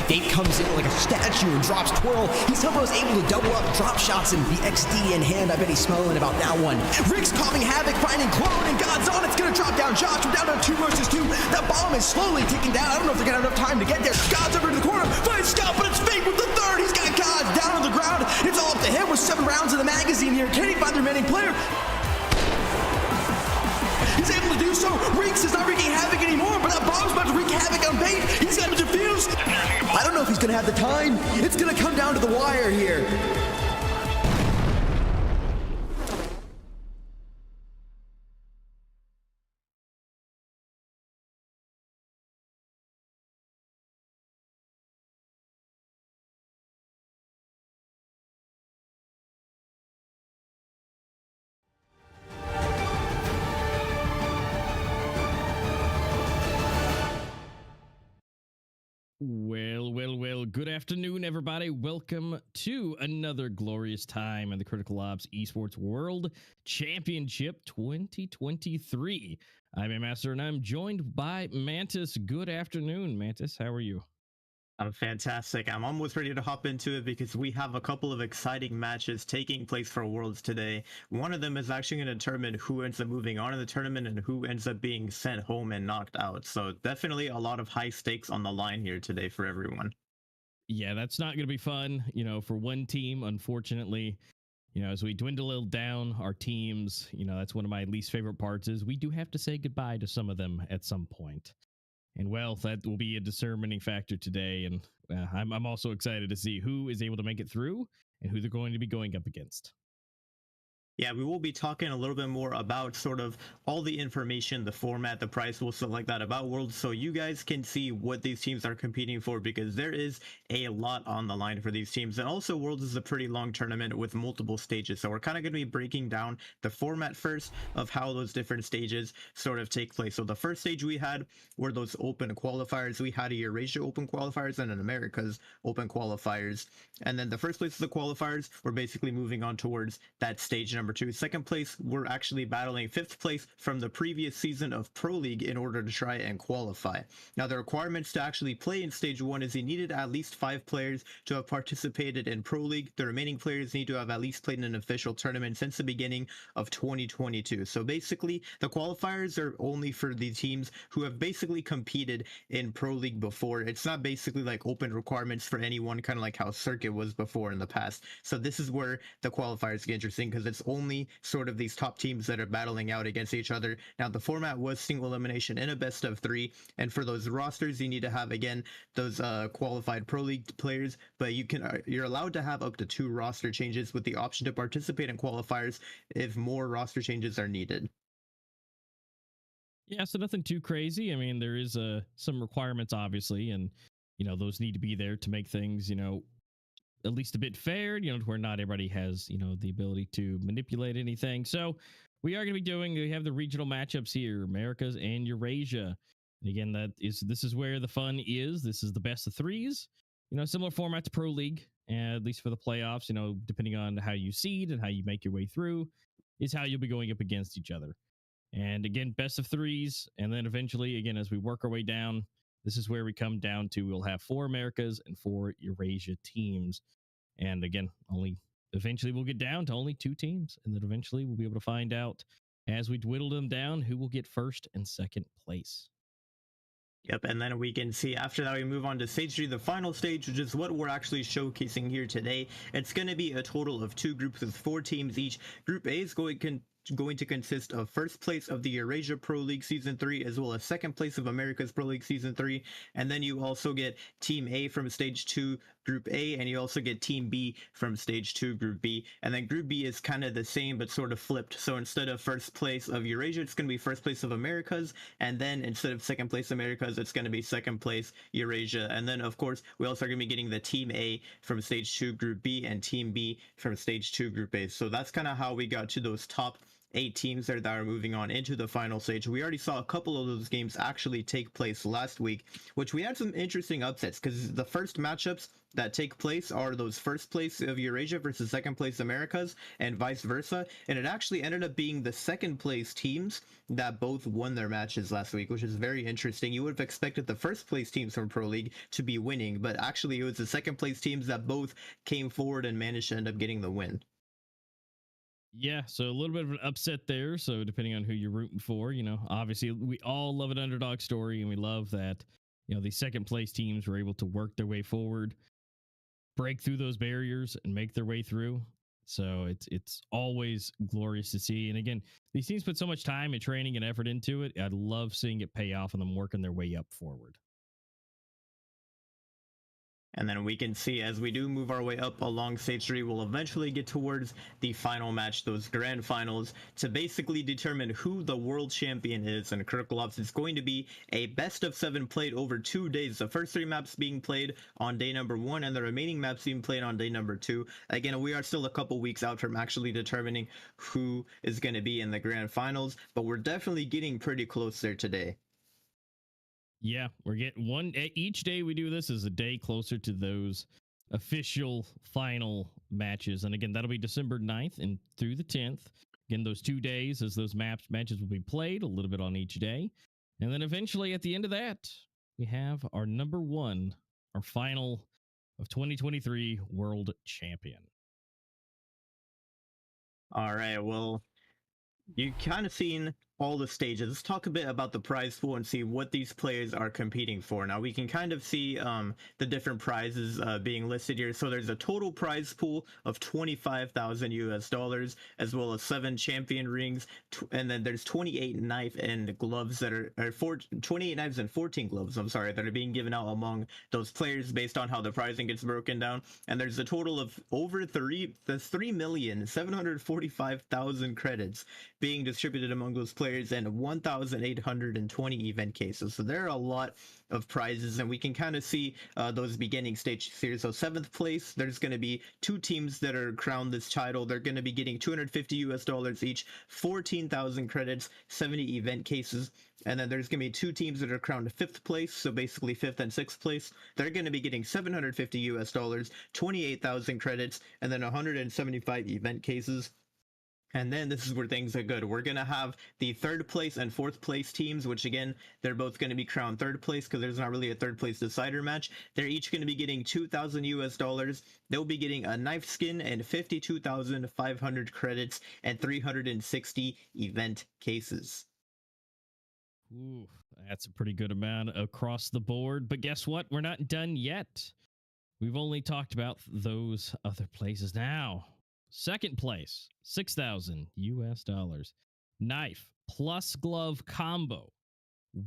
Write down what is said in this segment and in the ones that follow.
Fate comes in like a statue and drops twirl. He somehow is able to double up drop shots and the XD in hand. I bet he's smelling about that one. Rick's causing havoc, finding clone, and God's on. It's gonna drop down Josh. We're down to 2 versus 2. That bomb is slowly ticking down. I don't know if they're gonna have enough time to get there. God's over to the corner, finds Scout, but it's Fate with the third. He's got God down on the ground. It's all up to him with 7 rounds in the magazine here. Can he find the remaining player? He's able to do so. Reeks is not wreaking havoc anymore, but that bomb's about to wreak havoc on Fate. He's got to defuse. I don't know if he's gonna have the time. It's gonna come down to the wire here. Well, good afternoon, everybody. Welcome to another glorious time in the Critical Ops Esports World Championship 2023. I'm a master and I'm joined by Mantis. Good afternoon, Mantis. How are you? I'm fantastic. I'm almost ready to hop into it because we have a couple of exciting matches taking place for Worlds today. One of them is actually going to determine who ends up moving on in the tournament and who ends up being sent home and knocked out. So definitely a lot of high stakes on the line here today for everyone. Yeah, that's not going to be fun, for one team, unfortunately. As we dwindle down our teams, that's one of my least favorite parts is we do have to say goodbye to some of them at some point. And well, that will be a determining factor today. And I'm also excited to see who is able to make it through and who they're going to be going up against. Yeah, we will be talking a little bit more about sort of all the information, the format, the price pool, stuff like that about Worlds, so you guys can see what these teams are competing for, because there is a lot on the line for these teams. And also Worlds is a pretty long tournament with multiple stages, so we're kind of going to be breaking down the format first of how those different stages sort of take place. So the first stage we had were those open qualifiers. We had a Eurasia open qualifiers and an Americas open qualifiers. And then the first place of the qualifiers, we're basically moving on towards that stage number 2. Second place, we're actually battling 5th place from the previous season of Pro League in order to try and qualify. Now, the requirements to actually play in stage 1 is you needed at least 5 players to have participated in Pro League. The remaining players need to have at least played in an official tournament since the beginning of 2022. So basically, the qualifiers are only for the teams who have basically competed in Pro League before. It's not basically like open requirements for anyone, kind of like how Circuit was before in the past. So this is where the qualifiers get interesting, because it's only sort of these top teams that are battling out against each other. Now, the format was single elimination in a best of 3, and for those rosters you need to have, again, those qualified Pro League players, but you're allowed to have up to 2 roster changes with the option to participate in qualifiers if more roster changes are needed. Yeah, so nothing too crazy. I mean, there is some requirements, obviously, and those need to be there to make things at least a bit fair, to where not everybody has, the ability to manipulate anything. So we have the regional matchups here, Americas and Eurasia. And again, this is where the fun is. This is the best of 3s, similar format to Pro League, at least for the playoffs, depending on how you seed and how you make your way through is how you'll be going up against each other. And again, best of 3s. And then eventually, again, as we work our way down, this is where we come down to, we'll have 4 Americas and 4 Eurasia teams. And again, eventually we'll get down to only 2 teams. And then eventually we'll be able to find out, as we dwindle them down, who will get 1st and 2nd place. Yep, and then we can see after that we move on to stage 3, the final stage, which is what we're actually showcasing here today. It's going to be a total of 2 groups with 4 teams each. Group A is going to consist of 1st place of the Eurasia Pro League Season 3, as well as 2nd place of America's Pro League Season 3. And then you also get Team A from Stage 2, Group A, and you also get Team B from Stage 2, Group B. And then Group B is kind of the same, but sort of flipped. So instead of 1st place of Eurasia, it's going to be 1st place of Americas. And then instead of 2nd place Americas, it's going to be 2nd place Eurasia. And then, of course, we also are going to be getting the Team A from Stage 2, Group B, and Team B from Stage 2, Group A. So that's kind of how we got to those top 8 teams there that are moving on into the final stage. We already saw a couple of those games actually take place last week, which we had some interesting upsets because the first matchups that take place are those first place of Eurasia versus second place Americas and vice versa. And it actually ended up being the second place teams that both won their matches last week, which is very interesting. You would have expected the first place teams from Pro League to be winning, but actually it was the second place teams that both came forward and managed to end up getting the win. Yeah, so a little bit of an upset there. So depending on who you're rooting for, obviously we all love an underdog story, and we love that these second place teams were able to work their way forward, break through those barriers, and make their way through. So it's always glorious to see. And again, these teams put so much time and training and effort into it. I love seeing it pay off and them working their way up forward. And then we can see as we do move our way up along stage 3, we'll eventually get towards the final match, those grand finals, to basically determine who the world champion is. And criticalops is going to be a best of 7 played over 2 days. The first 3 maps being played on day number 1 and the remaining maps being played on day number 2. Again, we are still a couple weeks out from actually determining who is going to be in the grand finals, but we're definitely getting pretty close there today. Yeah, we're getting one each day we do this is a day closer to those official final matches. And again, that'll be December 9th and through the 10th. Again, those 2 days as those matches will be played, a little bit on each day. And then eventually at the end of that, we have our number 1, our final of 2023 world champion. All right, well, you kind of seen all the stages. Let's talk a bit about the prize pool and see what these players are competing for. Now we can kind of see the different prizes being listed here. So there's a total prize pool of 25,000 US dollars, as well as 7 champion rings, and then there's 28 knife and gloves that are 28 knives and 14 gloves. I'm sorry, that are being given out among those players based on how the prizing gets broken down. And there's a total of over 3,745,000 credits being distributed among those players and 1,820 event cases. So there are a lot of prizes, and we can kind of see those beginning stages here. So 7th place, there's going to be 2 teams that are crowned this title. They're going to be getting 250 US dollars each, 14,000 credits, 70 event cases. And then there's going to be 2 teams that are crowned 5th place, so basically 5th and 6th place. They're going to be getting 750 US dollars, 28,000 credits, and then 175 event cases. And then this is where things are good. We're going to have the 3rd place and 4th place teams, which again, they're both going to be crowned 3rd place because there's not really a 3rd place decider match. They're each going to be getting 2,000 US dollars. They'll be getting a knife skin and 52,500 credits and 360 event cases. Ooh, that's a pretty good amount across the board. But guess what? We're not done yet. We've only talked about those other places now. 2nd place, 6,000 US dollars. Knife plus glove combo,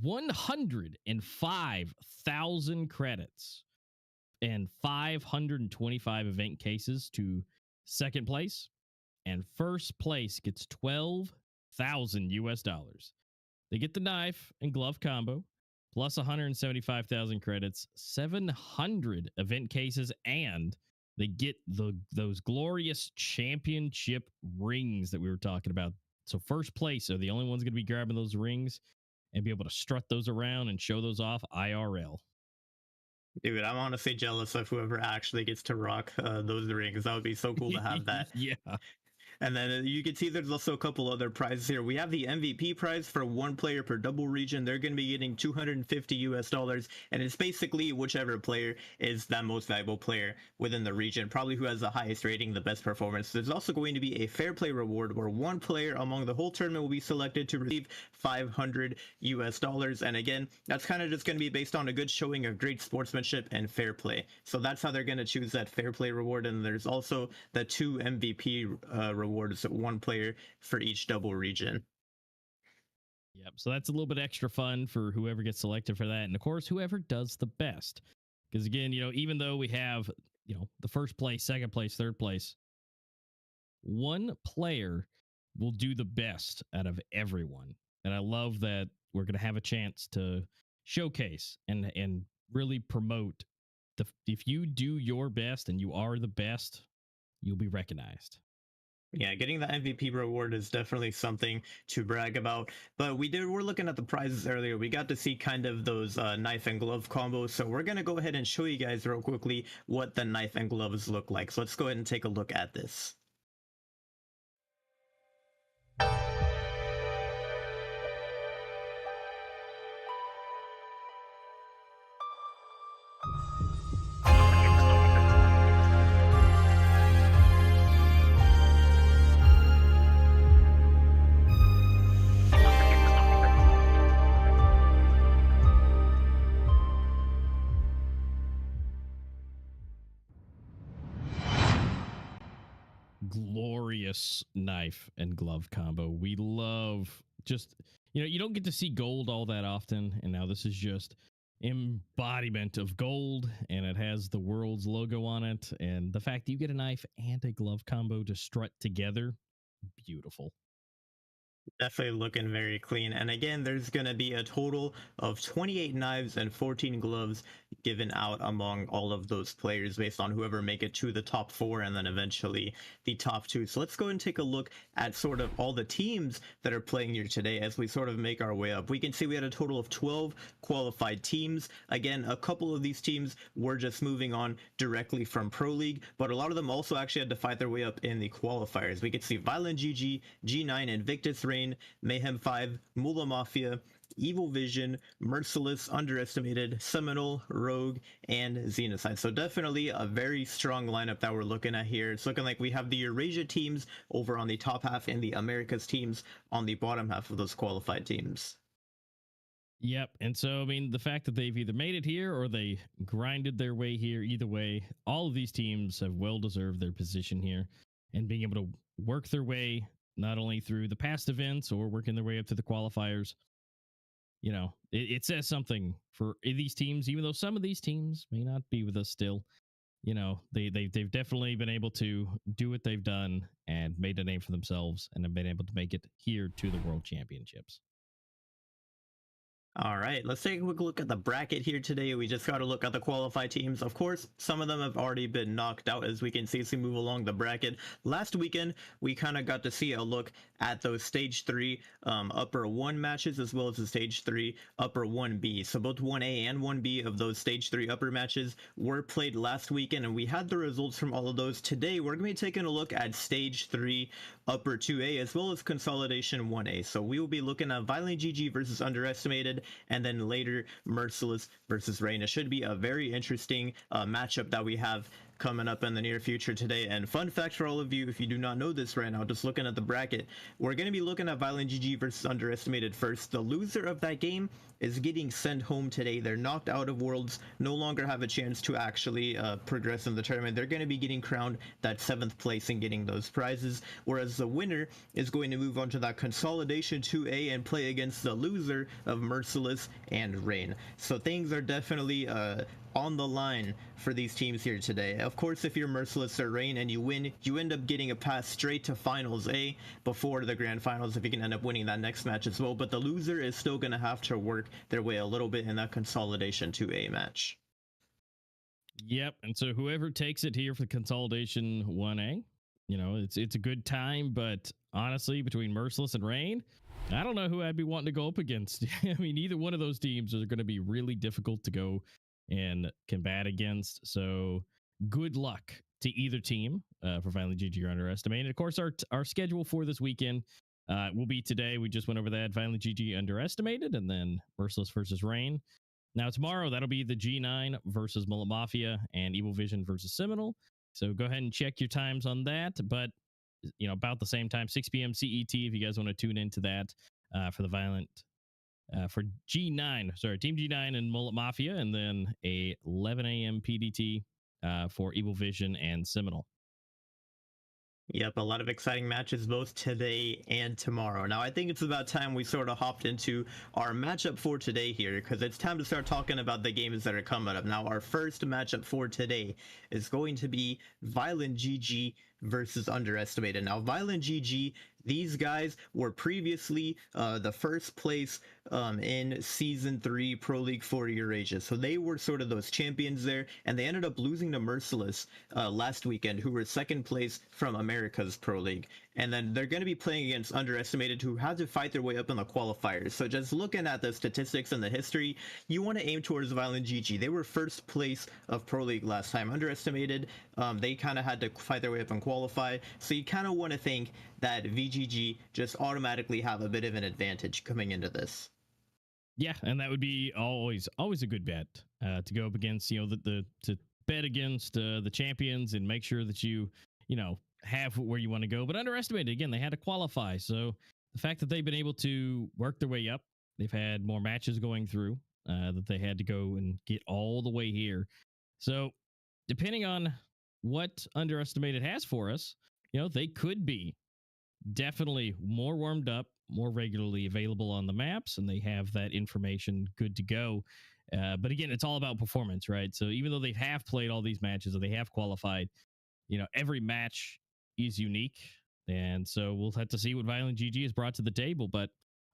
105,000 credits and 525 event cases to 2nd place. And 1st place gets 12,000 US dollars. They get the knife and glove combo plus 175,000 credits, 700 event cases, and they get those glorious championship rings that we were talking about. So 1st place are the only ones going to be grabbing those rings and be able to strut those around and show those off IRL. Dude, I'm honestly jealous of whoever actually gets to rock those rings. That would be so cool to have that. Yeah. And then you can see there's also a couple other prizes here. We have the MVP prize for 1 player per double region. They're going to be getting 250 US dollars. And it's basically whichever player is that most valuable player within the region, probably who has the highest rating, the best performance. There's also going to be a fair play reward where 1 player among the whole tournament will be selected to receive 500 US dollars. And again, that's kind of just going to be based on a good showing of great sportsmanship and fair play. So that's how they're going to choose that fair play reward. And there's also the 2 MVP rewards, 1 player for each double region. Yep. So that's a little bit extra fun for whoever gets selected for that. And of course, whoever does the best. Because again, even though we have, the 1st place, 2nd place, 3rd place, 1 player will do the best out of everyone. And I love that we're going to have a chance to showcase and really promote if you do your best and you are the best, you'll be recognized. Yeah, getting the MVP reward is definitely something to brag about. But we're looking at the prizes earlier. We got to see kind of those knife and glove combos. So we're gonna go ahead and show you guys real quickly what the knife and gloves look like. So let's go ahead and take a look at this. Glorious knife and glove combo. We love just, you don't get to see gold all that often, and now this is just embodiment of gold, and it has the world's logo on it, and the fact that you get a knife and a glove combo to strut together, beautiful. Definitely looking very clean. And again, there's going to be a total of 28 knives and 14 gloves given out among all of those players based on whoever make it to the top 4 and then eventually the top 2. So let's go and take a look at sort of all the teams that are playing here today as we sort of make our way up. We can see we had a total of 12 qualified teams. Again, a couple of these teams were just moving on directly from Pro League, but a lot of them also actually had to fight their way up in the qualifiers. We could see Violent GG, G9, Invictus Reign, Mayhem 5, Mula Mafia, Evil Vision, Merciless, Underestimated, Seminole, Rogue, and Xenocide. So definitely a very strong lineup that we're looking at here. It's looking like we have the Eurasia teams over on the top half and the Americas teams on the bottom half of those qualified teams. Yep. And so, I mean, the fact that they've either made it here or they grinded their way here, either way, all of these teams have well deserved their position here, and being able to work their way not only through the past events or working their way up to the qualifiers. It says something for these teams, even though some of these teams may not be with us still. They've definitely been able to do what they've done and made a name for themselves, and have been able to make it here to the World Championships. All right, let's take a quick look at the bracket here today. We just got to look at the qualified teams. Of course, some of them have already been knocked out, as we can see as we move along the bracket. Last weekend, we kind of got to see a look at those stage 3 upper 1 matches, as well as the stage 3 upper 1B. So both 1A and 1B of those stage 3 upper matches were played last weekend, and we had the results from all of those. Today, we're going to be taking a look at stage 3 upper 2A, as well as consolidation 1A. So we will be looking at Violent GG versus Underestimated, and then later Merciless versus Reign. It should be a very interesting matchup that we have coming up in the near future today. And fun fact for all of you, if you do not know this right now, just looking at the bracket, we're going to be looking at Violent GG versus Underestimated first. The loser of that game is getting sent home today. They're knocked out of Worlds, no longer have a chance to actually progress in the tournament. They're going to be getting crowned that 7th place and getting those prizes, whereas the winner is going to move on to that consolidation 2A and play against the loser of Merciless and Reign. So things are definitely on the line for these teams here today. Of course, if you're Merciless or Reign and you win, you end up getting a pass straight to Finals A before the Grand Finals if you can end up winning that next match as well. But the loser is still going to have to work their way a little bit in that consolidation 2A match. Yep. And so whoever takes it here for the consolidation 1A, it's a good time. But honestly, between Merciless and Reign, I don't know who I'd be wanting to go up against. I mean, either one of those teams are going to be really difficult to go and combat against. So good luck to either team for Violent GG or Underestimated. Of course, our schedule for this weekend will be today. We just went over that. Violent GG Underestimated, and then Merciless versus Reign. Now tomorrow, that'll be the G9 versus Mullet Mafia and Evil Vision versus Seminole. So go ahead and check your times on that. But about the same time, 6 p.m. CET, if you guys want to tune into that for the Violent for G9, Team G9 and Mullet Mafia, and then a 11 a.m. PDT for Evil Vision and Seminole. Yep, a lot of exciting matches both today and tomorrow. Now, I think it's about time we sort of hopped into our matchup for today here, because it's time to start talking about the games that are coming up. Now, our first matchup for today is going to be Violent GG versus underestimated. Now, Violent GG, these guys were previously the first place in Season 3 Pro League for Eurasia. So they were sort of those champions there, and they ended up losing to Merciless last weekend, who were second place from America's Pro League. And then they're going to be playing against Underestimated, who had to fight their way up in the qualifiers. So just looking at the statistics and the history, you want to aim towards Violent GG. They were first place of Pro League last time. Underestimated, they kind of had to fight their way up and qualify. So you kind of want to think that VGG just automatically have a bit of an advantage coming into this. Yeah, and that would be always a good bet to go up against, you know, to bet against the champions and make sure that you know, have where you want to go. But Underestimated, again, they had to qualify. So the fact that they've been able to work their way up, they've had more matches going through that they had to go and get all the way here. So depending on what Underestimated has for us, you know, they could be definitely more warmed up, more regularly available on the maps, and they have that information good to go. But again, it's all about performance, right? So even though they have played all these matches or they have qualified, you know, every match is unique. And so we'll have to see what Violent GG has brought to the table. But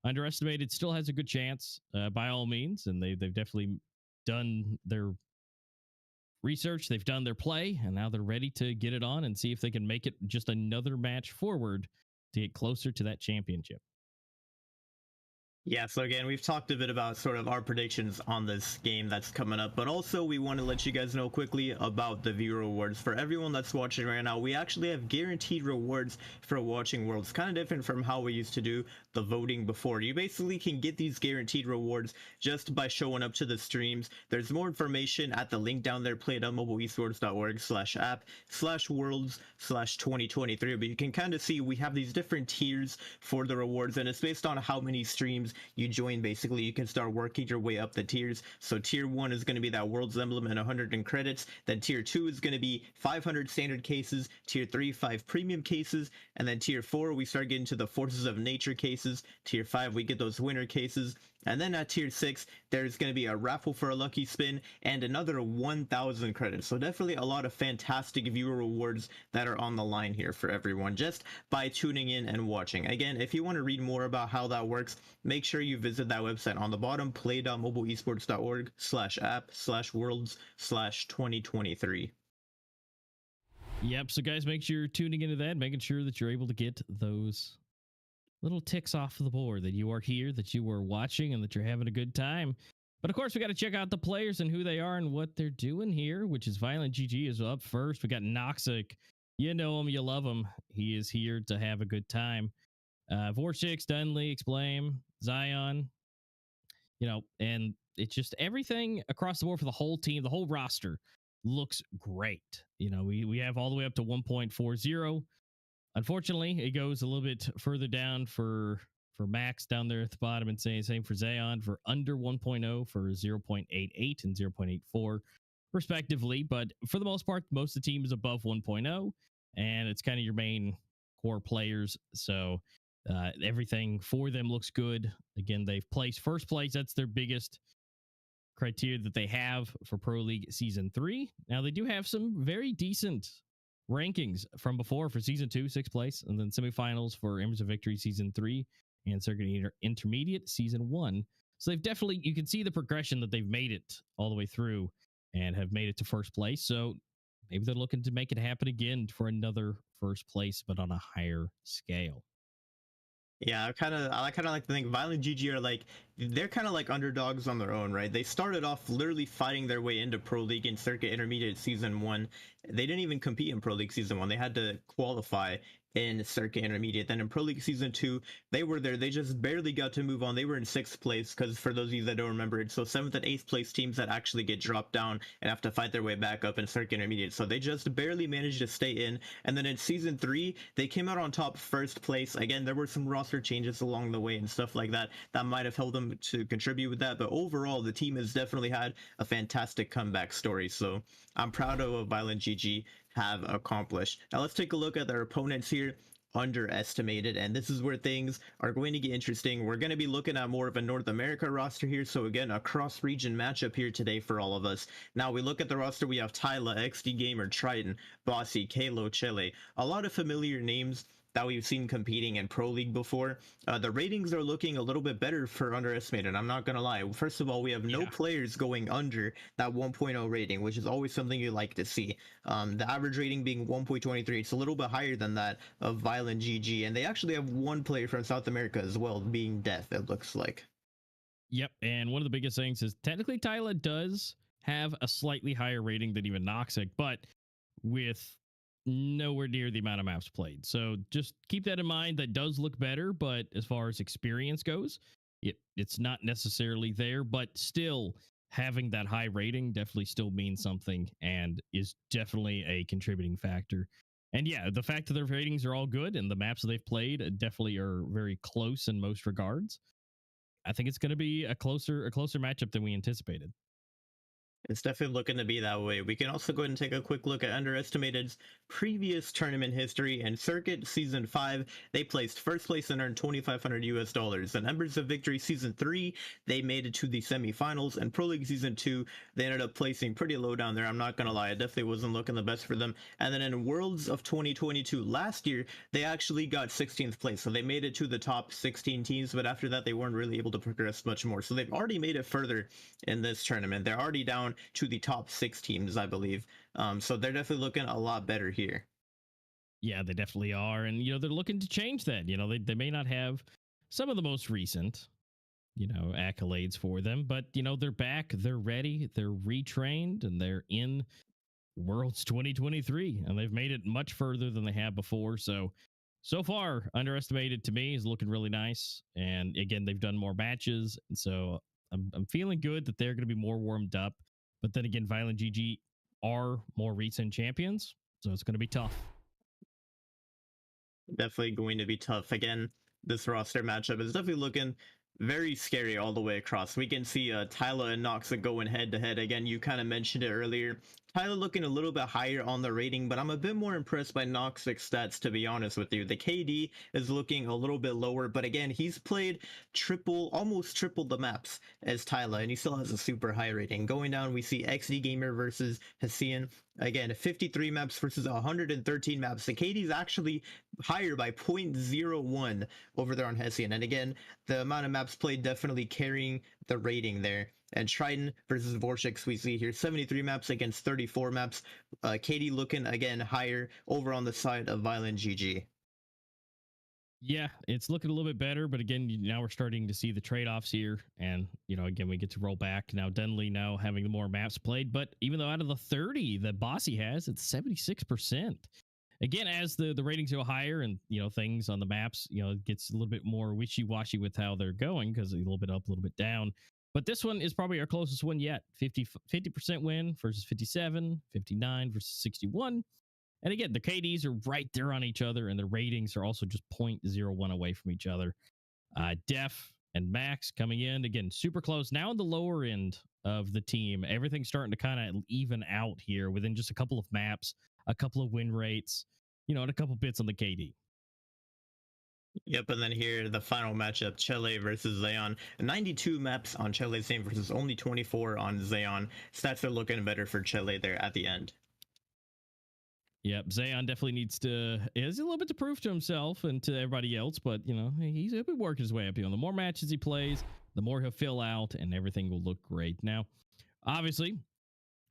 Underestimated still has a good chance by all means. And they've definitely done their research, they've done their play, and now they're ready to get it on and see if they can make it just another match forward to get closer to that championship. Yeah, so again, we've talked a bit about sort of our predictions on this game that's coming up, but also we want to let you guys know quickly about the viewer rewards. For everyone that's watching right now, we actually have guaranteed rewards for watching Worlds, kind of different from how we used to do the voting before. You basically can get these guaranteed rewards just by showing up to the streams. There's more information at the link down there, play.mobileesports.org/app/worlds/2023, but you can kind of see we have these different tiers for the rewards, and it's based on how many streams you join. Basically, you can start working your way up the tiers. So tier 1 is going to be that World's Emblem and 100 in credits. Then tier 2 is going to be 500 standard cases. Tier 3, 5 premium cases. And then tier 4, we start getting to the Forces of Nature cases. Tier 5, we get those winner cases. And then at tier 6, there's going to be a raffle for a lucky spin and another 1,000 credits. So definitely a lot of fantastic viewer rewards that are on the line here for everyone just by tuning in and watching. Again, if you want to read more about how that works, make sure you visit that website on the bottom, play.mobileesports.org/app/worlds/2023. Yep. So guys, make sure you're tuning into that, making sure that you're able to get those little ticks off the board that you are here, that you are watching, and that you're having a good time. But of course, we got to check out the players and who they are and what they're doing here, which is Violent GG is up first. We got Noxic. You know him, you love him. He is here to have a good time. Vortex, Dunley, Explain, Zion, you know, and it's just everything across the board for the whole team, the whole roster looks great. You know, we have all the way up to 1.40. Unfortunately, it goes a little bit further down for Max down there at the bottom, and same for Zion for under 1.0 for 0.88 and 0.84 respectively. But for the most part, most of the team is above 1.0, and it's kind of your main core players. So everything for them looks good. Again, they've placed first place. That's their biggest criteria that they have for Pro League Season 3. Now, they do have some very decent rankings from before for Season 2, 6th place, and then semifinals for Embers of Victory Season 3 and Circuit Intermediate Season 1. So they've definitely, you can see the progression that they've made it all the way through and have made it to first place. So maybe they're looking to make it happen again for another first place, but on a higher scale. Yeah, I kind of like to think Violent GG are like, they're kind of like underdogs on their own, right? They started off literally fighting their way into Pro League in Circuit Intermediate Season 1. They didn't even compete in Pro League Season 1. They had to qualify in Circuit Intermediate. Then in Pro League Season 2, they were there. They just barely got to move on. They were in 6th place because, for those of you that don't remember it, so 7th and 8th place teams that actually get dropped down and have to fight their way back up in Circuit Intermediate. So they just barely managed to stay in. And then in Season 3, they came out on top, 1st place. Again, there were some roster changes along the way and stuff like that that might have helped them to contribute with that. But overall, the team has definitely had a fantastic comeback story. So I'm proud of what Violent GG have accomplished. Now let's take a look at their opponents here. underestimated, and this is where things are going to get interesting. We're going to be looking at more of a North America roster here, so again, a cross-region matchup here today for all of us. Now we look at the roster, we have Tyla, XD Gamer, Triton, Bossy, Kalo, Chile, a lot of familiar names that we've seen competing in Pro League before. The ratings are looking a little bit better for underestimated. I'm not going to lie. First of all, we have no players going under that 1.0 rating, which is always something you like to see. The average rating being 1.23. It's a little bit higher than that of Violent GG. And they actually have one player from South America as well, being Death, it looks like. Yep. And one of the biggest things is technically Tyla does have a slightly higher rating than even Noxic, but with nowhere near the amount of maps played. So just keep that in mind. That does look better, but as far as experience goes, it's not necessarily there, but still having that high rating definitely still means something and is definitely a contributing factor. And yeah, the fact that their ratings are all good and the maps that they've played definitely are very close in most regards. I think it's going to be a closer matchup than we anticipated. It's definitely looking to be that way. We can also go ahead and take a quick look at Underestimated's previous tournament history. And Circuit Season 5, they placed first place and earned $2,500 US. And Embers of Victory Season 3, they made it to the semifinals. And Pro League Season 2, they ended up placing pretty low down there. I'm not going to lie, it definitely wasn't looking the best for them. And then in Worlds of 2022 last year, they actually got 16th place. So they made it to the top 16 teams, but after that, they weren't really able to progress much more. So they've already made it further in this tournament. They're already down to the top 6 teams, I believe. So they're definitely looking a lot better here. Yeah, they definitely are. And, they're looking to change that. They may not have some of the most recent, accolades for them, but, they're back, they're ready, they're retrained, and they're in Worlds 2023, and they've made it much further than they have before. So far, Underestimated to me is looking really nice. And again, they've done more matches. And so I'm feeling good that they're going to be more warmed up. But then again, Violent GG are more recent champions, so it's going to be tough. Definitely going to be tough. Again, this roster matchup is definitely looking very scary all the way across. We can see Tyla and Noxic going head to head. Again, you kind of mentioned it earlier. Tyla looking a little bit higher on the rating, but I'm a bit more impressed by Noxic's stats, to be honest with you. The KD is looking a little bit lower, but again, he's played almost triple the maps as Tyla, and he still has a super high rating. Going down, we see XD Gamer versus Hessian. Again, 53 maps versus 113 maps. The KD is actually higher by 0.01 over there on Hessian. And again, the amount of maps played definitely carrying the rating there. And Triton versus Vorshix, we see here 73 maps against 34 maps. KD looking again higher over on the side of Violent GG. Yeah, it's looking a little bit better, but again, now we're starting to see the trade-offs here, and again, we get to roll back now. Denley now having the more maps played, but even though out of the 30 that Bossy has, it's 76%. Again, as the ratings go higher and things on the maps, it gets a little bit more wishy-washy with how they're going because a little bit up, a little bit down. But this one is probably our closest one yet. 50% win versus 57, 59 versus 61. And again, the KDs are right there on each other, and the ratings are also just 0.01 away from each other. Def and Max coming in, again, super close. Now in the lower end of the team, everything's starting to kind of even out here within just a couple of maps, a couple of win rates, and a couple bits on the KD. Yep, and then here, the final matchup, Chile versus Zeon. 92 maps on Chile's team versus only 24 on Zeon. Stats are looking better for Chile there at the end. Yep, Zeon definitely has a little bit to prove to himself and to everybody else, but, he's been working his way up. The more matches he plays, the more he'll fill out, and everything will look great. Now, obviously,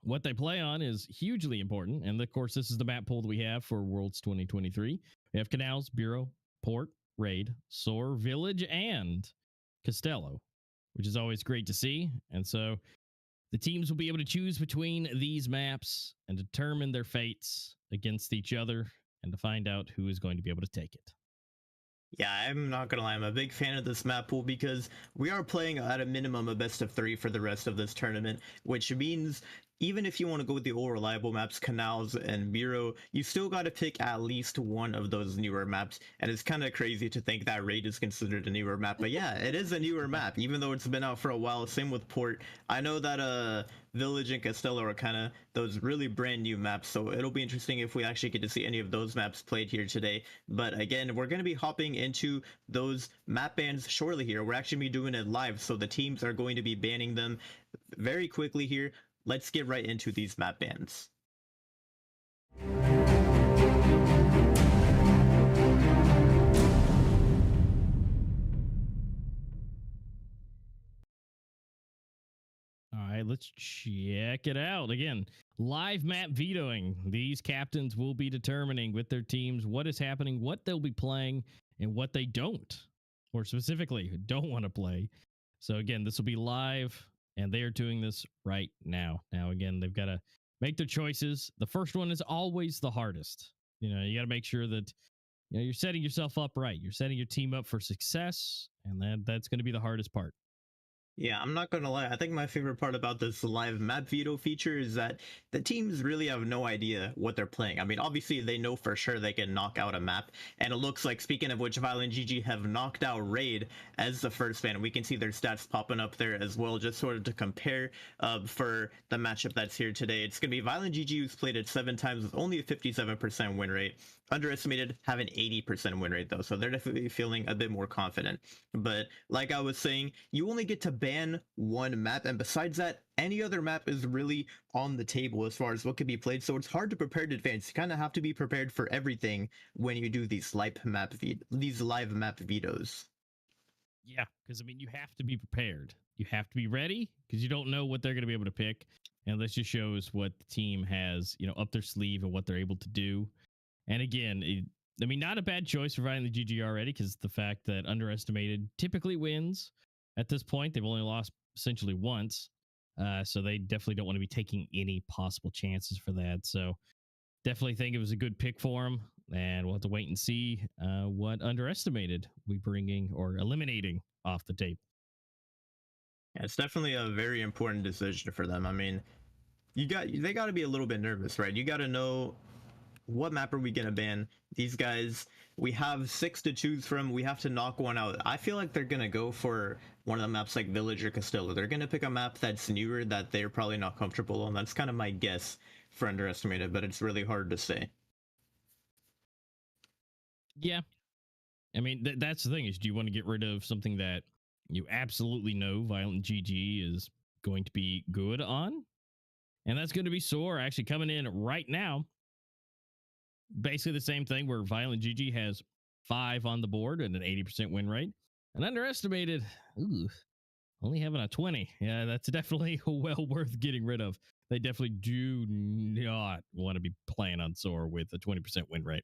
what they play on is hugely important, and of course, this is the map pool that we have for Worlds 2023. We have Canals, Bureau, Port, Raid, Soar, Village, and Castello, which is always great to see. And so the teams will be able to choose between these maps and determine their fates against each other and to find out who is going to be able to take it. Yeah, I'm not gonna lie, I'm a big fan of this map pool because we are playing at a minimum a best of 3 for the rest of this tournament, which means even if you want to go with the old reliable maps, Canals and Bureau, you still got to pick at least one of those newer maps. And it's kind of crazy to think that Raid is considered a newer map. But yeah, it is a newer map, even though it's been out for a while. Same with Port. I know that Village and Castello are kind of those really brand new maps. So it'll be interesting if we actually get to see any of those maps played here today. But again, we're going to be hopping into those map bans shortly here. We're actually be doing it live. So the teams are going to be banning them very quickly here. Let's get right into these map bans. All right, let's check it out. Again, live map vetoing. These captains will be determining with their teams what is happening, what they'll be playing, and what they don't, or specifically don't want to play. So again, this will be live, and they are doing this right now. Now, again, they've got to make their choices. The first one is always the hardest. You know, you got to make sure that you're setting yourself up right. You're setting your team up for success, and that's going to be the hardest part. Yeah, I'm not gonna lie. I think my favorite part about this live map veto feature is that the teams really have no idea what they're playing. I mean, obviously they know for sure they can knock out a map, and it looks like, speaking of which, Violent GG have knocked out Raid as the first ban. We can see their stats popping up there as well, just sort of to compare for the matchup that's here today. It's gonna be Violent GG, who's played it 7 times with only a 57% win rate. Underestimated have an 80% win rate though, so they're definitely feeling a bit more confident. But like I was saying, you only get to ban one map, and besides that, any other map is really on the table as far as what can be played. So it's hard to prepare in advance. You kind of have to be prepared for everything when you do these live map vetoes. Yeah, because I mean, you have to be prepared. You have to be ready because you don't know what they're going to be able to pick, and this just shows what the team has, up their sleeve and what they're able to do. And again, I mean, not a bad choice for Violent GG already, because the fact that Underestimated typically wins at this point. They've only lost essentially once. So they definitely don't want to be taking any possible chances for that. So definitely think it was a good pick for them. And we'll have to wait and see what Underestimated we bringing or eliminating off the tape. Yeah, it's definitely a very important decision for them. I mean, they got to be a little bit nervous, right? You got to know, what map are we gonna ban? These guys, we have 6 to choose from. We have to knock one out. I feel like they're gonna go for one of the maps like Village or Castello. They're gonna pick a map that's newer, that they're probably not comfortable on. That's kind of my guess for Underestimated, but it's really hard to say. Yeah. I mean, that's the thing, is do you want to get rid of something that you absolutely know Violent GG is going to be good on? And that's going to be Soar, actually coming in right now. Basically the same thing, where Violent GG has 5 on the board and an 80% win rate, and Underestimated, only having a 20. Yeah, that's definitely well worth getting rid of. They definitely do not want to be playing on Soar with a 20% win rate.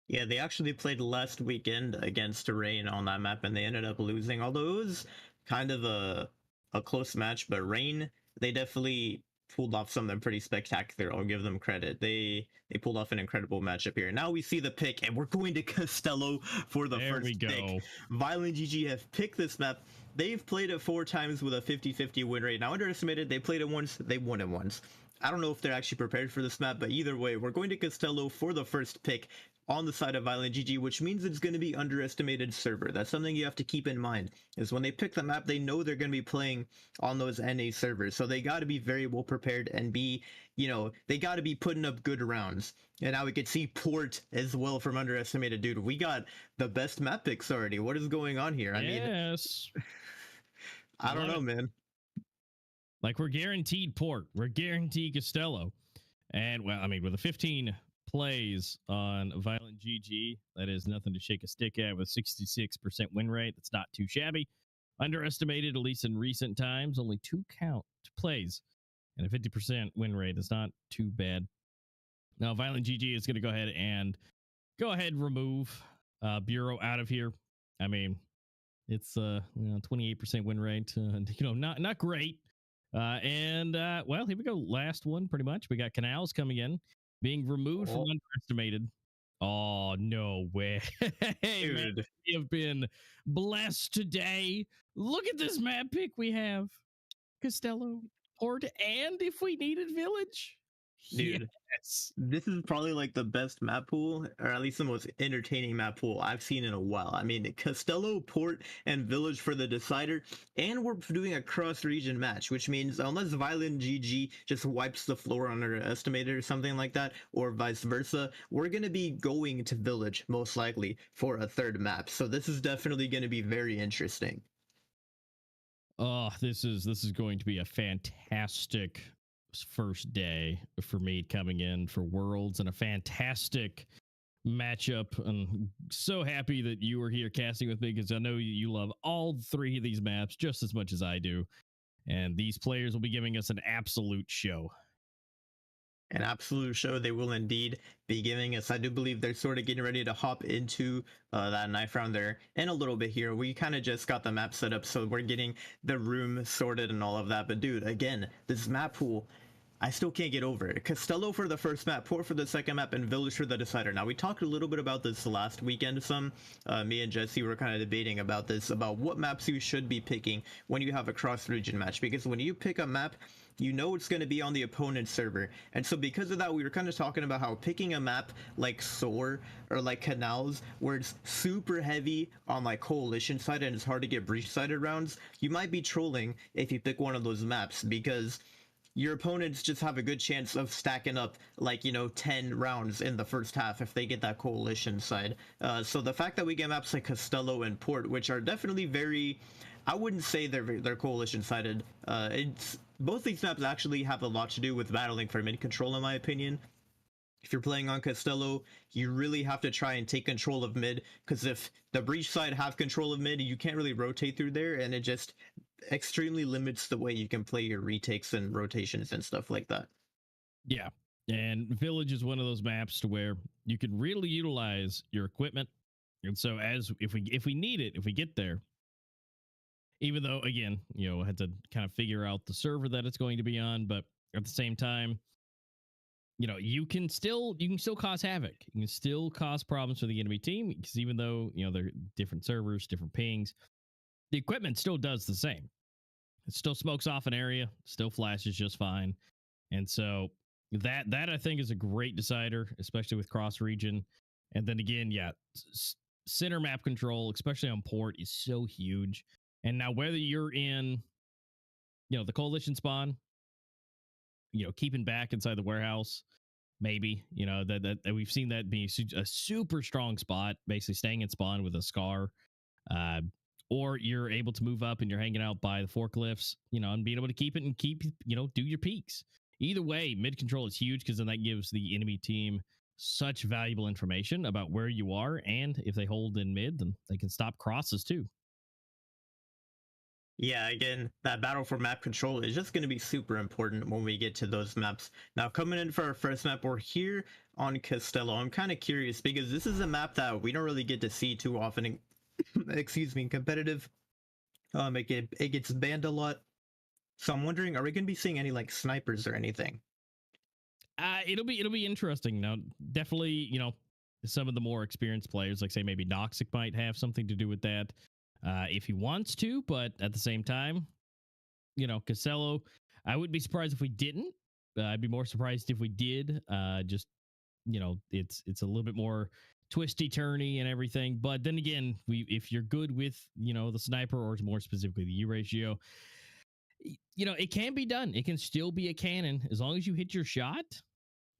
Yeah, they actually played last weekend against Rain on that map, and they ended up losing, although it was kind of a close match. But Rain, they definitely pulled off something pretty spectacular. I'll give them credit. They pulled off an incredible matchup here. Now we see the pick, and we're going to Castello for the first pick. Violent GG have picked this map. They've played it 4 times with a 50-50 win rate. Now, Underestimated, they played it once, they won it once. I don't know if they're actually prepared for this map, but either way, we're going to Castello for the first pick on the side of Violent GG, which means it's going to be Underestimated server. That's something you have to keep in mind, is when they pick the map, they know they're going to be playing on those NA servers. So they got to be very well prepared and be, they got to be putting up good rounds. And now we could see Port as well from Underestimated. Dude, we got the best map picks already. What is going on here? Yes. I don't know, man. Like, we're guaranteed Port. We're guaranteed Castello. And, well, I mean, with a 15 plays on Violent GG, that is nothing to shake a stick at, with 66% win rate. That's not too shabby. Underestimated, at least in recent times, only 2 count plays and a 50% win rate. That's not too bad. Now, Violent GG is going to go ahead and remove Bureau out of here. I mean, it's 28% win rate. Not great. Well, here we go. Last one, pretty much. We got Canals coming in, being removed from Underestimated. Oh, no way. Hey, man, we have been blessed today. Look at this map pick we have. Castello. Port, and if we needed village. Dude, Yes. this is probably like the best map pool, or at least the most entertaining map pool I've seen in a while. I mean, Castello, Port, and Village for the decider, and we're doing a cross-region match, which means unless Violent GG just wipes the floor on her estimator or something like that, or vice versa, we're going to be going to Village most likely for a third map. So this is definitely going to be very interesting. Oh, this is going to be a fantastic first day for me coming in for Worlds, and a fantastic matchup. I'm so happy that you were here casting with me, because I know you love all three of these maps just as much as I do, and these players will be giving us an absolute show. An absolute show they will indeed be giving us. I do believe they're sort of getting ready to hop into that knife round there in a little bit here. We kind of just got the map set up, so we're getting the room sorted and all of that. But dude, again, this map pool, I still can't get over it. Castello for the first map, Port for the second map, and Village for the decider. Now, we talked a little bit about this last weekend. Me and Jesse were kind of debating about this, about what maps you should be picking when you have a cross-region match. Because when you pick a map, you know it's going to be on the opponent's server. And so because of that, we were kind of talking about how picking a map like Soar or like Canals, where it's super heavy on like coalition side and it's hard to get breach-sided rounds, you might be trolling if you pick one of those maps, because your opponents just have a good chance of stacking up, like, 10 rounds in the first half if they get that coalition side. So the fact that we get maps like Castello and Port, which are definitely very, I wouldn't say they're coalition sided. Both these maps actually have a lot to do with battling for mid control, in my opinion. If you're playing on Castello, you really have to try and take control of mid, because if the breach side have control of mid, you can't really rotate through there, and it just extremely limits the way you can play your retakes and rotations and stuff like that. Yeah, and Village is one of those maps to where you can really utilize your equipment, and so if we need it, if we get there, even though again, I had to kind of figure out the server that it's going to be on, but at the same time, you can still cause havoc. You can still cause problems for the enemy team, because even though they're different servers, different pings, the equipment still does the same. It still smokes off an area, still flashes just fine. And so that I think is a great decider, especially with cross region. And then again, center map control, especially on Port, is so huge. And now whether you're in the coalition spawn, keeping back inside the warehouse, maybe that we've seen that be a super strong spot, basically staying in spawn with a scar, or you're able to move up and you're hanging out by the forklifts, and being able to keep it and do your peaks. Either way, mid control is huge, because then that gives the enemy team such valuable information about where you are, and if they hold in mid, then they can stop crosses too. Yeah, again, that battle for map control is just going to be super important when we get to those maps. Now, coming in for our first map, we're here on Castello. I'm kind of curious, because this is a map that we don't really get to see too often in, excuse me, in competitive. It gets banned a lot. So I'm wondering, are we going to be seeing any like snipers or anything? It'll be interesting. Now, definitely, some of the more experienced players, like say maybe Noxic, might have something to do with that. If he wants to, but at the same time, Castello, I wouldn't be surprised if we didn't. I'd be more surprised if we did. Just, it's a little bit more twisty turny and everything. But then again, if you're good with, the sniper, or more specifically the U ratio, it can be done. It can still be a cannon as long as you hit your shot.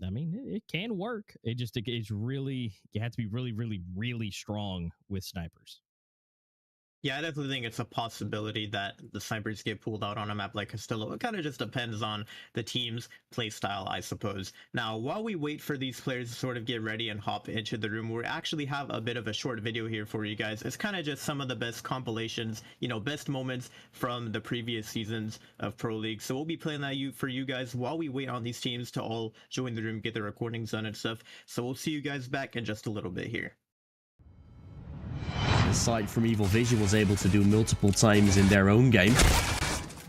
I mean, it can work. It's really, you have to be really, really, really strong with snipers. Yeah, I definitely think it's a possibility that the snipers get pulled out on a map like Castello. It kind of just depends on the team's play style, I suppose. Now, while we wait for these players to sort of get ready and hop into the room, we actually have a bit of a short video here for you guys. It's kind of just some of the best compilations, best moments from the previous seasons of Pro League. So we'll be playing that for you guys while we wait on these teams to all join the room, get the recordings done and stuff. So we'll see you guys back in just a little bit here. The side from Evil Vision was able to do multiple times in their own game.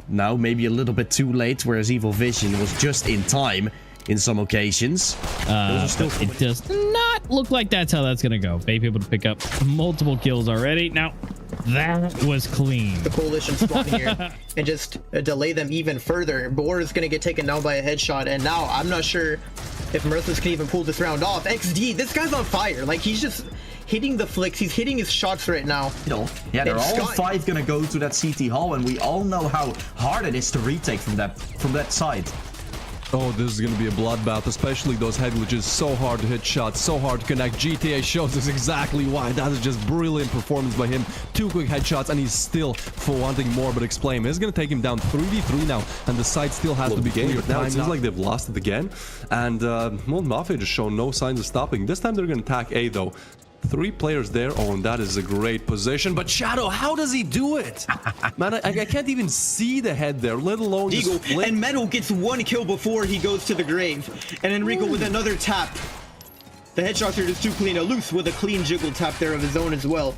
Now, maybe a little bit too late, whereas Evil Vision was just in time in some occasions. It does not look like that's how that's going to go. They've been able to pick up multiple kills already. Now, That was clean. The coalition spawn here and just delay them even further. Boar is going to get taken down by a headshot, and now I'm not sure if Merciless can even pull this round off. XD, this guy's on fire. Like, he's just hitting the flicks. He's hitting his shots right now. Yeah, they're And all Scott- 5 gonna go to that CT hall, and we all know how hard it is to retake from that side. Oh, this is going to be a bloodbath, especially those head glitches. So hard to hit shots, so hard to connect. GTA shows us exactly why. That is just brilliant performance by him. 2 quick headshots, and he's still for wanting more, but Explain. It's going to take him down 3v3 now, and the site still has to be clear. Now it seems like they've lost it again, and Molten Mafia just show no signs of stopping. This time they're going to attack A, though. 3 players there. Oh, and that is a great position. But Shadow, how does he do it? Man, I can't even see the head there, let alone just Deagle, flick. and Metal gets 1 kill before he goes to the grave. And Enrico with another tap. The headshots are just too clean. Loose with a clean jiggle tap there of his own as well.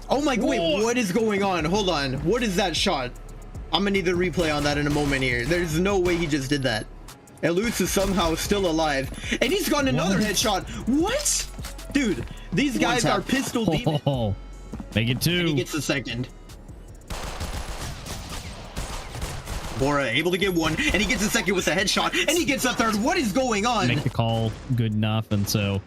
Oh my, wait, what is going on? Hold on. What is that shot? I'm gonna need the replay on that in a moment here. There's no way he just did that. Eluse is somehow still alive. And he's got another headshot. What? Dude, these guys are pistol demons. Oh, make it 2. And he gets the second. Bora able to get 1, and he gets a second with the headshot, and he gets a third. What is going on? Make the call good enough, and so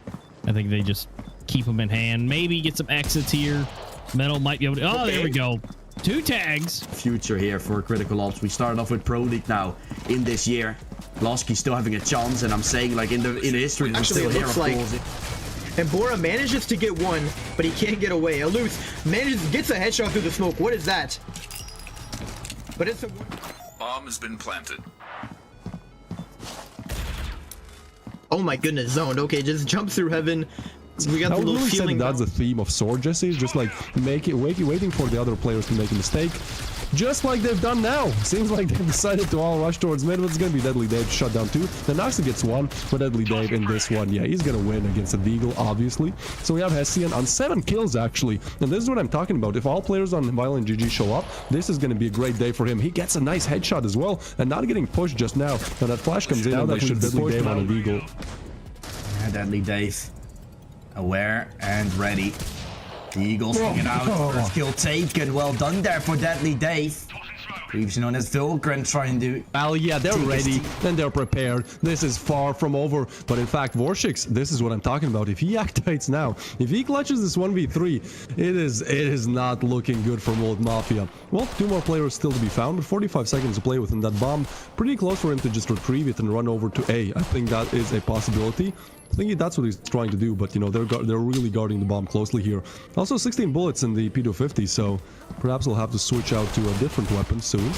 I think they just keep him in hand. Maybe get some exits here. Metal might be able to. Oh, there we go. 2 tags. Future here for criticalops. We started off with Pro League now in this year. Losky still having a chance, and I'm saying, like, in the history, we're Actually, still it here, looks of like- course. And Bora manages to get 1, but he can't get away. Eluse gets a headshot through the smoke. What is that? But it's a Bomb has been planted. oh my goodness, zoned. Okay, just jumps through heaven. We got I the would little really say ceiling. that's the theme of Soar, Jesse. It's just like waiting for the other players to make a mistake, just like they've done now. Seems like they've decided to all rush towards mid, but it's gonna be Deadly Dave shut down 2. Then Noxa gets 1, but Deadly Dave in this one, yeah, he's gonna win against a Deagle, obviously. So we have Hessian on 7 kills actually, and this is what I'm talking about. If all players on Violent GG show up, this is gonna be a great day for him. He gets a nice headshot as well, and not getting pushed just now. Now that flash comes in, and they should Deadly Dave on a Deagle. Yeah, Deadly Dave. Aware and ready. The Eagles hanging out. First kill taken. Well done there for Deadly Dave. Previously known as Vulgran trying to... Well, yeah, they're take his ready team. and they're prepared. This is far from over. But in fact, Vorshix, this is what I'm talking about. If he activates now, if he clutches this 1v3, it is not looking good for Molten Mafia. Well, 2 more players still to be found, but 45 seconds to play within that bomb. Pretty close for him to just retrieve it and run over to A. I think that is a possibility. I think that's what he's trying to do, but you know, they're really guarding the bomb closely here. Also 16 bullets in the P250, so perhaps he'll have to switch out to a different weapon soon.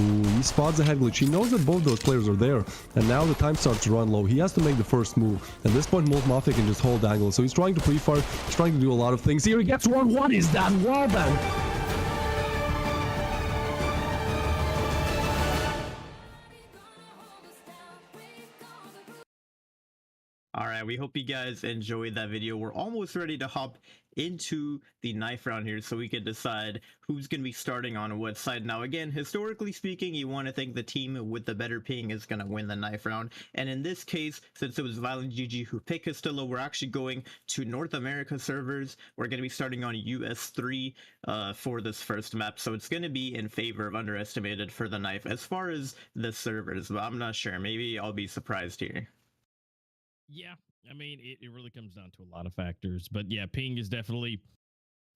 Ooh, he spots a head glitch. He knows that both those players are there, and now the time starts to run low. He has to make the first move. At this point, Molten Mafia can just hold angle, so he's trying to pre-fire, he's trying to do a lot of things. Here he gets 1. What is that wallbang? All right, we hope you guys enjoyed that video. We're almost ready to hop into the knife round here so we can decide who's going to be starting on what side. Now, again, historically speaking, you want to think the team with the better ping is going to win the knife round. And in this case, since it was Violent GG who picked Castello, we're actually going to North America servers. We're going to be starting on US3 for this first map. So it's going to be in favor of Underestimated for the knife as far as the servers, but I'm not sure. Maybe I'll be surprised here. Yeah, I mean, it really comes down to a lot of factors, but yeah, ping is definitely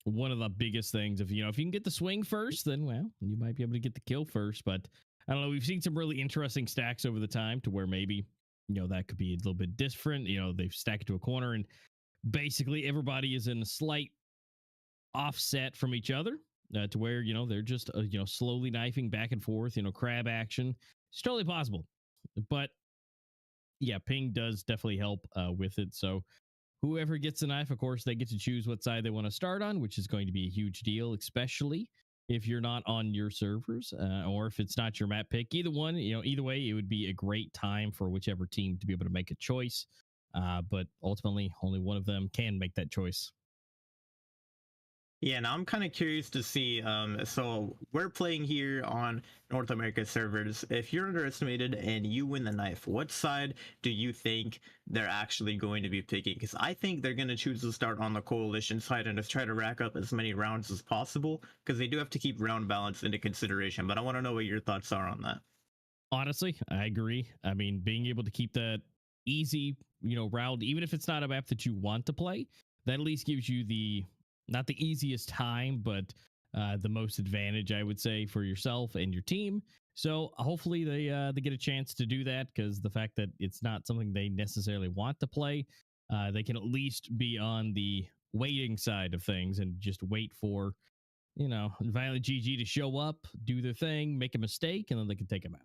one of the biggest things. If you can get the swing first, then well, you might be able to get the kill first. But I don't know. We've seen some really interesting stacks over the time to where maybe that could be a little bit different. They've stacked it to a corner, and basically everybody is in a slight offset from each other to where they're just slowly knifing back and forth. Crab action. It's totally possible, but yeah, ping does definitely help with it. So whoever gets the knife, of course, they get to choose what side they want to start on, which is going to be a huge deal, especially if you're not on your servers or if it's not your map pick. Either one, either way, it would be a great time for whichever team to be able to make a choice. But ultimately, only one of them can make that choice. Yeah, and I'm kind of curious to see. So we're playing here on North America servers. If you're underestimated and you win the knife, what side do you think they're actually going to be picking? Because I think they're going to choose to start on the coalition side and just try to rack up as many rounds as possible, because they do have to keep round balance into consideration. But I want to know what your thoughts are on that. Honestly, I agree. I mean, being able to keep that easy, round, even if it's not a map that you want to play, that at least gives you the not the easiest time, but the most advantage, I would say, for yourself and your team. So hopefully they get a chance to do that, because the fact that it's not something they necessarily want to play, they can at least be on the waiting side of things and just wait for Violent GG to show up, do their thing, make a mistake, and then they can take them out.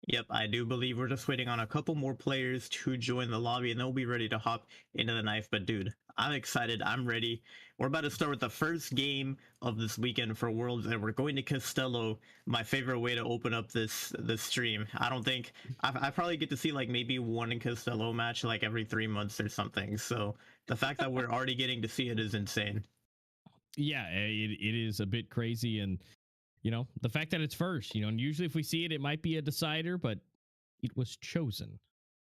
Yep, I do believe we're just waiting on a couple more players to join the lobby, and they'll be ready to hop into the knife. But dude, I'm excited. I'm ready. We're about to start with the first game of this weekend for Worlds, and we're going to Castello. My favorite way to open up this stream. I don't think I probably get to see like maybe one Castello match like every 3 months or something. So the fact that we're already getting to see it is insane. Yeah, it is a bit crazy, and the fact that it's first, and usually if we see it, it might be a decider, but it was chosen.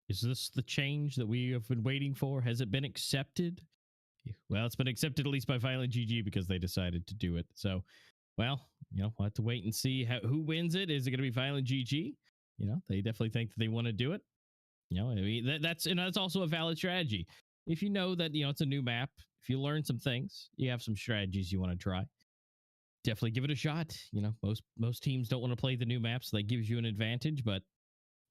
Is this the change that we have been waiting for? Has it been accepted? Well, it's been accepted at least by Violent GG, because they decided to do it. So, well, we'll have to wait and see who wins it. Is it going to be Violent GG? They definitely think that they want to do it. I mean, that's also a valid strategy. If you know that, it's a new map, if you learn some things, you have some strategies you want to try, definitely give it a shot. Most teams don't want to play the new map, so that gives you an advantage, but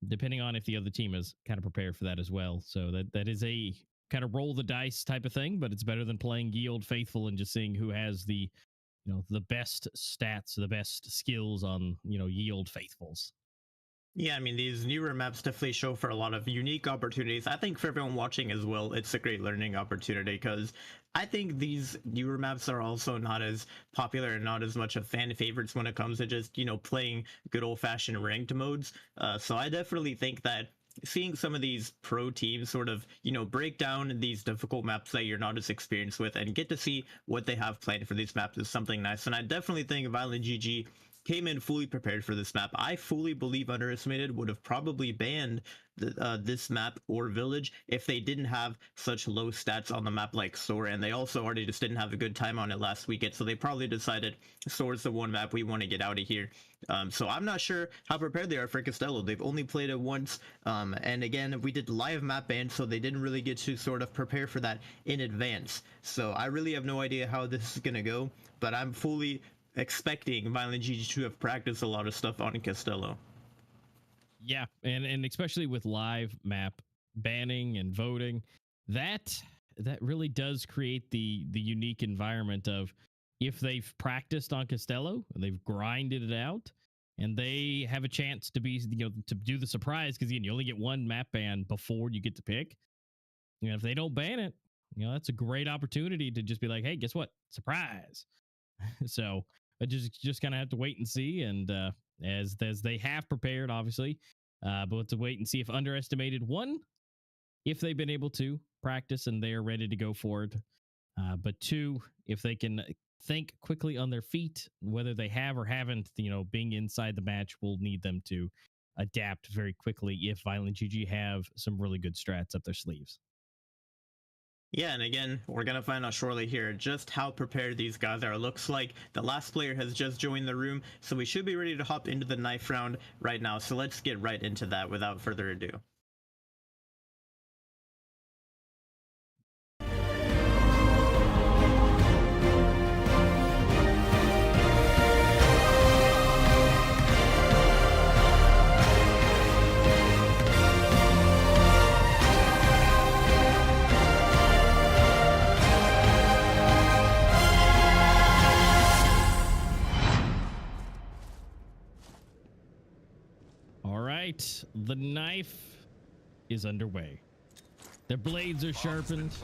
depending on if the other team is kind of prepared for that as well. So that is a kind of roll the dice type of thing, but it's better than playing ye old faithful and just seeing who has the the best stats, the best skills on ye old faithfuls. Yeah, I mean, these newer maps definitely show for a lot of unique opportunities. I think for everyone watching as well, it's a great learning opportunity, because I think these newer maps are also not as popular and not as much of fan favorites when it comes to just, playing good old-fashioned ranked modes. So I definitely think that seeing some of these pro teams sort of, break down these difficult maps that you're not as experienced with and get to see what they have planned for these maps is something nice. And I definitely think Violent GG came in fully prepared for this map. I fully believe Underestimated would have probably banned this map or Village if they didn't have such low stats on the map like Soar, and they also already just didn't have a good time on it last weekend, so they probably decided Soar's the one map we want to get out of here. So I'm not sure how prepared they are for Castello. They've only played it once, and again, we did live map ban, so they didn't really get to sort of prepare for that in advance. So I really have no idea how this is going to go, but I'm fully expecting Violent GG to have practiced a lot of stuff on Castello. Yeah, and especially with live map banning and voting, that really does create the unique environment of, if they've practiced on Castello and they've grinded it out, and they have a chance to be to do the surprise, because you only get one map ban before you get to pick. If they don't ban it, that's a great opportunity to just be like, hey, guess what? Surprise. So I just kind of have to wait and see, and as they have prepared, obviously, but we'll have to wait and see if Underestimated, one, if they've been able to practice and they are ready to go for it, but two, if they can think quickly on their feet, whether they have or haven't, being inside the match will need them to adapt very quickly if Violent GG have some really good strats up their sleeves. Yeah, and again, we're going to find out shortly here just how prepared these guys are. It looks like the last player has just joined the room, so we should be ready to hop into the knife round right now. So let's get right into that without further ado. The knife is underway. Their blades are sharpened.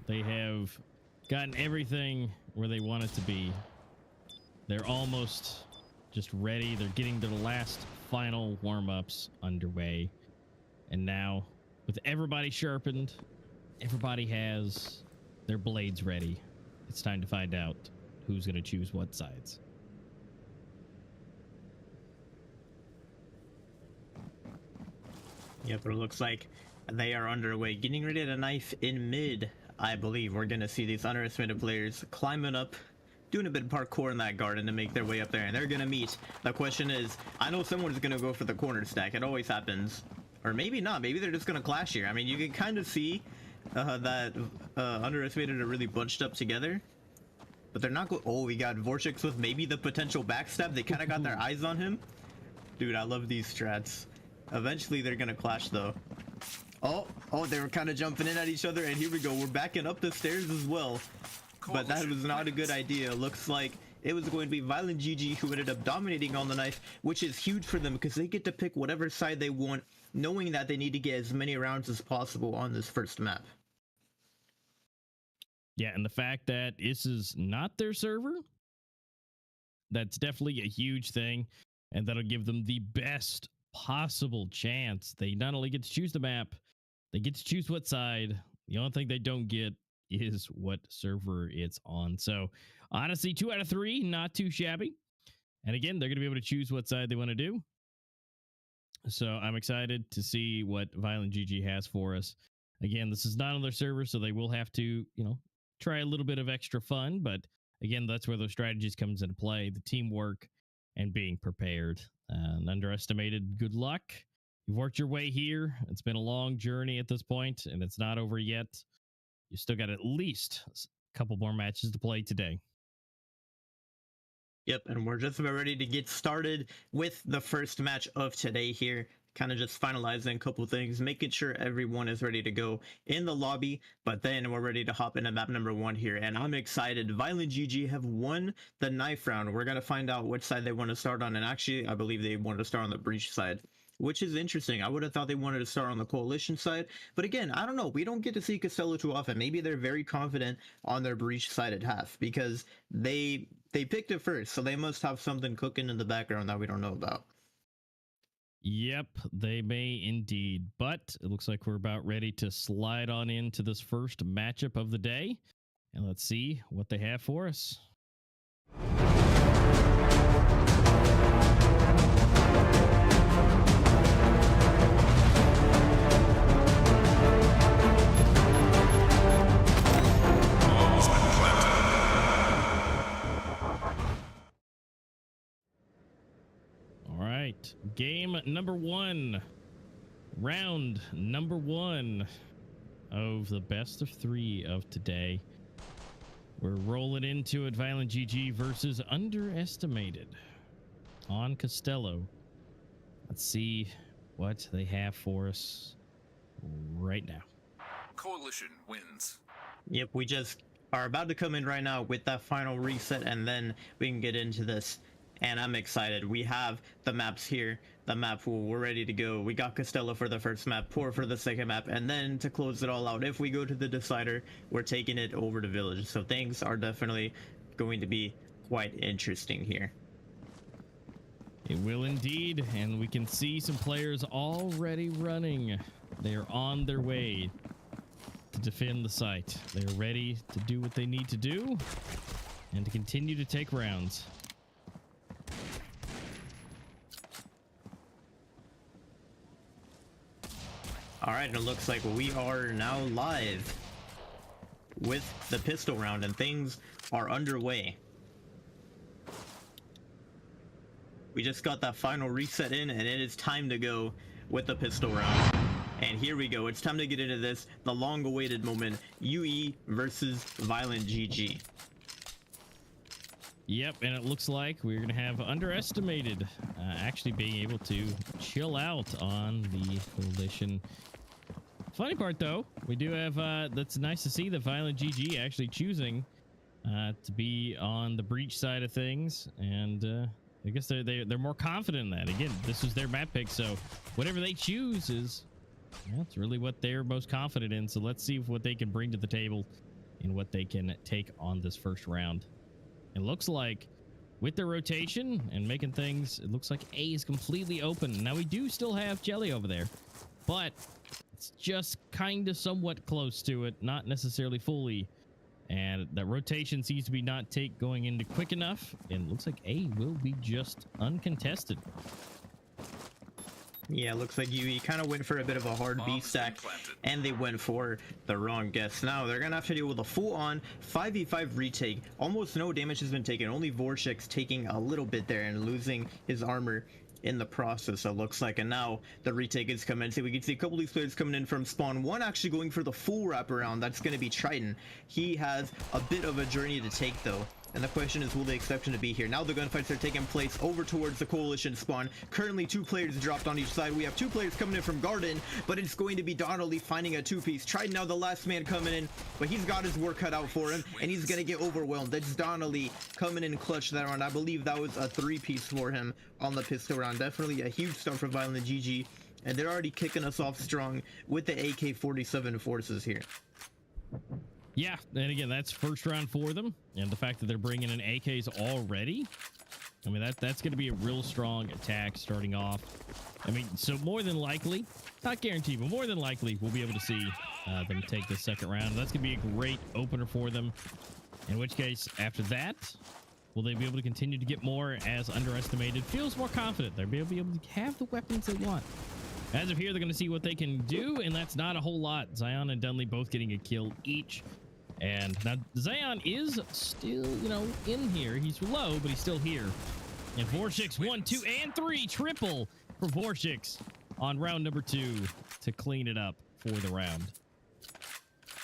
They have gotten everything where they want it to be. They're almost just ready. They're getting to the last final warm-ups underway. And now, with everybody sharpened, everybody has their blades ready. it's time to find out who's going to choose what sides. Yep, it looks like they are underway, getting ready to knife in mid. I believe we're going to see these underestimated players climbing up, doing a bit of parkour in that garden to make their way up there, and they're going to meet. The question is, I know someone's going to go for the corner stack. It always happens. Or maybe not. Maybe they're just going to clash here. I mean, you can kind of see that underestimated are really bunched up together. But they're not going... Oh, we got Vorshix with maybe the potential backstab. They kind of got their eyes on him. Dude, I love these strats. Eventually, they're going to clash, though. Oh, they were kind of jumping in at each other, and here we go. We're backing up the stairs as well. But that was not a good idea. Looks like it was going to be Violent GG who ended up dominating on the knife, which is huge for them because they get to pick whatever side they want, knowing that they need to get as many rounds as possible on this first map. Yeah, and the fact that this is not their server, that's definitely a huge thing, and that'll give them the best possible chance. They not only get to choose the map, they get to choose what side. The only thing they don't get is what server it's on. So honestly, 2 out of 3, not too shabby. And again, they're going to be able to choose what side they want to do. So I'm excited to see what Violent GG has for us. Again, this is not on their server, so they will have to, try a little bit of extra fun. But again, that's where those strategies comes into play, the teamwork and being prepared. And underestimated, good luck. You've worked your way here. It's been a long journey at this point, and it's not over yet. You still got at least a couple more matches to play today. Yep, and we're just about ready to get started with the first match of today here. Kind of just finalizing a couple things, making sure everyone is ready to go in the lobby, but then we're ready to hop into map number 1 here, and I'm excited. Violent GG have won the knife round. We're going to find out which side they want to start on, and actually, I believe they wanted to start on the breach side, which is interesting. I would have thought they wanted to start on the coalition side, but again, I don't know. We don't get to see Castello too often. Maybe they're very confident on their breach side at half, because they picked it first, so they must have something cooking in the background that we don't know about. Yep, they may indeed. But it looks like we're about ready to slide on into this first matchup of the day. And let's see what they have for us. Game number 1, round number 1 of the best of 3 of today. We're rolling into it. Violent GG versus Underestimated on Castello. Let's see what they have for us right now. Coalition wins. Yep, we just are about to come in right now with that final reset, and then we can get into this. And I'm excited. We have the maps here, the map pool. We're ready to go. We got Castello for the first map, Poor for the second map, and then to close it all out, if we go to the decider, we're taking it over to Village. So things are definitely going to be quite interesting here. It will indeed, and we can see some players already running. They are on their way to defend the site. They're ready to do what they need to do and to continue to take rounds. All right, and it looks like we are now live with the pistol round, and things are underway. We just got that final reset in, and it is time to go with the pistol round. And here we go. It's time to get into this, the long-awaited moment, UE versus Violent GG. Yep, and it looks like we're going to have Underestimated actually being able to chill out on the coalition. Funny part, though, we do have, that's nice to see the Violent GG actually choosing to be on the breach side of things. And I guess they're more confident in that. Again, this is their map pick, so whatever they choose is, that's really what they're most confident in. So let's see what they can bring to the table and what they can take on this first round. It looks like with their rotation and making things, it looks like A is completely open. Now we do still have Jelly over there, but it's just kind of somewhat close to it, not necessarily fully And that rotation seems to be not going into quick enough. And it looks like A will be just uncontested. Yeah, looks like UE kind of went for a bit of a hard B stack, and they went for the wrong guess. Now they're gonna have to deal with a full-on 5v5 retake. Almost no damage has been taken, only Vorshix taking a little bit there and losing his armor in the process, it looks like. And now the retake is commencing. We can see a couple of these players coming in from spawn. One actually going for the full wraparound. That's going to be Triton. He has a bit of a journey to take though, and the question is, will the exception to be here? Now the gunfights are taking place over towards the coalition spawn. Currently 2 players dropped on each side. We have 2 players coming in from garden, but it's going to be Donnelly finding a 2-piece. Triton now the last man coming in, but he's got his work cut out for him, and he's gonna get overwhelmed. That's Donnelly coming in clutch that round. I believe that was a 3-piece for him on the pistol round. Definitely a huge start for Violent GG, and they're already kicking us off strong with the AK-47 forces here. Yeah, and again, that's first round for them, and the fact that they're bringing in AKs already, I mean, that's going to be a real strong attack starting off. I mean, so more than likely, not guaranteed, but more than likely, we'll be able to see them take the second round. That's going to be a great opener for them, in which case, after that, will they be able to continue to get more as underestimated? Feels more confident. They'll be able to have the weapons they want. As of here, they're going to see what they can do, and that's not a whole lot. Zion and Dunley both getting a kill each. And now Zion is still, you know, in here. He's low, but he's still here. And Vorshix 1, 2, and 3 triple for Vorshix on round number 2 to clean it up for the round.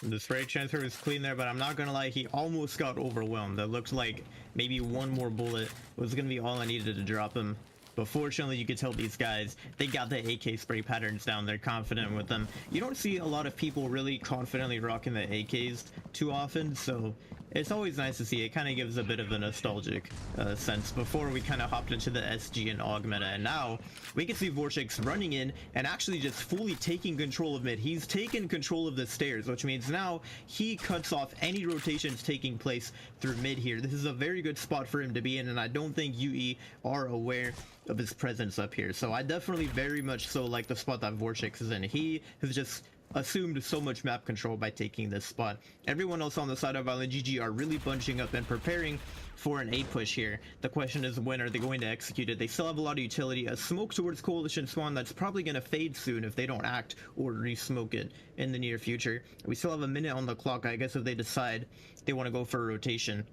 The spray transfer was clean there, but I'm not gonna lie, he almost got overwhelmed. That looked like maybe one more bullet was gonna be all I needed to drop him. But fortunately, you could tell these guys, they got the AK spray patterns down. They're confident with them. You don't see a lot of people really confidently rocking the AKs too often, so it's always nice to see. It kind of gives a bit of a nostalgic sense before we kind of hopped into the SG and AUG meta. And now we can see Vorshix running in and actually just fully taking control of mid. He's taken control of the stairs, which means now he cuts off any rotations taking place through mid here. This is a very good spot for him to be in, and I don't think UE are aware of his presence up here. So I definitely very much so like the spot that Vorshix is in. He has just assumed so much map control by taking this spot. Everyone else on the side of Violent GG are really bunching up and preparing for an A push here. The question is, when are they going to execute it? They still have a lot of utility. A smoke towards coalition spawn that's probably going to fade soon if they don't act or re-smoke it in the near future. We still have a minute on the clock, I guess, if they decide they want to go for a rotation.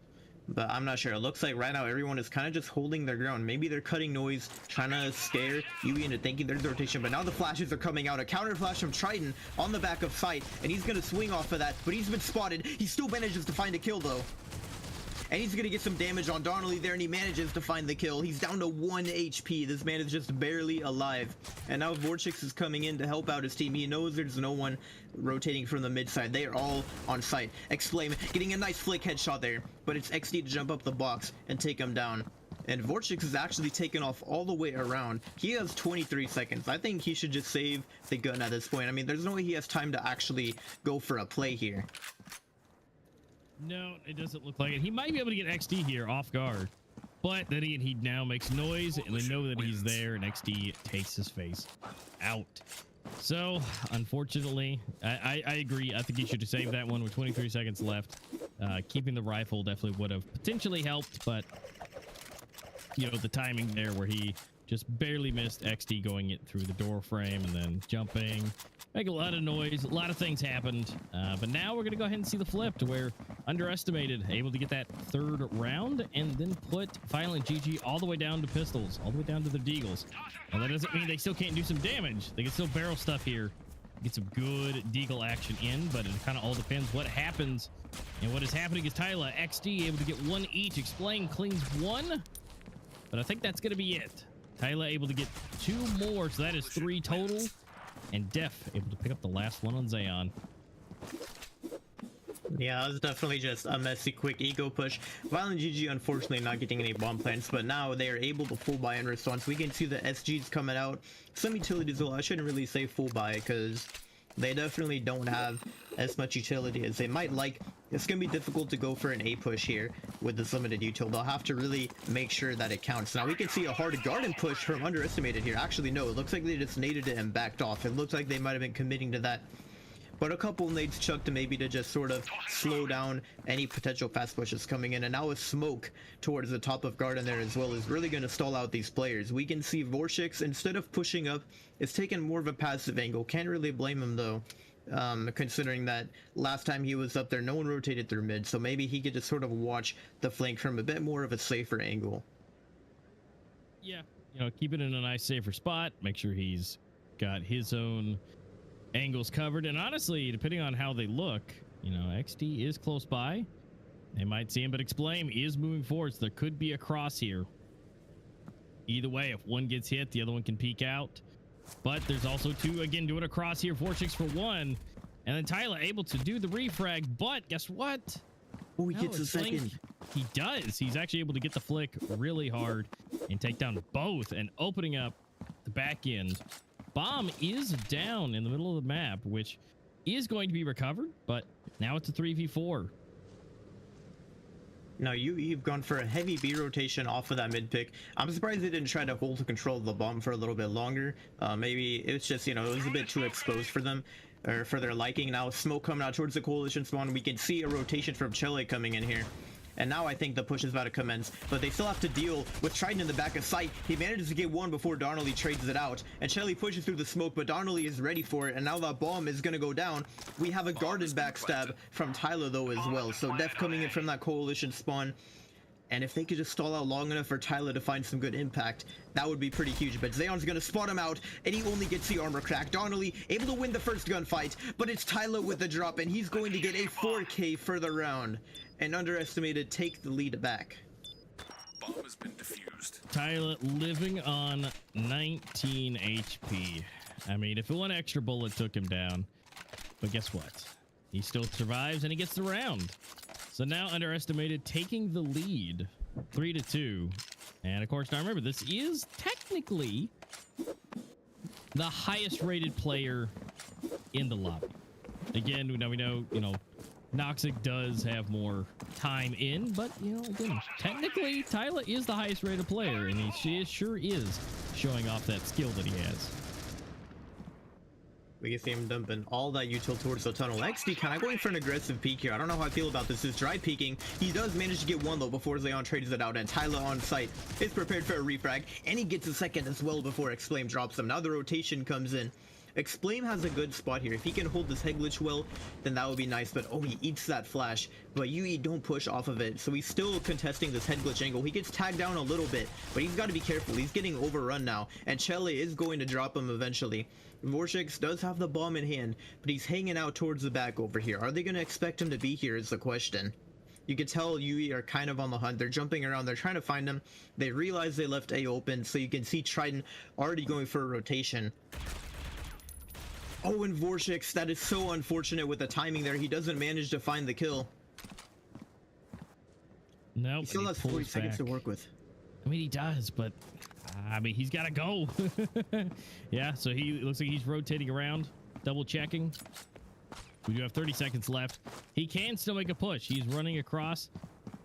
But I'm not sure. It looks like right now everyone is kind of just holding their ground. Maybe they're cutting noise, trying to scare UE into thinking there's a rotation. But now the flashes are coming out. A counter flash from Triton on the back of sight, and he's going to swing off of that. But he's been spotted. He still manages to find a kill, though. And he's going to get some damage on Donnelly there, and he manages to find the kill. He's down to 1 HP. This man is just barely alive. And now Vorshix is coming in to help out his team. He knows there's no one rotating from the mid side. They are all on site. Exclaim, getting a nice flick headshot there. But it's XD to jump up the box and take him down. And Vorshix is actually taken off all the way around. He has 23 seconds. I think he should just save the gun at this point. I mean, there's no way he has time to actually go for a play here. No, it doesn't look like it. He might be able to get XD here off guard, but then again, he now makes noise, and they know that he's there, and XD takes his face out. So, unfortunately, I agree. I think he should have saved that one with 23 seconds left. Keeping the rifle definitely would have potentially helped, but you know, the timing there where he just barely missed XD going it through the door frame and then jumping. Make a lot of noise. A lot of things happened. But now we're going to go ahead and see the flip to where underestimated, able to get that third round and then put Violent GG all the way down to pistols, all the way down to the deagles. Now that doesn't mean they still can't do some damage. They can still barrel stuff here, get some good deagle action in, but it kind of all depends what happens. And what is happening is Tyla, XD able to get 1 each. Explain cleans 1, but I think that's going to be it. Tyla able to get 2 more, so that is 3 total. And Def able to pick up the last one on Zion. Yeah, it was definitely just a messy, quick ego push. Violent GG unfortunately not getting any bomb plants, but now they are able to full buy in response. We can see the SGs coming out. Some utilities, well, I shouldn't really say full buy because they definitely don't have as much utility as they might like. It's going to be difficult to go for an A push here with this limited util. They'll have to really make sure that it counts. Now we can see a hard garden push from underestimated here. Actually, no, it looks like they just naded it and backed off. It looks like they might have been committing to that. but a couple nades chucked maybe to just sort of slow down any potential fast pushes coming in. And now a smoke towards the top of garden there as well is really going to stall out these players. We can see Vorshix, instead of pushing up, is taking more of a passive angle. Can't really blame him though, considering that last time he was up there no one rotated through mid, so maybe he could just sort of watch the flank from a bit more of a safer angle. Yeah, you know, keep it in a nice safer spot, make sure he's got his own angles covered. And honestly, depending on how they look, you know, XD is close by, they might see him, but Explain is moving forward, so there could be a cross here. Either way, if one gets hit, the other one can peek out. But there's also two, again, doing a cross here. 4-6 for one. And then Tyler able to do the refrag. But guess what? Oh, he gets a second. He does. He's actually able to get the flick really hard and take down both, and opening up the back end. Bomb is down in the middle of the map, which is going to be recovered. But now it's a 3v4. No, you've gone for a heavy B rotation off of that mid pick. I'm surprised they didn't try to hold control of the bomb for a little bit longer. Maybe it's just, you know, it was a bit too exposed for them, or for their liking. Now smoke coming out towards the coalition spawn. We can see a rotation from Chile coming in here. And now I think the push is about to commence, but they still have to deal with Trident in the back of sight. He manages to get one before Donnelly trades it out, and Shelly pushes through the smoke, but Donnelly is ready for it, and now that bomb is going to go down. We have a garden backstab from Tyler though as well, so Def coming in from that coalition spawn. And if they could just stall out long enough for Tyler to find some good impact, that would be pretty huge. But Zeon's going to spot him out, and he only gets the armor crack. Donnelly able to win the first gunfight, but it's Tyler with the drop, and he's going to get a 4K for the round. And Underestimated take the lead back. Bomb has been defused. Tyler living on 19 HP. I mean, if one extra bullet took him down, but guess what? He still survives, and he gets the round. So now Underestimated taking the lead, 3-2. And of course, now remember, this is technically the highest rated player in the lobby. Again, now we know, you know, Noxic does have more time in, but, you know, again, technically, Tyler is the highest rated player, and he sure is showing off that skill that he has. We can see him dumping all that util towards the tunnel. XD kind of going for an aggressive peek here. I don't know how I feel about this. Is dry peeking. He does manage to get one though before Zeon trades it out, and Tyler on site is prepared for a refrag, and he gets a second as well before Explain drops him. Now the rotation comes in. Explain has a good spot here. If he can hold this head glitch well, then that would be nice. But oh, he eats that flash. But UE don't push off of it. So he's still contesting this head glitch angle. He gets tagged down a little bit, but he's got to be careful. He's getting overrun now, and Chele is going to drop him eventually. Vorshix does have the bomb in hand, but he's hanging out towards the back over here. Are they going to expect him to be here is the question. You can tell UE are kind of on the hunt. They're jumping around. They're trying to find him. They realize they left A open, so you can see Trident already going for a rotation. Oh, and Vorshix, that is so unfortunate with the timing there. He doesn't manage to find the kill. Nope. He still has 40 seconds to work with. I mean, he does, but I mean, he's got to go. Yeah, so he looks like he's rotating around, double checking. We do have 30 seconds left. He can still make a push. He's running across,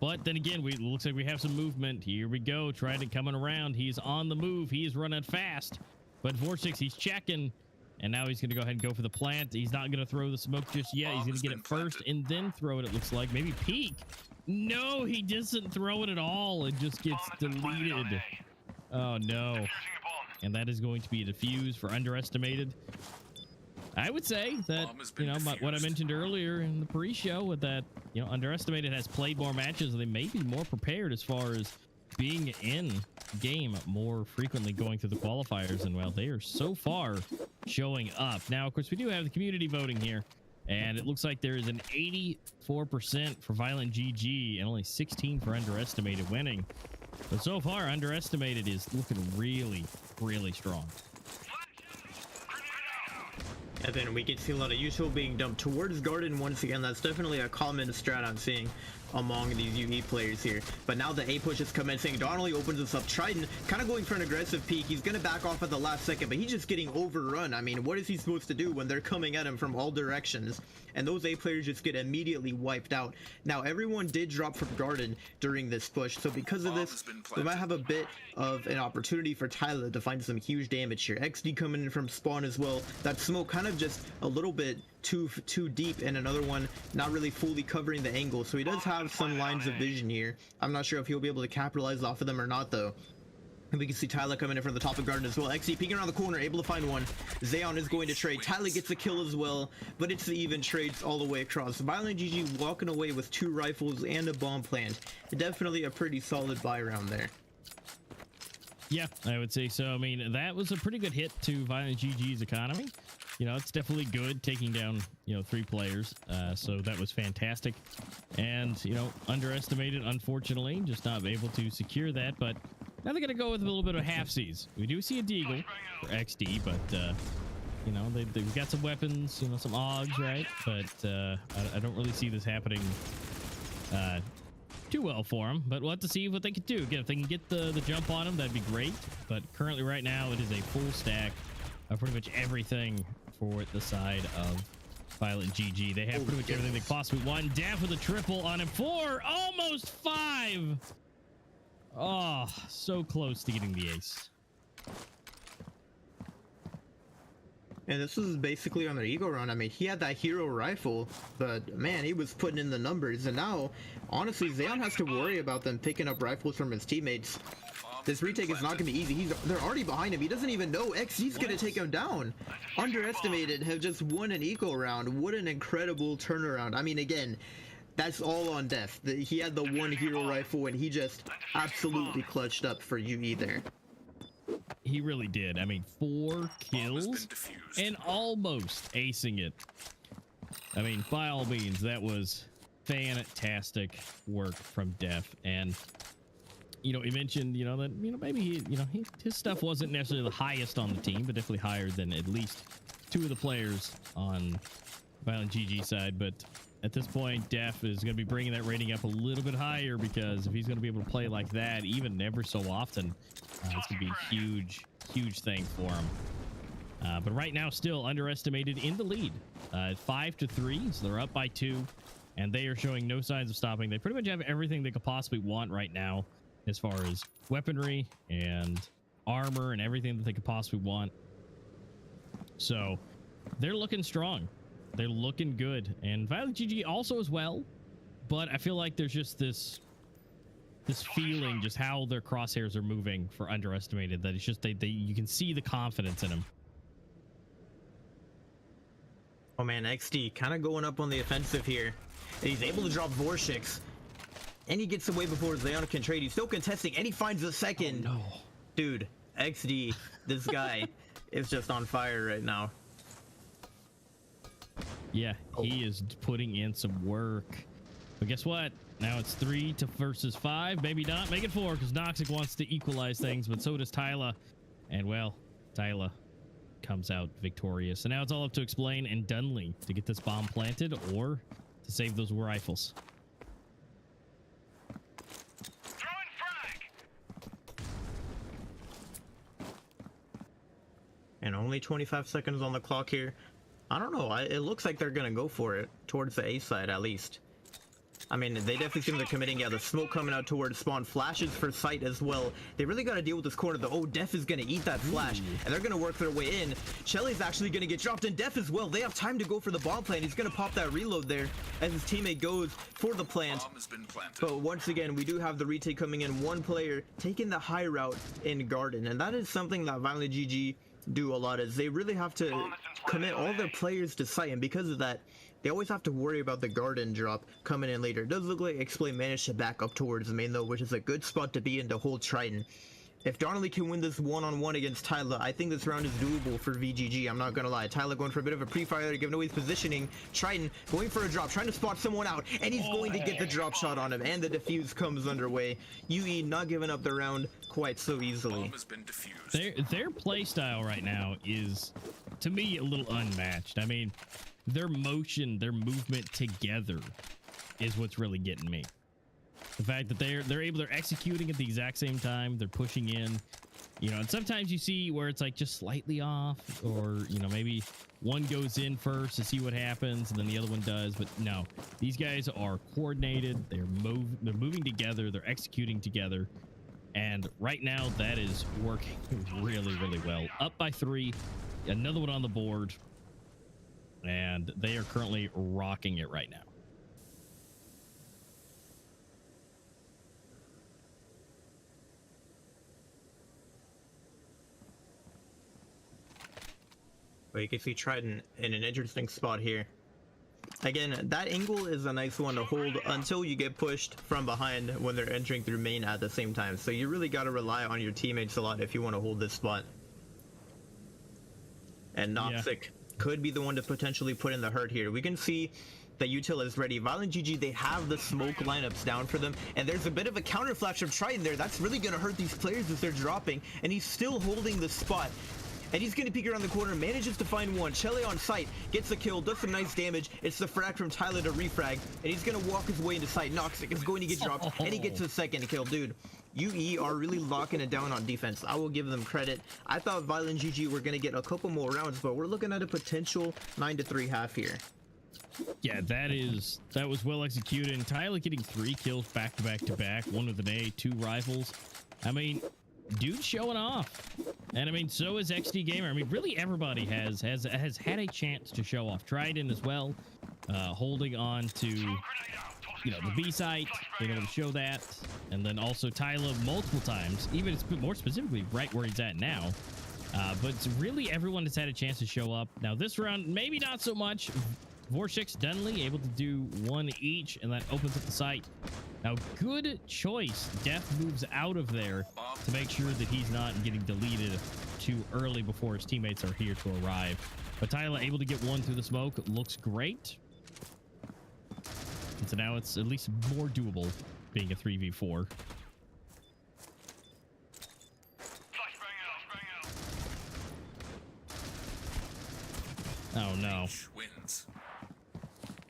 but then again, it looks like we have some movement. Here we go. Trident coming around. He's on the move. He is running fast, but Vorshix, he's checking. And now he's going to go ahead and go for the plant. He's not going to throw the smoke just yet. He's going to get it first and then throw it, it looks like. Maybe peek. No, he doesn't throw it at all. It just gets deleted. Oh, no. And that is going to be a defuse for Underestimated. I would say that, you know, what I mentioned earlier in the pre-show with that, you know, Underestimated has played more matches. And they may be more prepared as far as being in game more frequently, going through the qualifiers, and well, they are so far showing up. Now, of course, we do have the community voting here, and it looks like there is an 84% for Violent GG and only 16 for Underestimated winning. But so far, Underestimated is looking really, really strong. And then we can see a lot of util being dumped towards Garden once again. That's definitely a common strat I'm seeing among these UE players here. But now the A push is commencing. Donnelly opens this up. Trident kind of going for an aggressive peek. He's going to back off at the last second, but he's just getting overrun. I mean, what is he supposed to do when they're coming at him from all directions? And those A players just get immediately wiped out. Now, everyone did drop from Garden during this push, so because of this, we might have a bit of an opportunity for Tyler to find some huge damage here. XD coming in from spawn as well. That smoke kind of of just a little bit too deep, and another one not really fully covering the angle. So he does have some lines of vision here. I'm not sure if he'll be able to capitalize off of them or not, though. And we can see Tyler coming in from the top of garden as well. XD peeking around the corner, able to find one. Zeon is going to trade. Tyler gets a kill as well, but it's the even trades all the way across. Violent GG walking away with 2 rifles and a bomb plant. Definitely a pretty solid buy round there. Yeah, I would say so. I mean, that was a pretty good hit to Violent GG's economy. You know, it's definitely good taking down, 3 players. So that was fantastic. And, underestimated, unfortunately, just not able to secure that. But now they're going to go with a little bit of half-seas. We do see a deagle for XD, but, they've got some weapons, some AUGs, right? But I don't really see this happening too well for them. But we'll have to see what they can do. Again, if they can get the jump on them, that'd be great. But currently right now, it is a full stack of pretty much everything for the side of Violent GG. They have pretty much everything they possibly want. Def with a triple on him. 4, almost 5. Oh, so close to getting the ace. And this was basically on their ego run. I mean, he had that hero rifle, but man, he was putting in the numbers. And now, honestly, Zeon has to worry about them picking up rifles from his teammates. This retake is not going to be easy. They're already behind him. He doesn't even know XG's going to take him down. Underestimated, have just won an eco round. What an incredible turnaround. I mean, again, that's all on Def. He had the 1 hero rifle, and he just absolutely clutched up for UE there. He really did. I mean, 4 kills and almost acing it. I mean, by all means, that was fantastic work from Def. And he mentioned, that, maybe his stuff wasn't necessarily the highest on the team, but definitely higher than at least 2 of the players on Violent GG side. But at this point, Def is going to be bringing that rating up a little bit higher, because if he's going to be able to play like that, even ever so often, it's going to be a huge thing for him. But right now, still underestimated in the lead, 5-3, so they're up by 2, and they are showing no signs of stopping. They pretty much have everything they could possibly want right now, as far as weaponry and armor and everything that they could possibly want. So they're looking strong. They're looking good. And Violent GG also as well, but I feel like there's just this feeling, just how their crosshairs are moving for underestimated, that it's just you can see the confidence in them. Oh man, XD kind of going up on the offensive here. And he's able to drop Vorshix. And he gets away before Zeon can trade. He's still contesting, and he finds a second. Oh, no. Dude, XD, this guy is just on fire right now. Yeah, he is putting in some work. But guess what? Now it's 3 versus 5. Maybe not. Make it 4, because Noxic wants to equalize things, but so does Tyler. And, well, Tyler comes out victorious. So now it's all up to Explain and Dunley to get this bomb planted or to save those rifles. And only 25 seconds on the clock here. I don't know. It looks like they're going to go for it towards the A side, at least. I mean, they definitely seem they're committing. Yeah, the smoke coming out towards spawn. Flashes for sight as well. They really got to deal with this corner, though. Oh, Def is going to eat that flash, and they're going to work their way in. Shelly's actually going to get dropped, and Def as well. They have time to go for the bomb plant. He's going to pop that reload there as his teammate goes for the plant. But once again, we do have the retake coming in. 1 player taking the high route in Garden, and that is something that Violent GG do a lot, is they really have to commit all their players to sight, and because of that, they always have to worry about the Garden drop coming in later. It does look like Explain managed to back up towards the main, though, which is a good spot to be in to hold Triton. If Donnelly can win this one-on-one against Tyler, I think this round is doable for VGG. I'm not gonna lie. Tyler going for a bit of a pre-fire there, giving away his positioning. Triton going for a drop, trying to spot someone out, and he's going to get the drop shot on him, and the defuse comes underway. UE not giving up the round quite so easily. Their play style right now is, to me, a little unmatched. I mean, their motion, their movement together is what's really getting me. The fact that they're executing at the exact same time, they're pushing in, and sometimes you see where it's like just slightly off, or maybe one goes in first to see what happens and then the other one does. But no, these guys are coordinated, they're moving together, they're executing together, and right now that is working really well. Up by 3, another one on the board. and they are currently rocking it right now. But you can see Trident in an interesting spot here. Again, that angle is a nice one to hold until you get pushed from behind when they're entering through main at the same time. So you really got to rely on your teammates a lot if you want to hold this spot. And Noxic could be the one to potentially put in the hurt here. We can see that Util is ready. Violent GG, they have the smoke lineups down for them, and there's a bit of a counter flash from Trident there. That's really going to hurt these players as they're dropping, and he's still holding the spot. And he's going to peek around the corner, manages to find one. Chele on site, gets the kill, does some nice damage. It's the frag from Tyler to refrag, and he's going to walk his way into sight. Noxic is going to get dropped, and he gets the second kill. Dude, UE are really locking it down on defense. I will give them credit. I thought Violent GG were going to get a couple more rounds, but we're looking at a potential 9-3 half here. Yeah, that was well executed. And Tyler getting 3 kills back to back to back, one with an A, 2 rifles. I mean, dude showing off. And I mean, so is XD Gamer. I mean, really everybody has had a chance to show off. Trident as well, holding on to, you know, the B site, being able to show that. And then also Tyler multiple times, even more specifically right where he's at now. But it's really everyone has had a chance to show up. Now this round, maybe not so much. Vorshix, Dunley able to do 1 each, and that opens up the site. Now, good choice. Def moves out of there to make sure that he's not getting deleted too early before his teammates are here to arrive. But Tyler able to get 1 through the smoke. Looks great. And so now it's at least more doable being a 3v4. Oh, no. Wins.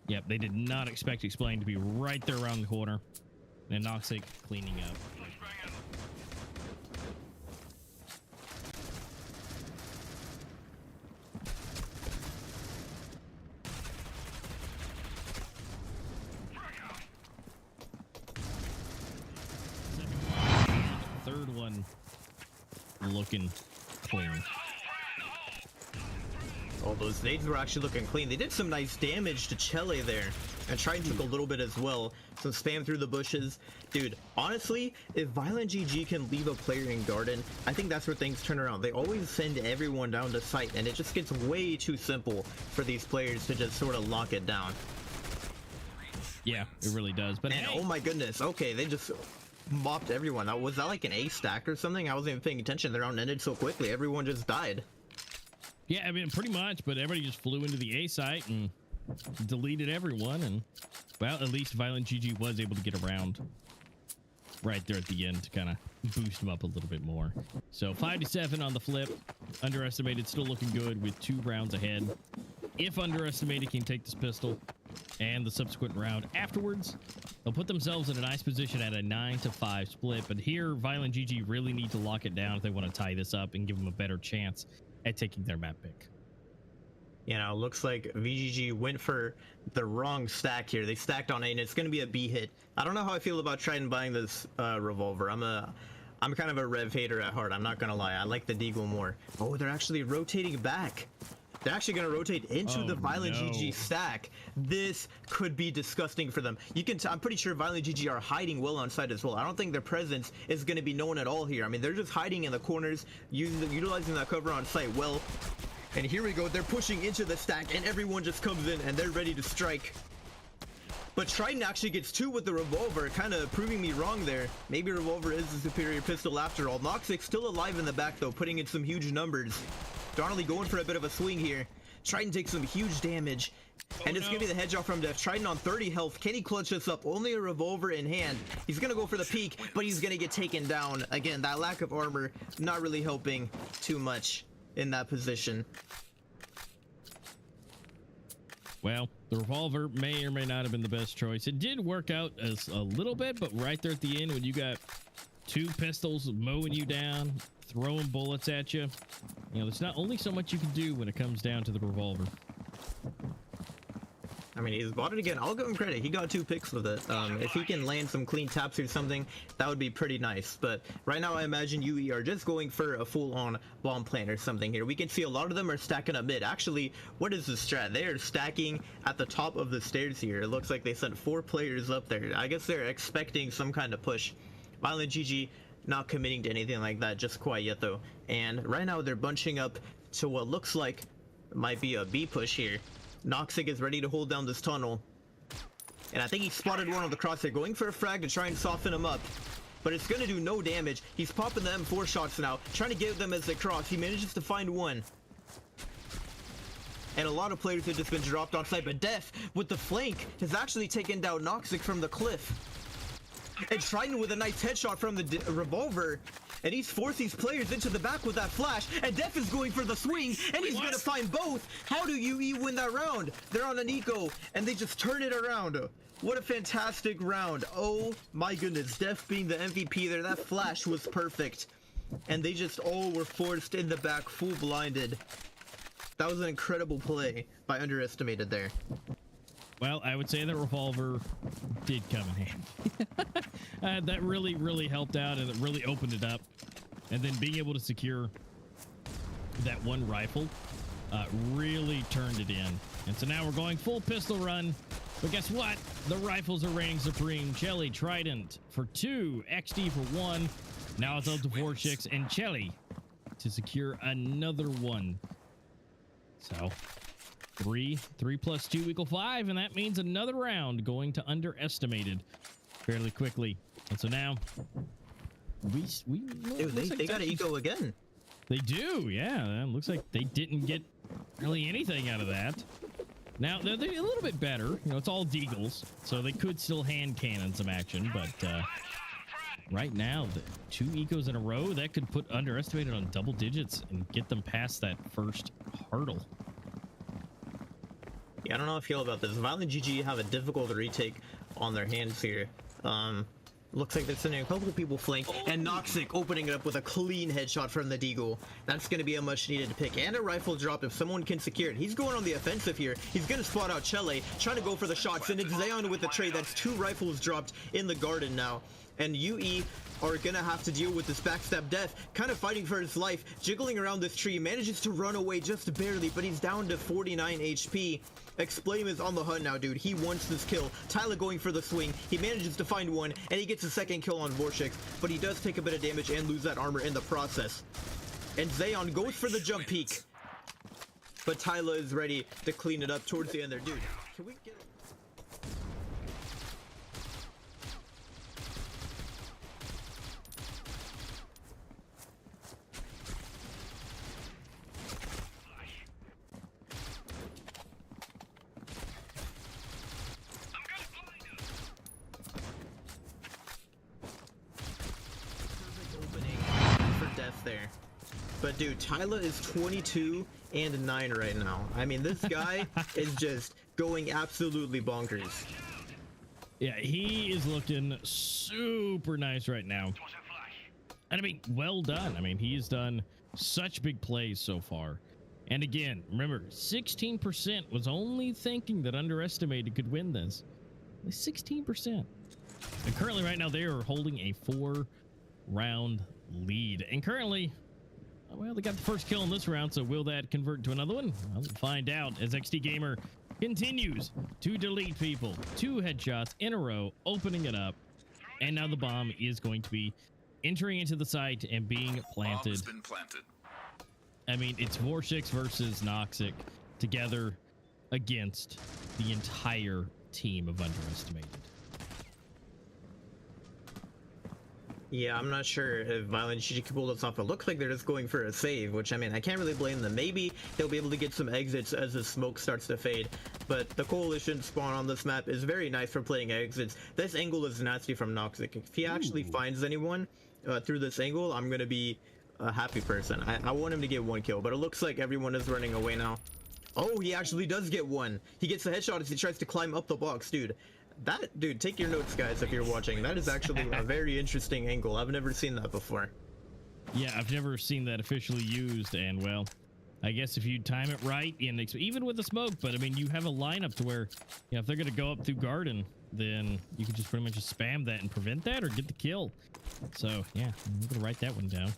Yep, they did not expect Explain to be right there around the corner. And Noxic cleaning up. Third one looking clean. Oh, those nades were actually looking clean. They did some nice damage to Chele there. And Trident took a little bit as well. Some spam through the bushes. Dude, honestly, if Violent GG can leave a player in Garden, I think that's where things turn around. They always send everyone down to site, and it just gets way too simple for these players to just sort of lock it down. Yeah, it really does. But And hey, oh my goodness, okay, they just mopped everyone. Now, was that like an A stack or something? I wasn't even paying attention. The round ended so quickly. Everyone just died. yeah, I mean, pretty much, but everybody just flew into the A site and deleted everyone, and, well, at least Violent GG was able to get around right there at the end to kind of boost them up a little bit more. So 5-7 on the flip. Underestimated still looking good with 2 rounds ahead. If Underestimated can take this pistol and the subsequent round afterwards, they'll put themselves in a nice position at a 9-5 split. But here, Violent GG really need to lock it down if they want to tie this up and give them a better chance at taking their map pick. You know, looks like VGG went for the wrong stack here. They stacked on A, and it's going to be a B hit. I don't know how I feel about Trident buying this revolver. I'm kind of a Rev hater at heart. I'm not going to lie. I like the Deagle more. Oh, they're actually rotating back. They're actually going to rotate into the Violent GG stack. This could be disgusting for them. You can I'm pretty sure Violent GG are hiding well on site as well. I don't think their presence is going to be known at all here. I mean, they're just hiding in the corners, utilizing that cover on site well. And here we go, they're pushing into the stack, and everyone just comes in, and they're ready to strike. But Trident actually gets 2 with the revolver, kind of proving me wrong there. Maybe revolver is the superior pistol after all. Noxic still alive in the back, though, putting in some huge numbers. Donnelly going for a bit of a swing here. Trident takes some huge damage, and it's going to be the headshot from Def. Trident on 30 health. Can he clutch this up? Only a revolver in hand. He's going to go for the peek, but he's going to get taken down. Again, that lack of armor not really helping too much in that position. Well, the revolver may or may not have been the best choice. It did work out as a little bit, but right there at the end when you got 2 pistols mowing you down, throwing bullets at you, you know, there's not only so much you can do when it comes down to the revolver. I mean, he's bought it again. I'll give him credit. He got 2 picks with it. If he can land some clean taps or something, that would be pretty nice. But right now, I imagine UE are just going for a full-on bomb plant or something here. We can see a lot of them are stacking up mid. Actually, what is the strat? They are stacking at the top of the stairs here. It looks like they sent 4 players up there. I guess they're expecting some kind of push. Violent GG not committing to anything like that just quite yet, though. And right now, they're bunching up to what looks like might be a B push here. Noxic is ready to hold down this tunnel. And I think he spotted one on the crosshair, going for a frag to try and soften him up. But it's going to do no damage. He's popping the M4 shots now, trying to get them as they cross. He manages to find one. And a lot of players have just been dropped on site, but Def, with the flank, has actually taken down Noxic from the cliff. And Triton with a nice headshot from the revolver. And he's forced these players into the back with that flash. And Def is going for the swing. And he's going to find both. How do UE win that round? They're on an eco. And they just turn it around. What a fantastic round. Oh my goodness. Def being the MVP there. That flash was perfect. And they just all were forced in the back, full blinded. That was an incredible play by Underestimated there. Well, I would say the revolver did come in handy. That really helped out, and it really opened it up. And then being able to secure that one rifle really turned it in. And so now we're going full pistol run. But guess what? The rifles are reigning supreme. Chelly, Trident for 2, XD for 1. Now it's up to Vorshix and Chelly to secure another one. So 3 plus 2 equal 5, and that means another round going to Underestimated fairly quickly. And so now Dude, they got an eco again. They do, yeah. It looks like they didn't get really anything out of that. Now they're a little bit better. You know, it's all deagles, so they could still hand cannon some action, but right now, the 2 ecos in a row, that could put Underestimated on double digits and get them past that first hurdle. Yeah, I don't know how I feel about this. Violent GG have a difficult retake on their hands here. Looks like they're sending a couple of people flank, and Noxic opening it up with a clean headshot from the deagle. That's going to be a much needed pick, and a rifle drop if someone can secure it. He's going on the offensive here. He's going to spot out Chele, trying to go for the shots, and it's Zayon with the trade. That's 2 rifles dropped in the garden now. And UE are gonna have to deal with this backstab Death, kind of fighting for his life, jiggling around this tree, manages to run away just barely, but he's down to 49 HP. Explame is on the hunt now, dude. He wants this kill. Tyler going for the swing. He manages to find one, and he gets a second kill on Vorshix, but he does take a bit of damage and lose that armor in the process. And Zayon goes for the jump peek, but Tyler is ready to clean it up towards the end there. Dude, can we get... there. But dude, Tyler is 22 and 9 right now. I mean, this guy is just going absolutely bonkers. Yeah, he is looking super nice right now. And I mean, well done. I mean, he's done such big plays so far. And again, remember, 16% was only thinking that Underestimated could win this. 16%. And currently right now they are holding a 4-round lead. And currently, well, they got the first kill in this round, so will that convert to another one? Well, we'll find out as XD Gamer continues to delete people. 2 headshots in a row, opening it up. And now the bomb is going to be entering into the site and being planted. Bomb has been planted. I mean, it's Vorshix versus Noxic together against the entire team of Underestimated. Yeah, I'm not sure if Violent GG can pull this off. It looks like they're just going for a save, which, I mean, I can't really blame them. Maybe they'll be able to get some exits as the smoke starts to fade. But the coalition spawn on this map is very nice for playing exits. This angle is nasty from Noxic. If he actually finds anyone through this angle, I'm going to be a happy person. I want him to get 1 kill, but it looks like everyone is running away now. Oh, he actually does get 1. He gets the headshot as he tries to climb up the box, dude. Dude, take your notes, guys, if you're watching. That is actually a very interesting angle. I've never seen that before. Yeah, I've never seen that officially used, and well, I guess if you time it right, and even with the smoke, but I mean, you have a lineup to where, you know, if they're going to go up through garden, then you can just pretty much just spam that and prevent that or get the kill. So yeah, I'm going to write that one down.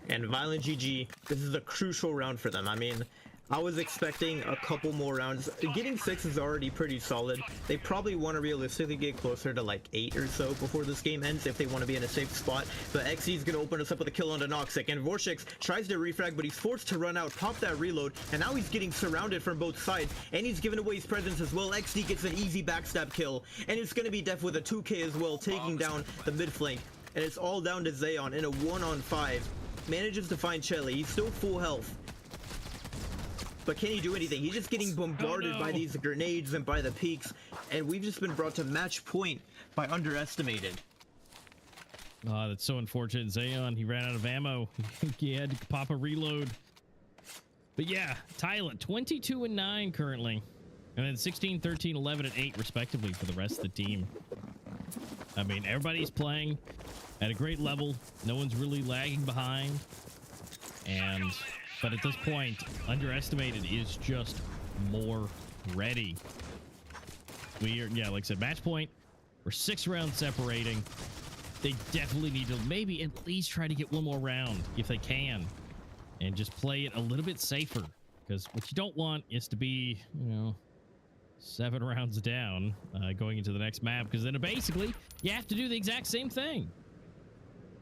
And Violent GG, this is a crucial round for them. I mean, I was expecting a couple more rounds. Getting 6 is already pretty solid. They probably want to realistically get closer to like 8 or so before this game ends if they want to be in a safe spot. But XE is going to open us up with a kill onto Noxic, and Vorshix tries to refrag, but he's forced to run out, pop that reload, and now he's getting surrounded from both sides, and he's giving away his presence as well. XD gets an easy backstab kill, and it's going to be Def with a 2K as well, taking down the mid flank. And it's all down to Zayon in a 1-on-5. Manages to find Chelly. He's still full health. But can he do anything? He's just getting bombarded by these grenades and by the peaks, and we've just been brought to match point by Underestimated. Oh, that's so unfortunate. Zayon, he ran out of ammo. He had to pop a reload. But yeah, Tyler, 22-9 currently. And then 16, 13, 11, and 8 respectively for the rest of the team. I mean, everybody's playing at a great level. No one's really lagging behind. But at this point, Underestimated is just more ready. We are, yeah, like I said, match point. We're 6 rounds separating. They definitely need to maybe at least try to get one more round if they can, and just play it a little bit safer. Because what you don't want is to be, you know, 7 rounds down going into the next map. Because then basically you have to do the exact same thing.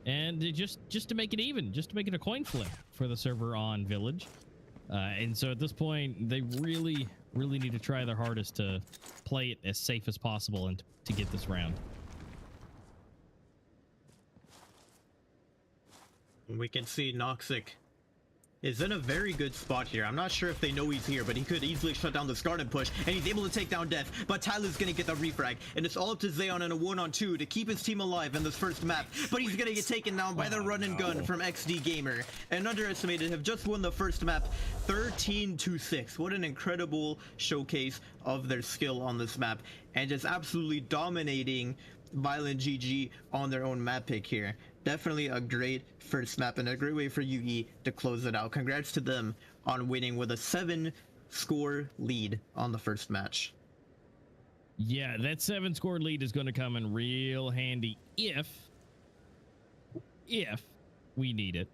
And just to make it even, just to make it a coin flip for the server on Village. And so at this point, they really need to try their hardest to play it as safe as possible and to get this round. We can see Noxic is in a very good spot here. I'm not sure if they know he's here, but he could easily shut down this garden push, and he's able to take down Death. But Tyler's gonna get the refrag, and it's all up to Zayon in a 1-on-2 to keep his team alive in this first map. But he's gonna get taken down by the run and gun from XD Gamer. And Underestimated have just won the first map 13-6. What an incredible showcase of their skill on this map, and just absolutely dominating Violent GG on their own map pick here. Definitely a great first map and a great way for UE to close it out. Congrats to them on winning with a 7-score lead on the first match. Yeah, that 7-score lead is going to come in real handy if we need it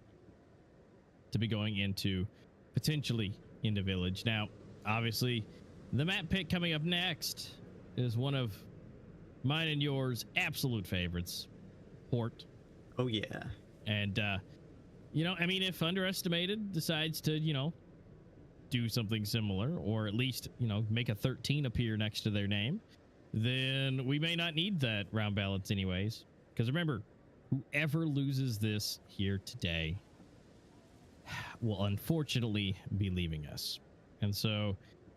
to be going into potentially into Village. Now, obviously, the map pick coming up next is one of mine and yours absolute favorites, Port. Oh yeah. And you know, I mean, if Underestimated decides to, you know, do something similar, or at least, you know, make a 13 appear next to their name, then we may not need that round balance anyways. Because remember, whoever loses this here today will unfortunately be leaving us. And so,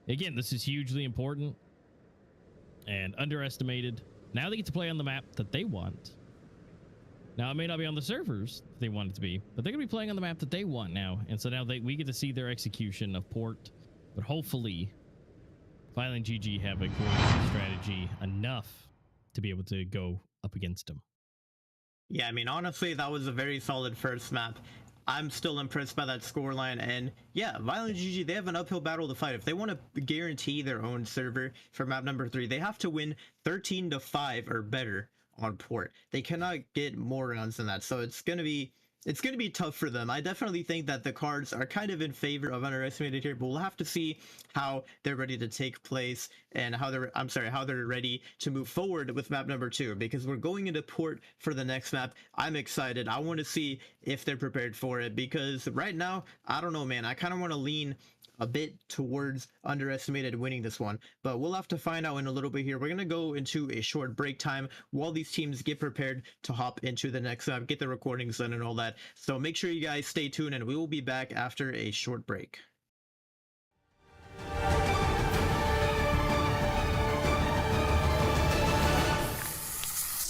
again, this is hugely important. And Underestimated, now they get to play on the map that they want. Now, it may not be on the servers they want it to be, but they're going to be playing on the map that they want now. And so now we get to see their execution of Port. But hopefully, Violent GG have a good strategy enough to be able to go up against them. Yeah, I mean, honestly, that was a very solid first map. I'm still impressed by that scoreline, and yeah, Violent GG, they have an uphill battle to fight. If they want to guarantee their own server for map number 3, they have to win 13-5 or better on Port. They cannot get more rounds than that, so it's gonna be tough for them. I definitely think that the cards are kind of in favor of Underestimated here, but we'll have to see how they're ready to take place and how they're ready to move forward with map number 2, because we're going into Port for the next map. I'm excited. I want to see if they're prepared for it, because right now, I don't know, man. I kind of want to lean a bit towards Underestimated winning this one, but we'll have to find out in a little bit here. We're going to go into a short break time while these teams get prepared to hop into the next map, get the recordings done and all that. So make sure you guys stay tuned, and we will be back after a short break.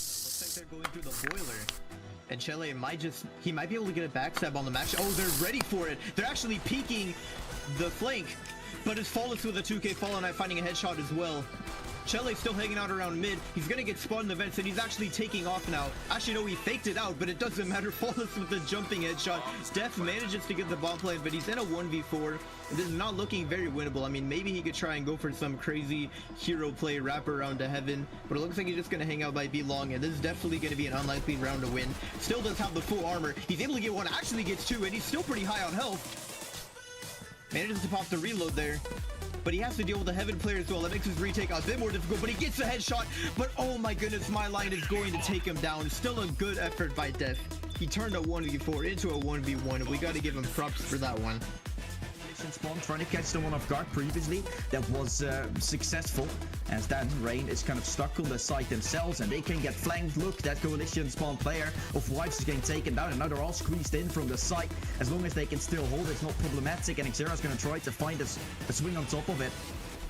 Looks like they're going through the boiler. And Chele might be able to get a backstab on the match. Oh, they're ready for it. They're actually peeking the flank, but it's flawless with a 2K Fallen Knight finding a headshot as well. Chele's still hanging out around mid. He's gonna get spun in the vents, and he's actually taking off now. Actually, no, he faked it out, but it doesn't matter. Flawless with the jumping headshot. Def manages to get the bomb plant, but he's in a 1v4. This is not looking very winnable. I mean, maybe he could try and go for some crazy hero play, wrap around to heaven, but it looks like he's just gonna hang out by B long, and this is definitely gonna be an unlikely round to win. Still does have the full armor. He's able to get one, actually gets two, and he's still pretty high on health. Manages to pop the reload there, but he has to deal with the heaven player as well. That makes his retake a bit more difficult, but he gets a headshot. But oh my goodness, my line is going to take him down. Still a good effort by Def. He turned a 1v4 into a 1v1, and we got to give him props for that one. Spawn trying to catch someone off guard previously that was successful, as then Rain is kind of stuck on the site themselves and they can get flanked. Look, that coalition spawn player of Wipes is getting taken down, and now they're all squeezed in from the site. As long as they can still hold, it's not problematic, and Xera's going to try to find a swing on top of it.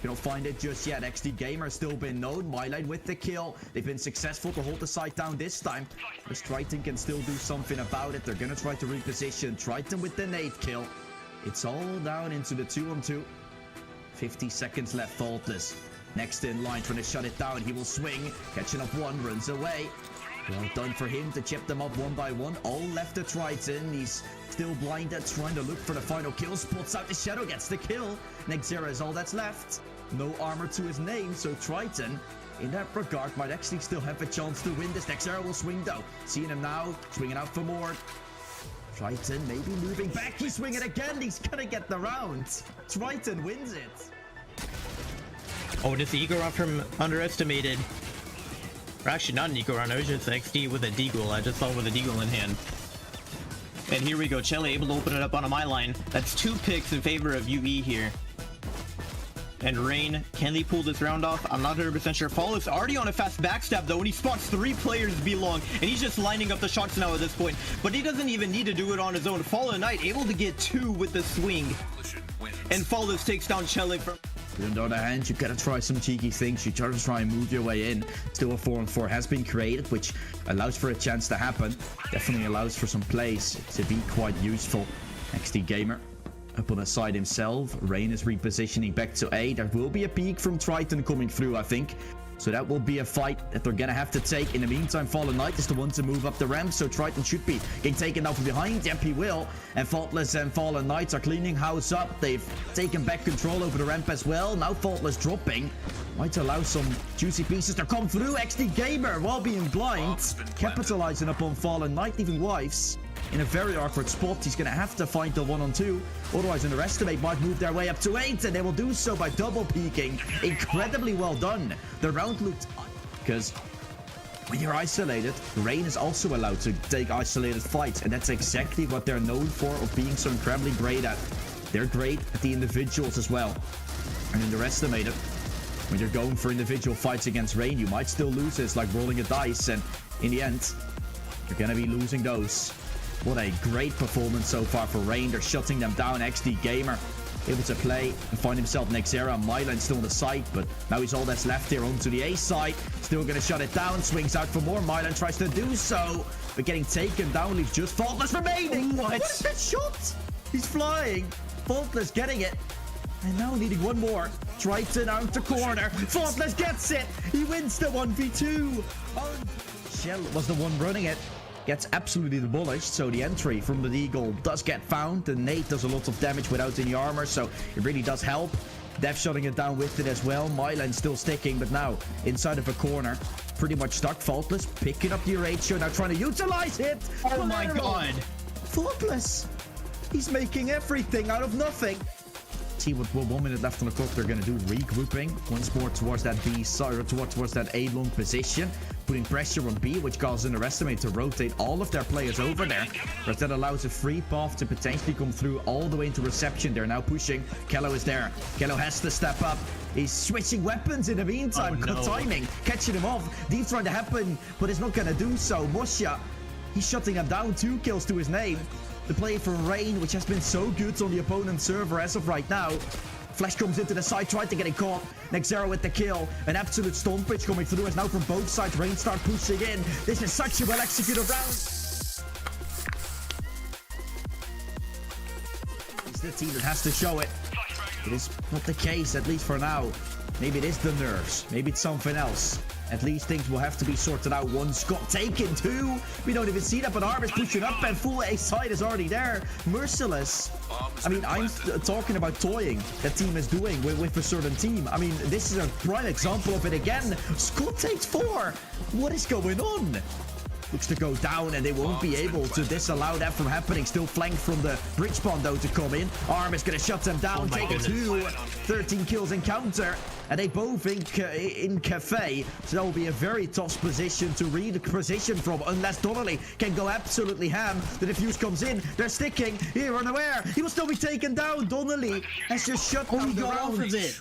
You don't find it just yet. XD Gamer still been known. Myline with the kill. They've been successful to hold the site down this time. But Triton can still do something about it. They're going to try to reposition. Triton with the nade kill. It's all down into the 2-on-2. 50 seconds left, Faultless. Next in line, trying to shut it down. He will swing, catching up one, runs away. Well done for him to chip them up one by one. All left to Triton. He's still blinded, trying to look for the final kill. Spots out the shadow, gets the kill. Nexera is all that's left. No armor to his name, so Triton, in that regard, might actually still have a chance to win this. Nexera will swing though. Seeing him now, swinging out for more. Triton maybe moving back. He's swinging again. He's gonna get the round. Triton wins it. Oh, this eco run from underestimated. Or actually, not an eco run. It was just XD with a deagle. I just saw with a deagle in hand. And here we go. Chele able to open it up on a my line. That's 2 picks in favor of UE here. And Rain, can they pull this round off? I'm not 100% sure. Flawless already on a fast backstab though, and he spots 3 players belong, and he's just lining up the shots now at this point. But he doesn't even need to do it on his own. Fallen Knight able to get 2 with the swing, and Flawless takes down Chele from. On the other hand, you gotta try some cheeky things. You gotta try and move your way in. Still a 4-on-4 has been created, which allows for a chance to happen. Definitely allows for some plays to be quite useful. XD Gamer up on the side himself. Rain is repositioning back to A. There will be a peek from Triton coming through, I think. So that will be a fight that they're gonna have to take. In the meantime, Fallen Knight is the one to move up the ramp, so Triton should be getting taken down from behind. Yep, he will. And Faultless and Fallen Knights are cleaning house up. They've taken back control over the ramp as well. Now Faultless dropping. Might allow some juicy pieces to come through. XD Gamer, while being blind, capitalizing upon Fallen Knight, leaving Wives in a very awkward spot. He's going to have to find the 1-on-2. Otherwise, Underestimate might move their way up to 8, and they will do so by double peeking. Incredibly well done. The round looked... Because when you're isolated, Rain is also allowed to take isolated fights, and that's exactly what they're known for, of being so incredibly great at. They're great at the individuals as well. And Underestimated, when you're going for individual fights against Rain, you might still lose. It's like rolling a dice, and in the end, you're going to be losing those. What a great performance so far for Rain. They're shutting them down. XD Gamer able to play and find himself Nexera. Myline still on the site, but now he's all that's left here onto the A side. Still going to shut it down. Swings out for more. Myline tries to do so, but getting taken down. Leaves just Faultless remaining. What is that shot? He's flying. Faultless getting it. And now needing one more. Triton out the corner. Faultless gets it. He wins the 1v2. Oh, Shell was the one running it. Gets absolutely demolished, so the entry from the Eagle does get found. The nade does a lot of damage without any armor, so it really does help. Def shutting it down with it as well. Myline still sticking, but now inside of a corner. Pretty much stuck. Faultless picking up the ratio, now trying to utilize it. Oh my god. Faultless. He's making everything out of nothing. See what 1 minute left on the clock. They're going to do regrouping once more towards that B side, or towards that A long position, putting pressure on B, which causes Underestimate to rotate all of their players over there, but that allows a free path to potentially come through all the way into reception. They're now pushing. Castello is there. Castello has to step up. He's switching weapons in the meantime. Good timing, catching him off. Deep trying to happen, but it's not going to do so. Mosha, he's shutting him down. 2 kills to his name. The play from Rain, which has been so good on the opponent's server as of right now. Flash comes into the side, tried to get it caught. Nexera with the kill. An absolute stompage coming through as now from both sides. Rain start pushing in. This is such a well-executed round. It's the team that has to show it. It is not the case, at least for now. Maybe it is the nerves. Maybe it's something else. At least things will have to be sorted out. One's got taken, two. We don't even see that, but Arm is pushing up and full A side is already there. Merciless. I mean, I'm talking about toying that team is doing with a certain team. I mean, this is a prime example of it again. Scott takes 4. What is going on? Looks to go down, and they won't be able to disallow that from happening. Still flanked from the bridge spawn, though, to come in. Arm is going to shut them down, taking 2. 13 kills in counter, and they both in cafe. So that will be a very tough position to read the position from, unless Donnelly can go absolutely ham. The defuse comes in. They're sticking. Here, unaware. He will still be taken down. Donnelly has just shut down the round. Off of it.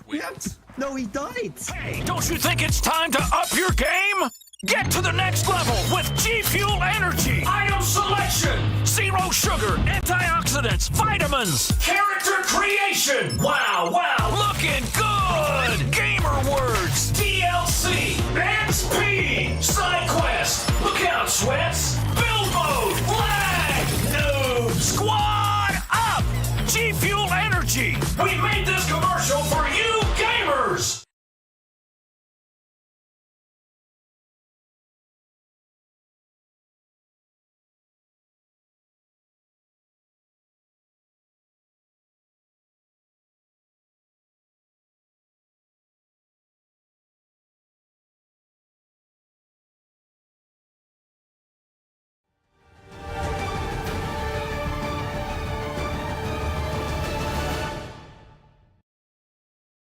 No, he died. Hey, don't you think it's time to up your game? Get to the next level with G Fuel Energy. Item selection, 0 sugar, antioxidants, vitamins, character creation. Wow, looking good. Gamer words, DLC, and speed. Side quest, look out, sweats. Build mode, lag, noob, squad up. G Fuel Energy. We made this commercial for you gamers.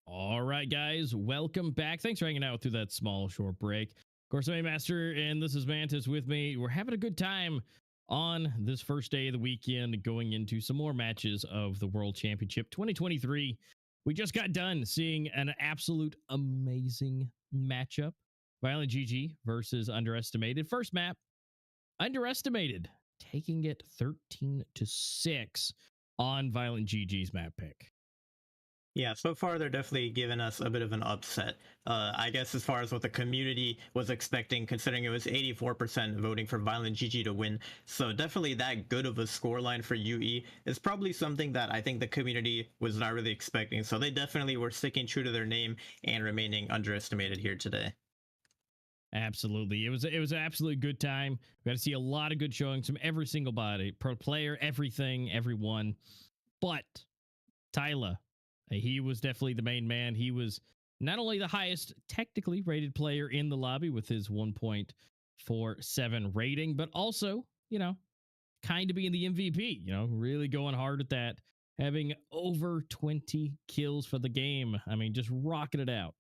All right, guys, welcome back. Thanks for hanging out through that small, short break. Of course, I'm Master, and this is Mantis with me. We're having a good time on this first day of the weekend, going into some more matches of the World Championship 2023. We just got done seeing an absolute amazing matchup. Violent GG versus Underestimated. First map, Underestimated, taking it 13-6 on Violent GG's map pick. Yeah, so far they're definitely giving us a bit of an upset. I guess as far as what the community was expecting, considering it was 84% voting for Violent GG to win. So definitely that good of a scoreline for UE is probably something that I think the community was not really expecting. So they definitely were sticking true to their name and remaining underestimated here today. Absolutely. It was an absolute good time. We got to see a lot of good showings from every single body, pro player, everything, everyone. But Tyler, he was definitely the main man. He was not only the highest technically rated player in the lobby with his 1.47 rating, but also, you know, kind of being the MVP, you know, really going hard at that, having over 20 kills for the game. I mean, just rocking it out.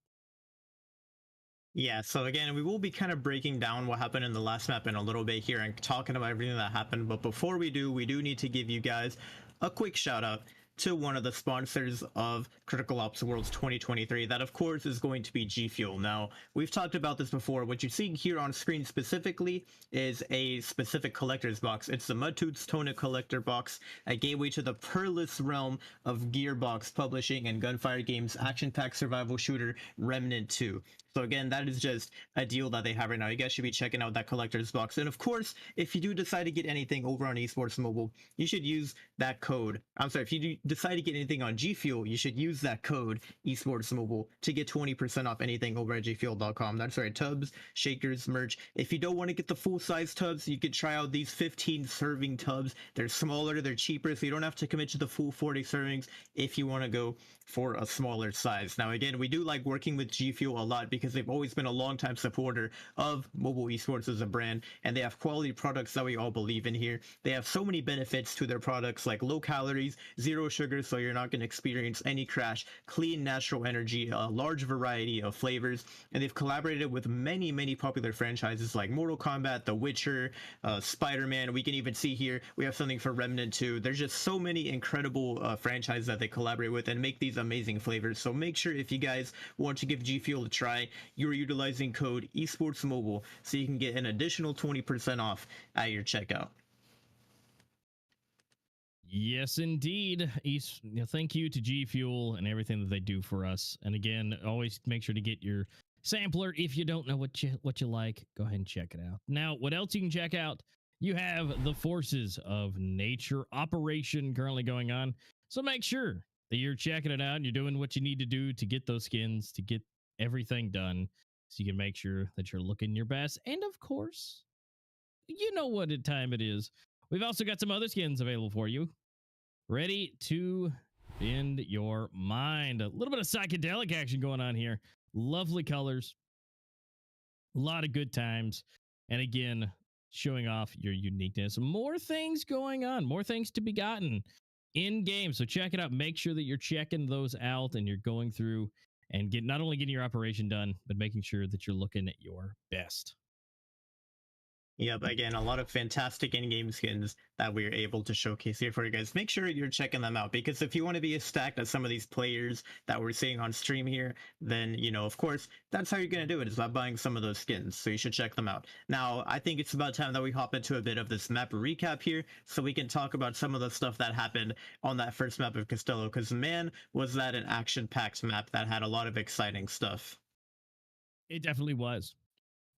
Yeah, so again, we will be kind of breaking down what happened in the last map in a little bit here and talking about everything that happened. But before we do need to give you guys a quick shout out to one of the sponsors of criticalops Worlds 2023. That, of course, is going to be G Fuel. Now, we've talked about this before. What you're seeing here on screen specifically is a specific collector's box. It's the Mudtoots Tonic Collector Box, a gateway to the peerless realm of Gearbox Publishing and Gunfire Games action-packed survival shooter Remnant 2. So again, that is just a deal that they have right now. You guys should be checking out that collector's box. And of course, if you do decide to get anything over on Esports Mobile, you should use that code. I'm sorry, if you do decide to get anything on G Fuel, you should use that code Esports Mobile to get 20% off anything over at gfuel.com. That's right, tubs, shakers, merch. If you don't want to get the full size tubs, you could try out these 15 serving tubs. They're smaller, they're cheaper, so you don't have to commit to the full 40 servings if you want to go for a smaller size. Now again, we do like working with G Fuel a lot because they've always been a long-time supporter of mobile esports as a brand, and they have quality products that we all believe in here. They have so many benefits to their products, like low calories, 0 sugar, so you're not going to experience any crash, clean natural energy, a large variety of flavors, and they've collaborated with many popular franchises like Mortal Kombat, The Witcher, Spider-Man. We can even see here we have something for Remnant 2. There's just so many incredible franchises that they collaborate with and make these amazing flavors. So make sure, if you guys want to give G Fuel a try, you're utilizing code Esports Mobile so you can get an additional 20% off at your checkout. Yes, indeed. Thank you to G Fuel and everything that they do for us. And again, always make sure to get your sampler. If you don't know what you like, go ahead and check it out. Now, what else you can check out? You have the Forces of Nature operation currently going on. So make sure that you're checking it out and you're doing what you need to do to get those skins, to get everything done so you can make sure that you're looking your best. And of course, you know what time it is. We've also got some other skins available for you. Ready to bend your mind. A little bit of psychedelic action going on here. Lovely colors. A lot of good times. And again, showing off your uniqueness. More things going on. More things to be gotten in game. So check it out. Make sure that you're checking those out and you're going through and not only getting your operation done, but making sure that you're looking at your best. Yep, again, a lot of fantastic in-game skins that we're able to showcase here for you guys. Make sure you're checking them out, because if you want to be as stacked as some of these players that we're seeing on stream here, then, you know, of course, that's how you're going to do it, is by buying some of those skins. So you should check them out. Now, I think it's about time that we hop into a bit of this map recap here, so we can talk about some of the stuff that happened on that first map of Castello, because man, was that an action-packed map that had a lot of exciting stuff. It definitely was.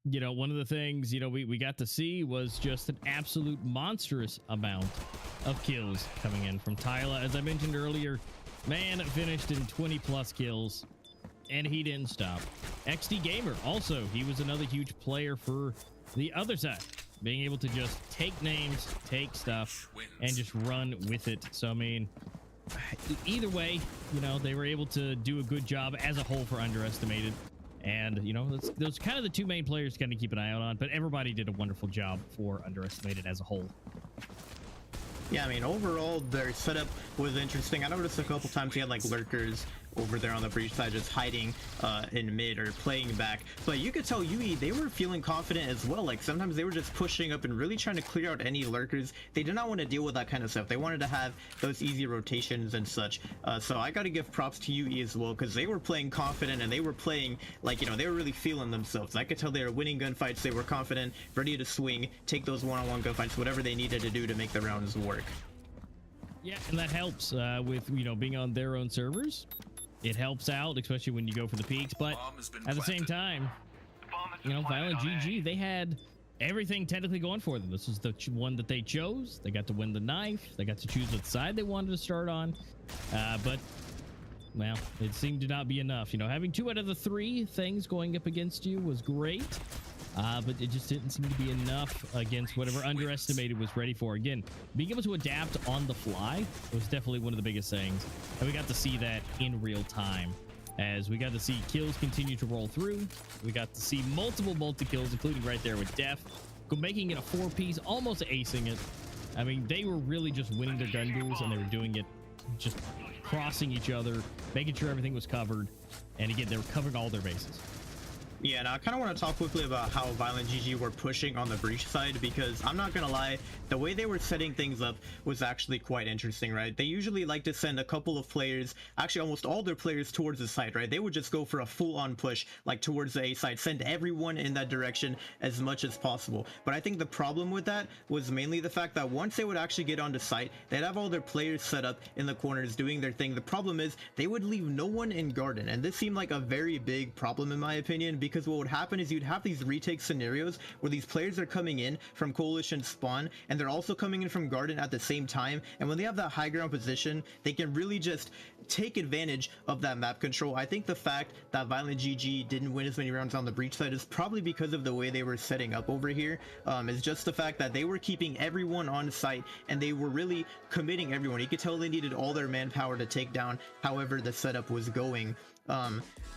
You know, one of the things, you know, we got to see was just an absolute monstrous amount of kills coming in from Tyla. As I mentioned earlier, man finished in 20 plus kills, and he didn't stop. XD Gamer also, he was another huge player for the other side, being able to just take names, take stuff, and just run with it. So, I mean, either way, you know, they were able to do a good job as a whole for Underestimated. And, you know, those kind of the two main players to kind of keep an eye out on, but everybody did a wonderful job for Underestimated as a whole. Yeah, I mean, overall, their setup was interesting. I noticed a couple times he had, like, lurkers over there on the breach side just hiding in mid or playing back. But you could tell UE, they were feeling confident as well. Like, sometimes they were just pushing up and really trying to clear out any lurkers. They did not want to deal with that kind of stuff. They wanted to have those easy rotations and such. So I got to give props to UE as well, because they were playing confident and they were playing, like, you know, they were really feeling themselves. I could tell they were winning gunfights. They were confident, ready to swing, take those one-on-one gunfights, whatever they needed to do to make the rounds work. Yeah, and that helps with, you know, being on their own servers. It helps out, especially when you go for the peaks. But at the same time, you know, Violent GG, they had everything technically going for them. This is the one that they chose. They got to win the knife. They got to choose what side they wanted to start on. But, well, it seemed to not be enough. You know, having 2 out of the 3 things going up against you was great. But it just didn't seem to be enough against whatever Underestimated was ready for. Again, being able to adapt on the fly was definitely one of the biggest things. And we got to see that in real time, as we got to see kills continue to roll through. We got to see multiple multi-kills, including right there with Def, making it a 4-piece, almost acing it. I mean, they were really just winning their gun duels, and they were doing it just crossing each other, making sure everything was covered. And again, they were covering all their bases. Yeah, and I kind of want to talk quickly about how Violent GG were pushing on the breach side, because I'm not going to lie, the way they were setting things up was actually quite interesting, right? They usually like to send a couple of players, actually almost all their players, towards the side, right? They would just go for a full-on push, like towards the A side, send everyone in that direction as much as possible. But I think the problem with that was mainly the fact that once they would actually get onto site, they'd have all their players set up in the corners doing their thing. The problem is they would leave no one in garden, and this seemed like a very big problem in my opinion, because what would happen is you'd have these retake scenarios where these players are coming in from Coalition spawn, and they're also coming in from garden at the same time, and when they have that high ground position, they can really just take advantage of that map control. I think the fact that Violent GG didn't win as many rounds on the breach side is probably because of the way they were setting up over here. It's just the fact that they were keeping everyone on site, and they were really committing everyone. You could tell they needed all their manpower to take down however the setup was going.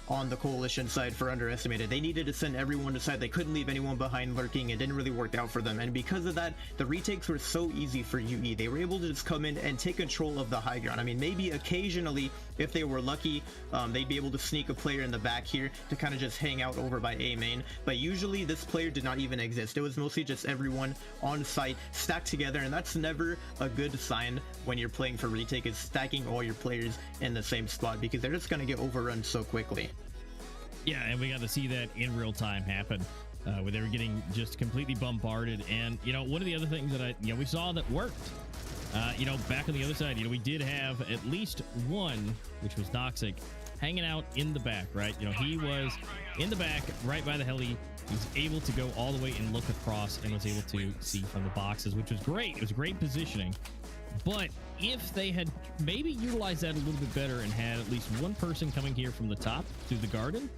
On the Coalition side for Underestimated, they needed to send everyone to side. They couldn't leave anyone behind lurking. It didn't really work out for them, and because of that, the retakes were so easy for UE. They were able to just come in and take control of the high ground. I mean, maybe occasionally, if they were lucky, they'd be able to sneak a player in the back here to kind of just hang out over by A main, but usually this player did not even exist. It was mostly just everyone on site stacked together, and that's never a good sign when you're playing for retake, is stacking all your players in the same spot, because they're just going to get overrun so quickly. Yeah, and we got to see that in real time happen, where they were getting just completely bombarded. And, you know, one of the other things that we saw that worked, you know, back on the other side, you know, we did have at least one, which was Noxic, hanging out in the back, right? You know, he was in the back right by the heli. He was able to go all the way and look across and was able to see from the boxes, which was great. It was great positioning. But if they had maybe utilized that a little bit better and had at least one person coming here from the top through the garden,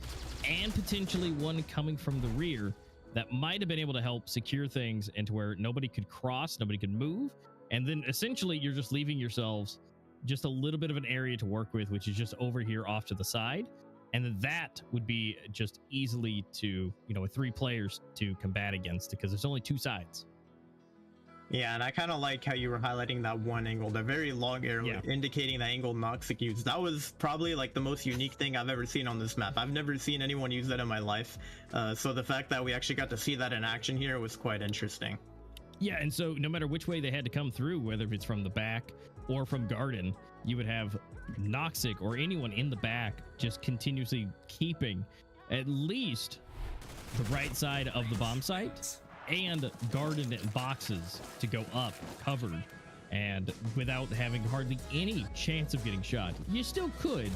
and potentially one coming from the rear that might have been able to help secure things into where nobody could cross, nobody could move. And then essentially you're just leaving yourselves just a little bit of an area to work with, which is just over here off to the side. And then that would be just easily to, with 3 players to combat against, because there's only 2 sides. Yeah, and I kind of like how you were highlighting that one angle, the very long arrow, indicating that angle Noxic used. That was probably like the most unique thing I've ever seen on this map. I've never seen anyone use that in my life. So the fact that we actually got to see that in action here was quite interesting. Yeah, and so no matter which way they had to come through, whether it's from the back or from Garden, you would have Noxic or anyone in the back just continuously keeping at least the right side of the bomb site and Garden boxes to go up covered, and without having hardly any chance of getting shot. You still could,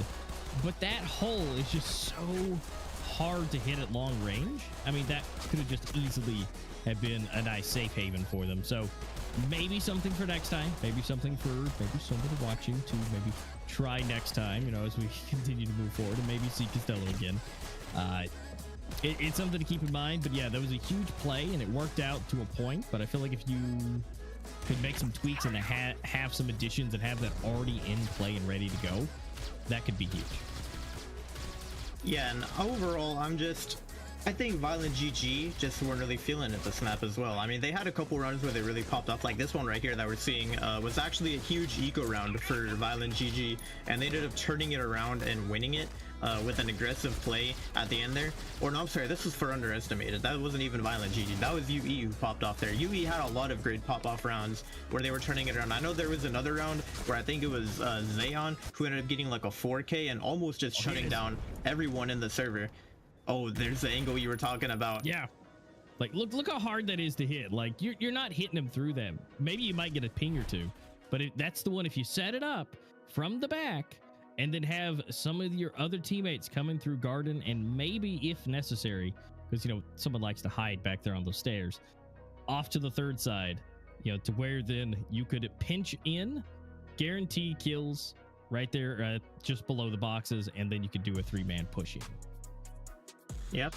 but that hole is just so hard to hit at long range. I mean, that could have just easily have been a nice safe haven for them. So maybe something for next time, maybe something for somebody watching to maybe try next time, as we continue to move forward, and maybe see Castello again. It's something to keep in mind. But yeah, that was a huge play and it worked out to a point, but I feel like if you could make some tweaks and have some additions and have that already in play and ready to go, that could be huge. Yeah, and overall, I think Violent GG just weren't really feeling it this map as well. I mean, they had a couple runs where they really popped off, like this one right here that we're seeing was actually a huge eco round for Violent GG, and they ended up turning it around and winning it with an aggressive play at the end there. Or no, I'm sorry, this was for Underestimated. That wasn't even Violent GG. That was UE who popped off there. UE had a lot of great pop-off rounds where they were turning it around. I know there was another round where I think it was Zayon who ended up getting like a 4K and almost just shutting down everyone in the server. Oh, there's the angle you were talking about. Yeah. Like, look how hard that is to hit. Like, you're not hitting them through them. Maybe you might get a ping or two, but that's the one. If you set it up from the back and then have some of your other teammates coming through Garden, and maybe if necessary, because, someone likes to hide back there on those stairs, off to the third side, to where then you could pinch in, guarantee kills right there just below the boxes, and then you could do a 3-man push in. Yep.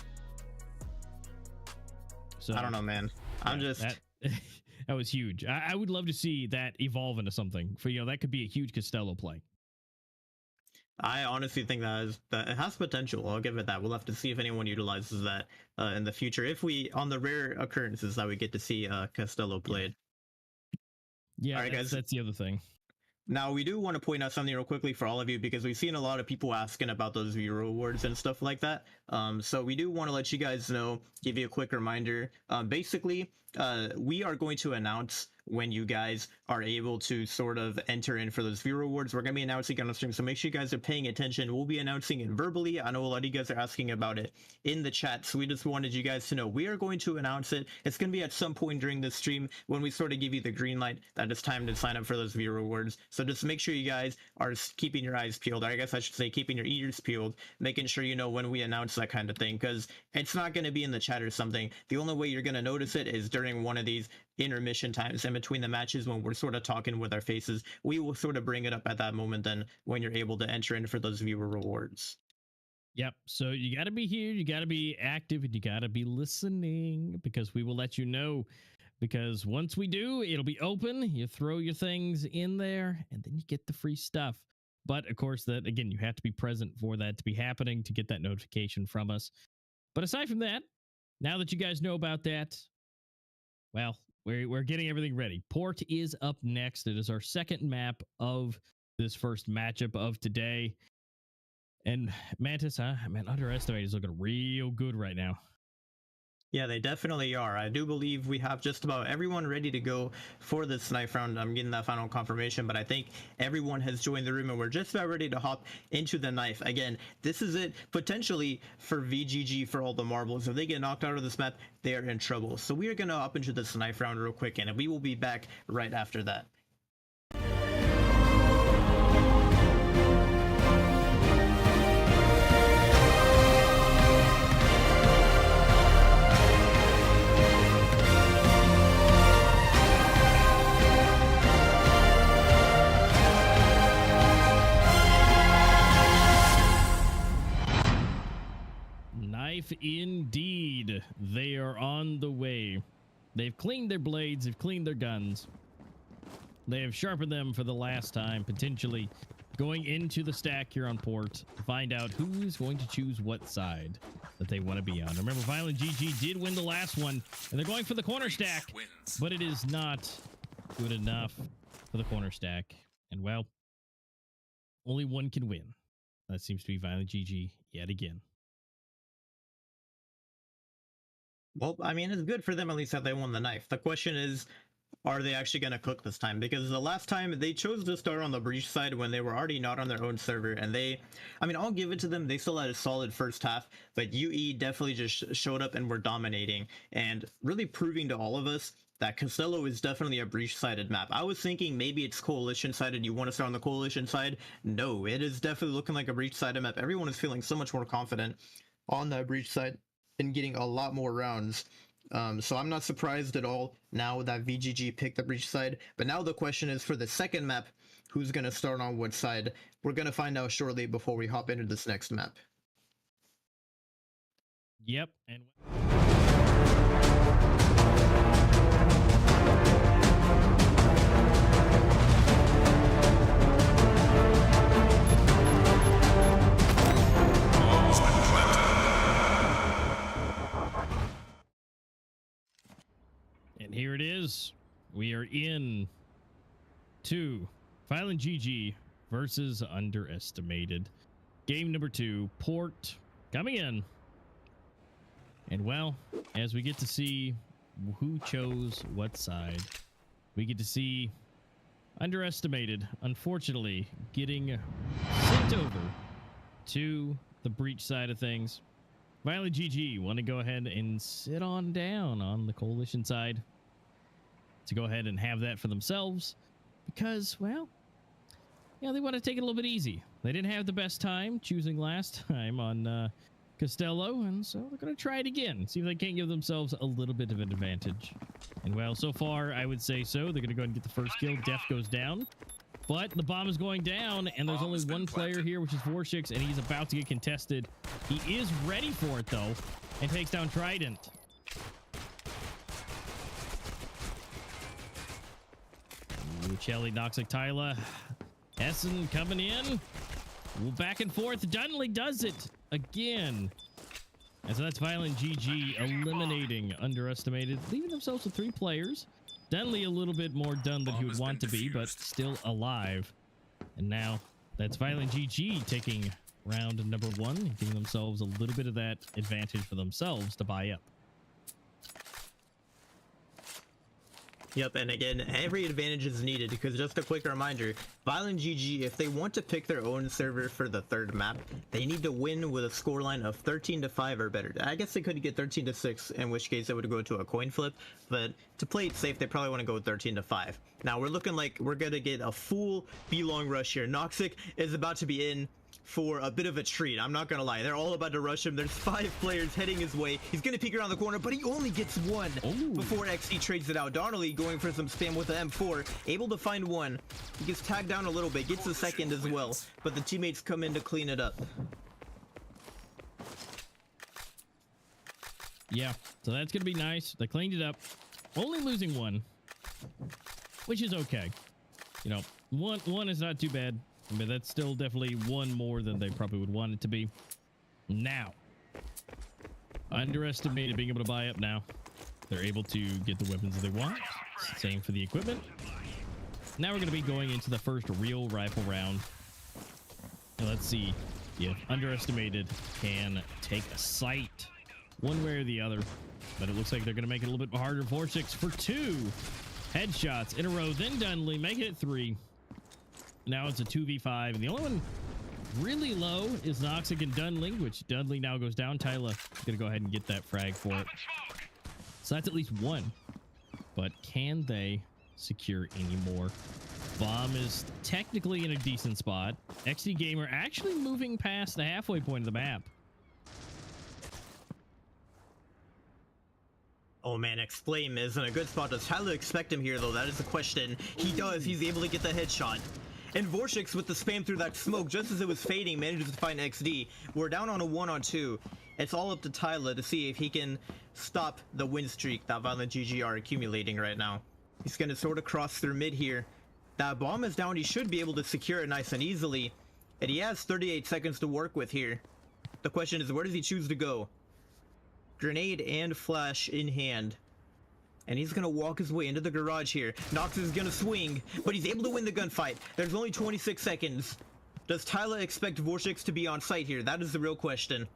So I don't know, man. That was huge. I would love to see that evolve into something. For that could be a huge Castello play. I honestly think that it has potential. I'll give it that. We'll have to see if anyone utilizes that in the future. If we, on the rare occurrences that we get to see Castello played. Yeah, all right, guys. That's the other thing. Now, we do want to point out something real quickly for all of you, because we've seen a lot of people asking about those viewer awards and stuff like that. So we do want to let you guys know, give you a quick reminder. Basically, we are going to announce when you guys are able to sort of enter in for those viewer awards. We're going to be announcing on the stream, so make sure you guys are paying attention. We'll be announcing it verbally. I know a lot of you guys are asking about it in the chat, so we just wanted you guys to know we are going to announce it. It's going to be at some point during the stream when we sort of give you the green light that it's time to sign up for those viewer awards. So just make sure you guys are keeping your eyes peeled, or I guess I should say keeping your ears peeled, making sure you know when we announce that kind of thing, because it's not going to be in the chat or something. The only way you're going to notice it is during one of these intermission times in between the matches when we're sort of talking with our faces. We will sort of bring it up at that moment then when you're able to enter in for those viewer rewards. Yep. So you got to be here, you got to be active, and you got to be listening, because we will let you know. Because once we do, it'll be open. You throw your things in there and then you get the free stuff. But of course, that again, you have to be present for that to be happening to get that notification from us. But aside from that, now that you guys know about that, well, we're getting everything ready. Port is up next. It is our second map of this first matchup of today. And Mantis, man, Underestimated is looking real good right now. Yeah, they definitely are. I do believe we have just about everyone ready to go for this knife round. I'm getting that final confirmation, but I think everyone has joined the room and we're just about ready to hop into the knife. Again, this is it potentially for VGG for all the marbles. If they get knocked out of this map, they are in trouble. So we are going to hop into this knife round real quick, and we will be back right after that. indeed. They are on the way. They've cleaned their blades. They've cleaned their guns. They have sharpened them for the last time, potentially going into the stack here on port to find out who's going to choose what side that they want to be on. Remember, Violent GG did win the last one, and they're going for the corner stack, but it is not good enough for the corner stack. And, well, only one can win. That seems to be Violent GG yet again. Well, I mean, it's good for them at least that they won the knife. The question is, are they actually going to cook this time? Because the last time they chose to start on the breach side when they were already not on their own server, and I mean, I'll give it to them. They still had a solid first half, but UE definitely just showed up and were dominating and really proving to all of us that Castello is definitely a breach-sided map. I was thinking maybe it's coalition-sided. You want to start on the coalition side? No, it is definitely looking like a breach-sided map. Everyone is feeling so much more confident on that breach side and getting a lot more rounds. So I'm not surprised at all now that VGG picked the breach side. But now the question is for the second map, who's going to start on what side? We're going to find out shortly before we hop into this next map. Yep. And here it is. We are in to Violent GG versus Underestimated. Game number 2, Port coming in. And well, as we get to see who chose what side, we get to see Underestimated, unfortunately, getting sent over to the breach side of things. Violent GG want to go ahead and sit on down on the coalition side to go ahead and have that for themselves because, well, yeah, they want to take it a little bit easy. They didn't have the best time choosing last time on Castello, and so they're going to try it again. See if they can't give themselves a little bit of an advantage. And, well, so far, I would say so. They're going to go ahead and get the first kill. Def goes down, but the bomb is going down, and there's only one player here, which is Vorshix, and he's about to get contested. He is ready for it, though, and takes down Trident. Chelly knocks like Tyler. Essen coming in. Back and forth. Dunley does it again. And so that's Violent GG eliminating Underestimated, leaving themselves with 3 players. Dunley a little bit more done than he would want to be, but still alive. And now that's Violent GG taking round number 1, giving themselves a little bit of that advantage for themselves to buy up. Yep, and again, every advantage is needed because just a quick reminder, Violent GG, if they want to pick their own server for the third map, they need to win with a scoreline of 13-5 or better. I guess they could get 13-6, in which case it would go to a coin flip, but to play it safe, they probably want to go with 13-5. Now, we're looking like we're going to get a full B-long rush here. Noxic is about to be in for a bit of a treat. I'm not gonna lie, they're all about to rush him. There's 5 players heading his way. He's gonna peek around the corner, but he only gets 1 before XD trades it out. Donnelly going for some spam with the M4, able to find 1. He gets tagged down a little bit, gets the second as well, but the teammates come in to clean it up. Yeah, so that's gonna be nice. They cleaned it up, only losing 1, which is okay. You know, one is not too bad. I mean, that's still definitely 1 more than they probably would want it to be. Now, Underestimated being able to buy up now. They're able to get the weapons that they want. Same for the equipment. Now we're going to be going into the first real rifle round. Now let's see if Underestimated can take a sight one way or the other. But it looks like they're going to make it a little bit harder for 6 for 2 headshots in a row. Then Dunley making it 3. Now it's a 2v5, and the only one really low is Noxic and Dunley, which Dunley now goes down. Tyler is going to go ahead and get that frag for it. So that's at least 1. But can they secure any more? Bomb is technically in a decent spot. XD Gamer actually moving past the halfway point of the map. Oh man, X-Flame is in a good spot. Does Tyler expect him here though? That is the question. He does. He's able to get the headshot. And Vorshix with the spam through that smoke just as it was fading manages to find XD. We're down on a 1-on-2. It's all up to Tyler to see if he can stop the win streak that Violent GG are accumulating right now. He's going to sort of cross through mid here. That bomb is down. He should be able to secure it nice and easily. And he has 38 seconds to work with here. The question is, where does he choose to go? Grenade and flash in hand. And he's gonna walk his way into the garage here. Nox is gonna swing, but he's able to win the gunfight. There's only 26 seconds. Does Tyler expect Vorshix to be on site here? That is the real question.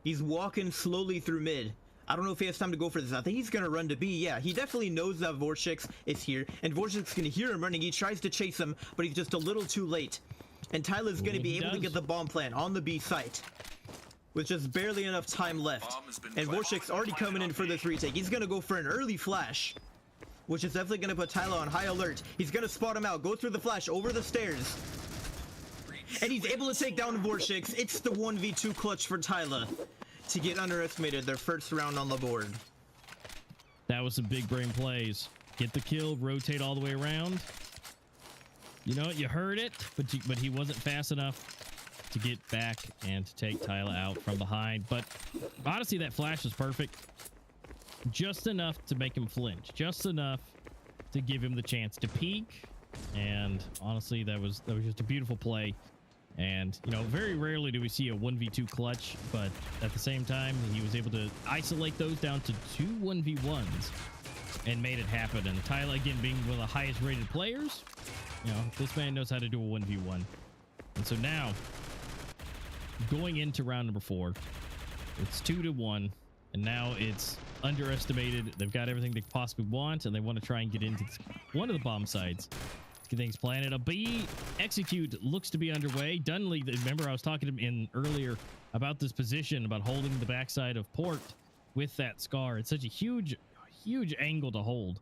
He's walking slowly through mid. I don't know if he has time to go for this. I think he's gonna run to B. Yeah, he definitely knows that Vorshix is here, and Vorshix can hear him running. He tries to chase him, but he's just a little too late. And Tyler's gonna be able to get the bomb plant on the B site with just barely enough time left. And Vorshix already coming in for this retake. He's gonna go for an early flash, which is definitely gonna put Tyler on high alert. He's gonna spot him out, go through the flash over the stairs, and he's able to take down Vorshix. It's the 1v2 clutch for Tyler to get underestimated their first round on the board. That was some big brain plays. Get the kill, rotate all the way around. You know, you heard it, but he wasn't fast enough to get back and to take Tyler out from behind. But honestly, that flash was perfect. Just enough to make him flinch. Just enough to give him the chance to peek. And honestly, that was just a beautiful play. And, you know, very rarely do we see a 1v2 clutch, but at the same time, he was able to isolate those down to 2 1v1s and made it happen. And Tyler, again, being one of the highest rated players, you know, this man knows how to do a 1v1. And so now, going into round number 4, it's 2-1, and now it's underestimated. They've got everything they possibly want, and they want to try and get into one of the bomb sites. Get things planted. A B execute looks to be underway. Dunley, remember I was talking to him in earlier about this position, about holding the backside of port with that scar. It's such a huge angle to hold.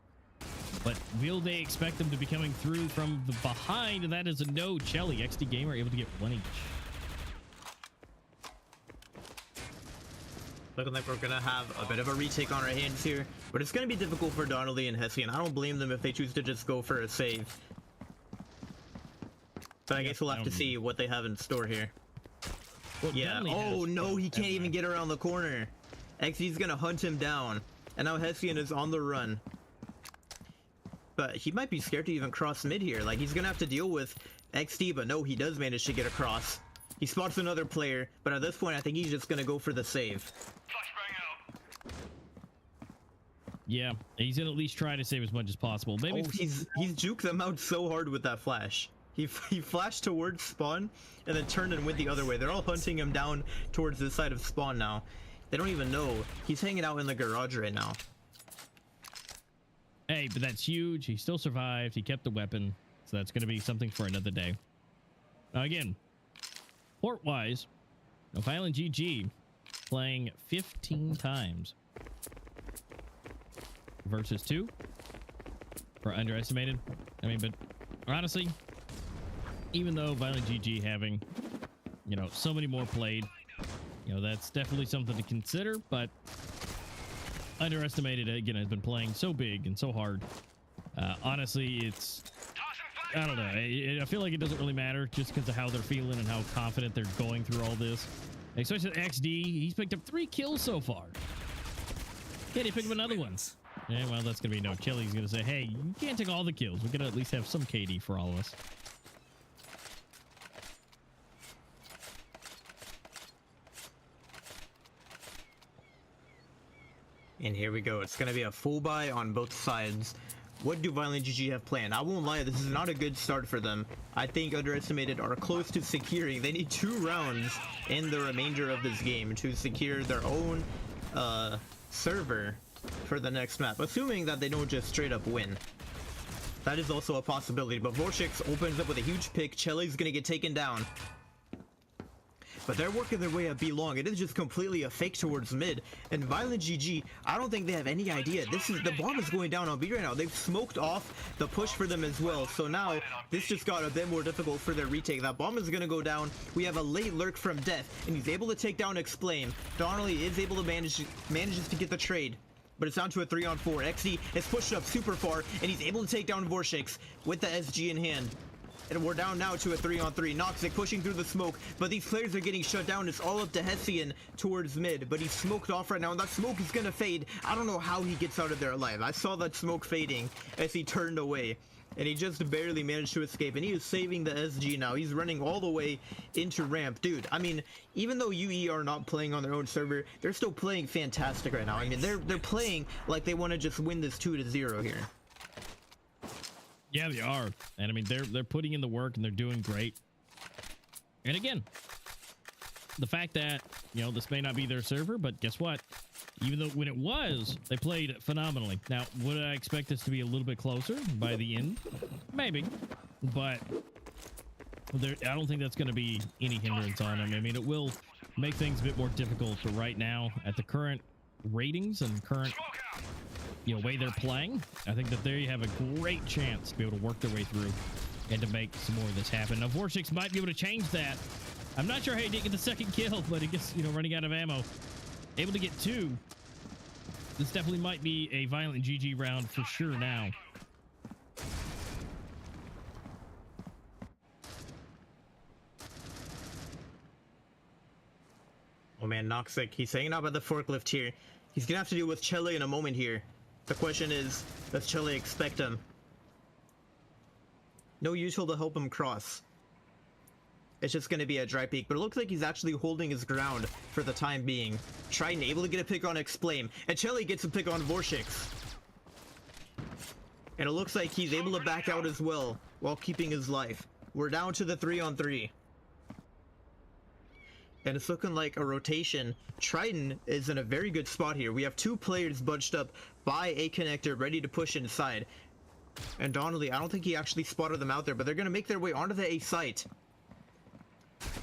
But will they expect them to be coming through from the behind? And that is a no. Chelly, XD Gamer able to get 1 each. Looking like we're gonna have a bit of a retake on our hands here, but it's gonna be difficult for Donnelly and Hessian. I don't blame them if they choose to just go for a save. But I guess we'll have to see what they have in store here. Well, yeah. Oh no, he can't even get around the corner. XD's gonna hunt him down, and now Hessian is on the run. But he might be scared to even cross mid here. Like, he's gonna have to deal with XD, but no, he does manage to get across. He spots another player, but at this point, I think he's just gonna go for the save. Yeah, he's gonna at least try to save as much as possible. Maybe he's juked them out so hard with that flash. He flashed towards spawn and then turned and went the other way. They're all hunting him down towards this side of spawn now. They don't even know. He's hanging out in the garage right now. Hey, but that's huge. He still survived. He kept the weapon. So that's going to be something for another day. Now again, port-wise, Violent GG playing 15 times versus 2 for underestimated. I mean, but honestly, even though Violent GG having, you know, so many more played, you know, that's definitely something to consider, but underestimated, again, has been playing so big and so hard. Honestly, it's, I don't know. I feel like it doesn't really matter just because of how they're feeling and how confident they're going through all this. Especially XD, he's picked up 3 kills so far. Can he pick up another one? Yeah, well, that's going to be no. Chili's going to say, hey, you can't take all the kills. We're going to at least have some KD for all of us. And here we go. It's going to be a full buy on both sides. What do Violent GG have planned? I won't lie, this is not a good start for them. I think underestimated are close to securing. They need 2 rounds in the remainder of this game to secure their own server for the next map, assuming that they don't just straight up win. That is also a possibility, but Vorshix opens up with a huge pick. Chelly's gonna get taken down. But they're working their way up B long. It is just completely a fake towards mid. And Violent GG, I don't think they have any idea. The bomb is going down on B right now. They've smoked off the push for them as well. So now this just got a bit more difficult for their retake. That bomb is going to go down. We have a late lurk from Death, and he's able to take down Explain. Donnelly is able to manages to get the trade. But it's down to a 3-on-4. XD has pushed up super far, and he's able to take down Vorshix with the SG in hand. And we're down now to a 3-on-3. Noxic pushing through the smoke, but these players are getting shut down. It's all up to Hessian towards mid, but he's smoked off right now, and that smoke is gonna fade. I don't know how he gets out of there alive. I saw that smoke fading as he turned away, and he just barely managed to escape, and he is saving the SG now. He's running all the way into ramp. Dude, I mean, even though UE are not playing on their own server, they're still playing fantastic right now. I mean, they're playing like they want to just win this 2-0 here. Yeah, they are. And I mean, they're putting in the work and they're doing great. And again, the fact that, you know, this may not be their server, but guess what? Even though when it was, they played phenomenally. Now, would I expect this to be a little bit closer by the end? Maybe. But I don't think that's going to be any hindrance on them. I mean, it will make things a bit more difficult, but right now, at the current ratings and current, you know, way they're playing, I think that they have a great chance to be able to work their way through and to make some more of this happen. Now, Vorshix might be able to change that. I'm not sure how he didn't get the second kill, but he gets, you know, running out of ammo. Able to get 2. This definitely might be a violent GG round for sure now. Oh man, Noxic, he's hanging out by the forklift here. He's gonna have to deal with Chele in a moment here. The question is, does Chele expect him? No usual to help him cross. It's just going to be a dry peek, but it looks like he's actually holding his ground for the time being. Triton able to get a pick on Explain, and Chele gets a pick on Vorshix. And it looks like he's able to back out as well while keeping his life. We're down to the 3-on-3. And it's looking like a rotation. Triton is in a very good spot here. We have 2 players bunched up by a connector ready to push inside. And Donnelly, I don't think he actually spotted them out there, but they're going to make their way onto the A site.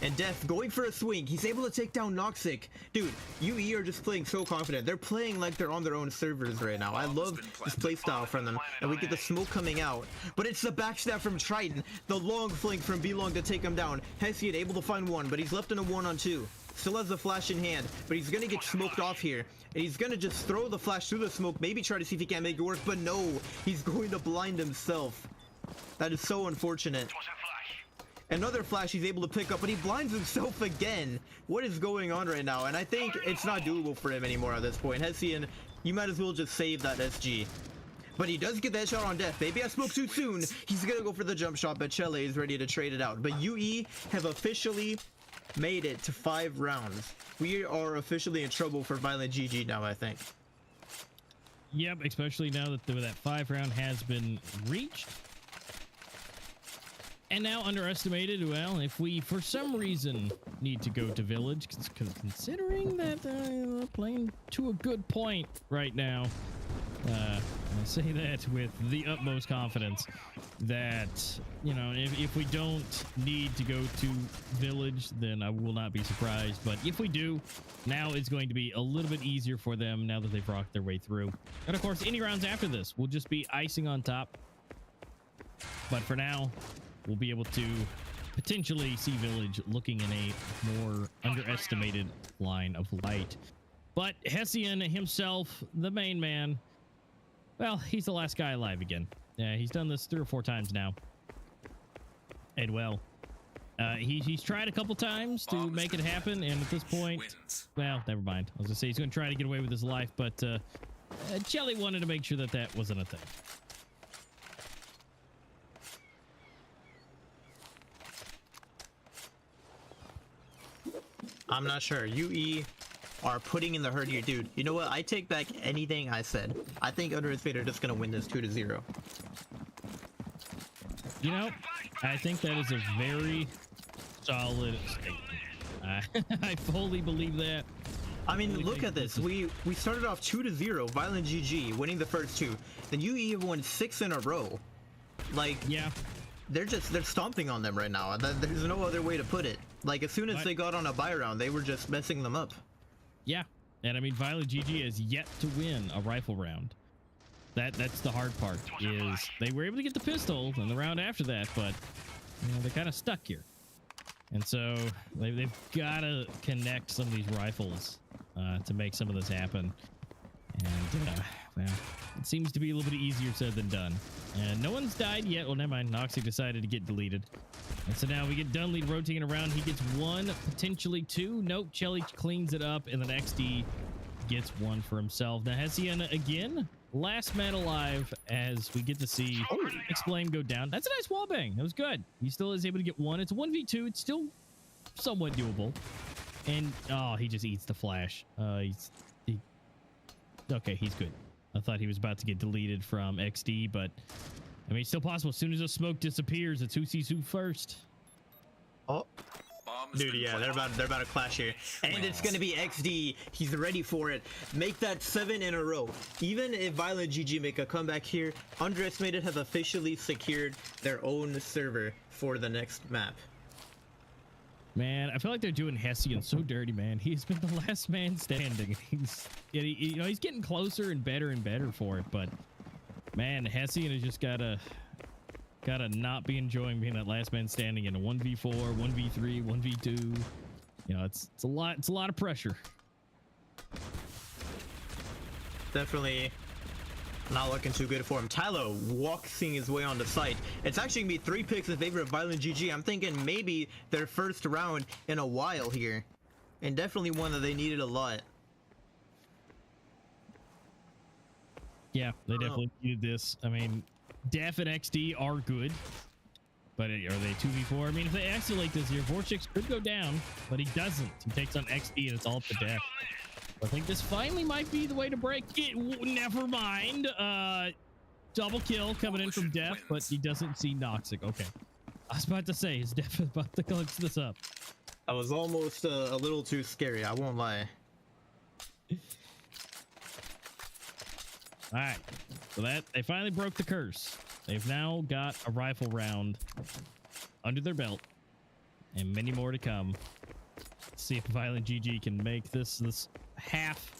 And Death going for a swing. He's able to take down Noxic. Dude, UE are just playing so confident. They're playing like they're on their own servers right now. I love this playstyle from them. And we get the smoke coming out. But it's the backstab from Triton. The long flank from B-Long to take him down. Hessian able to find 1, but he's left in a 1-on-2. Still has the flash in hand, but he's gonna get smoked off here. And he's gonna just throw the flash through the smoke, maybe try to see if he can make it work, but no, he's going to blind himself. That is so unfortunate. Another flash he's able to pick up, but he blinds himself again. What is going on right now? And I think it's not doable for him anymore at this point. Hessian, you might as well just save that SG. But he does get that shot on Death. Maybe I spoke too soon. He's gonna go for the jump shot, but Chele is ready to trade it out. But UE have officially made it to 5 rounds. We are officially in trouble for violent GG now, I think. Yep, especially now that that 5 round has been reached. And now underestimated. Well, if we for some reason need to go to village, considering that we're playing to a good point right now, I say that with the utmost confidence that, you know, if we don't need to go to village, then I will not be surprised. But if we do, now it's going to be a little bit easier for them now that they've rocked their way through. And of course, any rounds after this will just be icing on top. But for now, we'll be able to potentially see village looking in a more underestimated line of light. But Hessian himself, the main man, well, he's the last guy alive again. Yeah, he's done this 3 or 4 times now. And well, he's tried a couple times to make it happen, and at this point, well, never mind. I was gonna say he's gonna try to get away with his life, but Chele wanted to make sure that that wasn't a thing. I'm not sure. UE are putting in the hurt here, dude. You know what? I take back anything I said. I think Underestimated are just gonna win this 2-0. You know, I think that is a very solid statement. I fully believe that. I mean, look at this. We started off 2-0, violent GG, winning the first 2. Then UE have won 6 in a row. Like, yeah, they're stomping on them right now. There's no other way to put it. Like, as soon as they got on a buy round, they were just messing them up. Yeah, and I mean, Violent GG has yet to win a rifle round. That's the hard part, is they were able to get the pistol in the round after that, but you know, they're kind of stuck here. And so they've got to connect some of these rifles to make some of this happen. And Well, it seems to be a little bit easier said than done. And no one's died yet. Well, never mind. Noxy decided to get deleted. And so now we get Dunley rotating around. He gets one, potentially two. Nope, Chelly cleans it up, and then XD gets one for himself. Now, Hessian again, last man alive, as we get to see Explain go down. That's a nice wall bang. That was good. He still is able to get one. It's a 1v2. It's still somewhat doable. And, oh, he just eats the flash. Okay, he's good. I thought he was about to get deleted from XD, but I mean, it's still possible. As soon as the smoke disappears, it's who sees who first. Oh, dude, yeah, they're about to clash here, and it's gonna be XD. He's ready for it. Make that 7 in a row. Even if Violent GG make a comeback here, Underestimated have officially secured their own server for the next map. Man, I feel like they're doing Hessian so dirty, man. He's been the last man standing. He's getting closer and better for it, but man, Hessian has just gotta not be enjoying being that last man standing in a 1v4, 1v3, 1v2. You know, it's a lot of pressure. Definitely not looking too good for him. Tylo walking his way on the site. It's actually gonna be 3 picks in favor of Violent GG. I'm thinking maybe their first round in a while here, and definitely one that they needed a lot. Yeah, they definitely needed this. I mean, Def and XD are good, but are they 2v4? I mean, if they isolate this here, Vortex could go down, but he doesn't. He takes on XD, and it's all up to Def. I think this finally might be the way to break it. Never mind. Double kill coming in from Def, but he doesn't see Noxic. Okay. I was about to say, is Def about to clutch this up? I was almost a little too scary, I won't lie. All right. So they finally broke the curse. They've now got a rifle round under their belt and many more to come. Let's see if Violent GG can make this half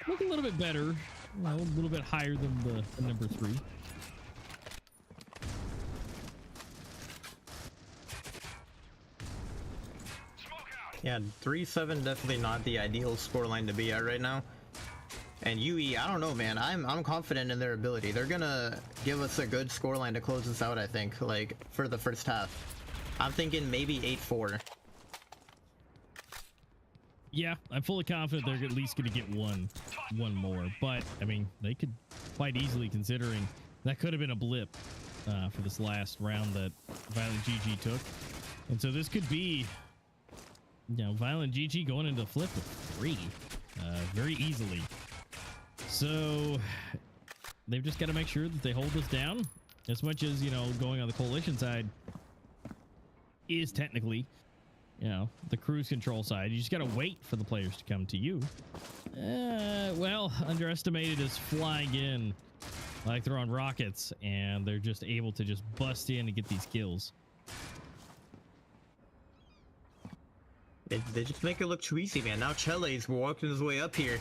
look a little bit better, a little bit higher than the number 3. Yeah, 3-7 definitely not the ideal scoreline to be at right now. And UE, I don't know, man. I'm confident in their ability. They're gonna give us a good scoreline to close this out, I think, like for the first half. I'm thinking maybe 8-4. Yeah, I'm fully confident they're at least going to get one more. But, I mean, they could quite easily, considering that could have been a blip for this last round that Violent GG took. And so this could be, you know, Violent GG going into the flip with 3 very easily. So they've just got to make sure that they hold this down. As much as, you know, going on the coalition side is technically, you know, the cruise control side. You just got to wait for the players to come to you. Well, Underestimated is flying in like they're on rockets, and they're just able to just bust in and get these kills. They just make it look too easy, man. Now Chele's walking his way up here.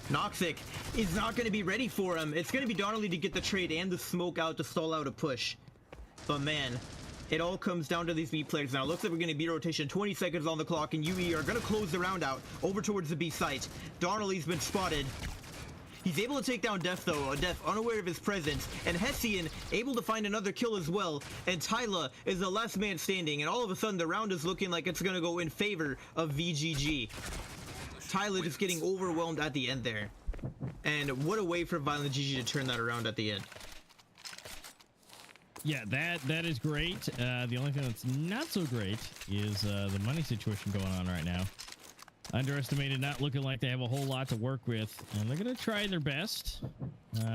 Noxic is not going to be ready for him. It's going to be Donnelly to get the trade and the smoke out to stall out a push. But man, it all comes down to these B players now. Looks like we're going to be rotation. 20 seconds on the clock, and UE are going to close the round out over towards the B site. Donnelly's been spotted. He's able to take down Def though, Def unaware of his presence, and Hessian able to find another kill as well, and Tyla is the last man standing, and all of a sudden the round is looking like it's going to go in favor of VGG. Tyla just getting overwhelmed at the end there. And what a way for Violent GG to turn that around at the end. Yeah, that is great. The only thing that's not so great is the money situation going on right now. Underestimated not looking like they have a whole lot to work with, and they're going to try their best.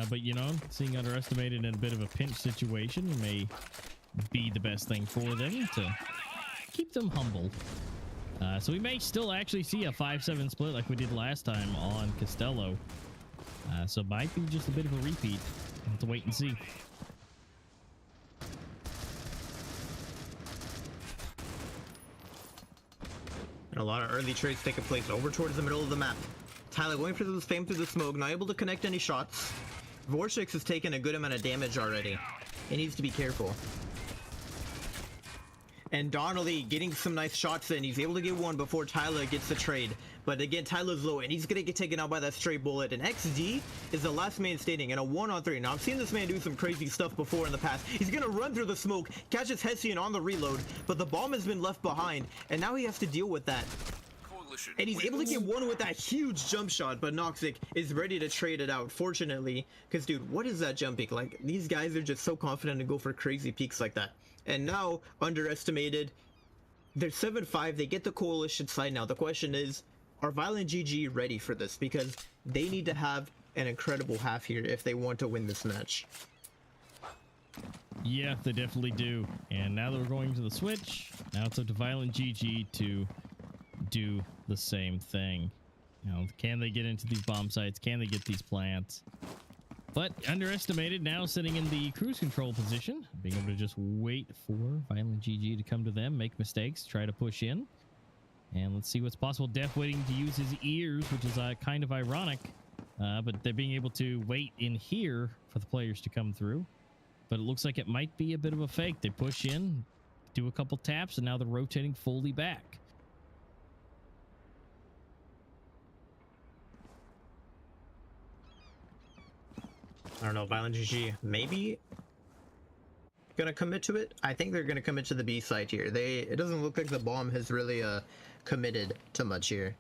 But, you know, seeing Underestimated in a bit of a pinch situation may be the best thing for them to keep them humble. So we may still actually see a 5-7 split like we did last time on Castello. So it might be just a bit of a repeat. We'll have to wait and see. A lot of early trades taking place over towards the middle of the map. Tyler going for the fame through the smoke, not able to connect any shots. Vortex has taken a good amount of damage already. He needs to be careful. And Donnelly getting some nice shots in. He's able to get one before Tyler gets the trade. But again, Tyler's low, and he's going to get taken out by that stray bullet. And XD is the last man standing in a 1-on-3. Now, I've seen this man do some crazy stuff before in the past. He's going to run through the smoke, catches Hessian on the reload, but the bomb has been left behind, and now he has to deal with that. And he's able to get one with that huge jump shot, but Noxic is ready to trade it out, fortunately. Because, dude, what is that jump peak? Like, these guys are just so confident to go for crazy peaks like that. And now, underestimated, they're 7-5, they get the coalition side now. The question is, are Violent GG ready for this? Because they need to have an incredible half here if they want to win this match. Yeah, they definitely do. And now that we're going to the switch, now it's up to Violent GG to do the same thing. You know, can they get into these bomb sites? Can they get these plants? But underestimated, now sitting in the cruise control position, being able to just wait for Violent GG to come to them, make mistakes, try to push in. And let's see what's possible. Def waiting to use his ears, which is kind of ironic. But they're being able to wait in here for the players to come through. But it looks like it might be a bit of a fake. They push in, do a couple taps, and now they're rotating fully back. I don't know, Violent GG maybe gonna commit to it. I think they're gonna commit to the B site here. It doesn't look like the bomb has really committed to much here.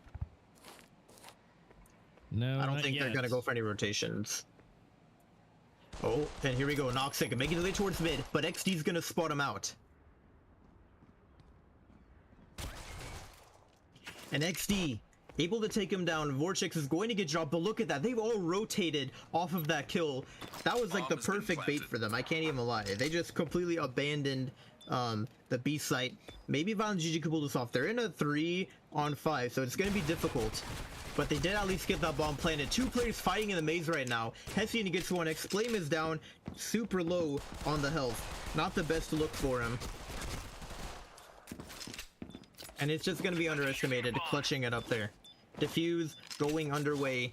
No, I don't think they're gonna go for any rotations. Oh, and here we go, Noxic making his way towards mid, but XD's gonna spot him out. And XD able to take him down. Vortex is going to get dropped, but look at that. They've all rotated off of that kill. That was like the perfect bait for them. I can't even lie. They just completely abandoned the B site. Maybe Violent GG could pull this off. They're in a 3-on-5, so it's going to be difficult. But they did at least get that bomb planted. Two players fighting in the maze right now. Hessian gets one. X-Flame is down. Super low on the health. Not the best look for him. And it's just going to be underestimated, clutching it up there. Diffuse going underway,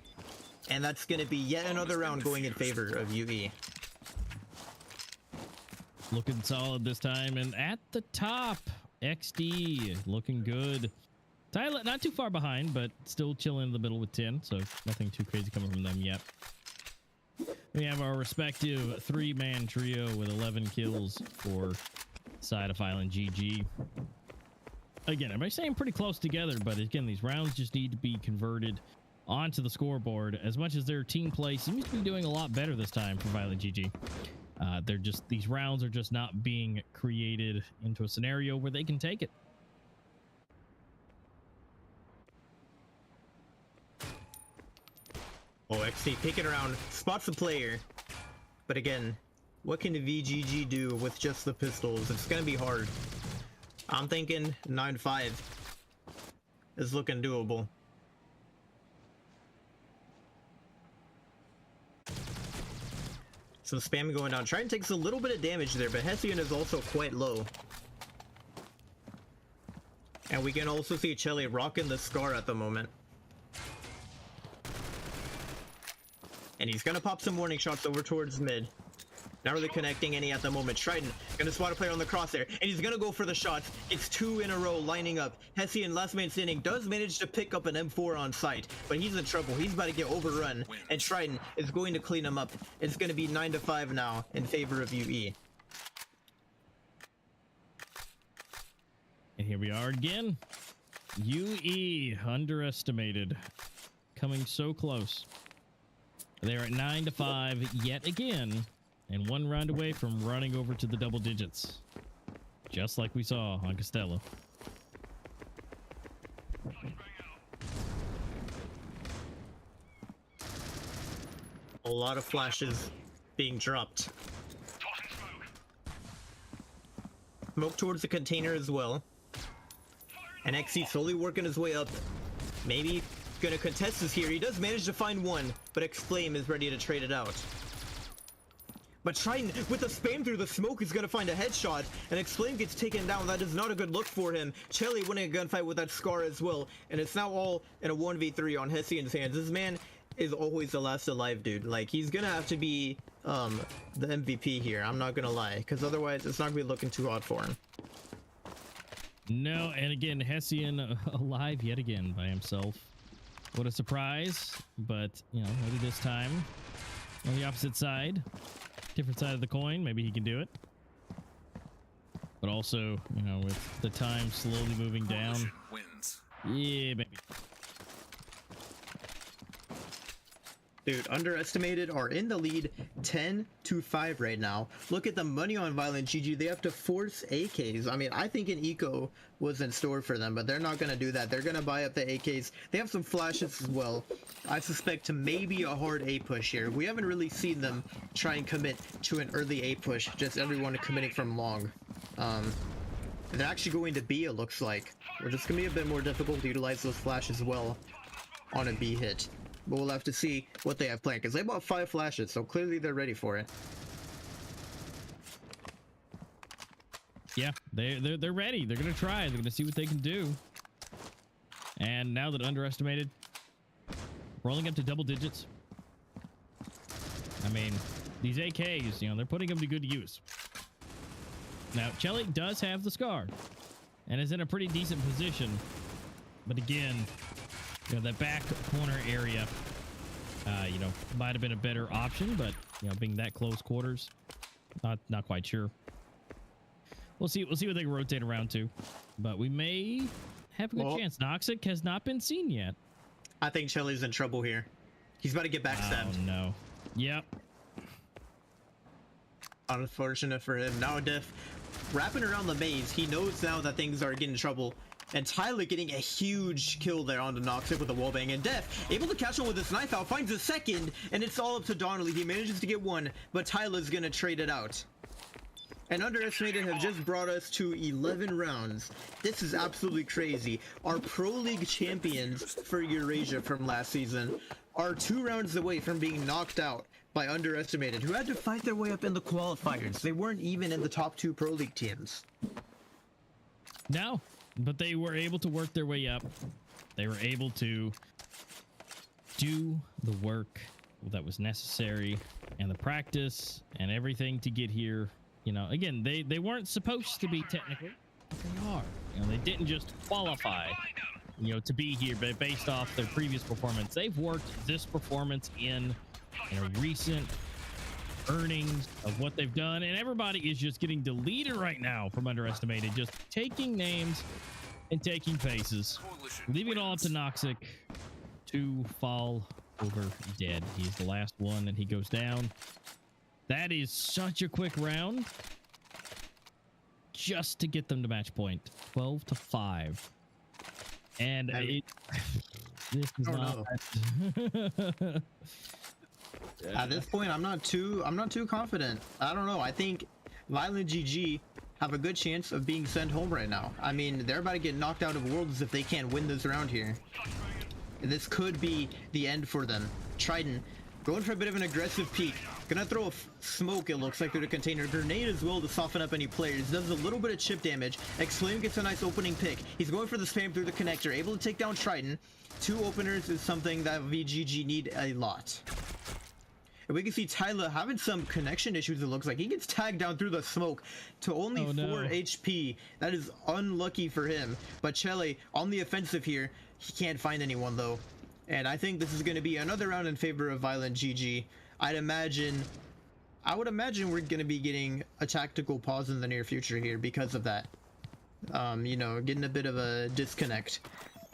and that's going to be yet another round going in favor of UE. Looking solid this time, and at the top, XD looking good. Tyler not too far behind, but still chilling in the middle with 10, so nothing too crazy coming from them yet. We have our respective 3-man trio with 11 kills for side of Violent GG. Again, everybody's staying pretty close together, but again, these rounds just need to be converted onto the scoreboard. As much as their team play seems to be doing a lot better this time for Violent GG, these rounds are just not being created into a scenario where they can take it. Oh, XD picking around, spots the player, but again, what can the VGG do with just the pistols? It's gonna be hard. I'm thinking 9-5 is looking doable. So spam going down. Triton takes a little bit of damage there, but Hessian is also quite low. And we can also see Chelly rocking the Scar at the moment. And he's gonna pop some warning shots over towards mid. Not really connecting any at the moment. Triton gonna spot a player on the crosshair, and he's gonna go for the shots. It's 2 in a row lining up. Hessian, last man standing, does manage to pick up an M4 on site, but he's in trouble. He's about to get overrun, and Triton is going to clean him up. It's gonna be 9-5 now in favor of UE. And here we are again. UE underestimated, coming so close. They're at 9-5 yet again, and 1 round away from running over to the double digits, just like we saw on Castello. A lot of flashes being dropped. Smoke towards the container as well. And XC slowly working his way up. Maybe gonna contest this here. He does manage to find one, but X-Flame is ready to trade it out. But Triton, with the spam through the smoke, is gonna find a headshot, and X-Flame gets taken down. That is not a good look for him. Chelly winning a gunfight with that Scar as well, and it's now all in a 1v3 on Hessian's hands. This man is always the last alive, dude. Like, he's gonna have to be the MVP here, I'm not gonna lie, because otherwise it's not gonna be looking too hot for him. No, and again, Hessian alive yet again by himself. What a surprise, but, you know, maybe this time on the opposite side, different side of the coin, maybe he can do it. But also, you know, with the time slowly moving down. Wins. Yeah, baby. Dude, Underestimated are in the lead 10-5 right now. Look at the money on Violent GG. They have to force AKs. I mean, I think an eco was in store for them, but they're not going to do that. They're going to buy up the AKs. They have some flashes as well. I suspect to maybe a hard A push here. We haven't really seen them try and commit to an early A push, just everyone committing from long. They're actually going to B, it looks like. Which is going to be a bit more difficult to utilize those flashes well on a B hit. But we'll have to see what they have planned, because they bought 5 flashes, so clearly they're ready for it. Yeah, they're ready. They're gonna try. They're gonna see what they can do. And now that Underestimated rolling up to double digits, I mean, these AKs, you know, they're putting them to good use. Now, Chelly does have the Scar and is in a pretty decent position, but again, you know, that back corner area, you know, might have been a better option, but, you know, being that close quarters, not quite sure. We'll see what they can rotate around to, but we may have a good chance. Noxic has not been seen yet. I think Chelly's in trouble here. He's about to get backstabbed. Oh, no. Yep. Unfortunate for him. Now Def wrapping around the maze. He knows now that things are getting in trouble. And Tyler getting a huge kill there on the Noxic with a wallbang. And Def able to catch him with his knife out, finds a second, and it's all up to Donnelly. He manages to get one, but Tyler's gonna trade it out. And Underestimated have just brought us to 11 rounds. This is absolutely crazy. Our Pro League champions for Eurasia from last season are 2 rounds away from being knocked out by Underestimated, who had to fight their way up in the qualifiers. They weren't even in the top 2 Pro League teams. No, but they were able to work their way up. They were able to do the work that was necessary and the practice and everything to get here. You know, again, they weren't supposed to be technically, but they are. You know, they didn't just qualify, you know, to be here, but based off their previous performance. They've worked this performance in recent earnings of what they've done, and everybody is just getting deleted right now from Underestimated, just taking names and taking faces, leaving it all up to Noxic to fall over dead. He's the last one, and he goes down. That is such a quick round just to get them to match point. 12-5. And this is not at this point, I'm not too confident. I don't know. I think Violent GG have a good chance of being sent home right now. I mean, they're about to get knocked out of Worlds if they can't win this round here. This could be the end for them. Trident going for a bit of an aggressive peek. Gonna throw a smoke, it looks like, through the container. Grenade as well to soften up any players. Does a little bit of chip damage. Exclaim gets a nice opening pick. He's going for the spam through the connector. Able to take down Trident. 2 openers is something that VGG need a lot. And we can see Tyler having some connection issues, it looks like. He gets tagged down through the smoke to only 4 HP. That is unlucky for him. But Chele on the offensive here. He can't find anyone, though. And I think this is going to be another round in favor of Violent GG. I would imagine we're going to be getting a tactical pause in the near future here because of that. You know, getting a bit of a disconnect.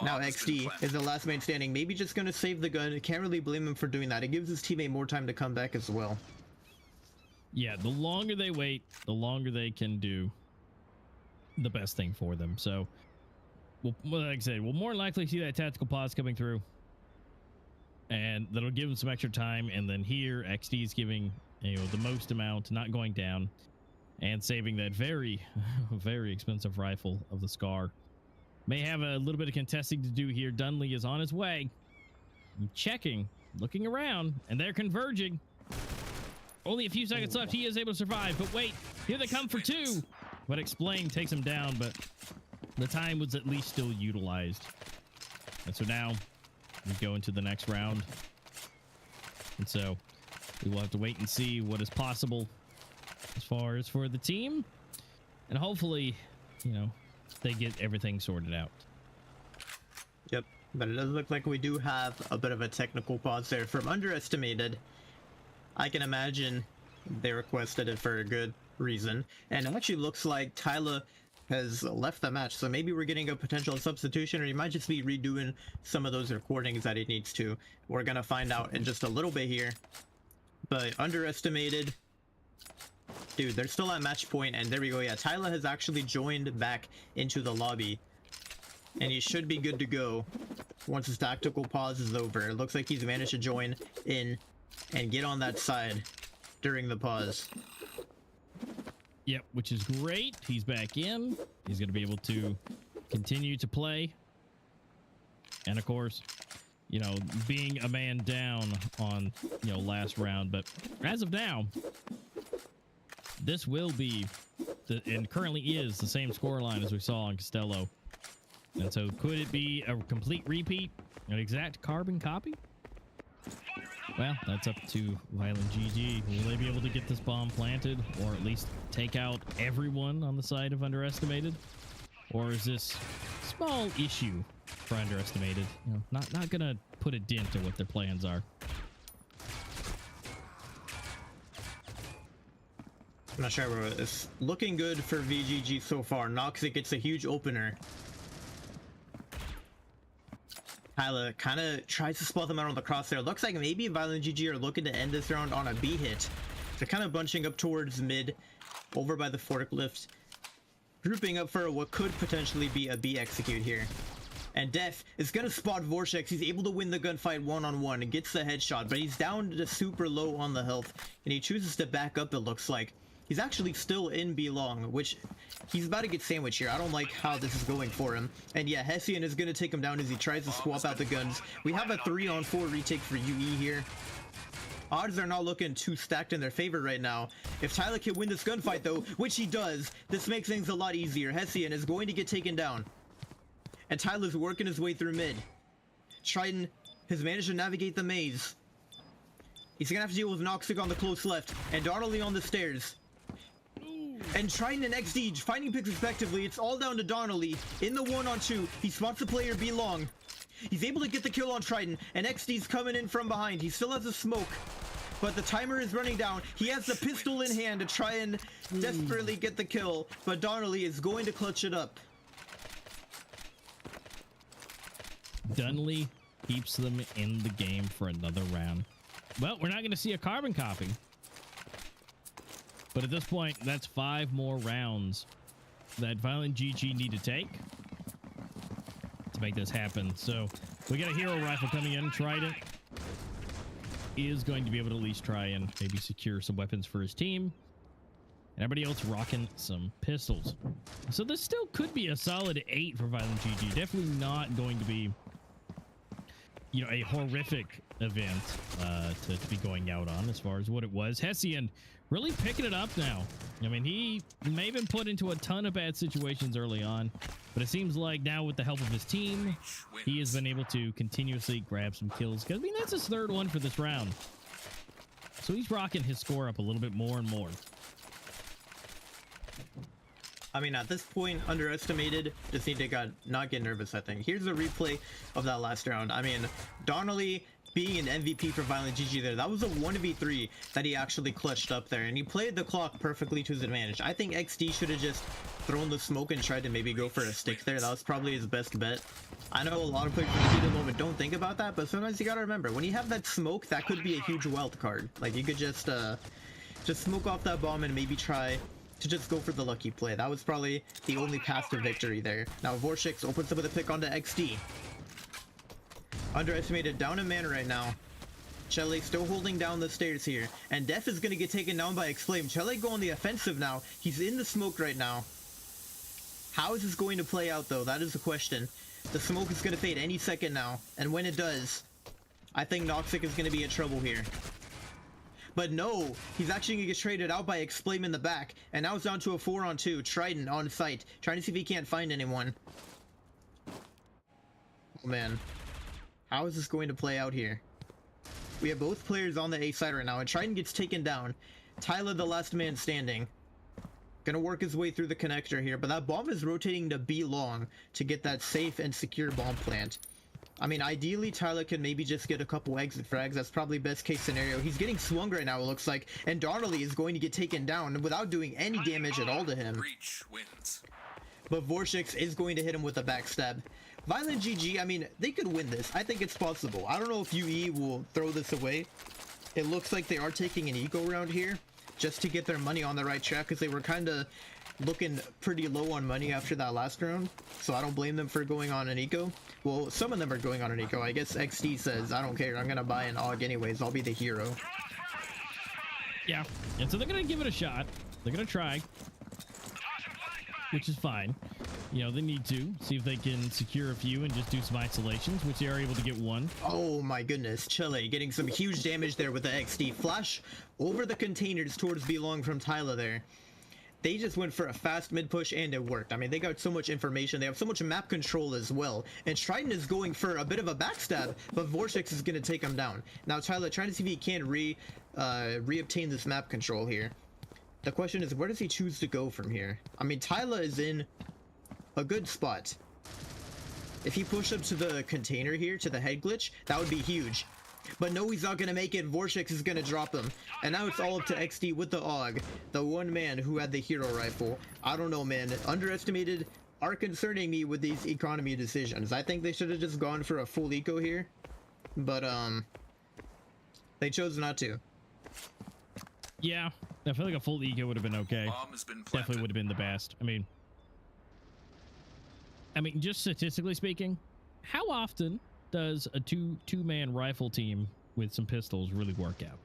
Now XD is the last man standing. Maybe just going to save the gun. Can't really blame him for doing that. It gives his teammate more time to come back as well. Yeah, the longer they wait, the longer they can do the best thing for them. So, well, like I said, we'll more likely see that tactical pause coming through. And that'll give him some extra time. And then here, XD is giving, you know, the most amount, not going down, and saving that very, very expensive rifle of the Scar. May have a little bit of contesting to do here. Dunley is on his way. Checking, looking around, and they're converging. Only a few seconds left. He is able to survive, but wait, here they come for 2. But Explain takes him down, but the time was at least still utilized. And so now we go into the next round. And so we will have to wait and see what is possible as far as for the team. And hopefully, you know, they get everything sorted out. Yep, but it does look like we do have a bit of a technical pause there from Underestimated. I can imagine they requested it for a good reason, and it actually looks like Tyler has left the match, so maybe we're getting a potential substitution, or he might just be redoing some of those recordings that he needs to. We're gonna find out in just a little bit here. But Underestimated, dude, they're still at match point, and there we go. Yeah, Tyler has actually joined back into the lobby, and he should be good to go once his tactical pause is over. It looks like he's managed to join in and get on that side during the pause. Yep, which is great. He's back in. He's going to be able to continue to play. And of course, you know, being a man down on, you know, last round. But as of now, this will be, and currently is, the same scoreline as we saw on Castello. And so could it be a complete repeat? An exact carbon copy? Well, that's up to Violent GG. Will they be able to get this bomb planted, or at least take out everyone on the side of Underestimated? Or is this small issue for Underestimated, you know, not gonna put a dent to what their plans are? I'm not sure, bro. It's looking good for VGG so far. Noxic gets a huge opener. Tyler kind of tries to spot them out on the crosshair. Looks like maybe Violent GG are looking to end this round on a B hit. They're kind of bunching up towards mid, over by the forklift, grouping up for what could potentially be a B execute here. And Def is going to spot Vortex. He's able to win the gunfight one-on-one and gets the headshot, but he's down to super low on the health, and he chooses to back up, it looks like. He's actually still in B long, which he's about to get sandwiched here. I don't like how this is going for him. And yeah, Hessian is going to take him down as he tries to swap out the guns. We have a 3-on-4 retake for UE here. Odds are not looking too stacked in their favor right now. If Tyler can win this gunfight though, which he does, this makes things a lot easier. Hessian is going to get taken down. And Tyler's working his way through mid. Triton has managed to navigate the maze. He's going to have to deal with Noxic on the close left and Donnelly on the stairs. And Triton and XD finding picks respectively. It's all down to Donnelly in the 1-on-2. He spots the player B long. He's able to get the kill on Triton, and XD's coming in from behind. He still has a smoke, but the timer is running down. He has the pistol in hand to try and desperately get the kill, but Donnelly is going to clutch it up. Donnelly keeps them in the game for another round. Well, we're not going to see a carbon copy. But at this point, that's 5 more rounds that Violent GG need to take to make this happen. So we got a hero rifle coming in. Trident is going to be able to at least try and maybe secure some weapons for his team. And everybody else rocking some pistols. So this still could be a solid 8 for Violent GG. Definitely not going to be, you know, a horrific event to be going out on as far as what it was. Hessian really picking it up now. I mean, he may have been put into a ton of bad situations early on, but it seems like now with the help of his team, he has been able to continuously grab some kills. Because, I mean, that's his 3rd one for this round. So he's rocking his score up a little bit more and more. I mean, at this point, Underestimated just need to not get nervous, I think. Here's a replay of that last round. I mean, Donnelly being an MVP for Violent GG there, that was a 1v3 that he actually clutched up there, and he played the clock perfectly to his advantage. I think XD should have just thrown the smoke and tried to maybe go for a stick there. That was probably his best bet. I know a lot of players in the moment don't think about that, but sometimes you gotta remember, when you have that smoke, that could be a huge wild card. Like, you could just smoke off that bomb and maybe try to just go for the lucky play. That was probably the only path to victory there. Now Vortex opens up with a pick onto XD. Underestimated down a man right now. Chele still holding down the stairs here, and Def is gonna get taken down by Exclaim. Chele go on the offensive now. He's in the smoke right now. How is this going to play out though? That is the question. The smoke is gonna fade any second now, and when it does, I think Noxic is gonna be in trouble here. But no, he's actually gonna get traded out by Exclaim in the back, and now it's down to a 4-on-2. Trident on site, trying to see if he can't find anyone. Oh man, how is this going to play out here? We have both players on the A side right now, and Trident gets taken down. Tyler, the last man standing. Gonna work his way through the connector here, but that bomb is rotating to B long to get that safe and secure bomb plant. I mean, ideally, Tyler can maybe just get a couple exit frags. That's probably best case scenario. He's getting swung right now, it looks like, and Donnelly is going to get taken down without doing any damage at all to him. Breach wins. But Vorshix is going to hit him with a backstab. Violent GG, I mean, they could win this. I think it's possible. I don't know if UE will throw this away. It looks like they are taking an eco round here just to get their money on the right track, because they were kind of looking pretty low on money after that last round. So I don't blame them for going on an eco. Well, some of them are going on an eco. I guess XD says, I don't care, I'm gonna buy an AUG anyways, I'll be the hero. Yeah, and so they're gonna give it a shot. They're gonna try, which is fine. You know, they need to see if they can secure a few and just do some isolations, which they are able to get one. Oh my goodness, Chile getting some huge damage there with the XD. Flash over the containers towards Belong from Tyler there. They just went for a fast mid push and it worked. I mean, they got so much information. They have so much map control as well. And Triton is going for a bit of a backstab, but Vortex is going to take him down. Now, Tyler trying to see if he can re-obtain this map control here. The question is, where does he choose to go from here? I mean, Tyler is in a good spot. If he pushed up to the container here, to the head glitch, that would be huge. But no, he's not going to make it. Vortex is going to drop him. And now it's all up to XD with the AUG, the one man who had the hero rifle. I don't know, man. Underestimated are concerning me with these economy decisions. I think they should have just gone for a full eco here. But, they chose not to. Yeah, I feel like a full eco would have been okay. Bomb has been planted. Definitely would have been the best. I mean, just statistically speaking, how often does a two-man rifle team with some pistols really work out?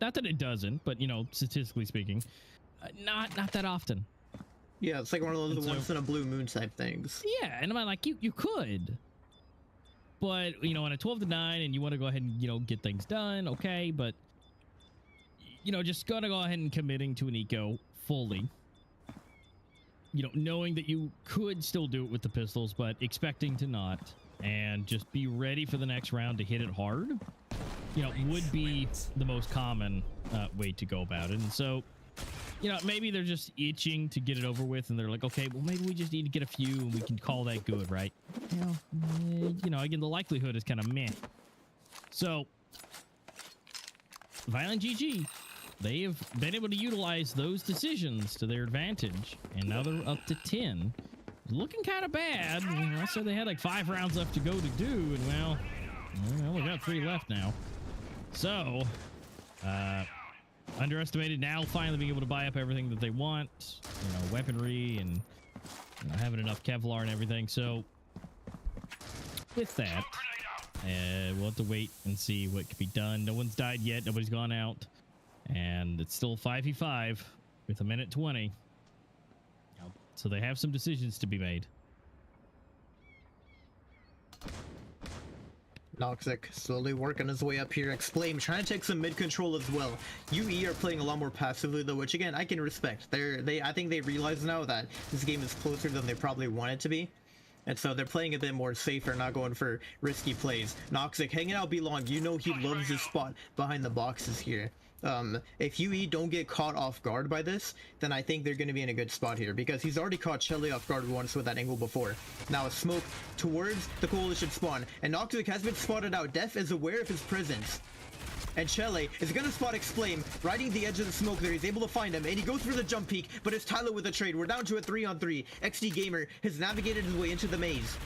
Not that it doesn't, but you know, statistically speaking, not that often. Yeah, it's like one of those once in a blue moon type things. Yeah, and I'm like, you could, but you know, on a 12-9, and you want to go ahead and get things done, okay, but just gotta go ahead and committing to an eco fully. Knowing that you could still do it with the pistols, but expecting to not. And just be ready for the next round to hit it hard, would be the most common way to go about it. And so, maybe they're just itching to get it over with, and they're like, okay, well, maybe we just need to get a few, and we can call that good, right? Again, the likelihood is kind of meh. So, Violent GG, they have been able to utilize those decisions to their advantage, and now they're up to 10. Looking kind of bad. I said they had like 5 rounds left to go to do, and well, we got 3 left now. So, underestimated now finally being able to buy up everything that they want, weaponry and having enough Kevlar and everything. So, with that, we'll have to wait and see what can be done. No one's died yet. Nobody's gone out, and it's still 5v5 with a minute 20. So they have some decisions to be made. Noxic slowly working his way up here. Exclaim trying to take some mid control as well. UE are playing a lot more passively though, which again I can respect. I think they realize now that this game is closer than they probably want it to be. And so they're playing a bit more safer, not going for risky plays. Noxic hanging out Belong. He loves his spot behind the boxes here. If UE don't get caught off guard by this, then I think they're going to be in a good spot here, because he's already caught Shelly off guard once with that angle before. Now a smoke towards the coalition spawn, and Noxic has been spotted out. Def is aware of his presence, and Chele is going to spot Exclaim riding the edge of the smoke there. He's able to find him, and he goes for the jump peek, but it's Tyler with a trade. We're down to a 3-on-3. XD Gamer has navigated his way into the maze.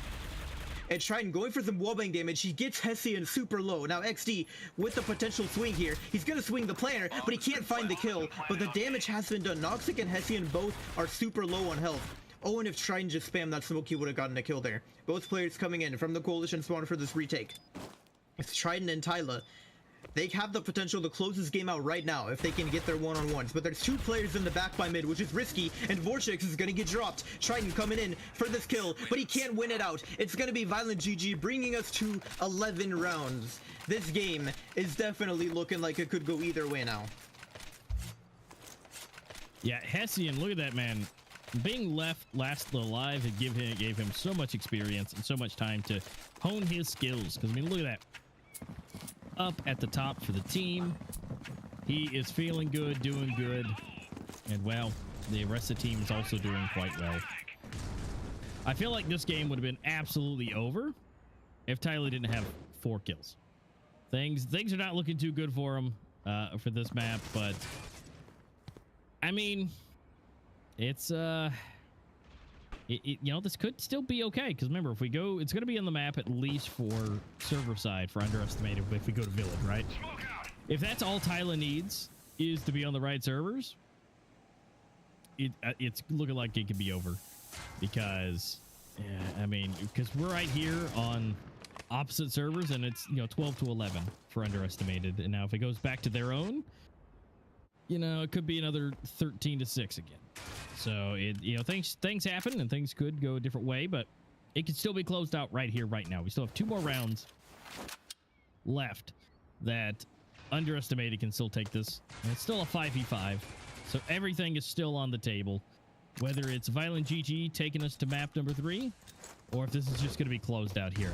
And Triton going for some wallbang damage. He gets Hessian super low. Now XD with the potential swing here. He's going to swing the planner, but he can't find the kill. But the damage has been done. Noxic and Hessian both are super low on health. Oh, and if Triton just spammed that smoke, he would have gotten a kill there. Both players coming in from the coalition spawn for this retake. It's Triton and Tyler. They have the potential to close this game out right now if they can get their one-on-ones. But there's 2 players in the back by mid, which is risky, and Vortex is going to get dropped. Triton coming in for this kill, but he can't win it out. It's going to be Violent GG, bringing us to 11 rounds. This game is definitely looking like it could go either way now. Yeah, Hessian, look at that, man. Being left last alive gave him so much experience and so much time to hone his skills. Because, I mean, look at that. Up at the top for the team. He is feeling good, doing good, and well, the rest of the team is also doing quite well. I feel like this game would have been absolutely over if Tyler didn't have 4 kills. Things are not looking too good for him for this map, but I mean, it's you know, this could still be okay, because remember, if we go, it's going to be on the map at least for server side for underestimated if we go to village, right? If that's all Tyler needs is to be on the right servers, it's looking like it could be over, because I mean, because we're right here on opposite servers, and it's, you know, 12 to 11 for underestimated, and now if it goes back to their own, you know, it could be another 13 to 6 again. So it, you know, things happen and things could go a different way, but it could still be closed out right here, right now. We still have 2 more rounds left that underestimated can still take this, and it's still a 5v5, so everything is still on the table, whether it's Violent GG taking us to map number 3, or if this is just going to be closed out here.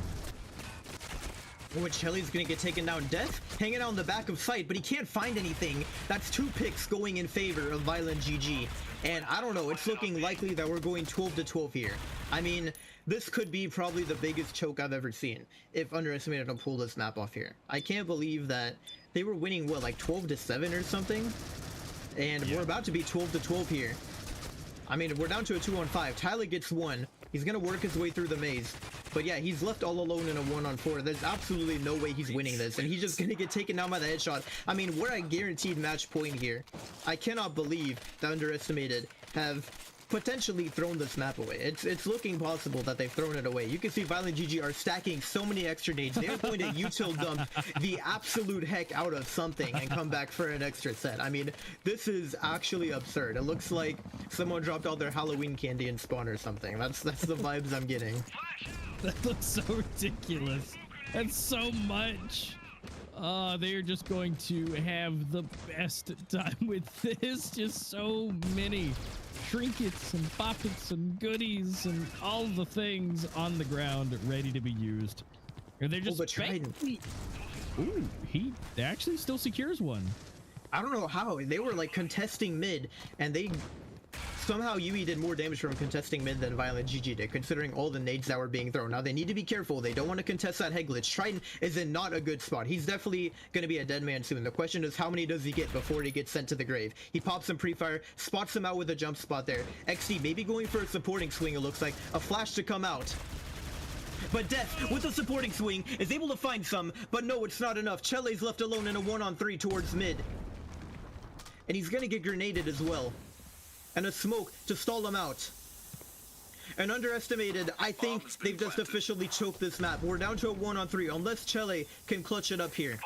Which Shelly's gonna get taken down. Death hanging out on the back of sight, but he can't find anything. That's 2 picks going in favor of Violent GG. And I don't know, it's looking likely that we're going 12 to 12 here. I mean, this could be probably the biggest choke I've ever seen if underestimated to pull this map off here. I can't believe that they were winning, what, like 12 to 7 or something? And we're about to be 12 to 12 here. I mean, we're down to a 2-on-5. Tyler gets 1. He's gonna work his way through the maze. But yeah, he's left all alone in a 1-on-4. There's absolutely no way he's winning this, and he's just gonna get taken down by the headshot. I mean, we're at guaranteed match point here. I cannot believe that underestimated have potentially thrown this map away. It's looking possible that they've thrown it away. You can see Violent GG are stacking so many extra nades. They're going to util dump the absolute heck out of something and come back for an extra set. I mean, this is actually absurd. It looks like someone dropped out their Halloween candy in spawn or something. That's the vibes I'm getting. That looks so ridiculous. That's so much. They're just going to have the best time with this. Just so many trinkets and poppets and goodies and all the things on the ground ready to be used. And they're just Ooh, he actually still secures one. I don't know how. They were like contesting mid, and they somehow Yui did more damage from contesting mid than Violent GG did, considering all the nades that were being thrown. Now they need to be careful. They don't want to contest that head glitch. Triton is in not a good spot. He's definitely going to be a dead man soon. The question is, how many does he get before he gets sent to the grave? He pops some pre-fire, spots him out with a jump spot there. XD maybe going for a supporting swing, it looks like. A flash to come out. But Death, with a supporting swing, is able to find some, but no, it's not enough. Chele's left alone in a 1-on-3 towards mid. And he's going to get grenaded as well. And a smoke to stall him out. And underestimated, I think they've just officially choked this map. We're down to a 1-on-3, unless Chele can clutch it up here.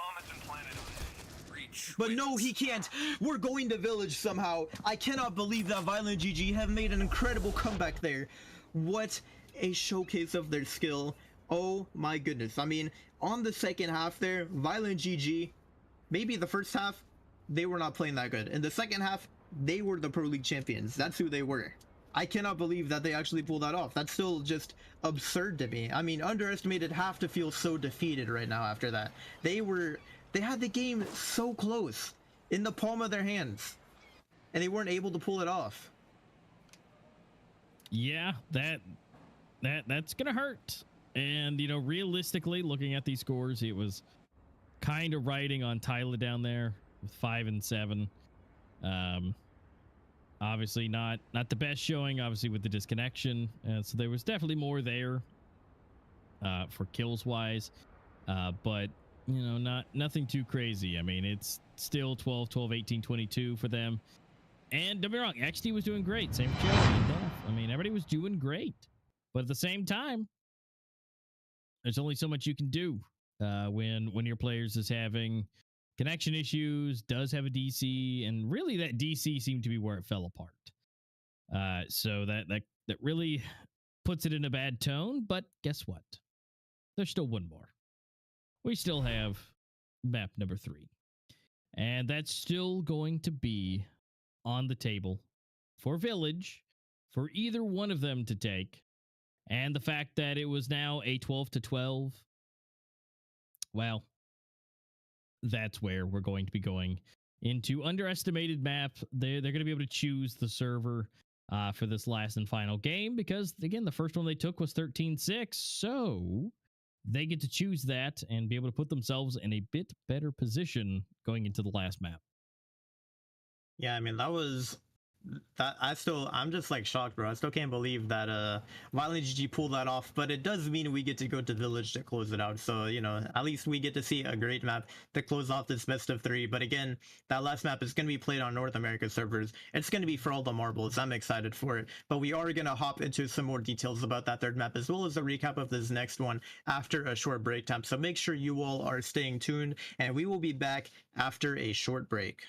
But no, he can't. We're going to village somehow. I cannot believe that Violent GG have made an incredible comeback there. What a showcase of their skill. Oh my goodness. I mean, on the second half there, Violent GG, maybe the first half, they were not playing that good. In the second half, they were the Pro League champions. That's who they were. I cannot believe that they actually pulled that off. That's still just absurd to me. I mean, underestimated have to feel so defeated right now after that. They had the game so close, in the palm of their hands, and they weren't able to pull it off. Yeah, that's gonna hurt. And you know, realistically, looking at these scores, it was kind of riding on Tyler down there with 5 and 7. Obviously not the best showing, obviously, with the disconnection, so there was definitely more there for kills wise, but you know, nothing too crazy. I mean, it's still 12 18 22 for them. And don't be wrong, XD was doing great, same with Joe and Dolph. I mean, everybody was doing great, but at the same time, there's only so much you can do when your players is having connection issues, does have a DC, and really that DC seemed to be where it fell apart. So that really puts it in a bad tone, but guess what? There's still one more. We still have map number 3. And that's still going to be on the table for Village, for either one of them to take. And the fact that it was now a 12 to 12, well, that's where we're going to be going into underestimated map. They're going to be able to choose the server for this last and final game because, again, the first one they took was 13-6. So they get to choose that and be able to put themselves in a bit better position going into the last map. Yeah, I mean, I'm just like shocked, bro. I still can't believe that Violent GG pulled that off, but it does mean we get to go to Village to close it out. So, you know, at least we get to see a great map to close off this best of 3. But again, that last map is going to be played on North America servers. It's going to be for all the marbles. I'm excited for it. But we are going to hop into some more details about that third map, as well as a recap of this next one after a short break time. So make sure you all are staying tuned, and we will be back after a short break.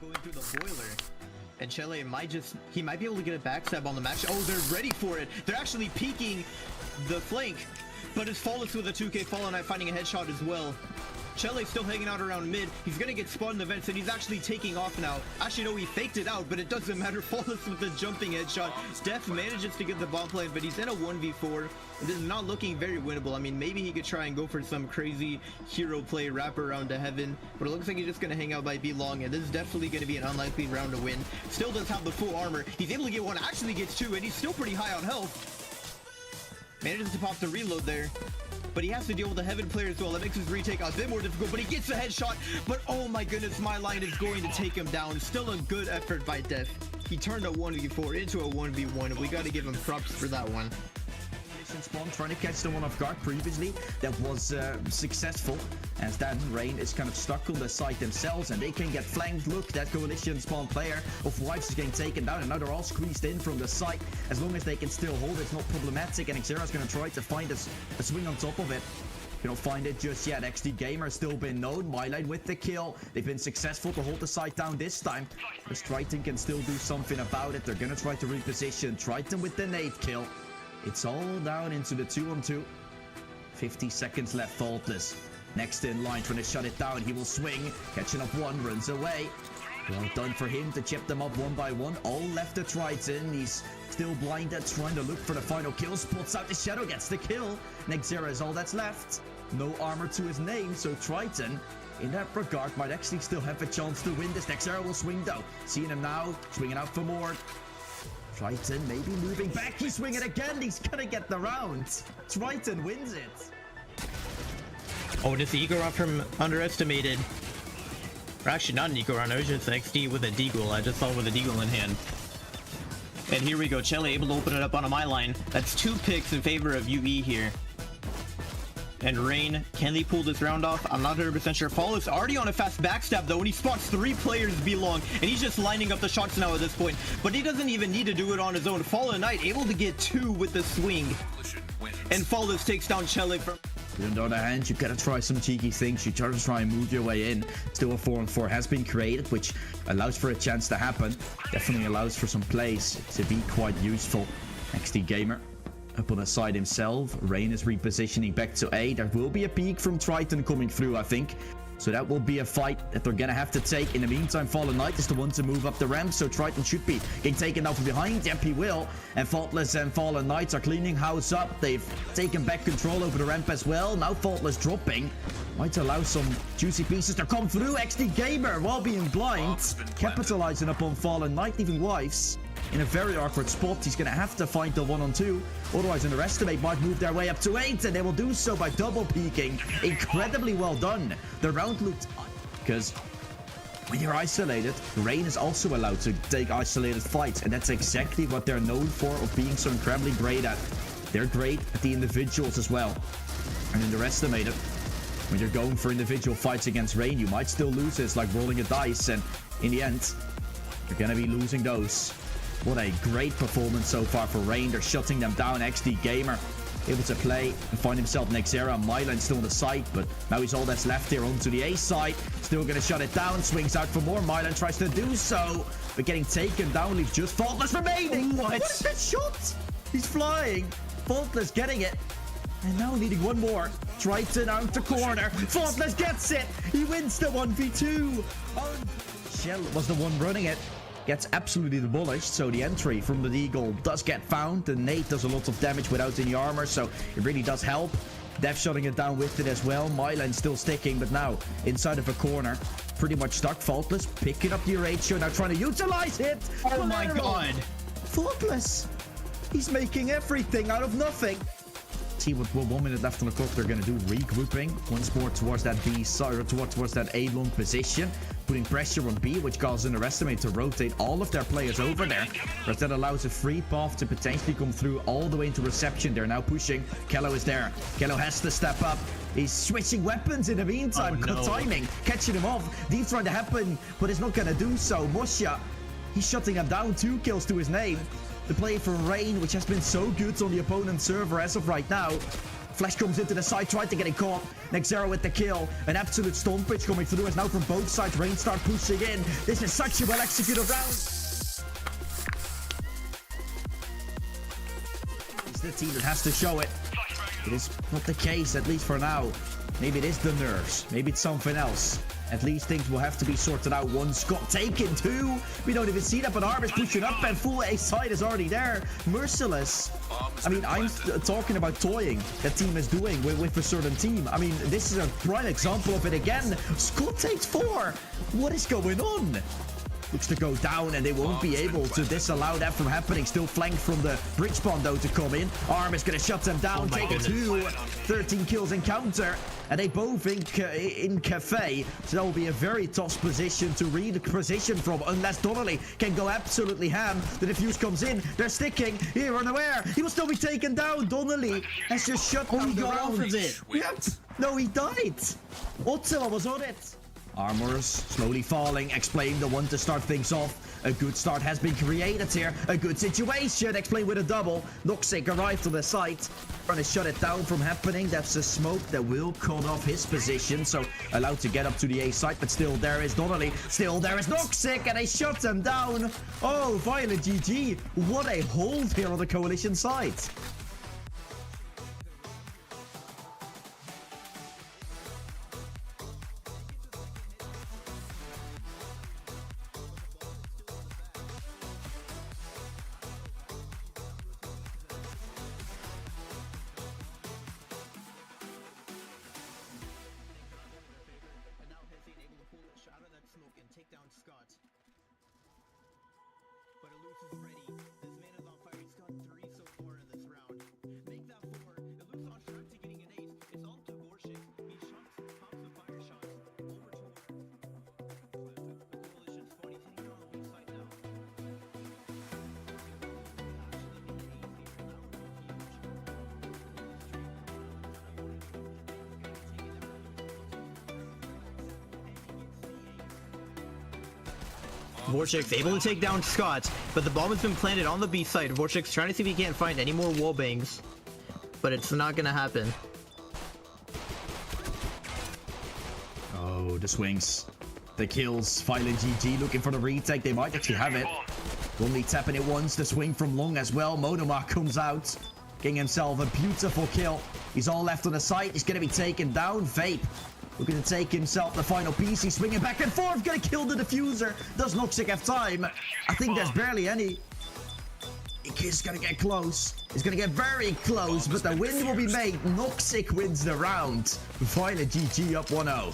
Going through the boiler, and Chele might be able to get a backstab on the match. Oh, they're ready for it. They're actually peeking the flank, but it's Flawless with a 2K Fallen Knight finding a headshot as well. Chele's still hanging out around mid. He's gonna get spun in the vents, and he's actually taking off now. Actually, no, he faked it out, but it doesn't matter. Flawless with the jumping headshot. Def manages to get the bomb plant, but he's in a 1v4. This is not looking very winnable. I mean, maybe he could try and go for some crazy hero play, wrap around to heaven, but it looks like he's just gonna hang out by B long, and this is definitely gonna be an unlikely round to win. Still does have the full armor. He's able to get one, actually gets 2, and he's still pretty high on health. Manages to pop the reload there, but he has to deal with the heaven player as well. That makes his retake a bit more difficult, but he gets a headshot. But oh my goodness, my line is going to take him down. Still a good effort by Def. He turned a 1v4 into a 1v1. We got to give him props for that one. Spawn trying to catch the one off guard previously that was successful, as then Rain is kind of stuck on the site themselves and they can get flanked. Look, that coalition spawn player of Wipes is getting taken down, and now they're all squeezed in from the site. As long as they can still hold, it's not problematic, and Xera's going to try to find a swing on top of it. You don't find it just yet. XD Gamer has still been known. Myline with the kill. They've been successful to hold the site down this time. But Triton can still do something about it. They're going to try to reposition. Triton with the nade kill. It's all down into the 2-on-2. 50 seconds left, Faultless. Next in line, trying to shut it down. He will swing, catching up one, runs away. Well done for him to chip them up one by one. All left to Triton. He's still blinded, trying to look for the final kill. Spots out the shadow, gets the kill. Nexera is all that's left. No armor to his name, so Triton, in that regard, might actually still have a chance to win this. Nexera will swing though. Seeing him now, swinging out for more. Triton maybe moving back. He's swinging again. He's gonna get the round. Triton wins it. Oh, this Eagle run from underestimated. Or actually, not an Eagle run. It was just XD with a Deagle. I just saw with a Deagle in hand. And here we go. Chele able to open it up on a my line. That's 2 picks in favor of UE here. And Rain, can they pull this round off? I'm not 100% sure. Flawless already on a fast backstab though, and he spots 3 players belong, and he's just lining up the shots now at this point. But he doesn't even need to do it on his own. Fallen Knight able to get 2 with the swing, and Flawless takes down Chele from... On the other hand, you gotta try some cheeky things. You try and move your way in. Still a 4-on-4 has been created, which allows for a chance to happen. Definitely allows for some plays to be quite useful. XD Gamer up on the side himself. Rain is repositioning back to A. There will be a peek from Triton coming through, I think. So that will be a fight that they're gonna have to take. In the meantime, Fallen Knight is the one to move up the ramp, so Triton should be getting taken down from behind. Yep, he will. And Faultless and Fallen Knights are cleaning house up. They've taken back control over the ramp as well. Now Faultless dropping. Might allow some juicy pieces to come through. XD Gamer, while being blind, capitalizing upon Fallen Knight, leaving Wives in a very awkward spot. He's going to have to find the 1-on-2. Otherwise, Underestimate might move their way up to 8, and they will do so by double peeking. Incredibly well done. The round looked... Because when you're isolated, Rain is also allowed to take isolated fights, and that's exactly what they're known for, of being so incredibly great at. They're great at the individuals as well. And Underestimated, when you're going for individual fights against Rain, you might still lose. It's like rolling a dice, and in the end, you're going to be losing those. What a great performance so far for Rain. They're shutting them down. XD Gamer able to play and find himself next era. Myline still on the site, but now he's all that's left here onto the A side. Still going to shut it down. Swings out for more. Myline tries to do so, but getting taken down. Leaves just Faultless remaining. What is that shot? He's flying. Faultless getting it. And now needing one more. Triton out the corner. Faultless gets it. He wins the 1v2. Oh, Shell was the one running it. gets absolutely demolished. So the entry from the Deagle does get found. The nade does a lot of damage without any armor, so it really does help. Dev shutting it down with it as well. Mylan still sticking, but now inside of a corner. Pretty much stuck. Faultless picking up the ratio, now trying to utilize it. Oh my god. Faultless. He's making everything out of nothing. See what 1 minute left on the clock. They're going to do regrouping once more towards that B side, or towards that A long position, putting pressure on B, which causes Underestimate to rotate all of their players over there, but that allows a free path to potentially come through all the way into reception. They're now pushing. Castello is there. Castello has to step up. He's switching weapons in the meantime. Oh, no. Good timing, catching him off. Deep trying to happen, but it's not going to do so. Mosha, he's shutting him down. 2 kills to his name. The play from Rain, which has been so good on the opponent's server as of right now. Flash comes into the side, tried to get it caught. Next Zero with the kill. An absolute stompage coming through as now from both sides. Rain start pushing in. This is such a well-executed round. It's the team that has to show it. It is not the case, at least for now. Maybe it is the nerves. Maybe it's something else. At least things will have to be sorted out. 1 got taken, 2. We don't even see that, but Arm is pushing up and full A side is already there. Merciless. I mean, I'm talking about toying that team is doing with a certain team. I mean, this is a prime example of it again. Scott takes 4. What is going on? Looks to go down, and they won't be able to disallow that from happening. Still flanked from the bridge spawn, though, to come in. Arm is going to shut them down, taking 2. 13 kills in counter, and they both in cafe. So that will be a very tough position to read the position from, unless Donnelly can go absolutely ham. The defuse comes in. They're sticking. Here, unaware. He will still be taken down. Donnelly has just shut down the round. Yep. No, he died. Ottawa was on it. Armors slowly falling. Explain the one to start things off. A good start has been created here. A good situation. Explain with a double. Noxic arrived on the site, trying to shut it down from happening. That's a smoke that will cut off his position, so allowed to get up to the A site, but still there is Donnelly. Still there is Noxic, and they shut him down. Oh, Violent GG. What a hold here on the coalition side. Vortex able to take down Scott, but the bomb has been planted on the B side. Vortex trying to see if he can't find any more wall bangs, but it's not gonna happen. Oh, the swings, the kills. Violent GG looking for the retake. They might actually have it. Only tapping it once. The swing from long as well. Monomar comes out, getting himself a beautiful kill. He's all left on the site. He's gonna be taken down. Vape looking to take himself the final piece. He's swinging back and forth. Gonna kill the diffuser. Does Noxic have time? I think there's barely any. He's gonna get close. He's gonna get very close, but the win will be made. Noxic wins the round. Violent GG up 1-0.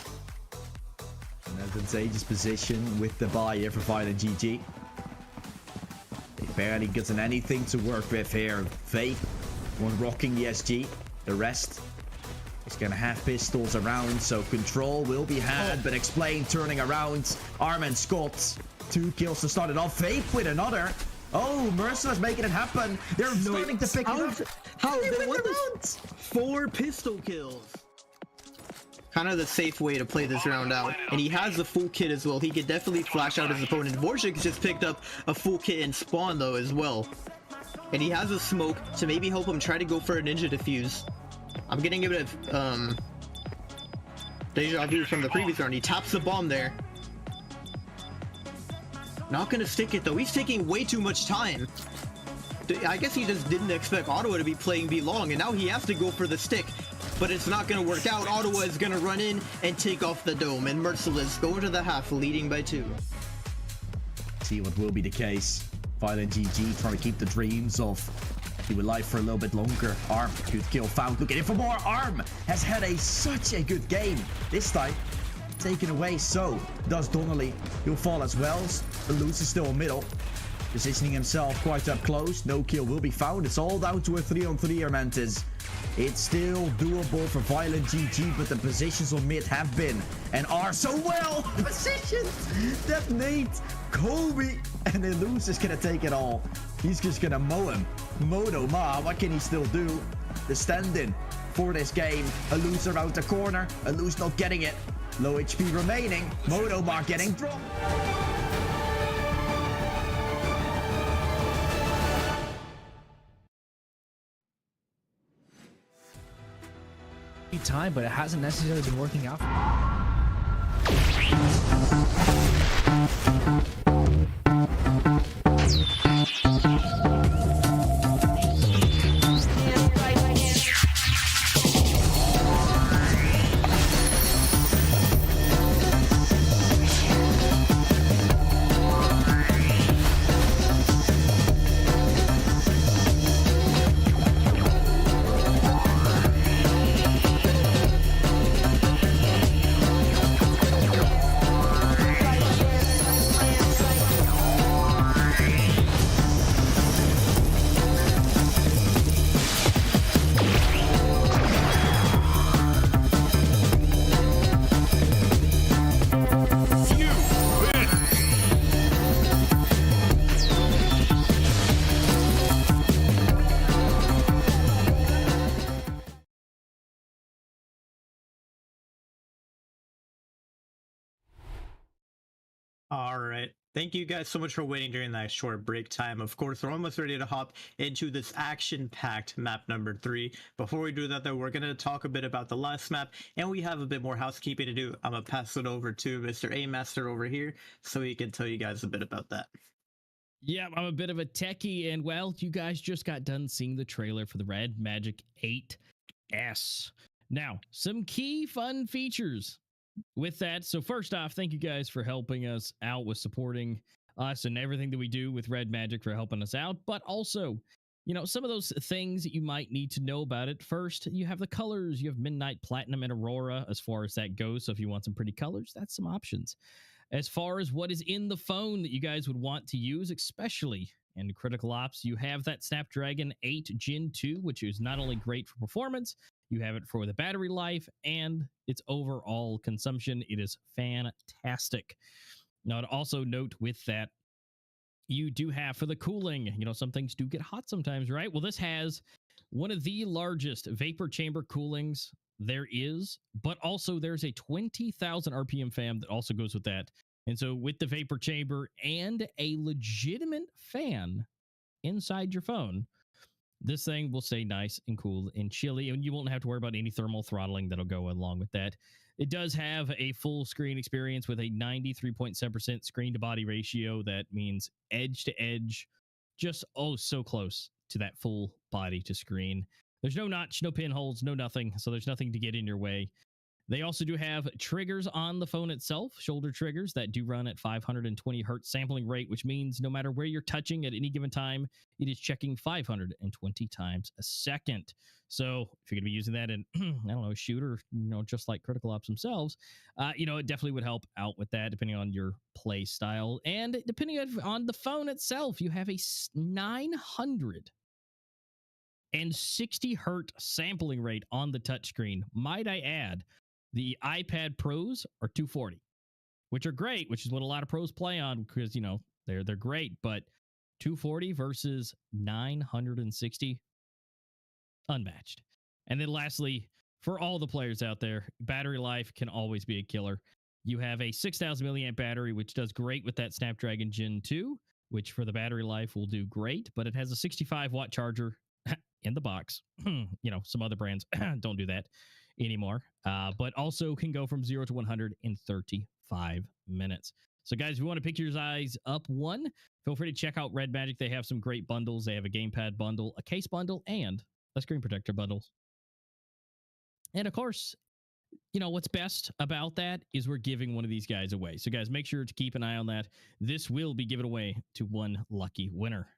An advantageous position with the buy here for Violent GG. They barely gotten anything to work with here. Vape, one rocking the SG. The rest is going to have pistols around, so control will be had, but Explain turning around. Arm and Scott, 2 kills to start it off. Vape with another. Oh, Merciless making it happen. They're starting to pick it up. How They they win won the this? 4 pistol kills. Kind of the safe way to play this round out. And he has the full kit as well. He could definitely flash out his opponent. Vortex just picked up a full kit in spawn though as well. And he has a smoke to maybe help him try to go for a ninja defuse. I'm getting a bit of deja vu from the previous round. He taps the bomb there. Not gonna stick it though. He's taking way too much time. I guess he just didn't expect Ottawa to be playing B long, and now he has to go for the stick. But it's not gonna work out. Ottawa is gonna run in and take off the dome, and Merciless go into the half, leading by 2. see what will be the case. Violent GG trying to keep the dreams of He alive for a little bit longer. Arm, good kill found. Looking in for more. Arm has had such a good game. This time, taken away. So does Donnelly. He'll fall as well. Luz is still in middle. Positioning himself quite up close. No kill will be found. It's all down to a 3-on-3 here, Mantis. It's still doable for Violent GG, but the positions on mid have been and are so well positioned that Nate, Kobe, and then Luz is gonna take it all. He's just gonna mow him. Moto Ma, what can he still do? The stand-in for this game. A Luz around the corner. A Luz not getting it. Low HP remaining. Moto Ma getting dropped. Time, but it hasn't necessarily been working out. All right. Thank you guys so much for waiting during that short break time. Of course, we're almost ready to hop into this action-packed map number 3. Before we do that, though, we're going to talk a bit about the last map, and we have a bit more housekeeping to do. I'm going to pass it over to Mr. A Master over here so he can tell you guys a bit about that. Yeah, I'm a bit of a techie, and well, you guys just got done seeing the trailer for the Red Magic 8S. Now, some key fun features with that. So first off, thank you guys for helping us out with supporting us and everything that we do with Red Magic, for helping us out. But also, you know, some of those things that you might need to know about it. First, you have the colors. You have Midnight, Platinum, and Aurora as far as that goes. So if you want some pretty colors, that's some options. As far as what is in the phone that you guys would want to use, especially in Critical Ops, you have that Snapdragon 8 Gen 2, which is not only great for performance, you have it for the battery life and its overall consumption. It is fantastic. Now, to also note with that, you do have for the cooling, you know, some things do get hot sometimes, right? Well, this has one of the largest vapor chamber coolings there is, but also there's a 20,000 RPM fan that also goes with that. And so with the vapor chamber and a legitimate fan inside your phone, this thing will stay nice and cool and chilly, and you won't have to worry about any thermal throttling that'll go along with that. It does have a full screen experience with a 93.7% screen to body ratio. That means edge to edge, just so close to that full body to screen. There's no notch, no pinholes, no nothing, so there's nothing to get in your way. They also do have triggers on the phone itself, shoulder triggers that do run at 520 hertz sampling rate, which means no matter where you're touching at any given time, it is checking 520 times a second. So if you're going to be using that in, I don't know, a shooter, you know, just like Critical Ops themselves, you know, it definitely would help out with that depending on your play style. And depending on the phone itself, you have a 960 hertz sampling rate on the touchscreen. Might I add, the iPad Pros are 240, which are great, which is what a lot of pros play on because, you know, they're great, but 240 versus 960, unmatched. And then lastly, for all the players out there, battery life can always be a killer. You have a 6,000 milliamp battery, which does great with that Snapdragon Gen 2, which for the battery life will do great, but it has a 65 watt charger in the box. You know, some other brands don't do that anymore, but also can go from 0 to 100 in 35 minutes. So guys, if you want to pick your eyes up one, feel free to check out Red Magic. They have some great bundles. They have a gamepad bundle, a case bundle, and a screen protector bundle. And of course, you know, what's best about that is we're giving one of these guys away. So guys, make sure to keep an eye on that. This will be given away to one lucky winner.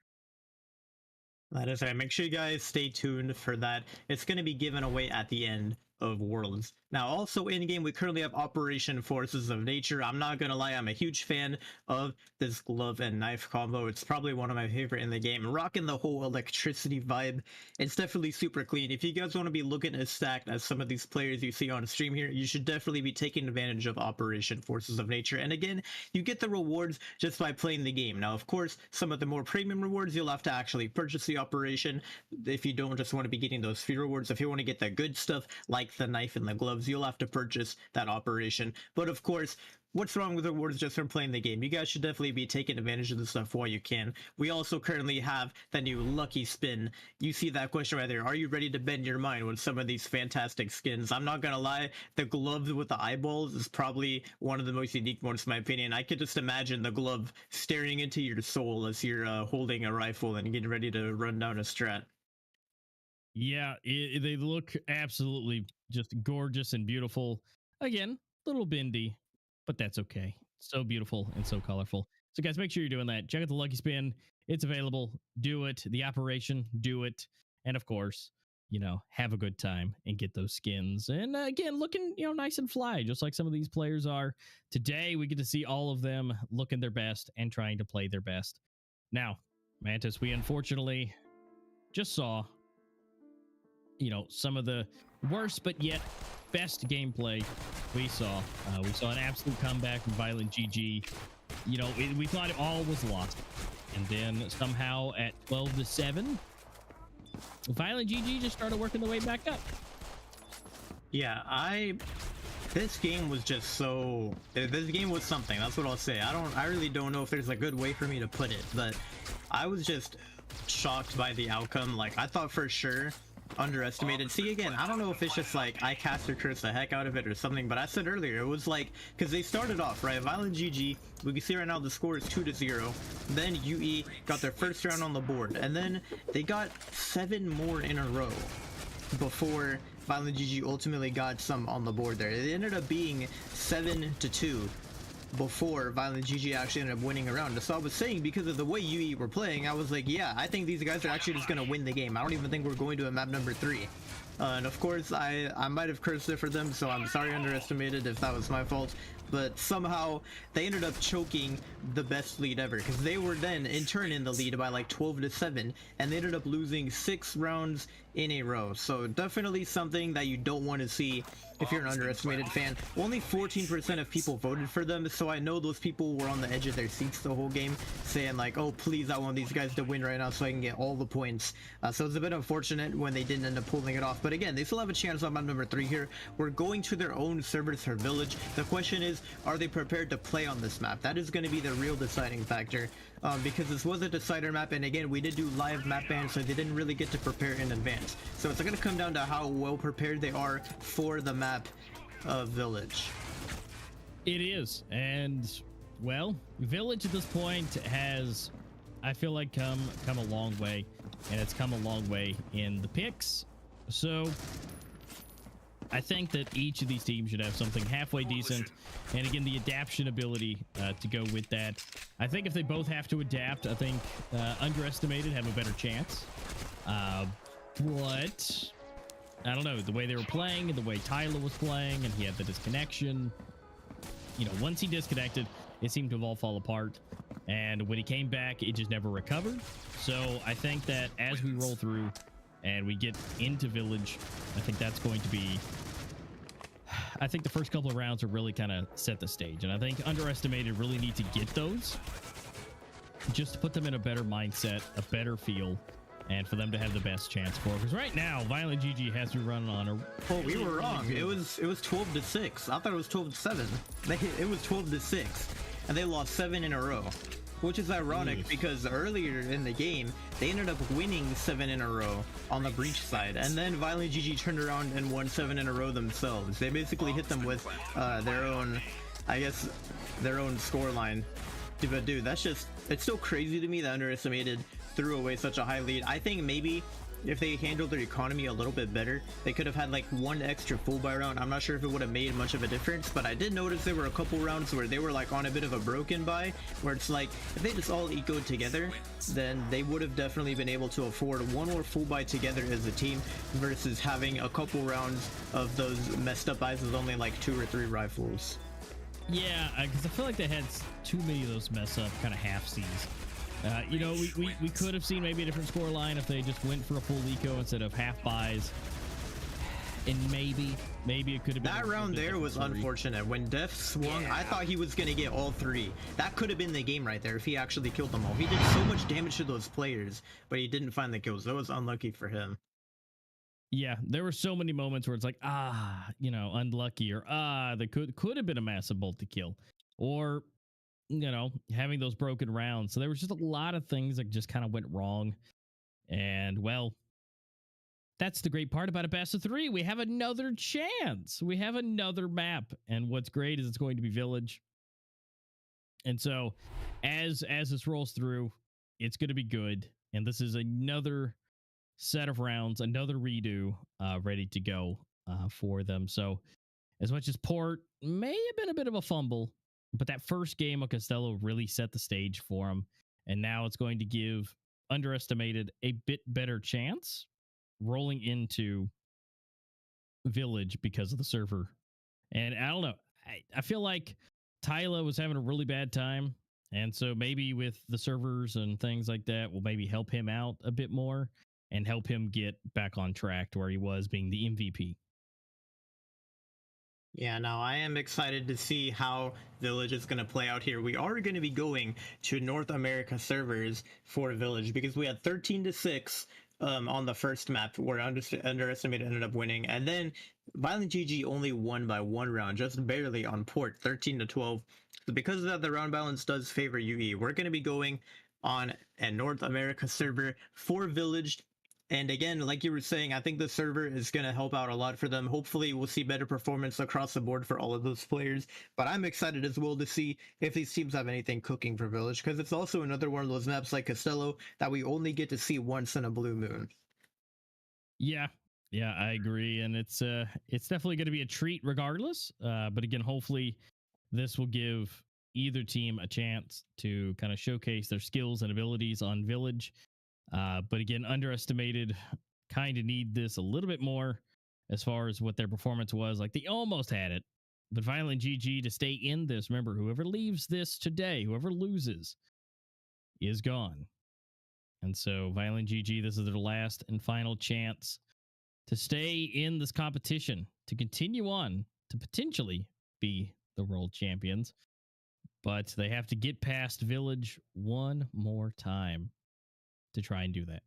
That is right. Make sure you guys stay tuned for that. It's going to be given away at the end of Worlds. Now, also in game, we currently have Operation Forces of Nature. I'm not gonna lie, I'm a huge fan of this glove and knife combo. It's probably one of my favorite in the game. Rocking the whole electricity vibe. It's definitely super clean. If you guys want to be looking as stacked as some of these players you see on stream here, you should definitely be taking advantage of Operation Forces of Nature. And again, you get the rewards just by playing the game. Now, of course, some of the more premium rewards, you'll have to actually purchase the operation if you don't just want to be getting those free rewards. If you want to get the good stuff, like the knife and the gloves, you'll have to purchase that operation. But of course, what's wrong with rewards just from playing the game? You guys should definitely be taking advantage of this stuff while you can. We also currently have the new lucky spin. You see that question right there. Are you ready to bend your mind with some of these fantastic skins? I'm not gonna lie, the gloves with the eyeballs is probably one of the most unique ones in my opinion. I could just imagine the glove staring into your soul as you're holding a rifle and getting ready to run down a strat. Yeah, they look absolutely just gorgeous and beautiful. Again, a little bendy, but that's okay. So beautiful and so colorful. So guys, make sure you're doing that. Check out the lucky spin. It's available. Do it. The operation, do it. And of course, you know, have a good time and get those skins. And again, looking, you know, nice and fly, just like some of these players are. Today, we get to see all of them looking their best and trying to play their best. Now, Mantis, we unfortunately just saw, you know, some of the worst but yet best gameplay we saw. We saw an absolute comeback from Violent GG. You know, we thought it all was lost, and then somehow at 12-7, Violent GG just started working the way back up. Yeah, this game was just so, this game was something. That's what I'll say. I really don't know if there's a good way for me to put it, but I was just shocked by the outcome. Like, I thought for sure underestimated. See, again, I don't know if it's just like I cast or curse the heck out of it or something, but I said earlier it was like, because they started off right, Violent GG, we can see right now the score is 2-0. Then UE got their first round on the board, and then they got 7 more in a row before Violent GG ultimately got some on the board there. It ended up being 7-2 before Violent GG actually ended up winning a round. So I was saying, because of the way UE were playing, I was like, yeah, I think these guys are actually just gonna win the game. I don't even think we're going to a map number 3. And of course, I might have cursed it for them, so I'm sorry, underestimated, if that was my fault. But somehow they ended up choking the best lead ever, because they were then in turn in the lead by like 12-7, and they ended up losing 6 rounds in a row. So definitely something that you don't want to see if you're an underestimated fan. Only 14% of people voted for them, so I know those people were on the edge of their seats the whole game, saying like, oh please, I want these guys to win right now so I can get all the points. So it's a bit unfortunate when they didn't end up pulling it off, but again, they still have a chance on map number 3 here. We're going to their own servers for Village. The question is, are they prepared to play on this map? That is going to be the real deciding factor, because this was a decider map, and again, we did do live map bans, so they didn't really get to prepare in advance. So it's going to come down to how well prepared they are for the map of Village. It is, and well, Village at this point has, I feel like, come a long way, and it's come a long way in the picks. So I think that each of these teams should have something halfway decent, and again, the adaption ability to go with that. I think if they both have to adapt, I think underestimated have a better chance. But I don't know, the way they were playing and the way Tyler was playing, and he had the disconnection, you know, once he disconnected, it seemed to all fall apart, and when he came back, it just never recovered. So I think that as we roll through and we get into Village, I think that's going to be, I think the first couple of rounds are really kind of set the stage, and I think underestimated really need to get those just to put them in a better mindset, a better feel, and for them to have the best chance for it. Because right now, Violent GG has to run on a... Oh, we were wrong. It was 12-6. I thought it was 12-7. It was 12-6, and they lost 7 in a row, which is ironic because earlier in the game they ended up winning 7 in a row on the breach side, and then Violent GG turned around and won 7 in a row themselves. They basically hit them with their own, I guess, their own score line. But dude, that's just, it's so crazy to me that underestimated threw away such a high lead. I think maybe if they handled their economy a little bit better, they could have had like one extra full buy round. I'm not sure if it would have made much of a difference, but I did notice there were a couple rounds where they were like on a bit of a broken buy, where it's like if they just all ecoed together, then they would have definitely been able to afford one more full buy together as a team versus having a couple rounds of those messed up buys with only like 2 or 3 rifles. Yeah, because I feel like they had too many of those mess up kind of half C's. You know, we could have seen maybe a different score line if they just went for a full eco instead of half buys. And maybe it could have been that round there was unfortunate. When Def swung, I thought he was gonna get all 3. That could have been the game right there if he actually killed them all. He did so much damage to those players, but he didn't find the kills. That was unlucky for him. Yeah, there were so many moments where it's like, you know, unlucky, or there could have been a massive multi-kill, or, you know, having those broken rounds. So there was just a lot of things that just kind of went wrong. And, well, that's the great part about a best of 3. We have another chance. We have another map. And what's great is it's going to be Village. And so as this rolls through, it's going to be good. And this is another set of rounds, another redo ready to go for them. So as much as Port may have been a bit of a fumble, but that first game of Castello really set the stage for him. And now it's going to give Underestimated a bit better chance rolling into Village because of the server. And I don't know, I feel like Tyla was having a really bad time. And so maybe with the servers and things like that will maybe help him out a bit more and help him get back on track to where he was being the MVP. Yeah, now I am excited to see how Village is going to play out here. We are going to be going to North America servers for Village because we had 13-6 on the first map where Underestimated ended up winning. And then Violent GG only won by 1 round, just barely on Port, 13-12. So because of that, the round balance does favor UE. We're going to be going on a North America server for Village. And again, like you were saying, I think the server is going to help out a lot for them. Hopefully, we'll see better performance across the board for all of those players. But I'm excited as well to see if these teams have anything cooking for Village, because it's also another one of those maps like Castello that we only get to see once in a blue moon. Yeah, I agree. And it's definitely going to be a treat regardless. But again, hopefully this will give either team a chance to kind of showcase their skills and abilities on Village. But again, Underestimated kind of need this a little bit more as far as what their performance was. Like, they almost had it, but Violent GG to stay in this. Remember, whoever leaves this today, whoever loses is gone. And so Violent GG, this is their last and final chance to stay in this competition, to continue on to potentially be the world champions. But they have to get past Village one more time to try and do that.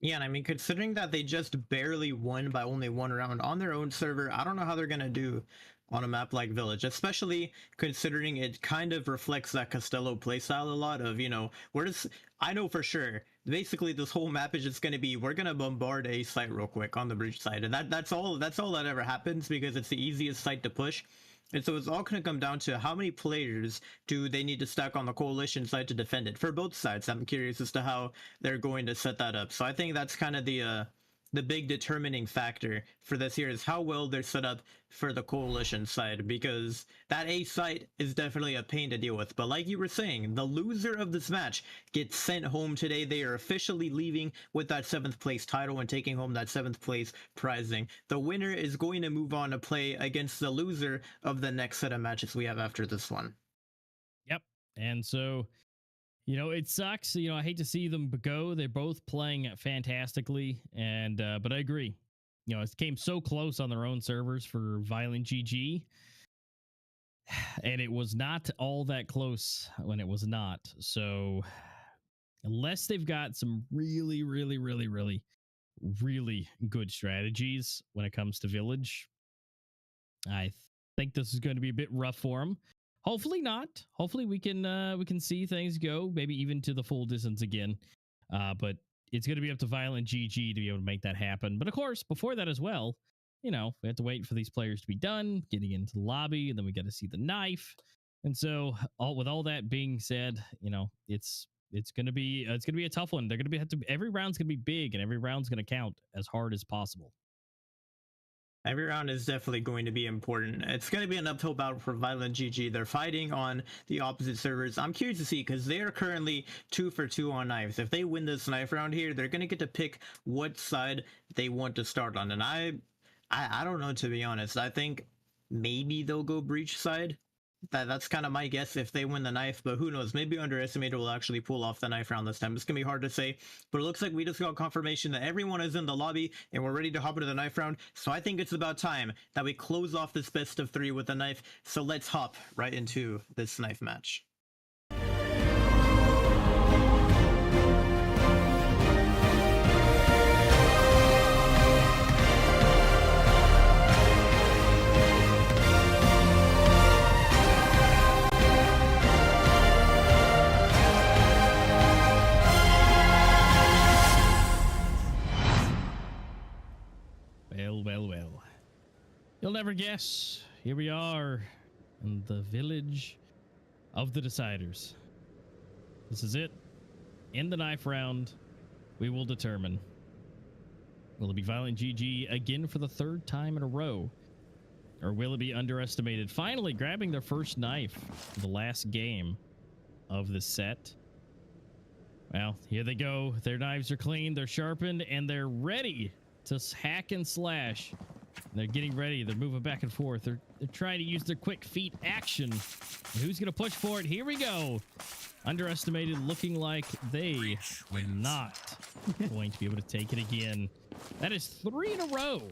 Yeah, and I mean, considering that they just barely won by only 1 round on their own server, I don't know how they're going to do on a map like Village, especially considering it kind of reflects that Castello playstyle a lot of, you know, I know for sure, basically this whole map is just going to be, we're going to bombard a site real quick on the breach side. And that's all that ever happens because it's the easiest site to push. And so it's all going to come down to how many players do they need to stack on the coalition side to defend it for both sides. I'm curious as to how they're going to set that up. So I think that's kind of the big determining factor for this here is how well they're set up for the coalition side, because that A site is definitely a pain to deal with. But like you were saying, the loser of this match gets sent home today. They are officially leaving with that 7th place title and taking home that 7th place prizing. The winner is going to move on to play against the loser of the next set of matches we have after this one. Yep. And so, you know, it sucks. You know, I hate to see them go. They're both playing fantastically. And, but I agree. You know, it came so close on their own servers for Violent GG. And it was not all that close when it was not. So unless they've got some really, really, really, really, really good strategies when it comes to Village, I think this is going to be a bit rough for them. Hopefully not. Hopefully we can see things go maybe even to the full distance again. But it's going to be up to Violent GG to be able to make that happen. But of course, before that as well, you know, we have to wait for these players to be done, getting into the lobby, and then we got to see the knife. And so with all that being said, you know, it's it's gonna be a tough one. They're gonna have to every round's gonna be big, and every round's gonna count as hard as possible. Every round is definitely going to be important. It's going to be an uphill battle for Violent GG. They're fighting on the opposite servers. I'm curious to see because they are currently 2 for 2 on knives. If they win this knife round here, they're going to get to pick what side they want to start on. And I don't know, to be honest. I think maybe they'll go breach side. That's kind of my guess if they win the knife, but who knows? Maybe Underestimated will actually pull off the knife round this time. It's gonna be hard to say, but it looks like we just got confirmation that everyone is in the lobby and we're ready to hop into the knife round. So I think it's about time that we close off this best of 3 with the knife. So let's hop right into this knife match. Well. You'll never guess. Here we are in the village of the deciders. This is it. In the knife round, we will determine. Will it be Violent GG again for the 3rd time in a row? Or will it be Underestimated finally grabbing their first knife for the last game of the set? Well, here they go. Their knives are clean, they're sharpened, and they're ready to hack and slash. They're getting ready. They're moving back and forth. They're trying to use their quick feet action. And who's going to push for it? Here we go. Underestimated, looking like they are not going to be able to take it again. That is 3 in a row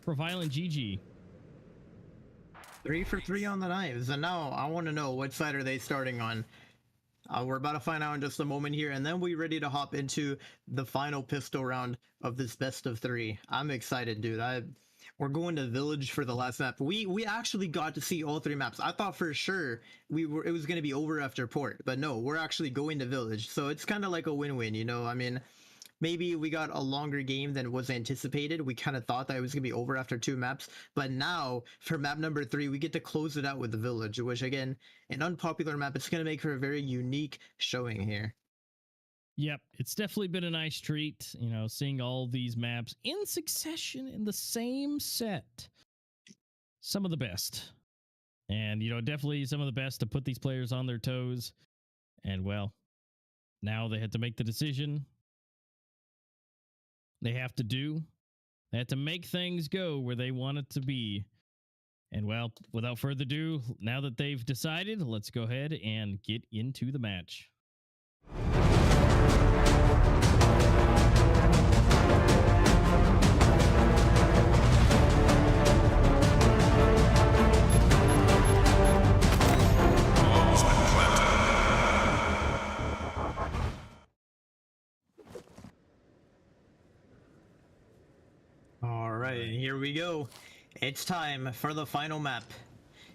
for Violent GG. 3 for 3 on the knives. And now I want to know, what side are they starting on? We're about to find out in just a moment here, and then we're ready to hop into the final pistol round of this best of 3. I'm excited, dude. We're going to Village for the last map. We actually got to see all 3 maps. I thought for sure it was going to be over after Port, but no, we're actually going to Village. So it's kind of like a win-win, you know? I mean, maybe we got a longer game than was anticipated. We kind of thought that it was going to be over after 2 maps, but now for map number 3, we get to close it out with the Village, which again, an unpopular map. It's going to make for a very unique showing here. Yep, it's definitely been a nice treat, you know, seeing all these maps in succession in the same set. Some of the best. And, you know, definitely some of the best to put these players on their toes. And, well, now they had to make the decision. They have to make things go where they want it to be. And, well, without further ado, now that they've decided, let's go ahead and get into the match. Alright, here we go. It's time for the final map.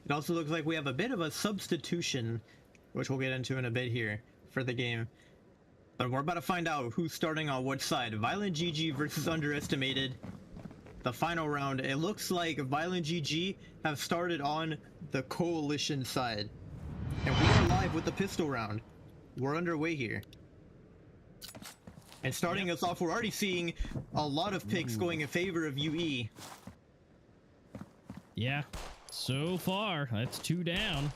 It also looks like we have a bit of a substitution, which we'll get into in a bit here for the game. But we're about to find out who's starting on what side. Violent GG versus Underestimated. The final round. It looks like Violent GG have started on the Coalition side. And we are live with the pistol round. We're underway here. And starting us off, we're already seeing a lot of picks going in favor of UE. Yeah, so far, that's 2 down.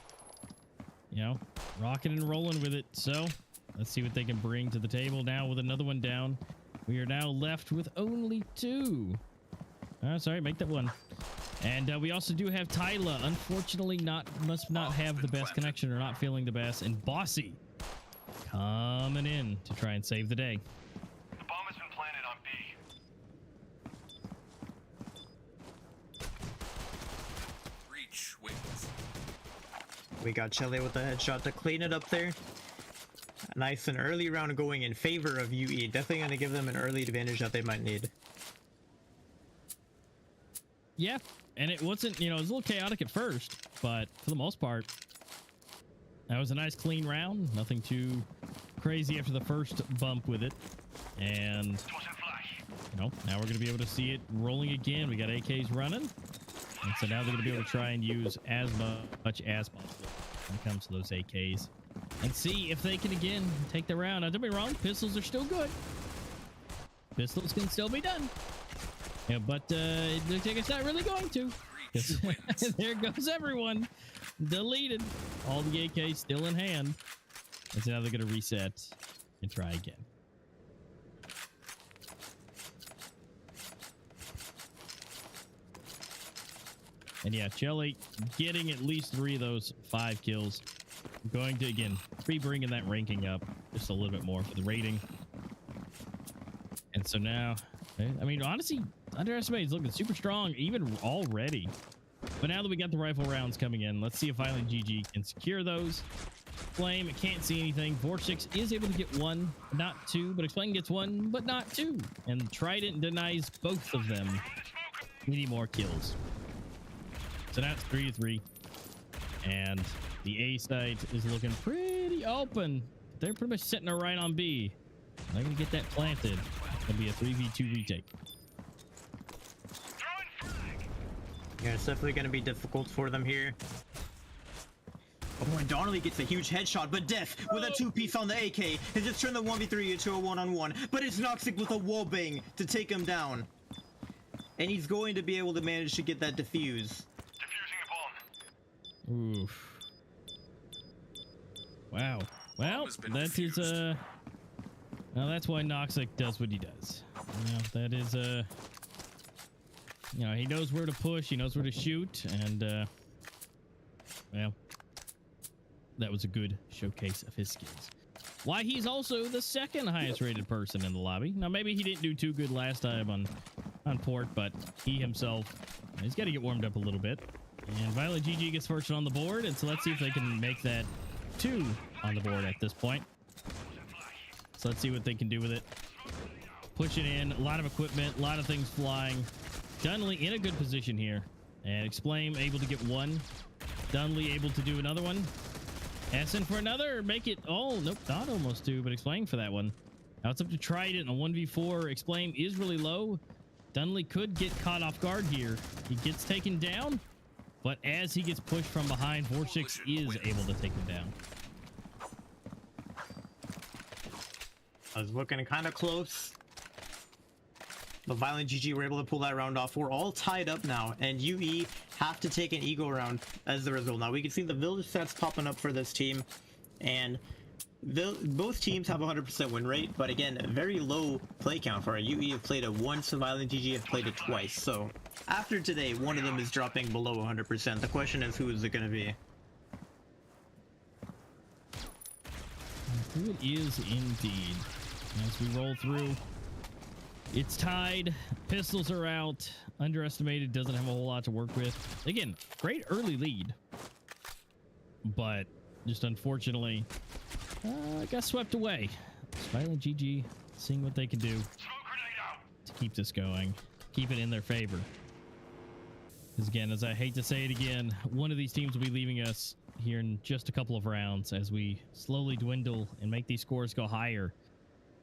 You know, rocking and rolling with it. So, let's see what they can bring to the table now with another one down. We are now left with only 2. Sorry, make that 1. And we also do have Tyla, unfortunately must not have the best connection or not feeling the best. And Bossy coming in to try and save the day. The bomb has been planted on B. Reach wings. We got Chele with the headshot to clean it up there. Nice and early round going in favor of UE. Definitely going to give them an early advantage that they might need. Yeah, and it wasn't, you know, it was a little chaotic at first, but for the most part, that was a nice clean round. Nothing too crazy after the first bump with it. And, you know, now we're going to be able to see it rolling again. We got AKs running. And so now they're going to be able to try and use as much as possible when it comes to those AKs. and see if they can again take the round. Now, don't be wrong, pistols are still good. Pistols can still be done. Yeah, but it looks like it's not really going to. There goes everyone. Deleted. All the AKs still in hand. And so now they're going to reset and try again. And yeah, Chelly getting at least 3 of those 5 kills. Going to, again, bringing that ranking up just a little bit more for the rating. And so now, I mean, honestly, Underestimated is looking super strong even already. But now that we got the rifle rounds coming in, let's see if Violent GG can secure those. Flame can't see anything. Vortex is able to get 1, not 2, but Explain gets 1, but not 2. And Trident denies both of them. We need more kills. So now it's 3-3. And the A site is looking pretty open. They're pretty much sitting there right on B. They're going to get that planted. It'll be a 3v2 retake. Yeah, it's definitely going to be difficult for them here. Oh, and Donnelly gets a huge headshot, but Def with a 2-piece on the AK has just turned the 1v3 into a 1-on-1. But it's Noxic with a wallbang to take him down. And he's going to be able to manage to get that defuse. Defusing a bomb. Oof. Wow. Well, that is now that's why Noxic does what he does. You know, that is you know, he knows where to push, he knows where to shoot, and well, that was a good showcase of his skills. Why he's also the second highest rated person in the lobby. Now maybe he didn't do too good last time on port, but he himself, he's got to get warmed up a little bit. And Violent GG gets first on the board, and so let's see if they can make that 2 on the board at this point. So let's see what they can do with it. Push it in, a lot of equipment, a lot of things flying. Dunley in a good position here, and Explain able to get 1. Dunley able to do another one. Essen for another, make it, oh, nope, not almost 2, but Explain for that one. Now it's up to Trident on a 1v4. Explain is really low. Dunley could get caught off guard here. He gets taken down, but as he gets pushed from behind, Vortex is able to take him down. I was looking kind of close. But Violent GG were able to pull that round off. We're all tied up now, and UE have to take an Eagle round as the result. Now we can see the village stats popping up for this team, and both teams have 100% win rate, but again, a very low play count for it. UE have played it once, and Violent GG have played it twice. So after today, one of them is dropping below 100%. The question is, who is it going to be? Who it is indeed. As we roll through, it's tied. Pistols are out. Underestimated doesn't have a whole lot to work with. Again, great early lead, but just unfortunately got swept away. Violent GG seeing what they can do to keep this going, keep it in their favor. Because again, as I hate to say it again, one of these teams will be leaving us here in just a couple of rounds as we slowly dwindle and make these scores go higher.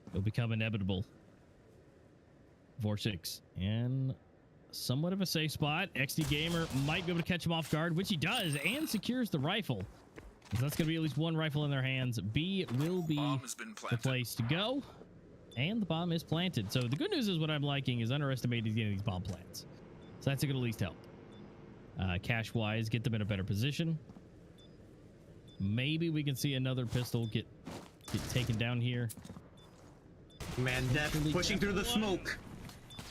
It'll become inevitable. Vortex in somewhat of a safe spot. XD Gamer might be able to catch him off guard, which he does, and secures the rifle. So that's going to be at least 1 rifle in their hands. B will be the place to go, and the bomb is planted. So the good news is what I'm liking is Underestimated getting these bomb plants. So that's going to at least help. Cash-wise, get them in a better position. Maybe we can see another pistol get taken down here. Man, Def pushing through the smoke.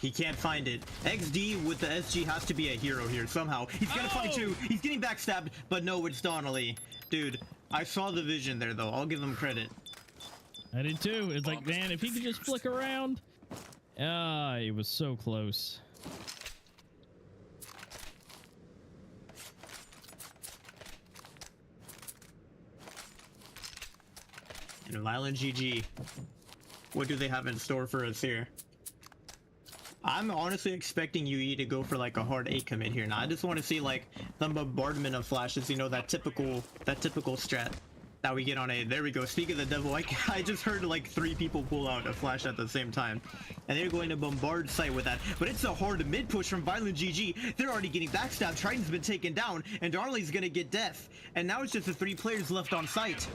He can't find it. XD with the SG has to be a hero here somehow. He's gonna find 2. He's getting backstabbed, but no, it's Donnelly. Dude, I saw the vision there, though. I'll give him credit. I did too. It's like, man, if he could just flick around. It was so close. And Violent GG. What do they have in store for us here? I'm honestly expecting UE to go for like a hard 8 commit here. Now I just want to see like the bombardment of flashes, you know, that typical strat that we get on A. There we go. Speak of the devil, I just heard like 3 people pull out a flash at the same time, and they're going to bombard site with that. But it's a hard mid push from Violent GG. They're already getting backstabbed. Triton's been taken down, and Darley's gonna get death. And now it's just the 3 players left on site.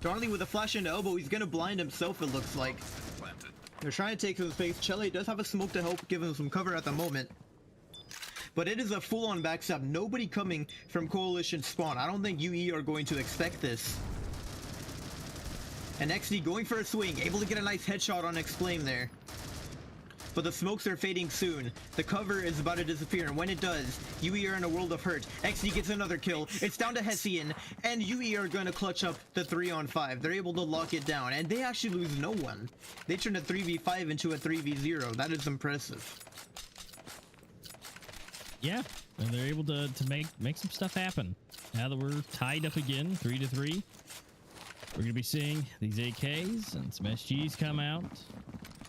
Darnley with a flash into elbow. He's gonna blind himself, it looks like. They're trying to take some space. Chele does have a smoke to help give him some cover at the moment. But it is a full-on backstab. Nobody coming from Coalition spawn. I don't think UE are going to expect this. And XD going for a swing. Able to get a nice headshot on Exclaim there. But the smokes are fading soon. The cover is about to disappear, and when it does, UE are in a world of hurt. XD gets another kill. It's down to Hessian, and UE are going to clutch up the 3-on-5. They're able to lock it down, and they actually lose no one. They turn a 3v5 into a 3v0. That is impressive. Yeah, and they're able to make some stuff happen. Now that we're tied up again, 3-3, we're going to be seeing these AKs and some SGs come out.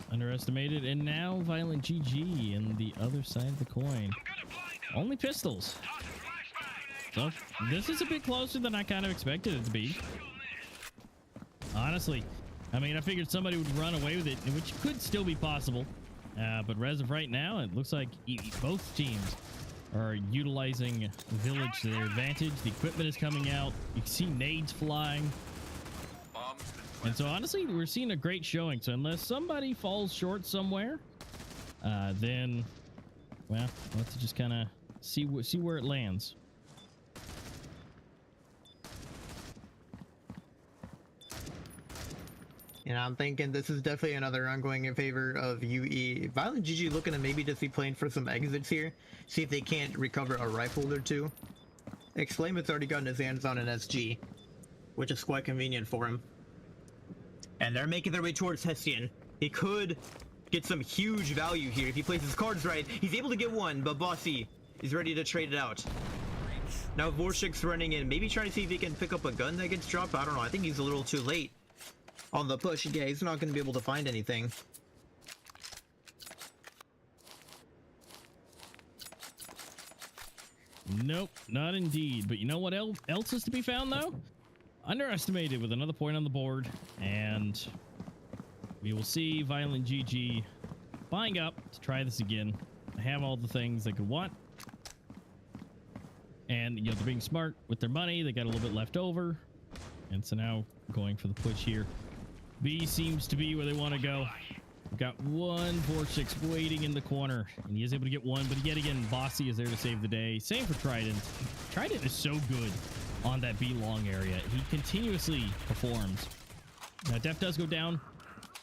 Underestimated, and now Violent GG in the other side of the coin. Only pistols. So this is a bit closer than I kind of expected it to be. Honestly, I mean, I figured somebody would run away with it, which could still be possible. But as of right now, it looks like both teams are utilizing Village to their advantage. The equipment is coming out. You can see nades flying. And so honestly, we're seeing a great showing. So unless somebody falls short somewhere, then, well, we'll have to just kind of see where it lands. And I'm thinking this is definitely another round going in favor of UE. Violent GG looking to maybe just be playing for some exits here. See if they can't recover a rifle or two. Exclaim has already gotten his hands on an SG, which is quite convenient for him. And they're making their way towards Hessian. He could get some huge value here if he plays his cards right. He's able to get one, but Bossy is ready to trade it out. Now Vorshik's running in, maybe trying to see if he can pick up a gun that gets dropped. I don't know. I think he's a little too late on the push. Yeah, he's not going to be able to find anything. Nope, not indeed. But you know what else is to be found, though? Underestimated with another point on the board, and we will see Violent GG buying up to try this again. They have all the things they could want, and you know, they're being smart with their money. They got a little bit left over, and so now going for the push here. B seems to be where they want to go. We've got one Vortex waiting in the corner, and he is able to get one, but yet again, Bossy is there to save the day. Same for Trident. Trident is so good on that B long area. He continuously performs. Now Def does go down,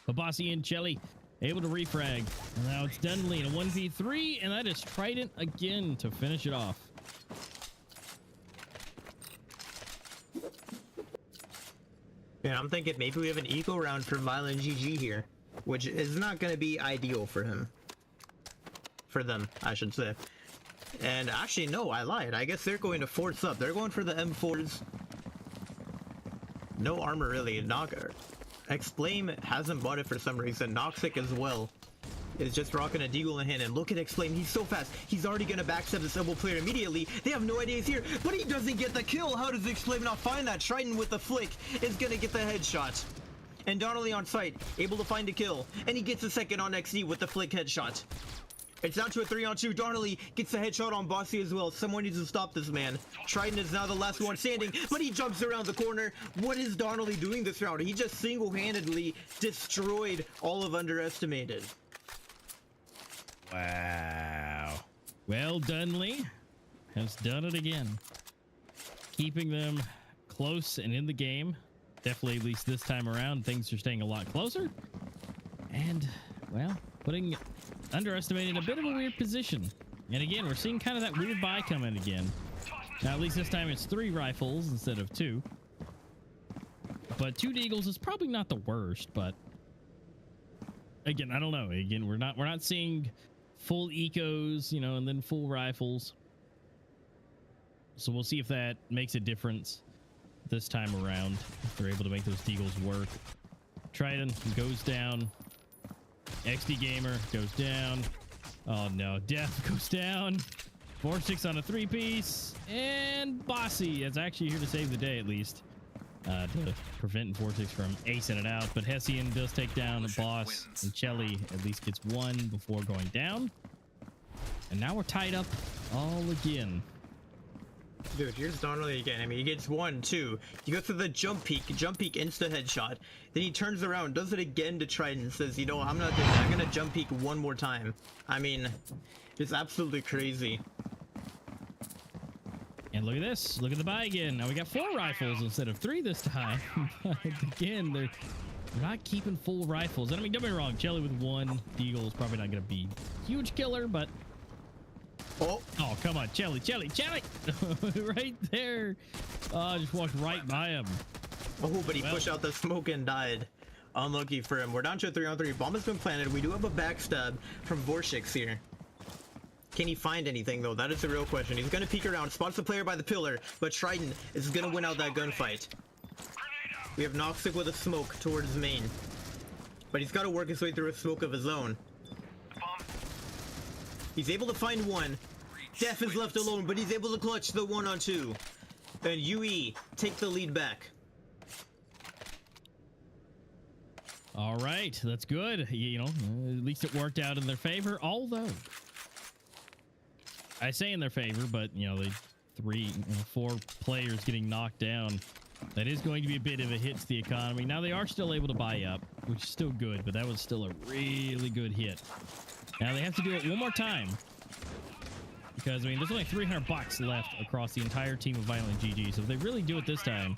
but Bossy and Chele able to refrag. And now it's Dundley in a 1v3, and that is Trident again to finish it off. Yeah, I'm thinking maybe we have an eco round for Violent GG here, which is not going to be ideal for him. For them, I should say. And actually, no, I lied. I guess they're going to force up. They're going for the M4s. No armor, really. Knocker. Exclaim hasn't bought it for some reason. Noxic as well is just rocking a deagle in hand. And look at Exclaim. He's so fast. He's already going to backstab the Symbol player immediately. They have no idea he's here, but he doesn't get the kill. How does Exclaim not find that? Trident with the flick is going to get the headshot. And Donnelly on site, able to find a kill. And he gets a second on XD with the flick headshot. It's down to a 3-on-2. Donnelly gets a headshot on Bossy as well. Someone needs to stop this man. Trident is now the last one standing, but he jumps around the corner. What is Donnelly doing this round? He just single-handedly destroyed all of Underestimated. Wow. Well, Donnelly has done it again. Keeping them close and in the game. Definitely, at least this time around, things are staying a lot closer. And, well, putting Underestimated in a bit of a weird position. And again, we're seeing kind of that weird buy come in again. Now, at least this time it's 3 rifles instead of 2. But 2 deagles is probably not the worst, but again, I don't know. Again, we're not seeing full ecos, you know, and then full rifles. So we'll see if that makes a difference this time around, if they're able to make those deagles work. Trident goes down. XD Gamer goes down. Oh no, Death goes down. 4-6 on a 3-piece. And Bossy is actually here to save the day, at least. To prevent 4-6 from acing it out. But Hessian does take down the boss. And Chele at least gets one before going down. And now we're tied up all again. Dude, here's Donnelly again. I mean, he gets 1, 2. He goes to the jump peek insta headshot. Then he turns around, does it again to Trident, says, you know, I'm gonna jump peek one more time. I mean, it's absolutely crazy. And look at this. Look at the buy again. Now we got 4 rifles instead of 3 this time. But again, they're not keeping full rifles. And I mean, don't get me wrong, Jelly with 1 Deagle is probably not going to be a huge killer, but... Oh, come on, Jelly! Right there. Just walked right by him. Oh, but he pushed out the smoke and died. Unlucky for him. We're down to a 3-on-3. Bomb has been planted. We do have a backstab from Vorshix here. Can he find anything, though? That is the real question. He's going to peek around, spots the player by the pillar, but Trident is going to win out that gunfight. We have Noxic with a smoke towards main. But he's got to work his way through a smoke of his own. He's able to find 1. Def is left alone, but he's able to clutch the 1-on-2. And UE take the lead back. All right, that's good. You know, at least it worked out in their favor, although... I say in their favor, but, you know, the 4 players getting knocked down, that is going to be a bit of a hit to the economy. Now, they are still able to buy up, which is still good, but that was still a really good hit. Now, they have to do it one more time, because, I mean, there's only $300 left across the entire team of Violent GG, so if they really do it this time,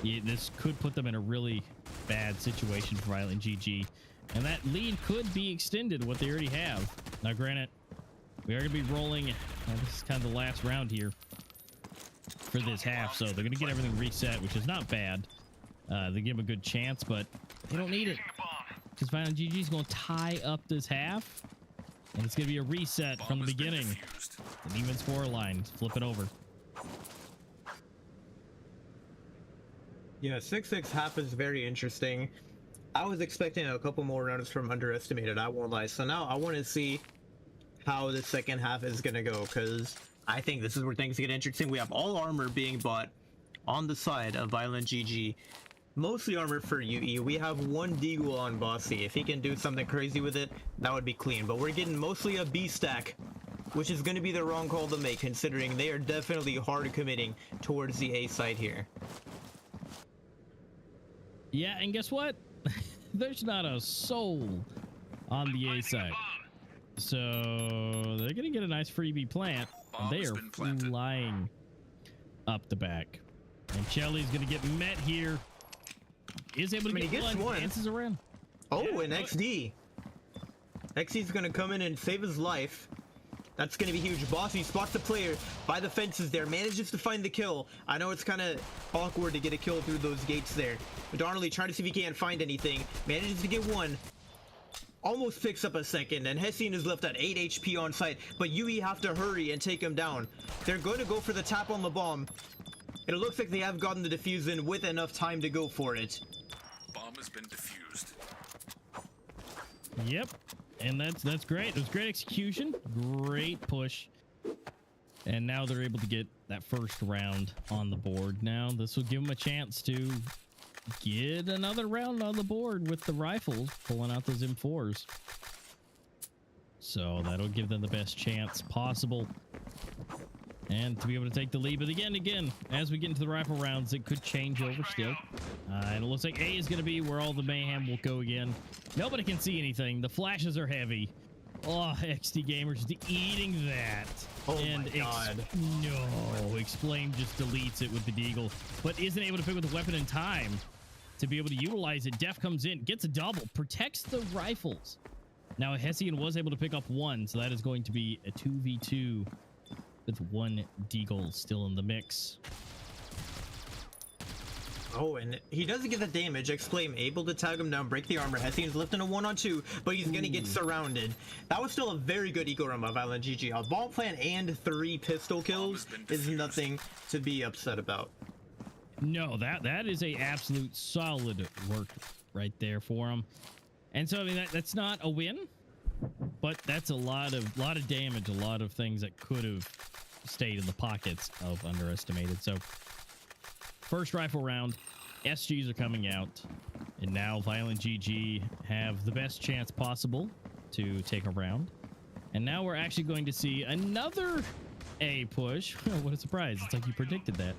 this could put them in a really bad situation for Violent GG, and that lead could be extended, what they already have. Now, granted, we are going to be rolling. This is kind of the last round here for this half, so they're going to get everything reset, which is not bad. They give them a good chance, but they don't need it, because Violent GG is going to tie up this half, and it's going to be a reset from the beginning. An even score line. Flip it over. Yeah, 6-6 half is very interesting. I was expecting a couple more rounds from Underestimated, I won't lie. So now I want to see how the second half is gonna go, because I think this is where things get interesting. We have all armor being bought on the side of Violent GG, mostly armor for UE. We have 1 Deagle on Bossy. If he can do something crazy with it, that would be clean, but we're getting mostly a B stack, which is going to be the wrong call to make, considering they are definitely hard committing towards the A side here. Yeah, and guess what? There's not a soul on the A side. So they're going to get a nice freebie plant. And they are flying up the back. And Chelly's going to get met here. Is able to get one. Dances around. Oh, yeah. And XD. XD's going to come in and save his life. That's going to be huge. Bossy spots the player by the fences there. Manages to find the kill. I know it's kind of awkward to get a kill through those gates there. But Donnelly trying to see if he can't find anything. Manages to get 1. Almost picks up a second, and Hessian is left at 8 HP on site, but UE have to hurry and take him down. They're going to go for the tap on the bomb. It looks like they have gotten the defuse in with enough time to go for it. Bomb has been defused. Yep, and that's great. It was great execution, great push, and now they're able to get that first round on the board. Now this will give them a chance to get another round on the board with the rifles, pulling out those M4s. So that'll give them the best chance possible, and to be able to take the lead. But again, as we get into the rifle rounds, it could change over still. And it looks like A is going to be where all the mayhem will go again. Nobody can see anything. The flashes are heavy. Oh, XD Gamers eating that. Oh and my god. No, Exclaim just deletes it with the Deagle, but isn't able to pick with the weapon in time to be able to utilize it. Def comes in, gets a double, protects the rifles. Now Hessian was able to pick up 1, so that is going to be a 2v2 with 1 Deagle still in the mix. Oh, and he doesn't get the damage. Exclaim able to tag him down, break the armor. Hessian's lifting a 1-on-2, but he's gonna get surrounded. That was still a very good eco run by Violent GG. A bomb plant and 3 pistol kills is nothing to be upset about. No, that is a absolute solid work right there for him. And so I mean that's not a win, but that's a lot of damage, a lot of things that could have stayed in the pockets of Underestimated. So first rifle round, SGs are coming out, and now Violent GG have the best chance possible to take a round. And now we're actually going to see another A push. What a surprise. It's like you predicted that.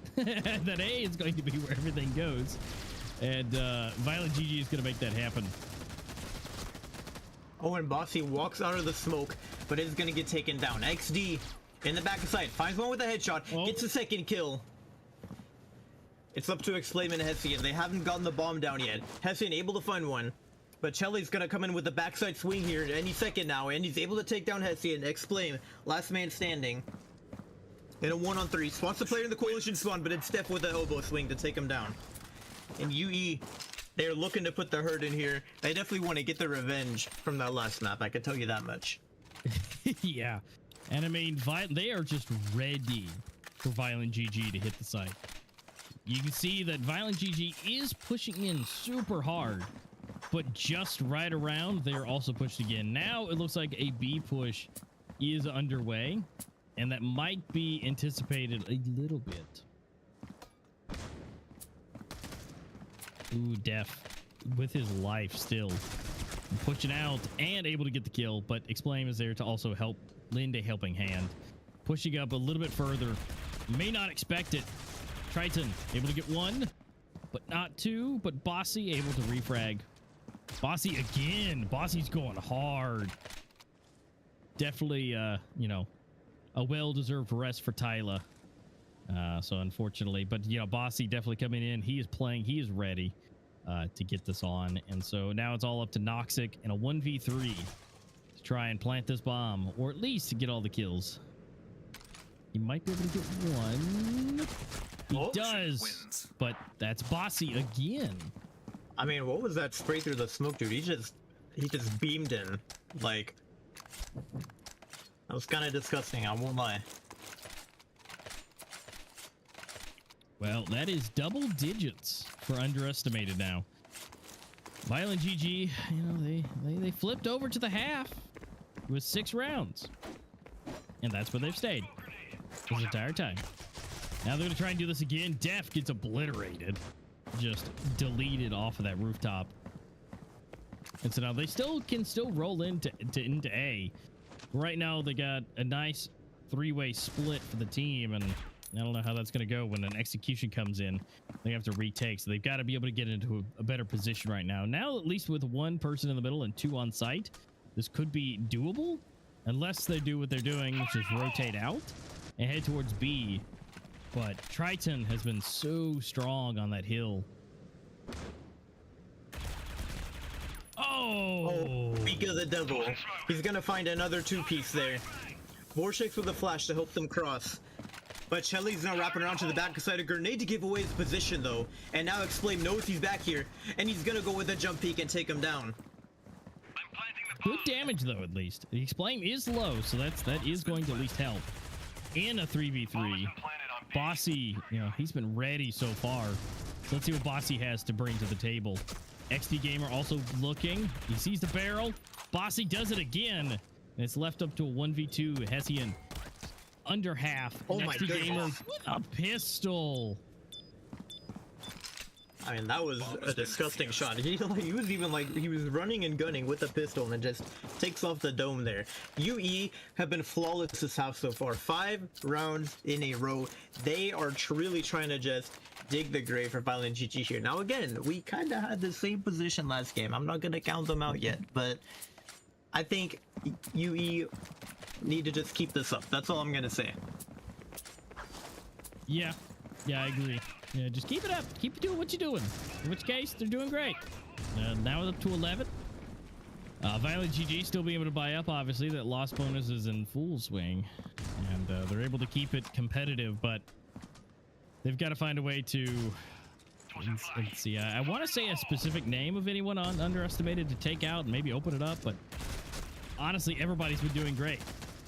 That A is going to be where everything goes. And Violent GG is going to make that happen. Oh, and Bossy walks out of the smoke, but is going to get taken down. XD in the back of sight. Finds one with a headshot. Oh. Gets a second kill. It's up to Exclaim and Hessian. They haven't gotten the bomb down yet. Hessian able to find one. But Chelly's gonna come in with the backside swing here any second now, and he's able to take down Hessian. Exclaim, last man standing. In a 1-on-3. Spots the player in the coalition spawn, but it's Steph with the elbow swing to take him down. And UE, they're looking to put the hurt in here. They definitely want to get the revenge from that last map, I can tell you that much. Yeah. And I mean, they are just ready for Violent GG to hit the site. You can see that Violent GG is pushing in super hard, but just right around, they're also pushed again. Now it looks like a B push is underway, and that might be anticipated a little bit. Ooh, Def with his life still pushing out and able to get the kill, but Exclaim is there to also help lend a helping hand. Pushing up a little bit further. May not expect it. Triton able to get one, but not two, but Bossy able to refrag. Bossy again. Bossy's going hard. Definitely, you know, a well-deserved rest for Tyler. So unfortunately, but you know, Bossy definitely coming in. He is playing. He is ready to get this on. And so now it's all up to Noxic in a 1v3 to try and plant this bomb, or at least to get all the kills. He might be able to get one. He does, but that's Bossy again. I mean, what was that spray through the smoke, dude? He just beamed in. Like, that was kind of disgusting, I won't lie. Well, that is double digits for underestimated now. Violent GG, you know, they flipped over to the half with 6 rounds. And that's where they've stayed this entire time. Now they're going to try and do this again. Def gets obliterated. Just deleted off of that rooftop. And so now they can still roll into A. Right now they got a nice 3-way split for the team, and I don't know how that's going to go when an execution comes in. They have to retake, so they've got to be able to get into a better position right now. Now, at least with 1 person in the middle and 2 on site, this could be doable, unless they do what they're doing, which is rotate out and head towards B. But Triton has been so strong on that hill. Oh! Beak of the devil. He's gonna find another 2-piece there. Vorshix with a flash to help them cross. But Chelly's now wrapping around to the back side. A grenade to give away his position, though. And now Exclaim knows he's back here, and he's gonna go with a jump peek and take him down. Good damage, though, at least. The Exclaim is low, so that is going to at least help. In a 3v3. Bossy, you know, he's been ready so far. So let's see what Bossy has to bring to the table. XD Gamer also looking. He sees the barrel. Bossy does it again. And it's left up to a 1v2. Hessian under half. Oh my XD Gamer goodness. with a pistol. I mean, that was a disgusting shot. He was even like, he was running and gunning with a pistol and just takes off the dome there. UE have been flawless this half so far. 5 rounds in a row. They are really trying to just dig the grave for Violent GG here. Now again, we kind of had the same position last game. I'm not going to count them out yet, but I think UE need to just keep this up. That's all I'm going to say. Yeah, I agree. Yeah, just keep it up. Keep doing what you're doing. In which case, they're doing great. Now it's up to 11. Violent GG still being able to buy up, obviously. That loss bonus is in full swing. And they're able to keep it competitive, but they've got to find a way to... Let's see. I want to say a specific name of anyone underestimated to take out and maybe open it up, but honestly, everybody's been doing great.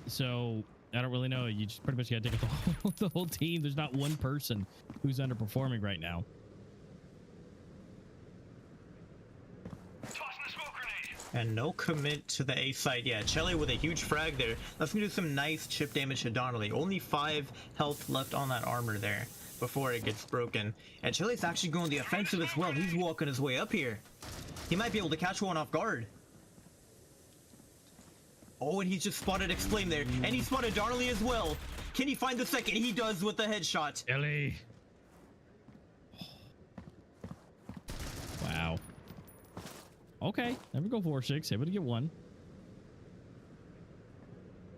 So... I don't really know. You just pretty much got to take out the whole team. There's not one person who's underperforming right now. And no commit to the A side yet. Chelly with a huge frag there. That's going to do some nice chip damage to Donnelly. Only 5 health left on that armor there before it gets broken. And Chelly's actually going the offensive as well. He's walking his way up here. He might be able to catch one off guard. Oh, and he just spotted Exclaim there. And he spotted Darnley as well. Can he find the second? He does with the headshot. Ellie. Wow. Okay, there we go. 4-6, able to get one.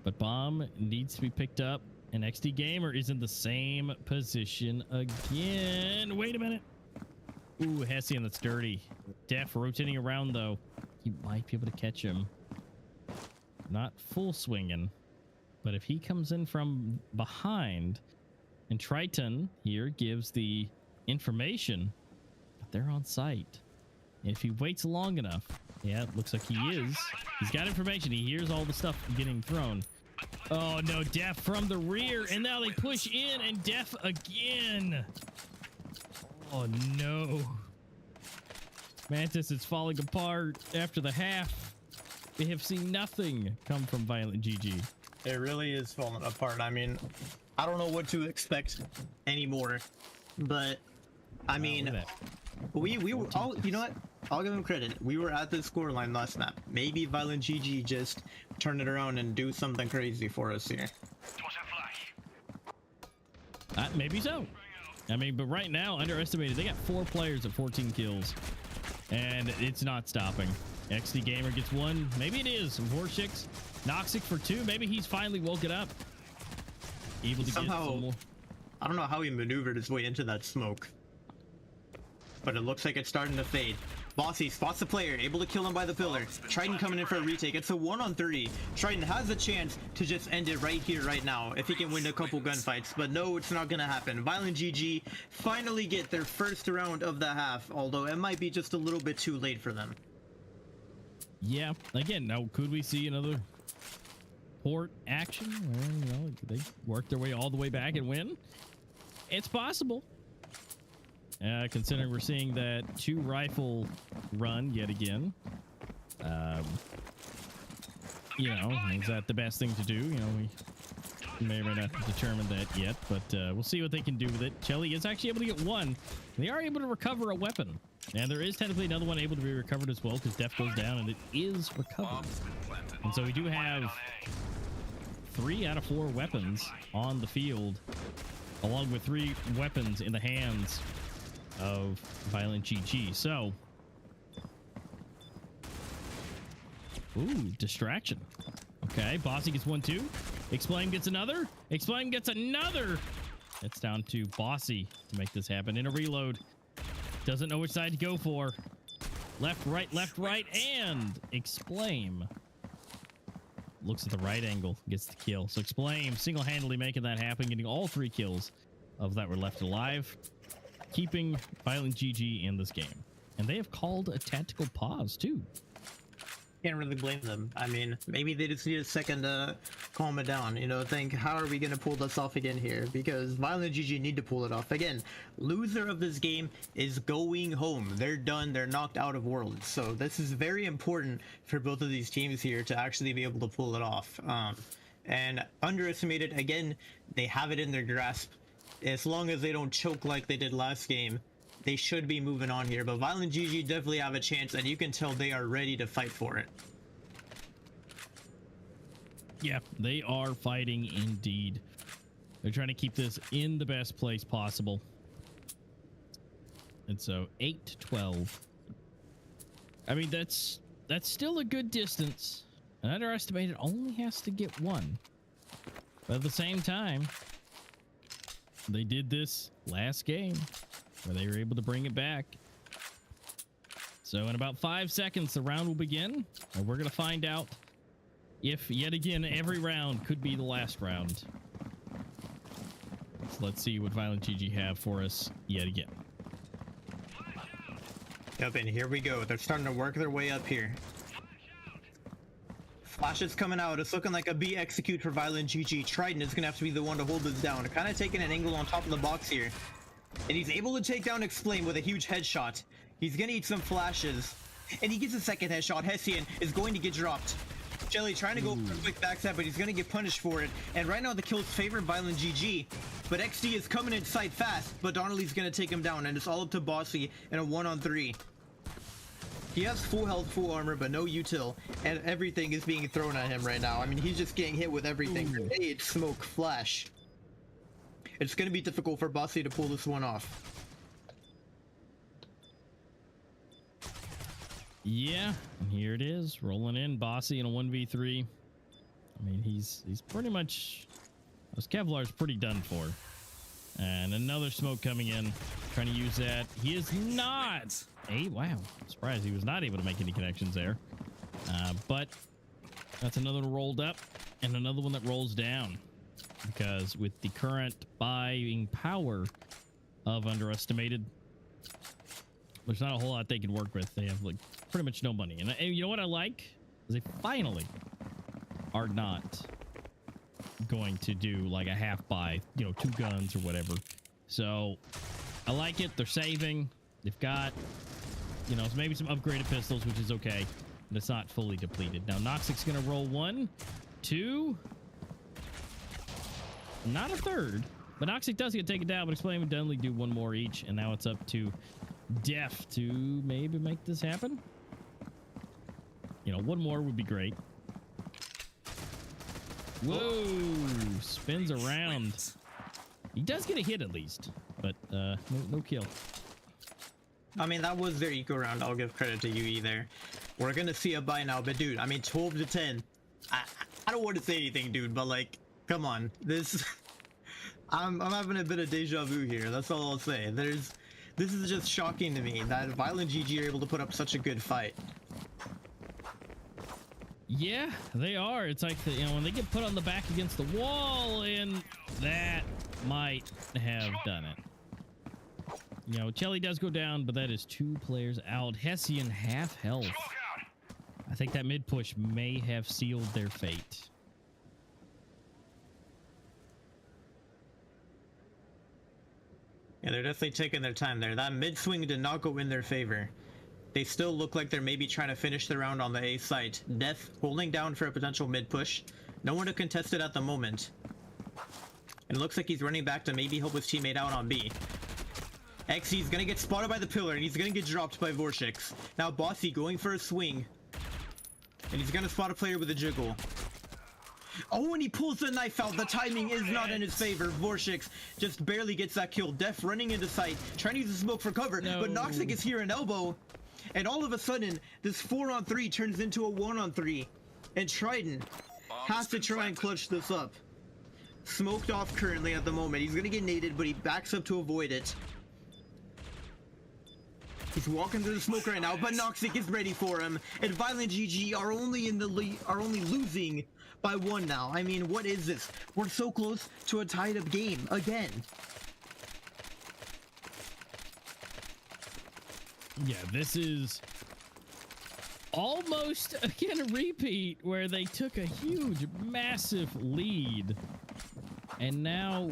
But bomb needs to be picked up, and XD Gamer is in the same position again. Wait a minute. Ooh, Hessian, that's dirty. Def rotating around though. He might be able to catch him. Not full swinging, but if he comes in from behind, and Triton here gives the information, but they're on site. And if he waits long enough, yeah, it looks like he is. He's got information. He hears all the stuff getting thrown. Oh no, Def from the rear, and now they push in, and Def again. Oh no. Mantis is falling apart after the half. They have seen nothing come from Violent GG. It really is falling apart. I mean, I don't know what to expect anymore, but I mean, we were all, you know what? I'll give him credit. We were at the scoreline last map. Maybe Violent GG just turn it around and do something crazy for us here. Maybe so. I mean, but right now, underestimated. They got 4 players at 14 kills, and it's not stopping. XD Gamer gets one. Maybe it is. Vorshix. Noxic for 2. Maybe he's finally woken up. Able to Somehow, get some more. I don't know how he maneuvered his way into that smoke, but it looks like it's starting to fade. Bossy spots the player, able to kill him by the pillar. Triton coming in for a retake. It's a 1-on-3. Triton has a chance to just end it right here, right now, if he can win a couple gunfights. But no, it's not gonna happen. Violent GG finally get their first round of the half, although it might be just a little bit too late for them. Yeah. Again, now could we see another port action where, you know, they work their way all the way back and win? It's possible. Considering we're seeing that 2 rifle run yet again. You know, is that the best thing to do? You know, we may or may not determine that yet, but we'll see what they can do with it. Chelly is actually able to get one. They are able to recover a weapon. And there is technically another one able to be recovered as well, because Def goes down and it is recovered. And so we do have 3 out of 4 weapons on the field, along with 3 weapons in the hands of Violent GG. So, ooh, distraction. Okay, Bossy gets 1 too. Explain gets another. Explain gets another. It's down to Bossy to make this happen in a reload. Doesn't know which side to go for. Left, right, and Explain looks at the right angle, gets the kill. So Explain single-handedly making that happen, getting all 3 kills of that were left alive, keeping Violent GG in this game. And they have called a tactical pause too. Can't really blame them. I mean, maybe they just need a second to calm it down, you know, think, how are we going to pull this off again here? Because Violent GG need to pull it off. Again, loser of this game is going home. They're done. They're knocked out of Worlds. So this is very important for both of these teams here to actually be able to pull it off. And underestimated, again, they have it in their grasp. As long as they don't choke like they did last game, they should be moving on here. But Violent GG definitely have a chance, and you can tell they are ready to fight for it. Yeah, they are fighting indeed. They're trying to keep this in the best place possible. And so 8-12. I mean, that's still a good distance. An underestimated only has to get 1. But at the same time, they did this last game where they were able to bring it back. So in about 5 seconds, the round will begin, and we're going to find out if, yet again, every round could be the last round. So let's see what Violent GG have for us yet again. Yep, and here we go. They're starting to work their way up here. Flash is coming out. It's looking like a B execute for Violent GG. Triton is going to have to be the one to hold this down. Kind of taking an angle on top of the box here. And he's able to take down Explain with a huge headshot. He's going to eat some flashes. And he gets a second headshot. Hessian is going to get dropped. Jelly trying to go for a quick backstab, but he's going to get punished for it. And right now the kills favor Violent GG. But XD is coming in sight fast, but Donnelly's going to take him down. And it's all up to Bossy in a 1-on-3. He has full health, full armor, but no util, and everything is being thrown at him right now. I mean, he's just getting hit with everything. Grenade, smoke, flash. It's going to be difficult for Bossy to pull this one off. Yeah, and here it is, rolling in Bossy in a 1v3. I mean, he's pretty much, this Kevlar's pretty done for. And another smoke coming in, trying to use that. He is not. Hey, wow, surprised he was not able to make any connections there. But that's another one rolled up and another one that rolls down, because with the current buying power of Underestimated, there's not a whole lot they can work with. They have like pretty much no money. And you know what I like is they finally are not going to do like a half buy, you know, 2 guns or whatever. So I like it. They're saving. They've got, you know, maybe some upgraded pistols, which is okay, but it's not fully depleted. Now Noxic's gonna roll 1, 2, not a third, but Noxic does get taken down, but Explain would definitely do 1 more each, and now it's up to Def to maybe make this happen. You know, 1 more would be great. Whoa, spins around. He does get a hit at least, but no kill. I mean, that was their eco round. I'll give credit to UE there. We're gonna see a buy now, but dude, I mean, 12 to 10. I don't want to say anything, dude, but like, come on, this. I'm having a bit of deja vu here. That's all I'll say. This is just shocking to me that Violent GG are able to put up such a good fight. Yeah, they are. It's like, you know, when they get put on the back against the wall, and that might have done it. You know, Chelly does go down, but that is 2 players out. Hessian half health. I think that mid push may have sealed their fate. Yeah, they're definitely taking their time there. That mid swing did not go in their favor. They still look like they're maybe trying to finish the round on the A site. Death holding down for a potential mid push. No one to contest it at the moment. It looks like he's running back to maybe help his teammate out on B. XC's gonna get spotted by the pillar, and he's gonna get dropped by Vorshix. Now Bossy going for a swing. And he's gonna spot a player with a jiggle. Oh, and he pulls the knife out. The timing is not in his favor. Vorshix just barely gets that kill. Def running into sight, trying to use the smoke for cover, but Noxic is here in elbow. And all of a sudden, this 4-on-3 turns into a 1-on-3. And Trident has to try and clutch this up. Smoked off currently at the moment. He's gonna get naded, but he backs up to avoid it. He's walking through the smoke right now, but Noxic is ready for him. And Violent GG are only in the lead, are only losing by 1 now. I mean, what is this? We're so close to a tied up game again. Yeah, this is almost again a repeat where they took a huge, massive lead, and now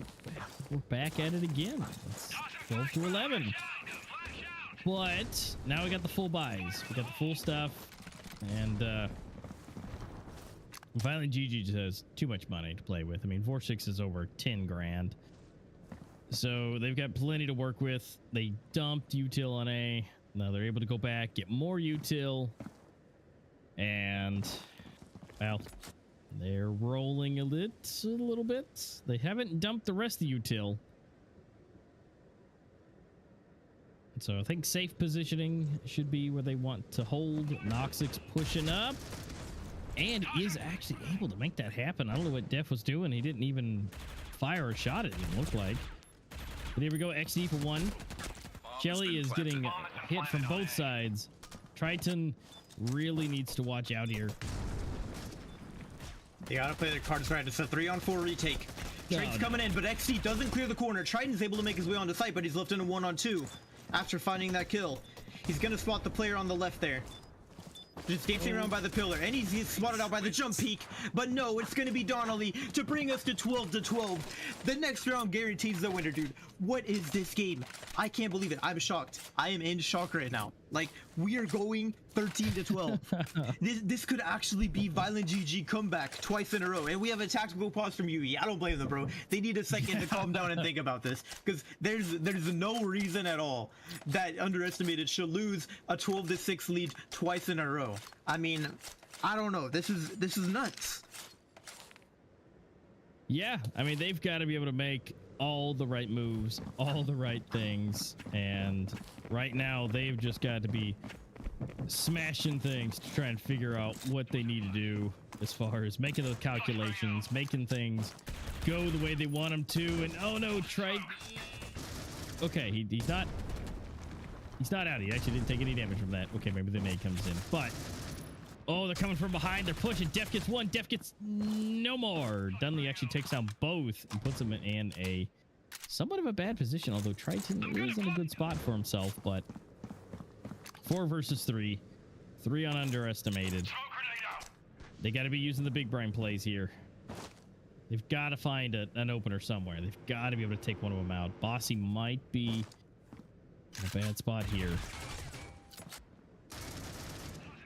we're back at it again. It's 12 to 11. But now we got the full buys. We got the full stuff, and Violent GG just has too much money to play with. I mean, Vorshix is over 10 grand. So they've got plenty to work with. They dumped util on A. Now they're able to go back, get more util. And, well, they're rolling a little bit. They haven't dumped the rest of the util. So I think safe positioning should be where they want to hold. Noxic's pushing up and is actually able to make that happen. I don't know what Def was doing. He didn't even fire a shot, it didn't look like. But here we go, XD for 1. Shelly is getting hit from both sides. Triton really needs to watch out here. They gotta play their cards right. It's a 3-on-4 retake. Triton's coming in, but XD doesn't clear the corner. Triton's able to make his way onto site, but he's left in a 1-on-2 after finding that kill. He's gonna spot the player on the left there. Just dancing around by the pillar, and he's spotted out by the jump peak. But no, it's going to be Donnelly to bring us to 12 to 12. The next round guarantees the winner, dude. What is this game? I can't believe it. I'm shocked. I am in shock right now. Like, we are going 13 to 12. This could actually be Violent GG comeback twice in a row. And we have a tactical pause from UE. I don't blame them, bro. They need a second to calm down and think about this, because there's no reason at all that Underestimated should lose a 12 to 6 lead twice in a row. I mean, I don't know. This is nuts. Yeah, I mean, they've got to be able to make all the right moves, all the right things, and right now they've just got to be smashing things to try and figure out what they need to do as far as making those calculations, making things go the way they want them to. And oh no, Trite. Okay, he's not out. He actually didn't take any damage from that. Okay, maybe the nade comes in, but oh, they're coming from behind. They're pushing. Def gets one. Def gets no more. Dunley actually takes down both and puts them in a somewhat of a bad position, although Triton is in a good spot for himself. But 4 versus 3. 3 on underestimated. They got to be using the big brain plays here. They've got to find an opener somewhere. They've got to be able to take one of them out. Bossy might be in a bad spot here.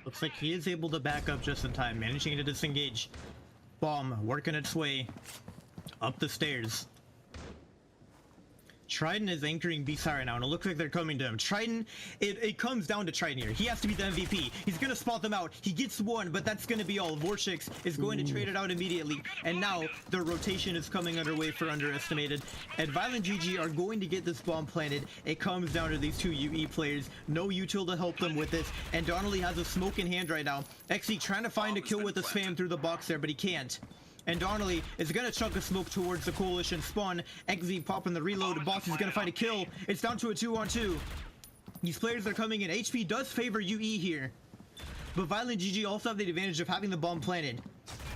Looks like he is able to back up just in time, managing to disengage. Bomb working its way up the stairs. Triton is anchoring B-side right now, and it looks like they're coming to him. Triton, it comes down to Triton here. He has to be the MVP. He's going to spot them out. He gets one, but that's going to be all. Vorshix is going to trade it out immediately, and now the rotation is coming underway for underestimated. And Violent GG are going to get this bomb planted. It comes down to these 2 UE players. No util to help them with this, and Donnelly has a smoke in hand right now. XE trying to find a kill with the spam through the box there, but he can't. And Donnelly is going to chuck a smoke towards the coalition spawn. XZ popping the reload. Boss is going to find a kill. It's down to a 2-on-2. These players are coming in. HP does favor UE here, but Violent GG also have the advantage of having the bomb planted.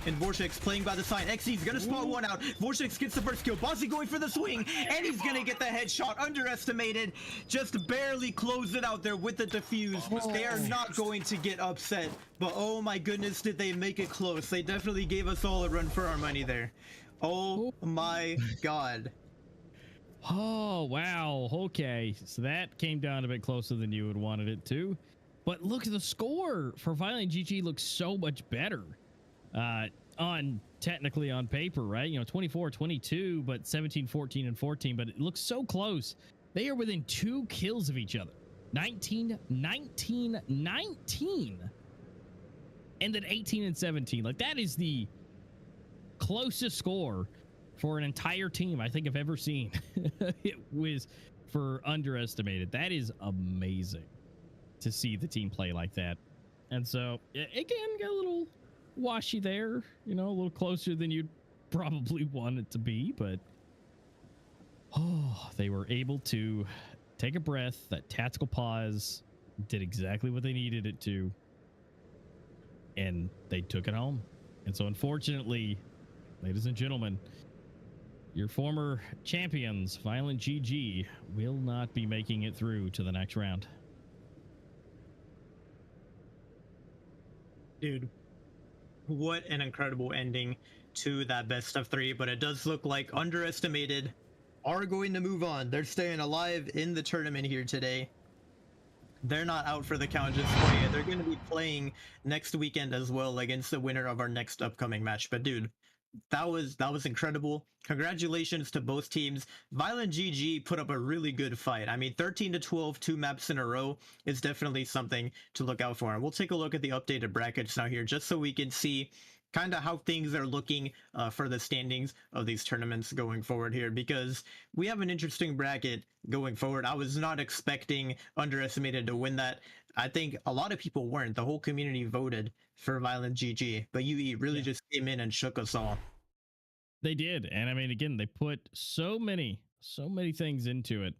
And Vorshix playing by the side. XZ is going to spot one out. Vorshix gets the first kill. Bossy going for the swing, and he's going to get the headshot. Underestimated. Just barely closed it out there with the defuse. They are not going to get upset, but oh my goodness, did they make it close. They definitely gave us all a run for our money there. Oh my god. Oh, wow. Okay, so that came down a bit closer than you would wanted it to. But look at the score for Violent GG looks so much better. Technically on paper, right? You know, 24-22, but 17-14 and 14, but it looks so close. They are within 2 kills of each other. 19, 19, 19. And then 18 and 17. Like, that is the closest score for an entire team I think I've ever seen. It was for underestimated. That is amazing to see the team play like that. And so, again, got a little washy there, you know, a little closer than you'd probably want it to be, but oh, they were able to take a breath. That tactical pause did exactly what they needed it to, and they took it home. And so unfortunately, ladies and gentlemen, your former champions, Violent GG, will not be making it through to the next round. Dude, what an incredible ending to that best of 3, but it does look like underestimated are going to move on. They're staying alive in the tournament here today. They're not out for the count just quite yet. They're going to be playing next weekend as well against the winner of our next upcoming match. But dude, that was incredible. Congratulations to both teams. Violent GG put up a really good fight. I mean, 13-12, 2 maps in a row is definitely something to look out for. And we'll take a look at the updated brackets now here, just so we can see kind of how things are looking for the standings of these tournaments going forward here, because we have an interesting bracket going forward. I was not expecting underestimated to win that. I think a lot of people weren't. The whole community voted for Violent GG, but UE really just came in and shook us all. They did. And I mean, again, they put so many things into it,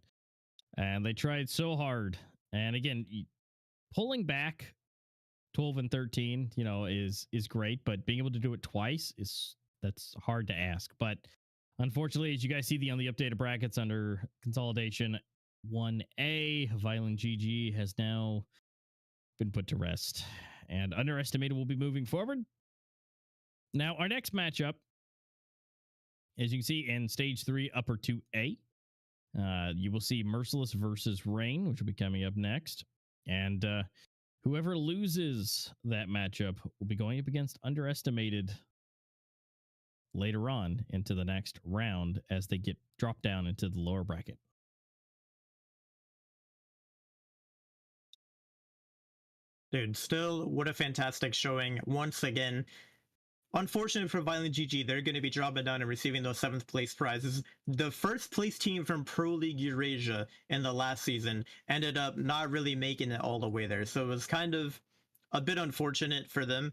and they tried so hard. And again, pulling back 12 and 13, you know, is great, but being able to do it twice that's hard to ask. But unfortunately, as you guys see on the updated brackets under consolidation 1A, Violent GG has now been put to rest, and underestimated will be moving forward. Now, our next matchup, as you can see in stage 3, upper 2A, you will see Merciless versus Rain, which will be coming up next. And whoever loses that matchup will be going up against underestimated later on into the next round as they get dropped down into the lower bracket. Dude, still, what a fantastic showing once again. unfortunate for Violent GG, they're going to be dropping down and receiving those 7th place prizes. The first place team from Pro League Eurasia in the last season ended up not really making it all the way there. So it was kind of a bit unfortunate for them.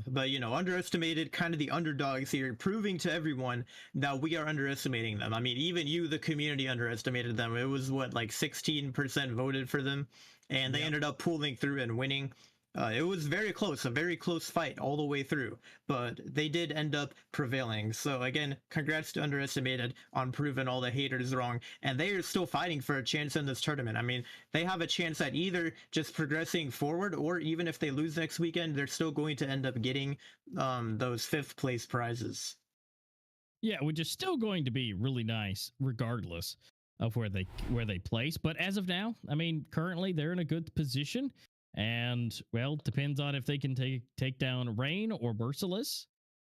But, you know, underestimated, kind of the underdogs here, proving to everyone that we are underestimating them. I mean, even you, the community, underestimated them. It was, what, like 16% voted for them, and they ended up pulling through and winning. It was very close, a very close fight all the way through, but they did end up prevailing. So again, congrats to Underestimated on proving all the haters wrong, and they are still fighting for a chance in this tournament. I mean, they have a chance at either just progressing forward, or even if they lose next weekend, they're still going to end up getting those 5th place prizes. Yeah, which is still going to be really nice regardless of where they place. But as of now, I mean, currently they're in a good position. And, well, depends on if they can take down Rain or Merciless.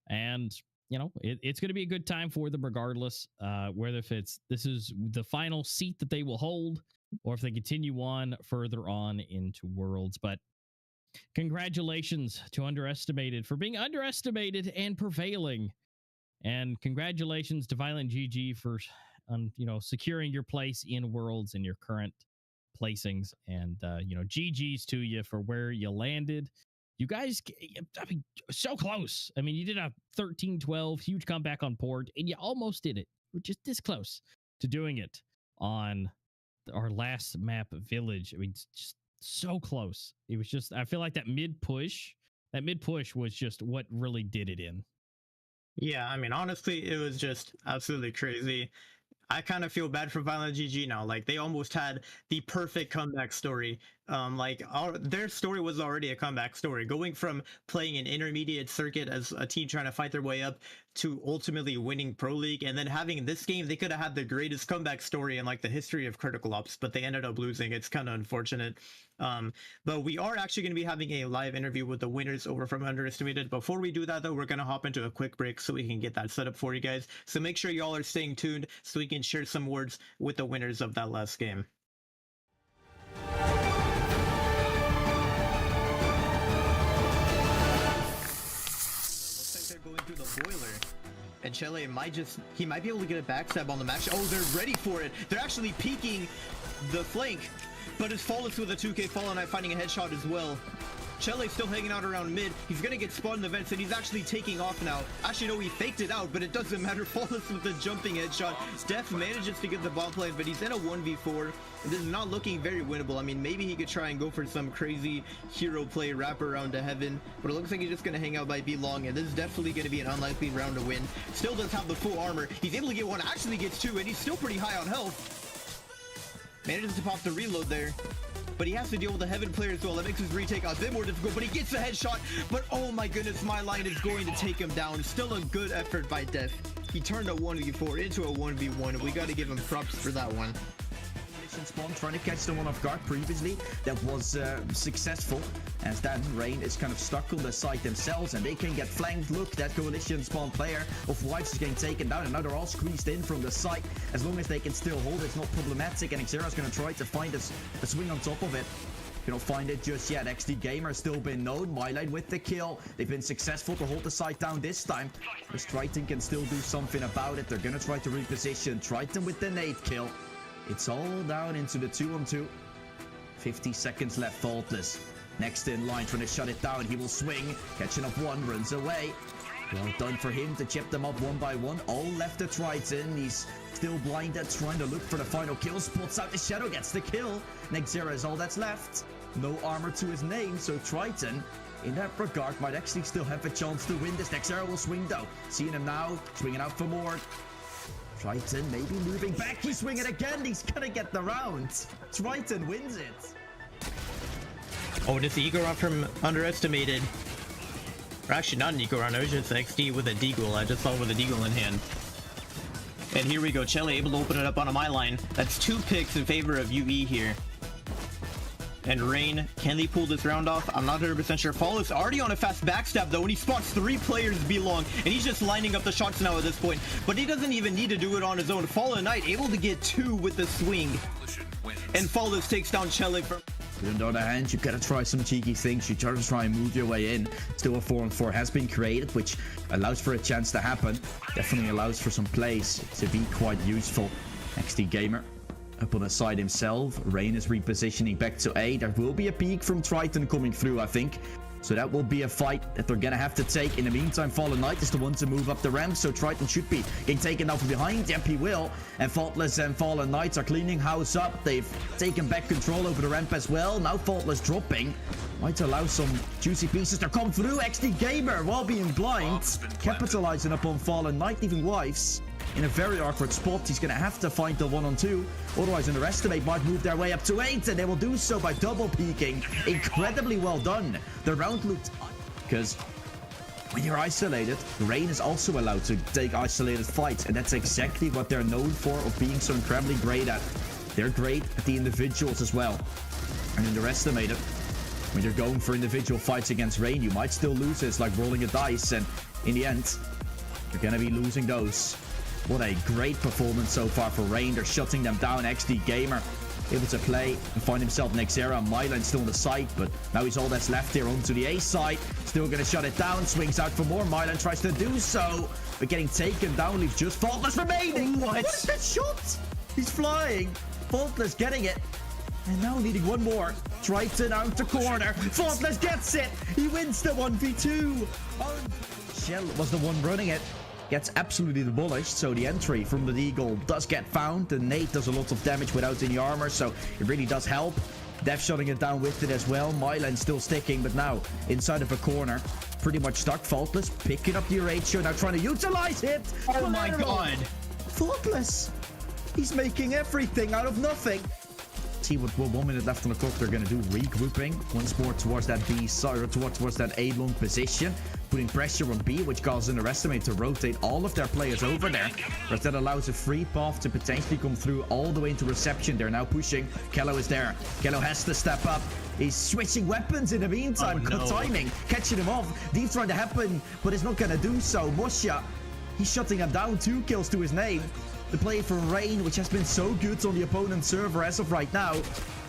And, you know, it's going to be a good time for them regardless, whether if this is the final seat that they will hold or if they continue on further on into Worlds. But congratulations to Underestimated for being underestimated and prevailing. And congratulations to Violent GG for, you know, securing your place in Worlds in your current placings, and you know, GG's to you for where you landed. You guys, I mean, so close. I mean, you did a 13-12 huge comeback on port, and you almost did it. We're just this close to doing it on our last map, Village. I mean, it's just so close. It was just, I feel like that mid push was just what really did it in. Yeah, I mean, honestly, it was just absolutely crazy. I kind of feel bad for Violent GG now. Like, they almost had the perfect comeback story. Their story was already a comeback story, going from playing an intermediate circuit as a team trying to fight their way up to ultimately winning Pro League, and then having this game. They could have had the greatest comeback story in like the history of criticalops, but they ended up losing. It's kind of unfortunate. But we are actually going to be having a live interview with the winners over from Underestimated. Before we do that, though, we're going to hop into a quick break so we can get that set up for you guys. So make sure y'all are staying tuned so we can share some words with the winners of that last game. Going through the boiler, and Chele might be able to get a backstab on the match. Oh, they're ready for it. They're actually peeking the flank, but it's Flawless with a 2K Fallen Knight finding a headshot as well. Chele's still hanging out around mid. He's gonna get spawned in the vents, and he's actually taking off now. Actually, no, he faked it out, but it doesn't matter. Flawless with the jumping headshot. Def manages to get the bomb plant, but he's in a 1v4. This is not looking very winnable. I mean, maybe he could try and go for some crazy hero play, wrap around to heaven, but it looks like he's just gonna hang out by B long, and this is definitely gonna be an unlikely round to win. Still does have the full armor. He's able to get one, actually gets two, and he's still pretty high on health. Manages to pop the reload there, but he has to deal with the heaven player as well. That makes his retake a bit more difficult, but he gets a headshot. But oh my goodness, my line is going to take him down. Still a good effort by Def. He turned a 1v4 into a 1v1. We got to give him props for that one. Spawn trying to catch someone off guard previously. That was successful, as that Rain is kind of stuck on the site themselves, and they can get flanked. Look, that coalition spawn player of Whites is getting taken down, and now they're all squeezed in from the site. As long as they can still hold, it's not problematic, and Xera's going to try to find a swing on top of it. You don't find it just yet. XD Gamer still been known. Myline with the kill. They've been successful to hold the site down this time. But Triton can still do something about it. They're going to try to reposition. Triton with the nade kill. It's all down into the 2-on-2. 50 seconds left, Faultless. Next in line, trying to shut it down. He will swing. Catching up one, runs away. Well done for him to chip them up one by one. All left to Triton. He's still blinded, trying to look for the final kill. Spots out the Shadow, gets the kill. Nexera is all that's left. No armor to his name, so Triton, in that regard, might actually still have a chance to win this. Nexera will swing though. Seeing him now, swinging out for more. Triton maybe moving back. He's swinging again. He's gonna get the round. Triton wins it. Oh, this Eagle run from Underestimated. Or actually, not an Eagle run. It was just XD with a Deagle. I just saw it with a Deagle in hand. And here we go. Chele able to open it up on a my line. That's 2 picks in favor of UE here. And Rain, can they pull this round off? I'm not 100% sure. Flawless already on a fast backstab though, when he spots 3 players belong, and he's just lining up the shots now at this point. But he doesn't even need to do it on his own. Fallen Knight able to get 2 with the swing. And Flawless takes down Chele from... But on the other hand, you gotta try some cheeky things. You gotta try and move your way in. Still a 4-on-4 has been created, which allows for a chance to happen. Definitely allows for some plays to be quite useful. XD Gamer up on the side himself. Rain is repositioning back to A. There will be a peek from Triton coming through, I think. So that will be a fight that they're gonna have to take. In the meantime, Fallen Knight is the one to move up the ramp, so Triton should be getting taken out from behind. Yep, he will. And Faultless and Fallen Knights are cleaning house up. They've taken back control over the ramp as well. Now Faultless dropping. Might allow some juicy pieces to come through. XD Gamer, while being blind, capitalizing upon Fallen Knight, leaving Wives in a very awkward spot. He's going to have to find the 1-on-2. Otherwise, Underestimate might move their way up to 8, and they will do so by double peeking. Incredibly well done. The round looked... Because when you're isolated, Rain is also allowed to take isolated fights, and that's exactly what they're known for, of being so incredibly great at. They're great at the individuals as well. And Underestimated, when you're going for individual fights against Rain, you might still lose. It's like rolling a dice, and in the end, you're going to be losing those. What a great performance so far for Rain. They're shutting them down. XD Gamer able to play and find himself next era. Mylan still on the side, but now he's all that's left here onto the A side. Still going to shut it down. Swings out for more. Mylan tries to do so, but getting taken down. Leaves just Faultless remaining. What is that shot? He's flying. Faultless getting it. And now needing one more. Triton out the corner. Faultless gets it. He wins the 1v2. Oh, Shell was the one running it. Gets absolutely demolished, so the entry from the Deagle does get found. The nade does a lot of damage without any armor, so it really does help. Death shutting it down with it as well. Mylan still sticking, but now inside of a corner. Pretty much stuck. Faultless picking up the ratio, now trying to utilize it. Oh my god. Faultless. He's making everything out of nothing. See what 1 minute left on the clock. They're going to do regrouping once more towards that B side, or towards that A long position, putting pressure on B, which causes Underestimate to rotate all of their players over there, but that allows a free path to potentially come through all the way into reception. They're now pushing. Castello is there. Castello has to step up. He's switching weapons in the meantime. Oh, no. Good timing, catching him off. Deep trying to happen, but it's not going to do so. Mosha, he's shutting him down. 2 kills to his name. The play from Rain, which has been so good on the opponent's server as of right now.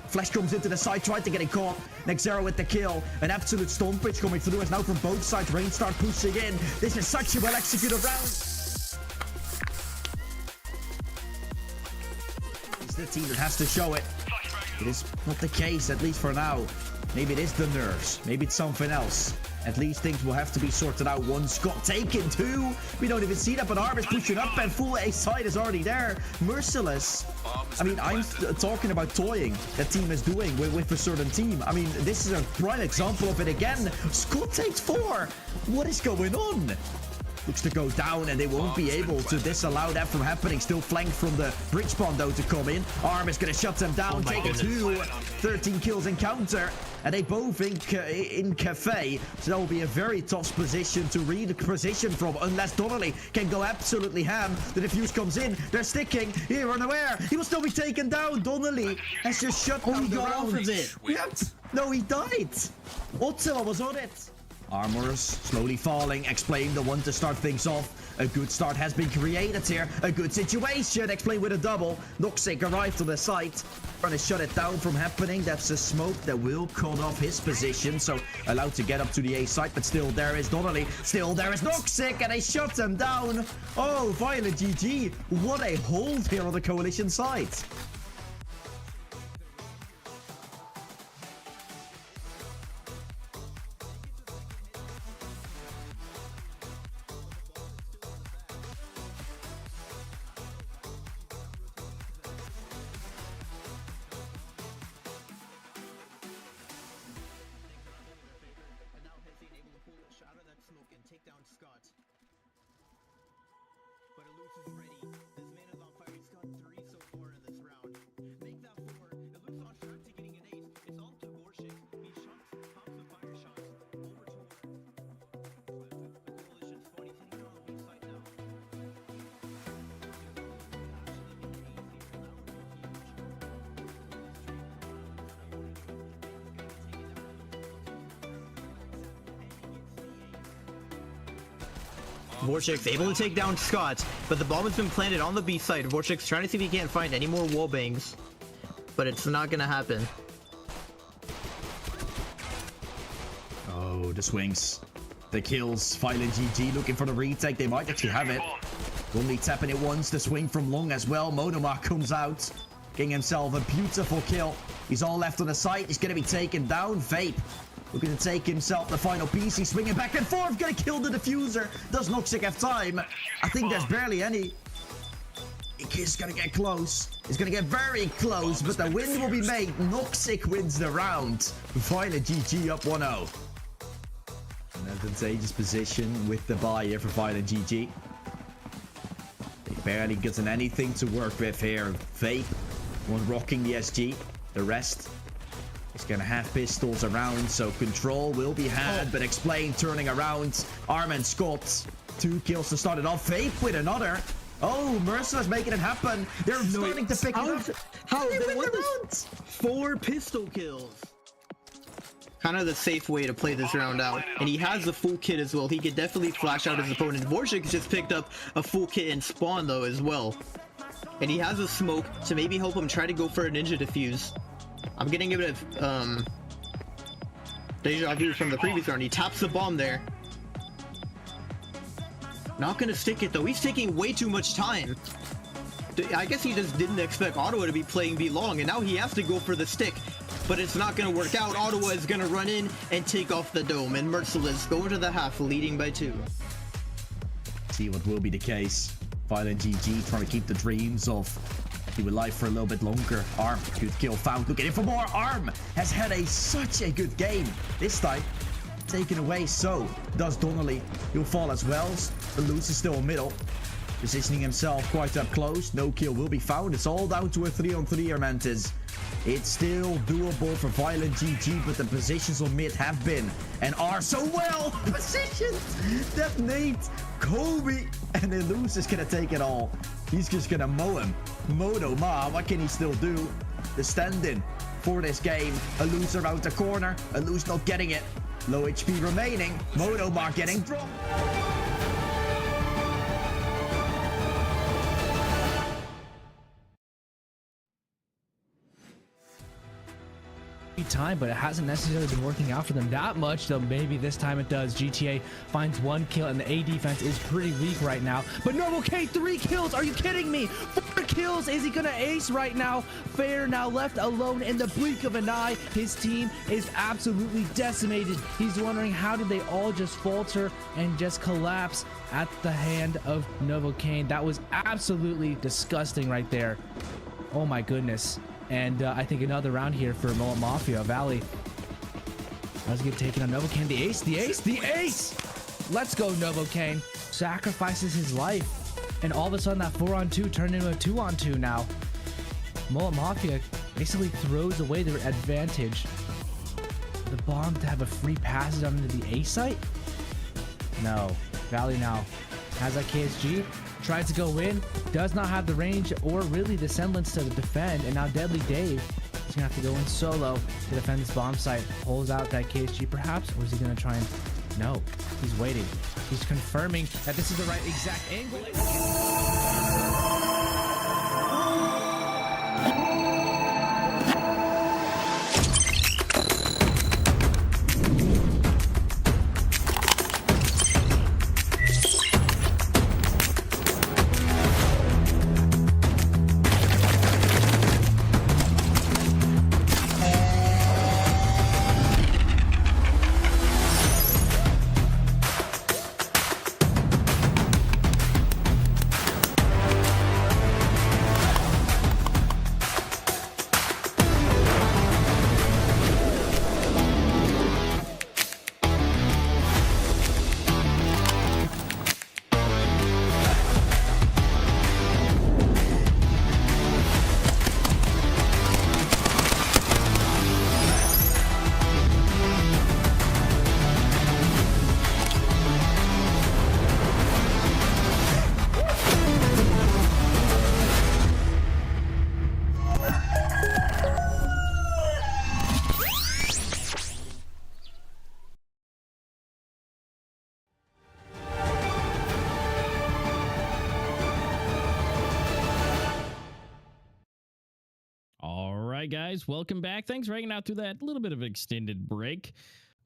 Flash comes into the side, tried to get it caught. Nexero with the kill. An absolute stompage coming through as now from both sides. Rain start pushing in. This is such a well executed round. It's the team that has to show it. It is not the case, at least for now. Maybe it is the nerves. Maybe it's something else. At least things will have to be sorted out. 1 Scott taken, 2. We don't even see that, but Arm is pushing up, and full A side is already there. Merciless. I mean, I'm talking about toying that team is doing with a certain team. I mean, this is a prime example of it again. Scott takes 4. What is going on? Looks to go down, and they won't be able to disallow that from happening. Still flanked from the bridge spawn, though, to come in. Arm is going to shut them down. Take it 2. 13 kills in counter. And they both in cafe. So that will be a very tough position to read the position from, unless Donnelly can go absolutely ham. The defuse comes in. They're sticking. Here, unaware. He will still be taken down. Donnelly has just shut down the round. Yep. No, he died. Ottawa was on it. Armors slowly falling, explain the one to start things off. A good start has been created here. A good situation, explain with a double. Noxic arrived to the site, trying to shut it down from happening. That's a smoke that will cut off his position, so allowed to get up to the A site, but still there is Donnelly. Still there is Noxic, and they shut him down. Oh, Violent GG. What a hold here on the Coalition side. Vorchek's able to take down Scott, but the bomb has been planted on the B side. Vorchek's trying to see if he can't find any more wallbangs, but it's not gonna happen. Oh, the swings. The kills. Violent GG looking for the retake. They might actually have it. Only tapping it once. The swing from long as well. Monomar comes out. Getting himself a beautiful kill. He's all left on the site. He's going to be taken down. Vape looking to take himself the final piece. He's swinging back and forth. Going to kill the diffuser. Does Noxic have time? I think there's barely any. He's going to get close. He's going to get very close, but the win will be made. Noxic wins the round. Violent GG up 1-0. An advantageous position with the buy here for Violent GG. They barely gotten anything to work with here. Vape, one rocking the SG. The rest is going to have pistols around, so control will be had, but Explain turning around. Arm and Scott, 2 kills to start it off. Vape with another. Oh, Merciless making it happen. They're starting to pick it up. How they they win won the this? round. 4 pistol kills. Kind of the safe way to play this round out. And he has the full kit as well. He could definitely flash out his opponent. Vorshik just picked up a full kit and spawn though as well. And he has a smoke to maybe help him try to go for a ninja defuse. I'm getting a bit of deja vu from the previous round. He taps the bomb there. Not gonna stick it though. He's taking way too much time. I guess he just didn't expect Ottawa to be playing B long, and now he has to go for the stick. But it's not gonna work out. Ottawa is gonna run in and take off the dome, and Merciless going to the half, leading by 2. See what will be the case. Violent GG trying to keep the dreams of being alive for a little bit longer. Arm, good kill found. Looking in for more. Arm has had such a good game. This time, taken away. So does Donnelly. He'll fall as well. The loose is still in middle. Positioning himself quite up close. No kill will be found. It's all down to a 3-on-3 here, Mantis. It's still doable for Violent GG, but the positions on mid have been and are so well positioned that Nate, Kobe, and Eluse is going to take it all. He's just going to mow him. Modo Ma, what can he still do? The stand-in for this game. Eluse around the corner. Eluse not getting it. Low HP remaining. Modo Ma getting dropped. Time, but it hasn't necessarily been working out for them that much, though maybe this time it does. GTA finds 1 kill, and the A defense is pretty weak right now. But Novo K, 3 kills. Are you kidding me? 4 kills. Is he gonna ace right now? Fair now left alone in the blink of an eye. His team is absolutely decimated. He's wondering how did they all just falter and just collapse at the hand of Novo Kane. That was absolutely disgusting right there. Oh my goodness. And I think another round here for Mullet Mafia. Valley. Let's get taken on Novo Kane. The ace, the ace, the ace! Let's go, Novo Kane. Sacrifices his life. And all of a sudden that 4-on-2 turned into a 2-on-2 now. Mullet Mafia basically throws away their advantage. The bomb to have a free passage onto the A site? No. Valley now has that KSG. Tries to go in, does not have the range or really the semblance to defend, and now Deadly Dave is gonna have to go in solo to defend this bomb site. Pulls out that KSG perhaps, or is he gonna try and... No, he's waiting. He's confirming that this is the right exact angle. Guys, welcome back. Thanks for hanging out through that little bit of an extended break.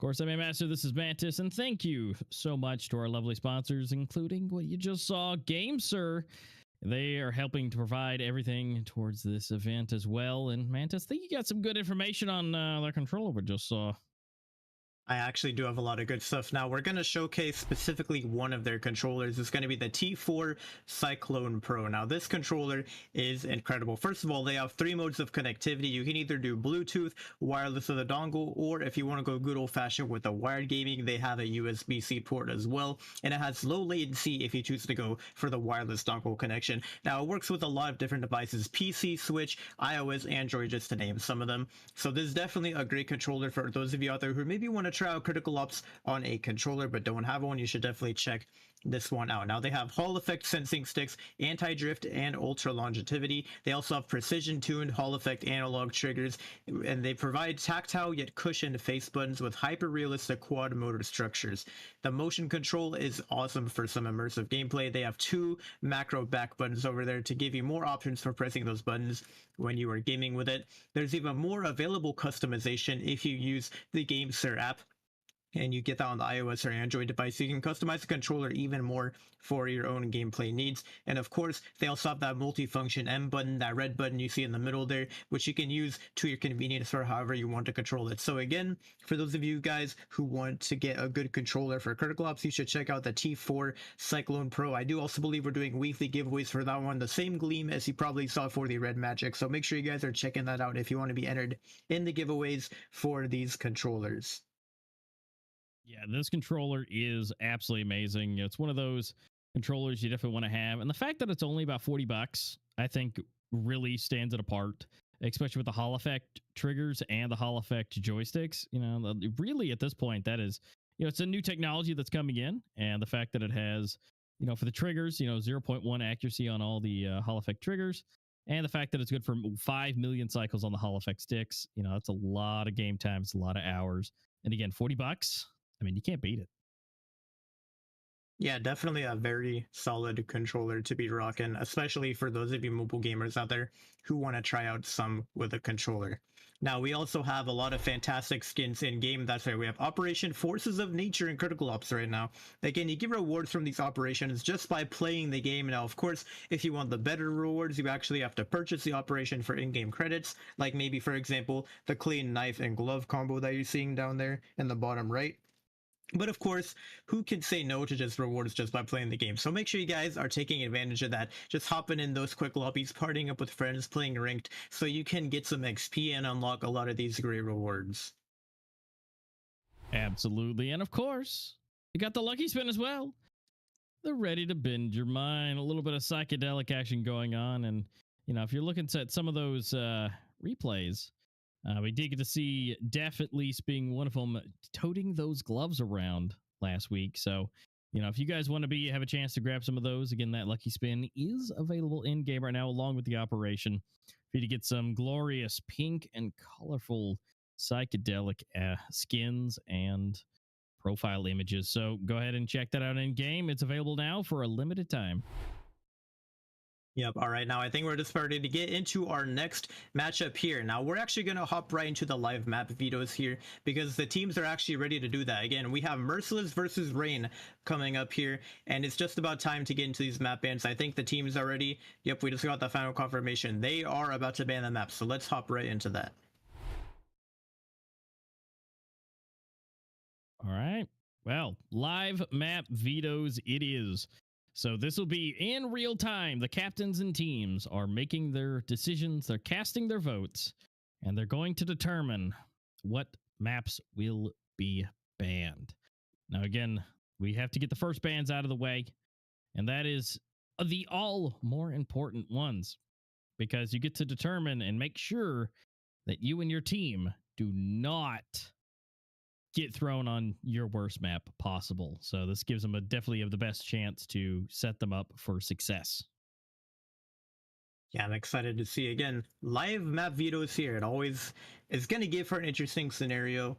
course, I'm a Master. This is Mantis, and thank you so much to our lovely sponsors, including what you just saw, GameSir. They are helping to provide everything towards this event as well. And Mantis, I think you got some good information on the controller we just saw. I actually do have a lot of good stuff. Now we're going to showcase specifically one of their controllers. It's going to be the T4 Cyclone Pro. Now this controller is incredible. First of all, they have 3 modes of connectivity. You can either do Bluetooth, wireless with a dongle, or if you want to go good old fashioned with the wired gaming, they have a USB-C port as well. And it has low latency if you choose to go for the wireless dongle connection. Now it works with a lot of different devices, PC, Switch, iOS, Android, just to name some of them. So this is definitely a great controller for those of you out there who maybe want to try out criticalops on a controller but don't have one. You should definitely check this one out. Now they have Hall effect sensing sticks, anti-drift, and ultra longevity. They also have precision tuned Hall effect analog triggers, and they provide tactile yet cushioned face buttons with hyper realistic quad motor structures. The motion control is awesome for some immersive gameplay. They have 2 macro back buttons over there to give you more options for pressing those buttons when you are gaming with it. There's even more available customization if you use the GameSir app, and you get that on the iOS or Android device. You can customize the controller even more for your own gameplay needs. And of course, they also have that multifunction M button, that red button you see in the middle there, which you can use to your convenience or however you want to control it. So again, for those of you guys who want to get a good controller for criticalops, you should check out the T4 Cyclone Pro. I do also believe we're doing weekly giveaways for that one, the same gleam as you probably saw for the Red Magic. So make sure you guys are checking that out if you want to be entered in the giveaways for these controllers. Yeah, this controller is absolutely amazing. It's one of those controllers you definitely want to have. And the fact that it's only about $40, I think really stands it apart, especially with the Hall effect triggers and the Hall effect joysticks. You know, really at this point, that is, you know, it's a new technology that's coming in. And the fact that it has, you know, for the triggers, you know, 0.1 accuracy on all the Hall effect triggers. And the fact that it's good for 5 million cycles on the Hall effect sticks. You know, that's a lot of game time. It's a lot of hours. And again, $40. I mean, you can't beat it. Yeah, definitely a very solid controller to be rocking, especially for those of you mobile gamers out there who want to try out some with a controller. Now, we also have a lot of fantastic skins in game. That's right, we have Operation Forces of Nature and criticalops right now. Again, you get rewards from these operations just by playing the game. Now, of course, if you want the better rewards, you actually have to purchase the operation for in-game credits, like maybe, for example, the clean knife and glove combo that you're seeing down there in the bottom right. But of course, who can say no to just rewards just by playing the game? So make sure you guys are taking advantage of that. Just hopping in those quick lobbies, partying up with friends, playing ranked, so you can get some XP and unlock a lot of these great rewards. Absolutely. And of course, you got the lucky spin as well. They're ready to bend your mind. A little bit of psychedelic action going on. And, you know, if you're looking at some of those replays, we did get to see Def at least being one of them toting those gloves around last week. So, you know, if you guys want to have a chance to grab some of those, again, that lucky spin is available in game right now, along with the operation for you to get some glorious pink and colorful psychedelic skins and profile images. So go ahead and check that out in game. It's available now for a limited time. Yep. All right. Now I think we're just starting to get into our next matchup here. Now we're actually going to hop right into the live map vetoes here because the teams are actually ready to do that. Again, we have Merciless versus Rain coming up here, and it's just about time to get into these map bans. I think the teams are ready. Yep. We just got the final confirmation. They are about to ban the map. So let's hop right into that. All right. Well, live map vetoes it is. So this will be in real time. The captains and teams are making their decisions. They're casting their votes, and they're going to determine what maps will be banned. Now, again, we have to get the first bans out of the way, and that is the all more important ones, because you get to determine and make sure that you and your team do not get thrown on your worst map possible. So this gives them definitely have the best chance to set them up for success. Yeah, I'm excited to see, again, live map vetoes here. It always is going to give her an interesting scenario.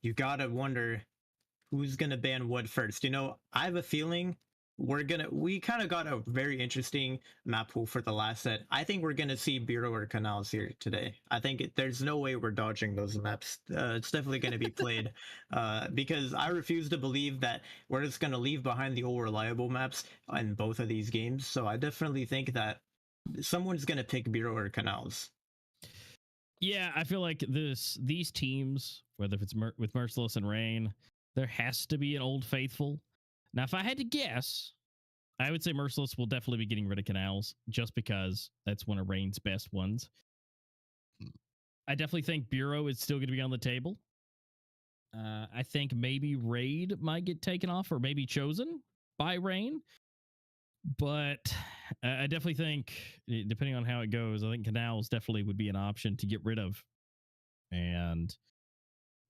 You got to wonder who's going to ban what first. You know, I have a feeling we kind of got a very interesting map pool for the last set. I think we're gonna see Bureau or Canals here today. I think there's no way we're dodging those maps. It's definitely gonna be played because I refuse to believe that we're just gonna leave behind the old reliable maps in both of these games. So I definitely think that someone's gonna pick Bureau or Canals. Yeah, I feel like these teams, whether if it's with Merciless and Rain, there has to be an old faithful. Now, if I had to guess, I would say Merciless will definitely be getting rid of Canals just because that's one of Rain's best ones. I definitely think Bureau is still going to be on the table. I think maybe Raid might get taken off or maybe chosen by Rain. But I definitely think, depending on how it goes, I think Canals definitely would be an option to get rid of. And,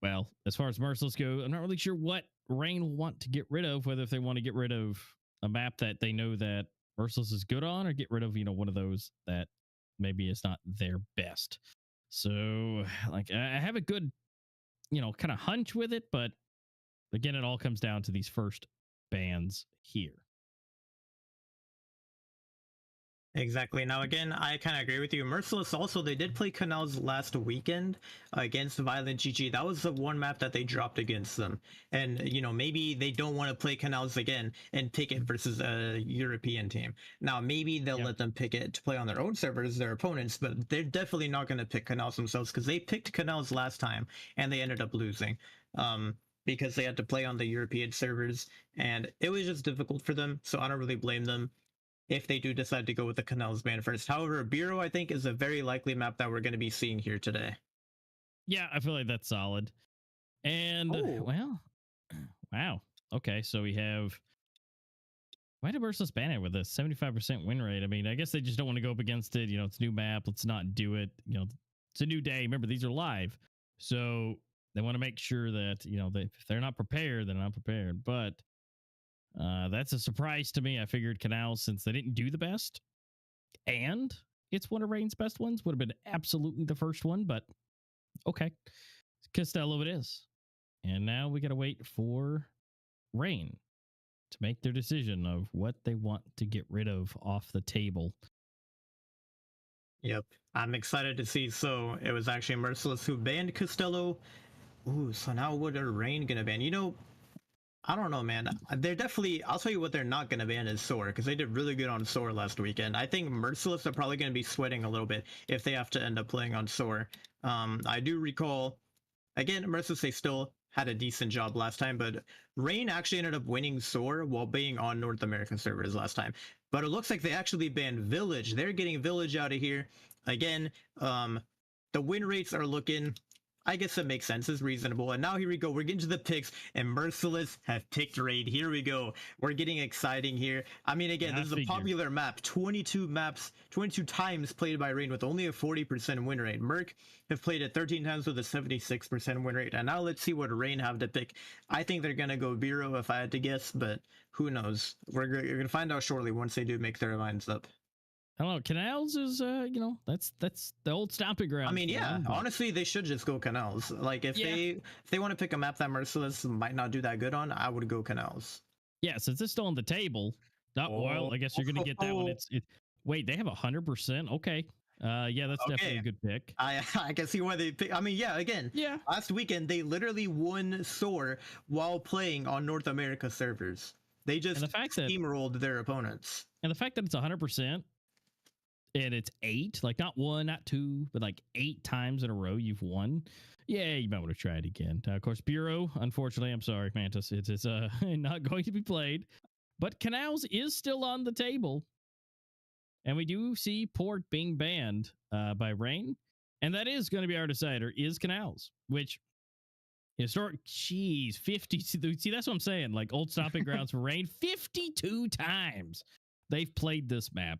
well, as far as Merciless go, I'm not really sure what Rain will want to get rid of, whether if they want to get rid of a map that they know that Merciless is good on or get rid of, one of those that maybe is not their best. So, like, I have a good, kind of hunch with it, but again, it all comes down to these first bans here. Exactly. Now, again, I kind of agree with you. Merciless also, they did play Canals last weekend against Violent GG. That was the one map that they dropped against them. And, maybe they don't want to play Canals again and pick it versus a European team. Now, maybe they'll let them pick it to play on their own servers, their opponents, but they're definitely not going to pick Canals themselves because they picked Canals last time and they ended up losing. Because they had to play on the European servers and it was just difficult for them. So I don't really blame them if they do decide to go with the Canals ban first. However, Bureau, I think, is a very likely map that we're going to be seeing here today. Yeah, I feel like that's solid. And, well, wow. Okay, so we have... Why did Merciless ban it with a 75% win rate? I mean, I guess they just don't want to go up against it. It's a new map. Let's not do it. It's a new day. Remember, these are live. So they want to make sure that, if they're not prepared, they're not prepared. But that's a surprise to me. I figured Canals, since they didn't do the best, and it's one of Rain's best ones, would have been absolutely the first one, but okay. Castello it is. And now we got to wait for Rain to make their decision of what they want to get rid of off the table. Yep. I'm excited to see. So it was actually Merciless who banned Castello. Ooh, so now what are Rain going to ban? I don't know, man. They're definitely... I'll tell you what they're not going to ban is Soar, because they did really good on Soar last weekend. I think Merciless are probably going to be sweating a little bit if they have to end up playing on Soar. I do recall... Again, Merciless, they still had a decent job last time, but Rain actually ended up winning Soar while being on North American servers last time. But it looks like they actually banned Village. They're getting Village out of here. Again, the win rates are looking... I guess it makes sense. It's reasonable. And now here we go. We're getting to the picks, and Merciless have picked Raid. Here we go. We're getting exciting here. I mean, again, this is a popular map. 22 times played by Raid with only a 40% win rate. Merc have played it 13 times with a 76% win rate. And now let's see what Rain have to pick. I think they're going to go Bureau if I had to guess, but who knows? You're going to find out shortly once they do make their minds up. I don't know. Canals is, that's the old stomping ground. I mean, yeah. Honestly, they should just go Canals. Like, if they want to pick a map that Merciless might not do that good on, I would go Canals. Yeah, since it's still on the table. Well, I guess you're gonna get that one. Wait, they have 100%. Okay. Yeah, that's definitely a good pick. I can see why they pick. I mean, yeah. Again, last weekend they literally won Soar while playing on North America servers. They just steamrolled their opponents. And the fact that it's 100%. And it's 8, like not 1, not 2, but like 8 times in a row you've won. Yeah, you might want to try it again. Of course, Bureau, unfortunately, I'm sorry, Mantis, it's not going to be played. But Canals is still on the table. And we do see Port being banned by Rain. And that is going to be our decider, is Canals, which historic, 50. See, that's what I'm saying. Like old stomping grounds for Rain, 52 times they've played this map.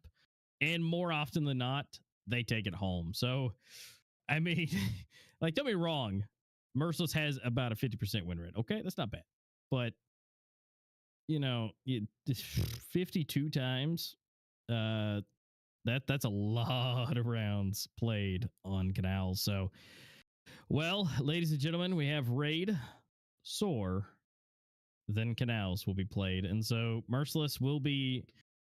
And more often than not, they take it home. So, I mean, like, don't be wrong. Merciless has about a 50% win rate. Okay, that's not bad. But, 52 times, that's a lot of rounds played on Canals. So, well, ladies and gentlemen, we have Raid, Soar, then Canals will be played. And so Merciless will be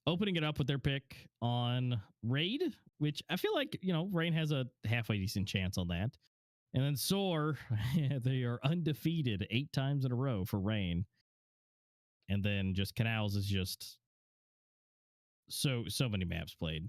opening it up with their pick on Raid, which I feel like, Rain has a halfway decent chance on that. And then Soar, they are undefeated 8 times in a row for Rain. And then just Canals is just so many maps played.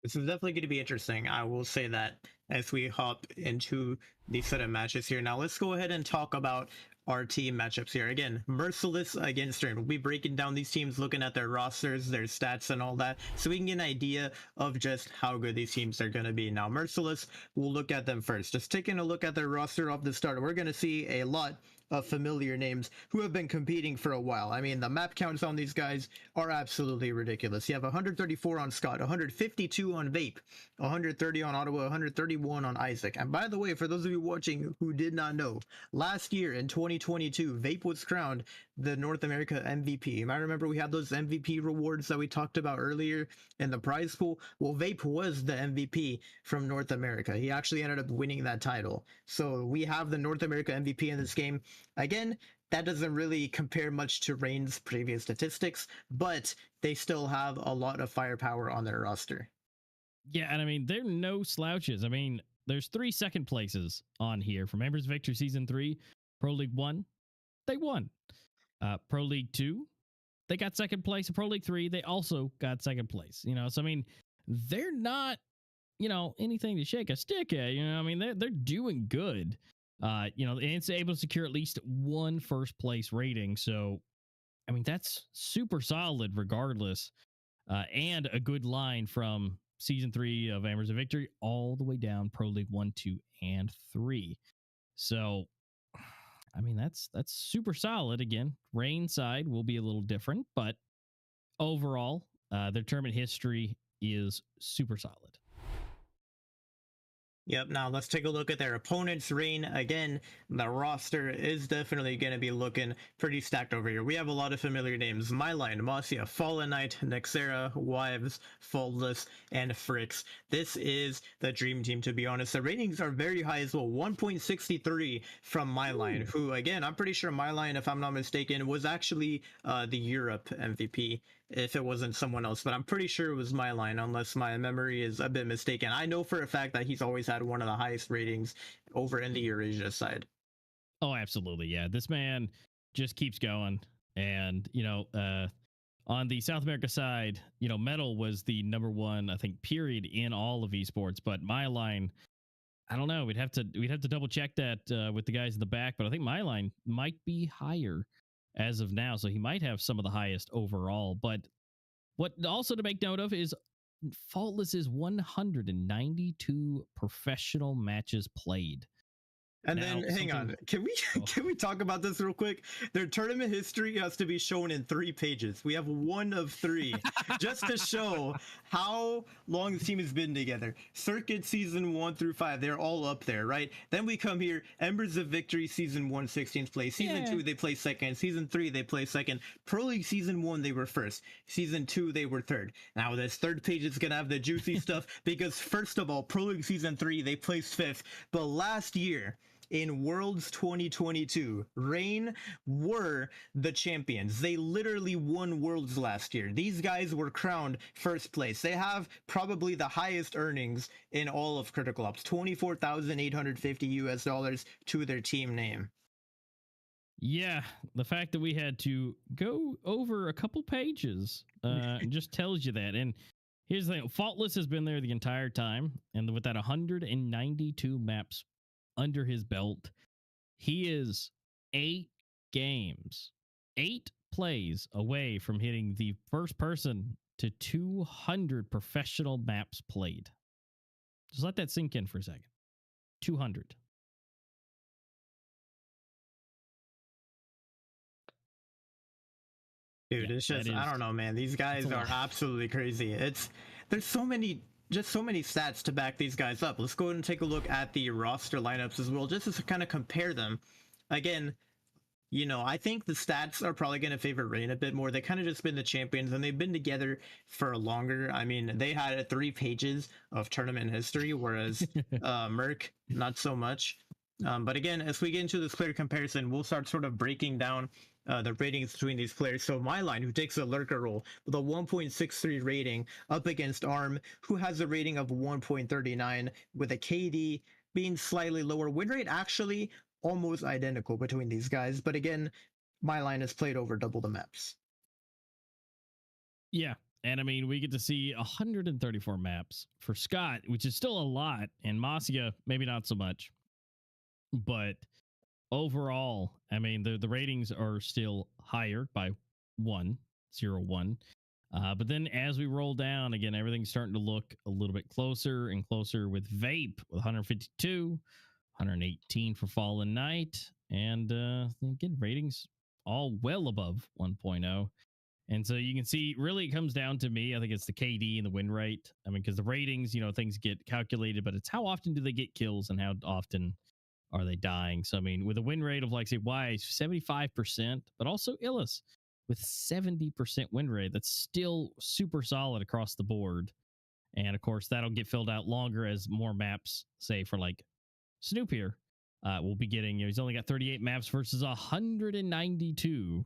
This is definitely going to be interesting. I will say that as we hop into the set of matches here. Now let's go ahead and talk about our team matchups here. Again, Merciless against Stern. We'll be breaking down these teams, looking at their rosters, their stats, and all that, so we can get an idea of just how good these teams are going to be. Now, Merciless, we'll look at them first. Just taking a look at their roster off the start, we're going to see a lot of familiar names who have been competing for a while. I mean, the map counts on these guys are absolutely ridiculous. You have 134 on Scott, 152 on Vape, 130 on Ottawa, 131 on Isaac. And by the way, for those of you watching who did not know, last year in 2022, Vape was crowned the North America MVP. You might remember we had those MVP rewards that we talked about earlier in the prize pool. Well, Vape was the MVP from North America. He actually ended up winning that title. So we have the North America MVP in this game. Again, that doesn't really compare much to Rain's previous statistics, but they still have a lot of firepower on their roster. Yeah, and I mean, they're no slouches. I mean, there's 3 second places on here from Embers Victory Season 3, Pro League 1, they won. Pro League 2, they got second place. Pro League 3, they also got second place. So I mean, they're not, anything to shake a stick at. I mean, they're doing good. And it's able to secure at least 1 first place rating. So, I mean, that's super solid regardless. And a good line from Season 3 of Embers of Victory all the way down Pro League 1, 2, and 3. So, I mean, that's super solid. Again, Rain side will be a little different, but overall, their tournament history is super solid. Yep, now let's take a look at their opponents. Rain, again, the roster is definitely going to be looking pretty stacked over here. We have a lot of familiar names. Myline, Masia, Fallen Knight, Nexera, Wives, Faultless, and Frix. This is the dream team, to be honest. The ratings are very high as well. 1.63 from Myline, who, again, I'm pretty sure Myline, if I'm not mistaken, was actually the Europe MVP. If it wasn't someone else, but I'm pretty sure it was Myline, unless my memory is a bit mistaken. I know for a fact that he's always had one of the highest ratings over in the Eurasia side. Oh, absolutely. Yeah. This man just keeps going. And, on the South America side, Metal was the #1, I think, period in all of esports, but Myline, I don't know. We'd have to double check that with the guys in the back, but I think Myline might be higher as of now, so he might have some of the highest overall. But what also to make note of is Faultless's 192 professional matches played. And now, then hang on, can we talk about this real quick? Their tournament history has to be shown in 3 pages. We have 1 of 3 just to show how long the team has been together. Circuit season 1 through 5, they're all up there, right? Then we come here, Embers of Victory season 1, 16th place. Season 2, they play second. Season 3, they play second. Pro League season 1, they were first. Season 2, they were third. Now this 3rd page is gonna have the juicy stuff because first of all, Pro League season 3, they placed 5th. But last year, in Worlds 2022, Rain were the champions. They literally won Worlds last year. These guys were crowned first place. They have probably the highest earnings in all of criticalops, $24,850 to their team name. Yeah, the fact that we had to go over a couple pages just tells you that. And here's the thing, Faultless has been there the entire time, and with that 192 maps under his belt, he is 8 games, 8 plays away from hitting the first person to 200 professional maps played. Just let that sink in for a second. 200. Dude, it's just, I don't know, man. These guys are absolutely crazy. There's so many stats to back these guys up. Let's go ahead and take a look at the roster lineups as well, just to kind of compare them. Again, I think the stats are probably going to favor Rain a bit more. They kind of just been the champions, and they've been together for longer. I mean, they had 3 pages of tournament history, whereas Merc, not so much. But again, as we get into this player comparison, we'll start sort of breaking down the ratings between these players. So MyLine, who takes a lurker role with a 1.63 rating, up against ARM, who has a rating of 1.39 with a KD being slightly lower. Win rate actually almost identical between these guys. But again, MyLine has played over double the maps. Yeah. And I mean, we get to see 134 maps for Scott, which is still a lot, and Masia, maybe not so much. But overall, I mean, the ratings are still higher by 1. But then as we roll down, again, everything's starting to look a little bit closer and closer with Vape with 152, 118 for Fallen Knight, and again, ratings all well above 1.0. And so you can see, really, it comes down to me. I think it's the KD and the win rate. I mean, because the ratings, things get calculated, but it's how often do they get kills and how often are they dying. So, I mean, with a win rate of, like, say, Y, 75%, but also Illis with 70% win rate, that's still super solid across the board. And, of course, that'll get filled out longer as more maps, say, for, like, Snoop here, we'll be getting, he's only got 38 maps versus 192.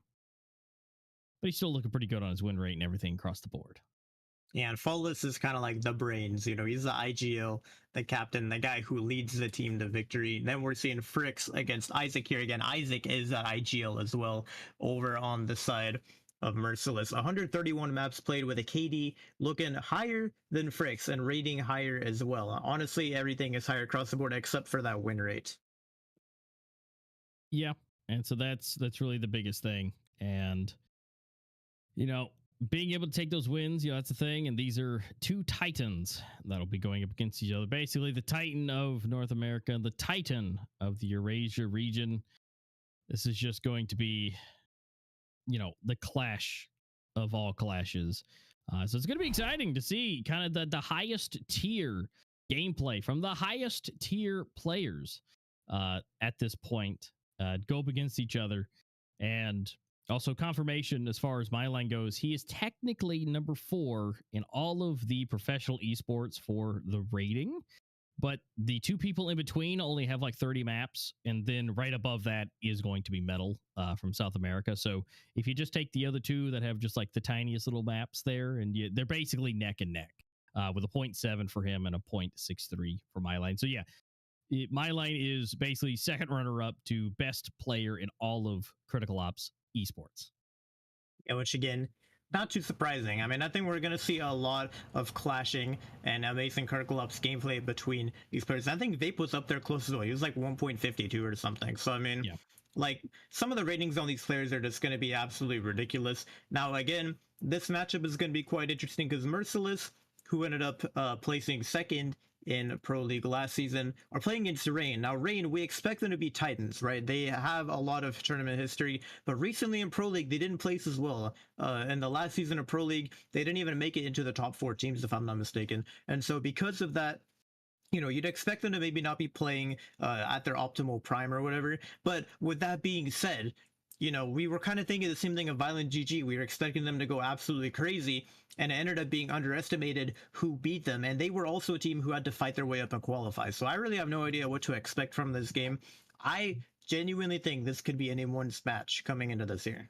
But he's still looking pretty good on his win rate and everything across the board. Yeah, and Faultless is kind of like the brains. He's the IGL, the captain, the guy who leads the team to victory. Then we're seeing Fricks against Isaac here again. Isaac is that IGL as well over on the side of Merciless. 131 maps played with a KD looking higher than Fricks and rating higher as well. Honestly, everything is higher across the board except for that win rate. Yeah, and so that's really the biggest thing. And being able to take those wins, that's the thing. And these are two Titans that'll be going up against each other. Basically, the Titan of North America, the Titan of the Eurasia region. This is just going to be, the clash of all clashes. So it's going to be exciting to see kind of the highest tier gameplay from the highest tier players at this point go up against each other. And also confirmation as far as MyLine goes, he is technically number 4 in all of the professional esports for the rating, but the two people in between only have like 30 maps, and then right above that is going to be Metal from South America. So if you just take the other two that have just like the tiniest little maps there, and they're basically neck and neck with a 0.7 for him and a 0.63 for MyLine. So yeah, MyLine is basically second runner-up to best player in all of criticalops esports. Yeah, which again, not too surprising. I mean, I think we're going to see a lot of clashing and amazing criticalops gameplay between these players. I think Vape was up there close as well. He was like 1.52 or something. So, I mean, like, some of the ratings on these players are just going to be absolutely ridiculous. Now, again, this matchup is going to be quite interesting because Merciless, who ended up placing second in Pro League last season, are playing against Rain. Now, Rain, we expect them to be Titans, right? They have a lot of tournament history, but recently in Pro League, they didn't place as well. In the last season of Pro League, they didn't even make it into the top 4 teams, if I'm not mistaken. And so because of that, you'd expect them to maybe not be playing at their optimal prime or whatever. But with that being said, we were kind of thinking the same thing of Violent GG. We were expecting them to go absolutely crazy, and it ended up being underestimated who beat them. And they were also a team who had to fight their way up and qualify. So I really have no idea what to expect from this game. I genuinely think this could be anyone's match coming into this year.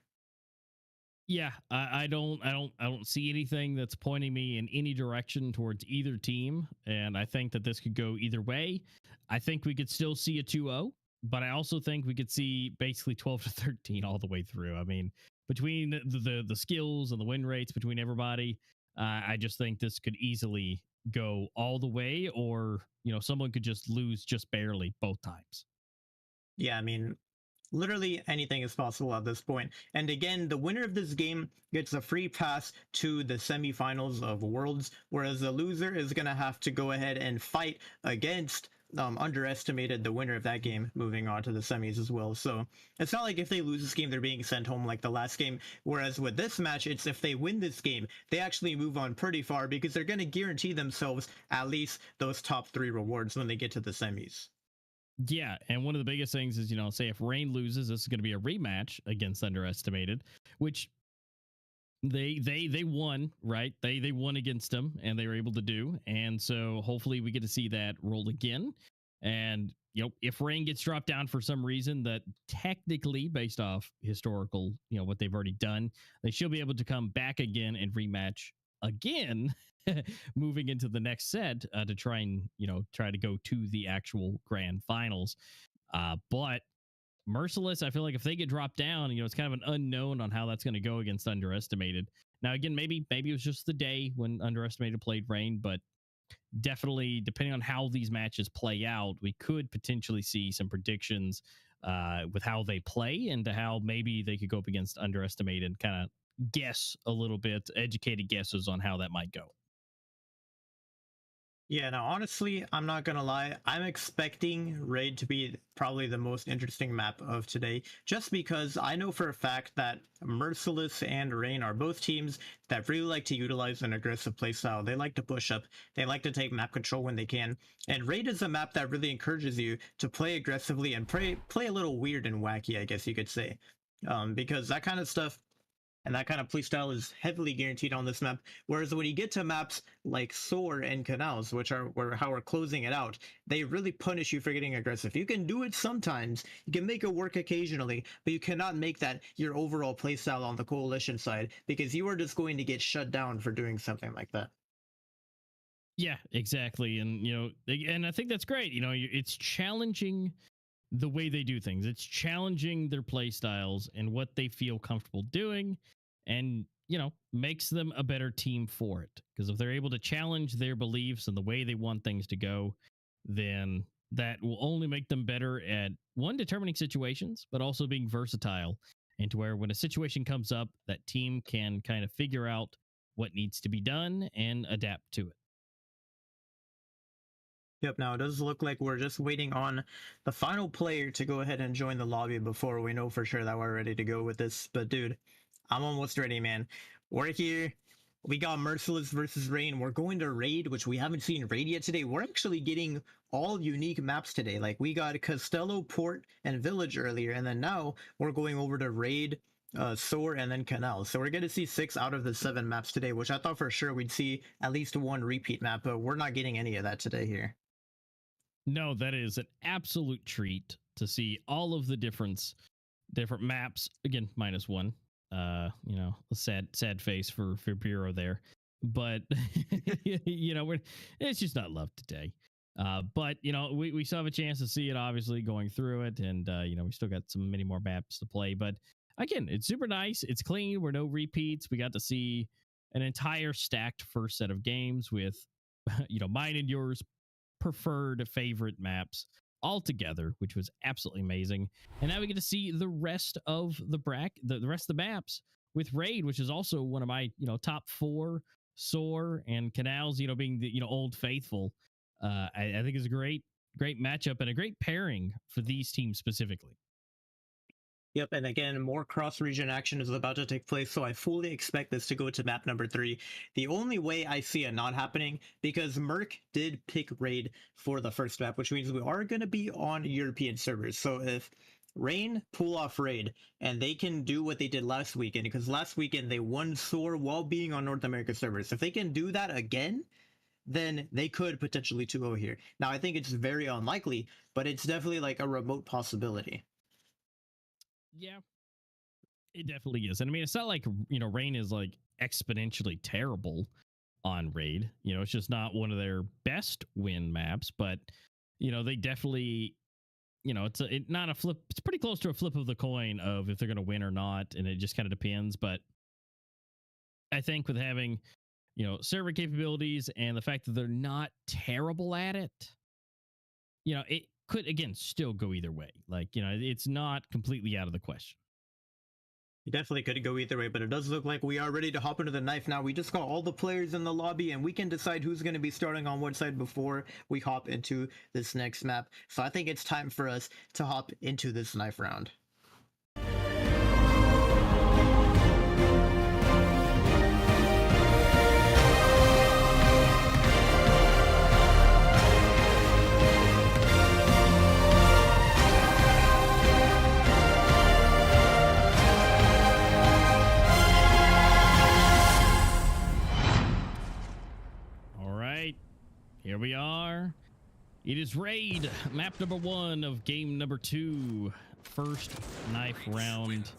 Yeah, I don't see anything that's pointing me in any direction towards either team, and I think that this could go either way. I think we could still see a 2-0, but I also think we could see basically 12-13 all the way through. I mean, between the skills and the win rates between everybody, I just think this could easily go all the way, or someone could just lose just barely both times. Yeah, I mean, literally anything is possible at this point. And again, the winner of this game gets a free pass to the semifinals of Worlds, whereas the loser is going to have to go ahead and fight against underestimated the winner of that game, moving on to the semis as well. So it's not like if they lose this game, they're being sent home like the last game. Whereas with this match, it's if they win this game, they actually move on pretty far because they're going to guarantee themselves at least those top 3 rewards when they get to the semis. Yeah, and one of the biggest things is, say if Rain loses, this is going to be a rematch against Underestimated, which they won, right? They won against them, and they were able to do. And so hopefully we get to see that roll again. And if Rain gets dropped down for some reason that technically, based off historical, what they've already done, they should be able to come back again and rematch again, moving into the next set to try and try to go to the actual grand finals. But Merciless, I feel like if they get dropped down, it's kind of an unknown on how that's going to go against Underestimated. Now, again, maybe it was just the day when Underestimated played Rain, but definitely, depending on how these matches play out, we could potentially see some predictions with how they play and to how maybe they could go up against Underestimated and kind of guess a little bit, educated guesses on how that might go. Yeah, now honestly, I'm not gonna lie, I'm expecting Raid to be probably the most interesting map of today, just because I know for a fact that Merciless and Rain are both teams that really like to utilize an aggressive playstyle. They like to push up, they like to take map control when they can, and Raid is a map that really encourages you to play aggressively and play a little weird and wacky, I guess you could say, because that kind of stuff and that kind of playstyle is heavily guaranteed on this map. Whereas when you get to maps like Soar and Canals, which are how we're closing it out, they really punish you for getting aggressive. You can do it sometimes, you can make it work occasionally, but you cannot make that your overall playstyle on the Coalition side, because you are just going to get shut down for doing something like that. Yeah, exactly. And, and I think that's great. It's challenging the way they do things. It's challenging their play styles and what they feel comfortable doing, and makes them a better team for it. Because if they're able to challenge their beliefs and the way they want things to go, then that will only make them better at determining situations, but also being versatile, and to where when a situation comes up, that team can kind of figure out what needs to be done and adapt to it. Yep, now it does look like we're just waiting on the final player to go ahead and join the lobby before we know for sure that we're ready to go with this. But dude, I'm almost ready, man. We're here. We got Merciless versus Rain. We're going to Raid, which we haven't seen Raid yet today. We're actually getting all unique maps today. Like, we got Castello, Port, and Village earlier, and then now we're going over to Raid, Soar, and then Canals. So we're going to see 6 out of the 7 maps today, which I thought for sure we'd see at least one repeat map, but we're not getting any of that today here. No, that is an absolute treat to see all of the different maps. Again, -1. A sad face for Bureau there, but it's just not love today. But we still have a chance to see it, obviously, going through it, and we still got many more maps to play. But again, it's super nice. It's clean. We're no repeats. We got to see an entire stacked first set of games with mine and yours preferred favorite maps all together, which was absolutely amazing. And now we get to see the rest of the rest of the maps with Raid, which is also one of my top 4. Soar and Canals, being the old faithful. I think it's a great matchup and a great pairing for these teams specifically. Yep, and again, more cross-region action is about to take place, so I fully expect this to go to map number 3. The only way I see it not happening, because Merc did pick Raid for the first map, which means we are going to be on European servers. So if Rain pull off Raid, and they can do what they did last weekend, because last weekend they won Soar while being on North America servers. If they can do that again, then they could potentially 2-0 here. Now, I think it's very unlikely, but it's definitely like a remote possibility. Yeah, it definitely is. And I mean, it's not like, Rain is like exponentially terrible on Raid. It's just not one of their best win maps, but, they definitely, it's not a flip. It's pretty close to a flip of the coin of if they're going to win or not. And it just kind of depends. But I think with having, server capabilities and the fact that they're not terrible at it, it could, again, still go either way. Like, it's not completely out of the question. It definitely could go either way, but it does look like we are ready to hop into the knife now. We just got all the players in the lobby, and we can decide who's going to be starting on what side before we hop into this next map. So I think it's time for us to hop into this knife round. Here we are. It is raid map number 1 of game number 2. First knife round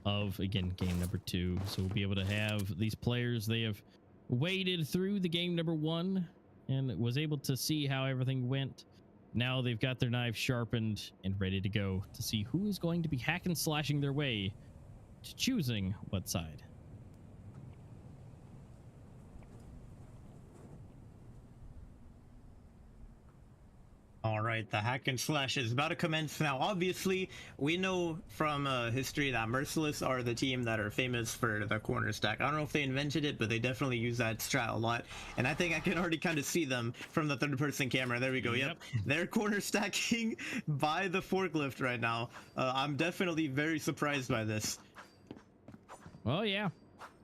of, again, game number 2. So we'll be able to have these players. They have waded through the game number 1 and was able to see how everything went. Now they've got their knives sharpened and ready to go to see who is going to be hack and slashing their way to choosing what side. All right, the hack and slash is about to commence now. Obviously, we know from history that Merciless are the team that are famous for the corner stack. I don't know if they invented it, but they definitely use that strat a lot. And I think I can already kind of see them from the third-person camera. There we go. Yep. They're corner stacking by the forklift right now. I'm definitely very surprised by this. Oh, yeah.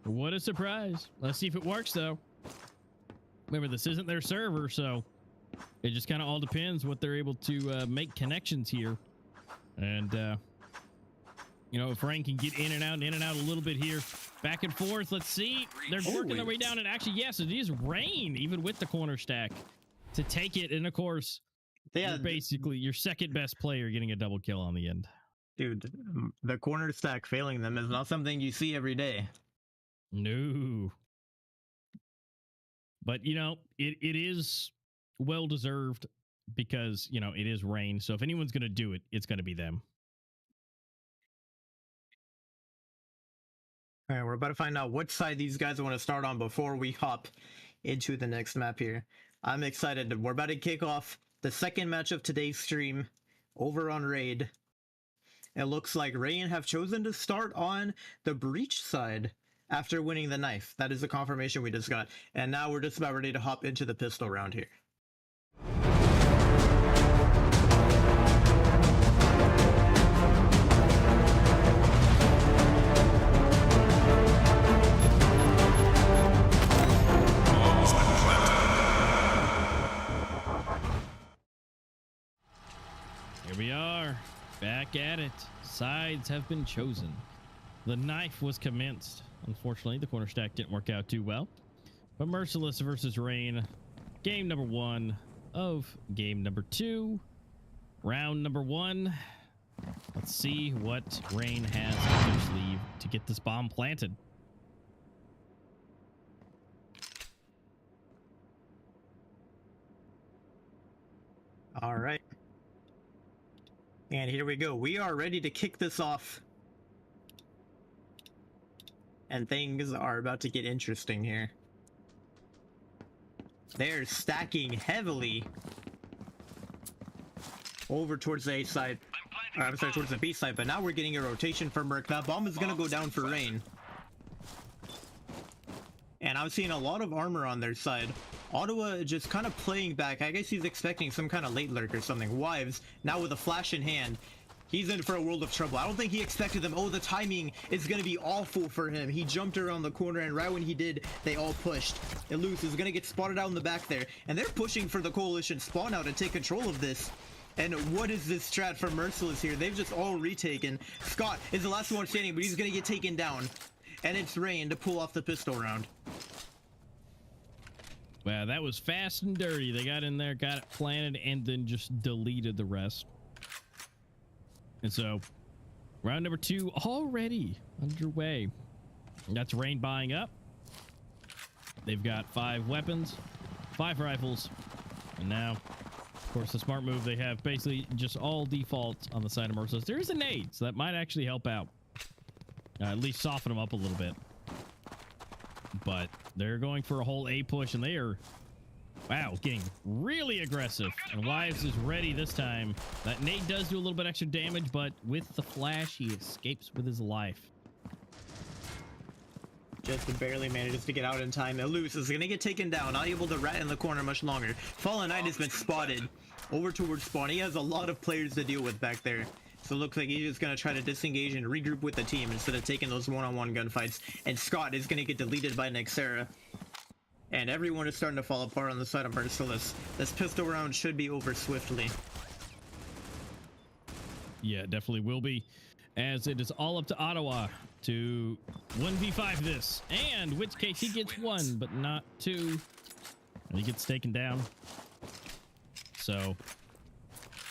What a surprise. Let's see if it works, though. Remember, this isn't their server, so it just kind of all depends what they're able to make connections here. And, you know, if Rain can get in and out a little bit here, back and forth. Let's see. They're working their way down. And actually, yes, it is Rain, even with the corner stack, to take it. And, of course, you're basically your second best player getting a double kill on the end. Dude, the corner stack failing them is not something you see every day. No. But, you know, it is well deserved because, you know, it is Rain. So if anyone's going to do it, it's going to be them. All right, we're about to find out what side these guys want to start on before we hop into the next map here. I'm excited. We're about to kick off the second match of today's stream over on Raid. It looks like Rain have chosen to start on the breach side after winning the knife. That is the confirmation we just got. And now we're just about ready to hop into the pistol round here. Here we are, back at it. Sides have been chosen. The knife was commenced. Unfortunately, the corner stack didn't work out too well. But Merciless versus Rain, game number 1 of game number 2. Round number 1. Let's see what Rain has up their sleeve to get this bomb planted. All right. And here we go. We are ready to kick this off. And things are about to get interesting here. They're stacking heavily over towards the A side. I'm sorry, towards the B side, but now we're getting a rotation for Merc. That bomb is going to go down for Rain. And I'm seeing a lot of armor on their side. Ottawa just kind of playing back. I guess he's expecting some kind of late lurk or something. Wives, now with a flash in hand. He's in for a world of trouble. I don't think he expected them. Oh, the timing is going to be awful for him. He jumped around the corner, and right when he did, they all pushed. Eluse is going to get spotted out in the back there. And they're pushing for the Coalition spawn out to take control of this. And what is this strat for Merciless here? They've just all retaken. Scott is the last one standing, but he's going to get taken down. And it's Rain to pull off the pistol round. Wow, that was fast and dirty. They got in there, got it planted, and then just deleted the rest. And so, round number 2 already underway. That's Rain buying up. They've got 5 weapons, 5 rifles, and now, of course, the smart move, they have basically just all defaults on the side of Merciless. There is a nade, so that might actually help out. At least soften them up a little bit. But they're going for a whole A push, and they are, wow, getting really aggressive. And Wives is ready this time. That nade does do a little bit extra damage, but with the flash, he escapes with his life. Just barely manages to get out in time. Eluse is going to get taken down, not able to rat in the corner much longer. Fallen Knight has been spotted over towards spawn. He has a lot of players to deal with back there. So it looks like he's just going to try to disengage and regroup with the team instead of taking those one-on-one gunfights. And Scott is going to get deleted by Nexera. And everyone is starting to fall apart on the side of Merciless. This pistol round should be over swiftly. Yeah, it definitely will be. As it is all up to Ottawa to 1v5 this. And in which case he gets 1, but not 2. And he gets taken down. So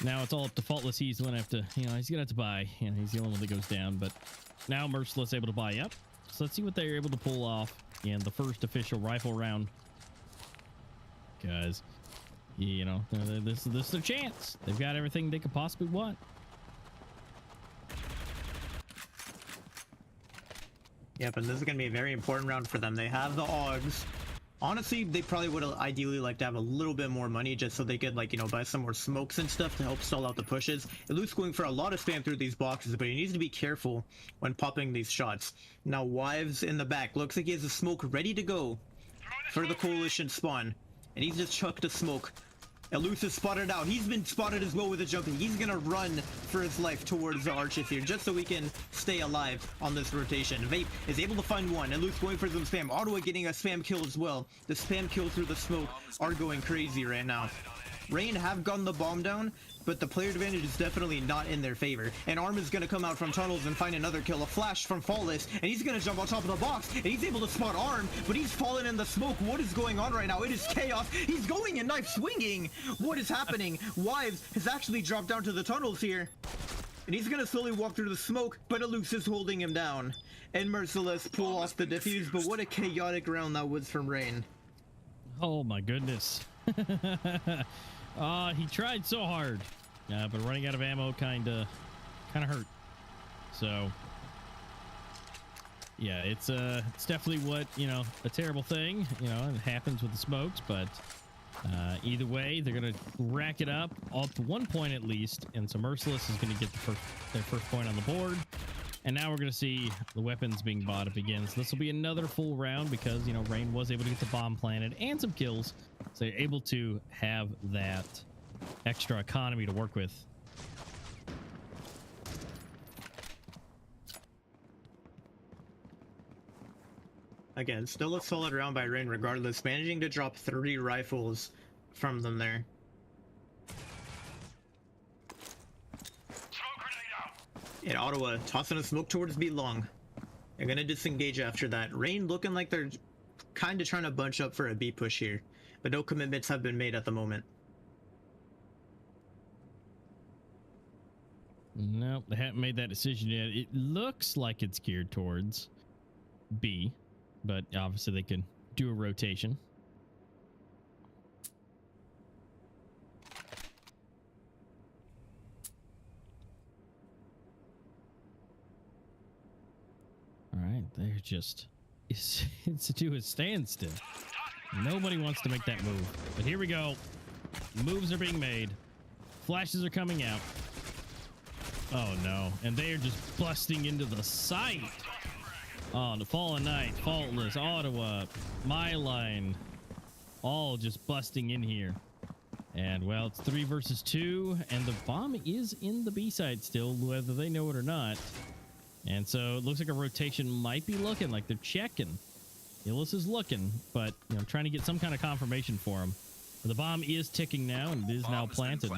now it's all up to Faultless. He's gonna have to, he's gonna have to buy. He's the only one that goes down. But now Merciless able to buy up. So let's see what they're able to pull off in the first official rifle round. Because, this is their chance. They've got everything they could possibly want. Yep, and this is going to be a very important round for them. They have the AUGs. Honestly, they probably would ideally like to have a little bit more money just so they could, buy some more smokes and stuff to help stall out the pushes. Luke's going for a lot of spam through these boxes, but he needs to be careful when popping these shots. Now, Wives in the back. Looks like he has a smoke ready to go for the Coalition spawn. And he's just chucked a smoke. Eluse is spotted out. He's been spotted as well with a jumping. He's gonna run for his life towards the arches here, just so we can stay alive on this rotation. Vape is able to find one. Eluse going for some spam. Ottawa getting a spam kill as well. The spam kills through the smoke are going crazy right now. Rain have gotten the bomb down, but the player advantage is definitely not in their favor. And Arm is going to come out from tunnels and find another kill. A flash from Faultless, and he's going to jump on top of the box, and he's able to spot Arm, but he's fallen in the smoke. What is going on right now? It is chaos. He's going and knife swinging. What is happening? Wives has actually dropped down to the tunnels here, and he's going to slowly walk through the smoke, but Eluse is holding him down. And Merciless pull off the defuse, but what a chaotic round that was from Rain. Oh my goodness. He tried so hard, but running out of ammo kind of hurt. So yeah, it's definitely what, a terrible thing, it happens with the smokes, but either way, they're gonna rack it up all to 1 point at least, and so Merciless is gonna get their first point on the board. And now we're going to see the weapons being bought up again. So this will be another full round because, Rain was able to get the bomb planted and some kills. So you're able to have that extra economy to work with. Again, still a solid round by Rain regardless, managing to drop 3 rifles from them there. And Ottawa tossing a smoke towards B long. They're gonna disengage after that. Rain looking like they're kind of trying to bunch up for a B push here, but no commitments have been made at the moment. Nope, they haven't made that decision yet. It looks like it's geared towards B, but obviously they can do a rotation. All right, they're just it's to a standstill. Nobody wants to make that move, but here we go. Moves are being made. Flashes are coming out. Oh no, and they are just busting into the site. Oh, the Fallen Knight, Faultless, Ottawa, My Line, all just busting in here. And well, it's 3 versus 2, and the bomb is in the B side still, whether they know it or not. And so it looks like a rotation might be looking like they're checking. Illis is looking, but trying to get some kind of confirmation for him. But the bomb is ticking now, and it is now planted.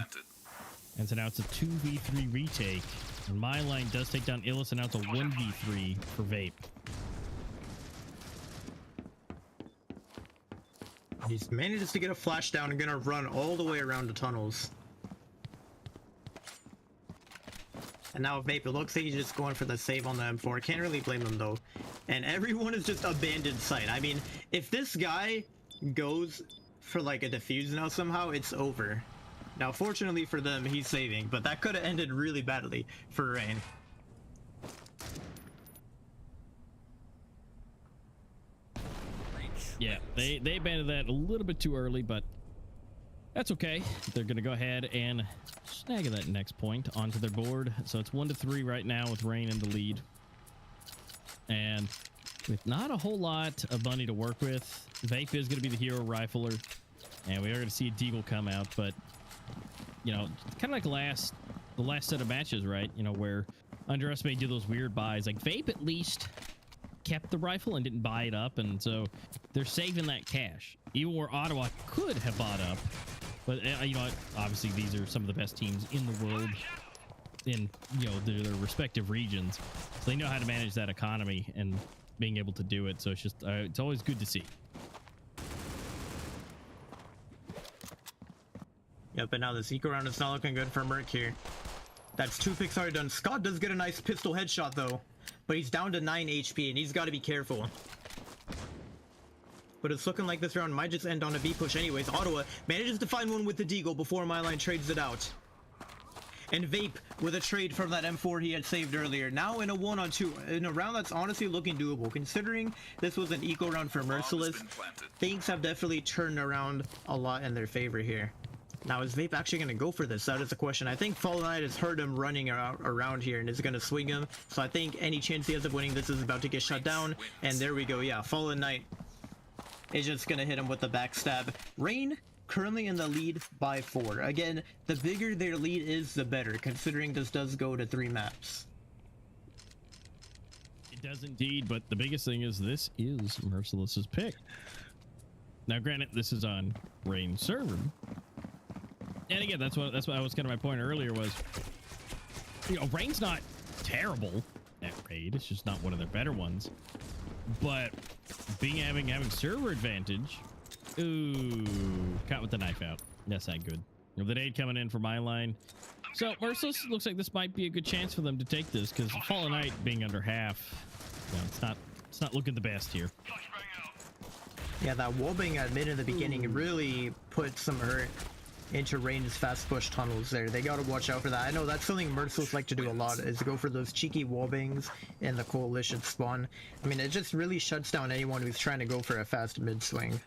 And so now it's a 2v3 retake. And My Line does take down Illis, and now it's a 1v3 for Vape. He's manages to get a flash down and gonna run all the way around the tunnels. And now Vape, it looks like he's just going for the save on the M4. Can't really blame him though. And everyone is just abandoned site. I mean, if this guy goes for like a defuse now somehow, it's over. Now, fortunately for them, he's saving, but that could have ended really badly for Rain. Yeah, they abandoned that a little bit too early, but that's okay. They're going to go ahead and snag that next point onto their board. So it's 1-3 right now with Rain in the lead. And with not a whole lot of money to work with, Vape is going to be the hero rifler. And we are going to see a Deagle come out, but kind of like the last set of matches, right? Where Underestimate do those weird buys. Like Vape at least kept the rifle and didn't buy it up, and so they're saving that cash. Even where Ottawa could have bought up, but obviously these are some of the best teams in the world in their respective regions, so they know how to manage that economy and being able to do it. So it's just it's always good to see. Yep, and now the Zeke round is not looking good for Merc here. That's 2 picks already done. Scott does get a nice pistol headshot though, but he's down to 9 HP and he's got to be careful. But it's looking like this round might just end on a B push anyways. Ottawa manages to find one with the Deagle before MyLine trades it out. And Vape with a trade from that M4 he had saved earlier. Now in a 1-on-2, in a round that's honestly looking doable. Considering this was an eco round for Merciless, things have definitely turned around a lot in their favor here. Now is Vape actually going to go for this? That is the question. I think Fallen Knight has heard him running around here and is going to swing him. So I think any chance he has of winning this is about to get shut down. And there we go. Yeah, Fallen Knight is just going to hit him with the backstab. Rain currently in the lead by 4. Again, the bigger their lead is, the better, considering this does go to 3 maps. It does indeed, but the biggest thing is this is Merciless's pick. Now, granted, this is on Rain's server. And again, that's what was kind of my point earlier was, you know, Rain's not terrible at Raid. It's just not one of their better ones. But having server advantage. Ooh, caught with the knife out. That's not good. You know, the nade coming in for MyLine. So Merciless looks like this might be a good chance for them to take this because Fallen Knight being under half, you know, it's not looking the best here. Yeah, that wobbing at mid in the beginning really put some hurt into Rain's fast push tunnels there. They gotta watch out for that. I know that's something Merciless like to do a lot, is go for those cheeky wobbings in the coalition spawn. I mean, it just really shuts down anyone who's trying to go for a fast mid swing.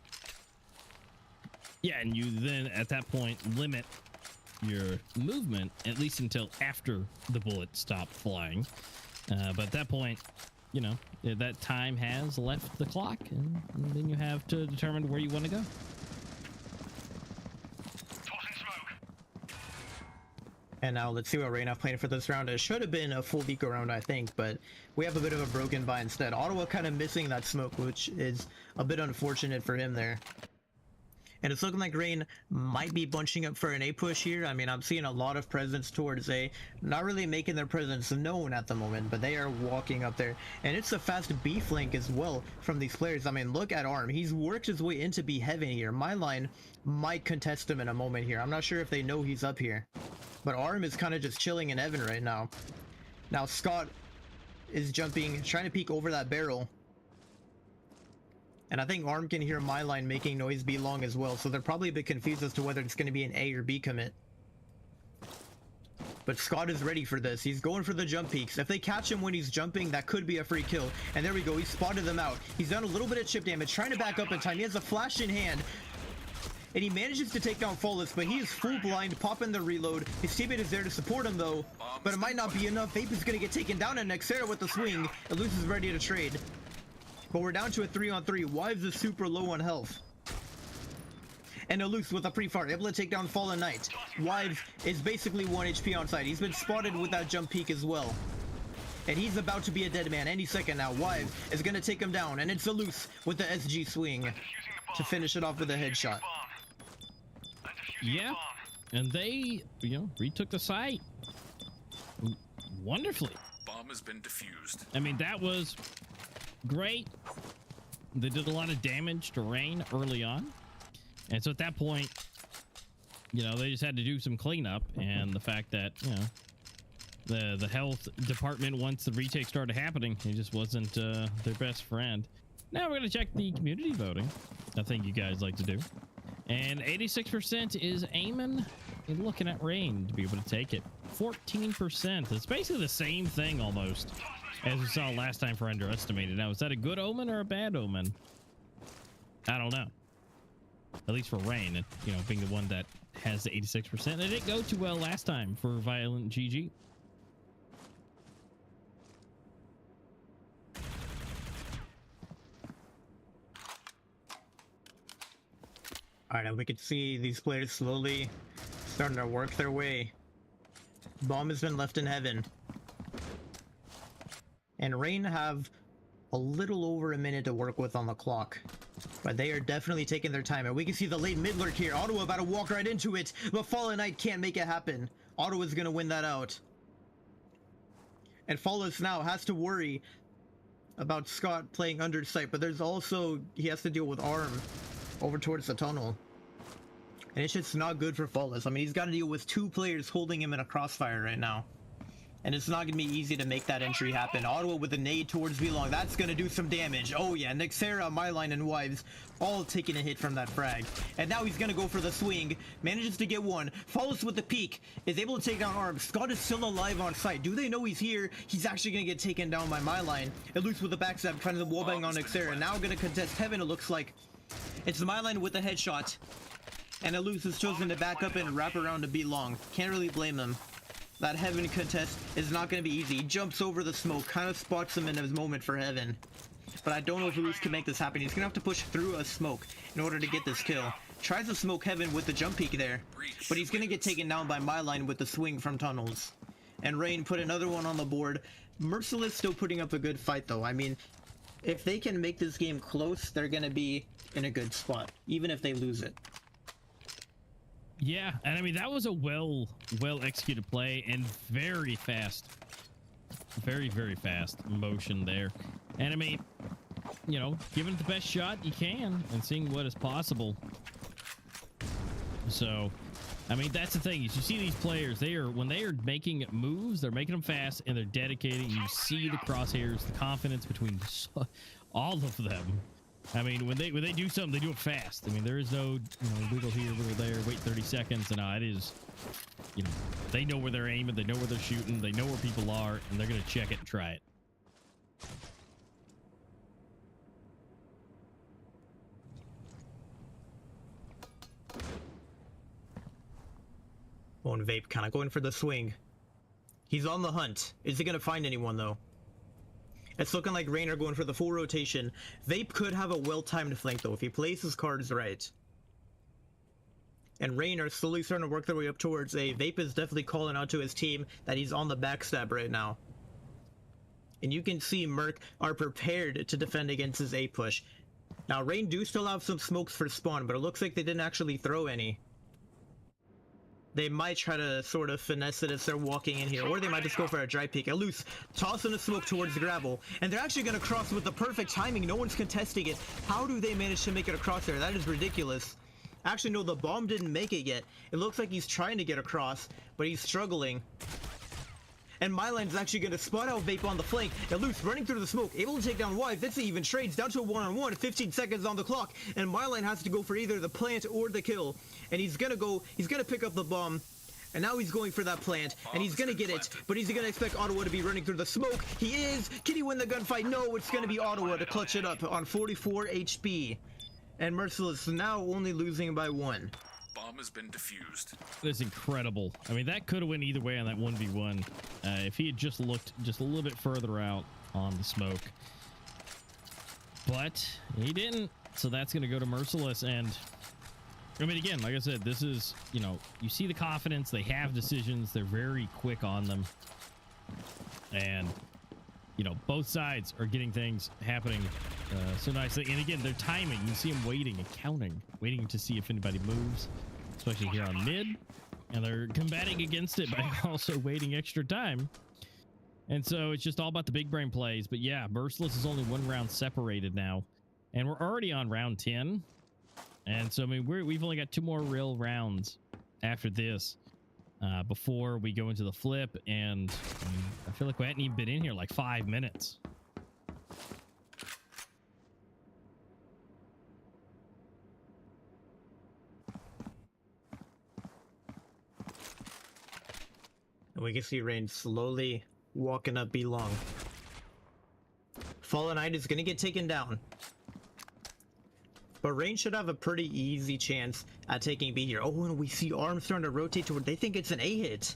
Yeah, and you then at that point limit your movement at least until after the bullet stopped flying. But at that point, you know, that time has left the clock, and then you have to determine where you want to go. And now let's see what Rain have planned for this round. It should have been a full eco round, I think, but we have a bit of a broken buy instead. Ottawa kind of missing that smoke, which is a bit unfortunate for him there. And it's looking like Rain might be bunching up for an A push here. I mean, I'm seeing a lot of presence towards A. Not really making their presence known at the moment, but they are walking up there. And it's a fast B flank as well from these players. I mean, look at Arm. He's worked his way into B heaven here. MyLine might contest him in a moment here. I'm not sure if they know he's up here. But Arm is kind of just chilling in heaven right now. Now Scott is jumping, trying to peek over that barrel. And I think Arm can hear MyLine making noise B long as well, so they're probably a bit confused as to whether it's going to be an A or B commit. But Scott is ready for this. He's going for the jump peaks. If they catch him when he's jumping, that could be a free kill. And there we go. He spotted them out. He's done a little bit of chip damage, trying to back up in time. He has a flash in hand. And he manages to take down Flawless, but he is full blind, popping the reload. His teammate is there to support him though, but it might not be enough. Vape is going to get taken down, and Nexera with the swing. Eluse is ready to trade. But we're down to a 3-on-3. Wives is super low on health. And Eluse with a pre-fire, able to take down Fallen Knight. Wives is basically 1 HP on site. He's been spotted with that jump peak as well. And he's about to be a dead man any second now. Wives is going to take him down, and it's Eluse with the SG swing to finish it off with a headshot. Yeah, and they, you know, retook the site wonderfully. Bomb has been defused. I mean, that was great. They did a lot of damage to Rain early on, and so at that point, you know, they just had to do some cleanup. And the fact that, you know, the health department, once the retake started happening, it just wasn't their best friend. Now we're gonna check the community voting. I think you guys like to do. And 86% is aiming and looking at Rain to be able to take it. 14%. It's basically the same thing almost as we saw last time for underestimated. Now, is that a good omen or a bad omen? I don't know. At least for Rain, and, you know, being the one that has the 86%. It didn't go too well last time for Violent GG. Alright, now we can see these players slowly starting to work their way. Bomb has been left in heaven. And Rain have a little over a minute to work with on the clock. But they are definitely taking their time. And we can see the late mid lurk here. Ottawa about to walk right into it. But Fallen Knight can't make it happen. Ottawa's going to win that out. And Flawless now has to worry about Scott playing under sight. But there's also, he has to deal with Arm over towards the tunnel. And it's just not good for Flawless. I mean, he's got to deal with 2 players holding him in a crossfire right now. And it's not going to be easy to make that entry happen. Ottawa with a nade towards V-Long. That's going to do some damage. Oh yeah, Nixera, Myline, and Wives all taking a hit from that frag. And now he's going to go for the swing. Manages to get one. Follows with the peek. Is able to take down Arm. Scott is still alive on site. Do they know he's here? He's actually going to get taken down by Myline. It looks with the backstab, trying to wallbang on Nixera. Now going to contest Heaven, it looks like. It's Myline with a headshot. And Eluse has chosen to back up and wrap around to V-Long. Can't really blame him. That Heaven contest is not going to be easy. He jumps over the smoke, kind of spots him in his moment for Heaven. But I don't know if Eluse can make this happen. He's going to have to push through a smoke in order to get this kill. Tries to smoke Heaven with the jump peek there. But he's going to get taken down by Myline with the swing from tunnels. And Rain put another one on the board. Merciless still putting up a good fight though. I mean, if they can make this game close, they're going to be in a good spot. Even if they lose it. Yeah, and I mean that was a well executed play and very fast, very fast motion there. And I mean, you know, giving it the best shot you can and seeing what is possible. So, I mean that's the thing is you see these players, when they are making moves, they're making them fast and they're dedicated. You see the crosshairs, the confidence between all of them. I mean, when they do something, they do it fast. I mean, there is no, wiggle here, wiggle there, wait 30 seconds, and it is, they know where they're aiming, they know where they're shooting, they know where people are, and they're going to check it and try it. Oh, and Vape kind of going for the swing. He's on the hunt. Is he going to find anyone, though? It's looking like Rain are going for the full rotation. Vape could have a well-timed flank, though, if he plays his cards right. And Rain are slowly starting to work their way up towards A. Vape is definitely calling out to his team that he's on the backstab right now. And you can see Merc are prepared to defend against his A push. Now, Rain do still have some smokes for spawn, but it looks like they didn't actually throw any. They might try to sort of finesse it as they're walking in here, or they might just go for a dry peek. Eluse tossing the smoke towards the gravel, and they're actually going to cross with the perfect timing. No one's contesting it. How do they manage to make it across there? That is ridiculous. Actually, no, the bomb didn't make it yet. It looks like he's trying to get across, but he's struggling. And Myline's actually going to spot out Vape on the flank. Eluse running through the smoke, able to take down Wife. That's even trades down to a one-on-one. 15 seconds on the clock, and Myline has to go for either the plant or the kill. And he's going to pick up the bomb. And now he's going for that plant, and he's going to get it. But he's going to expect Ottawa to be running through the smoke. He is. Can he win the gunfight? No, it's going to be Ottawa to clutch it up on 44 HP. And Merciless now only losing by 1. Bomb has been defused. That's incredible. I mean, that could have went either way on that 1v1. If he had just looked just a little bit further out on the smoke. But he didn't. So that's going to go to Merciless. And I mean, again, like I said, this is, you see the confidence. They have decisions. They're very quick on them. And, both sides are getting things happening so nicely. And again, they're timing. You see them waiting and counting, waiting to see if anybody moves, especially here on mid. And they're combating against it by also waiting extra time. And so it's just all about the big brain plays. But yeah, Merciless is only 1 round separated now. And we're already on round 10. And so, I mean, we've only got 2 more real rounds after this before we go into the flip. And I feel like we hadn't even been in here like 5 minutes. And we can see Rain slowly walking up B long. Fallen Knight is going to get taken down. But Rain should have a pretty easy chance at taking B here. Oh, and we see Arm starting to rotate toward. They think it's an A hit.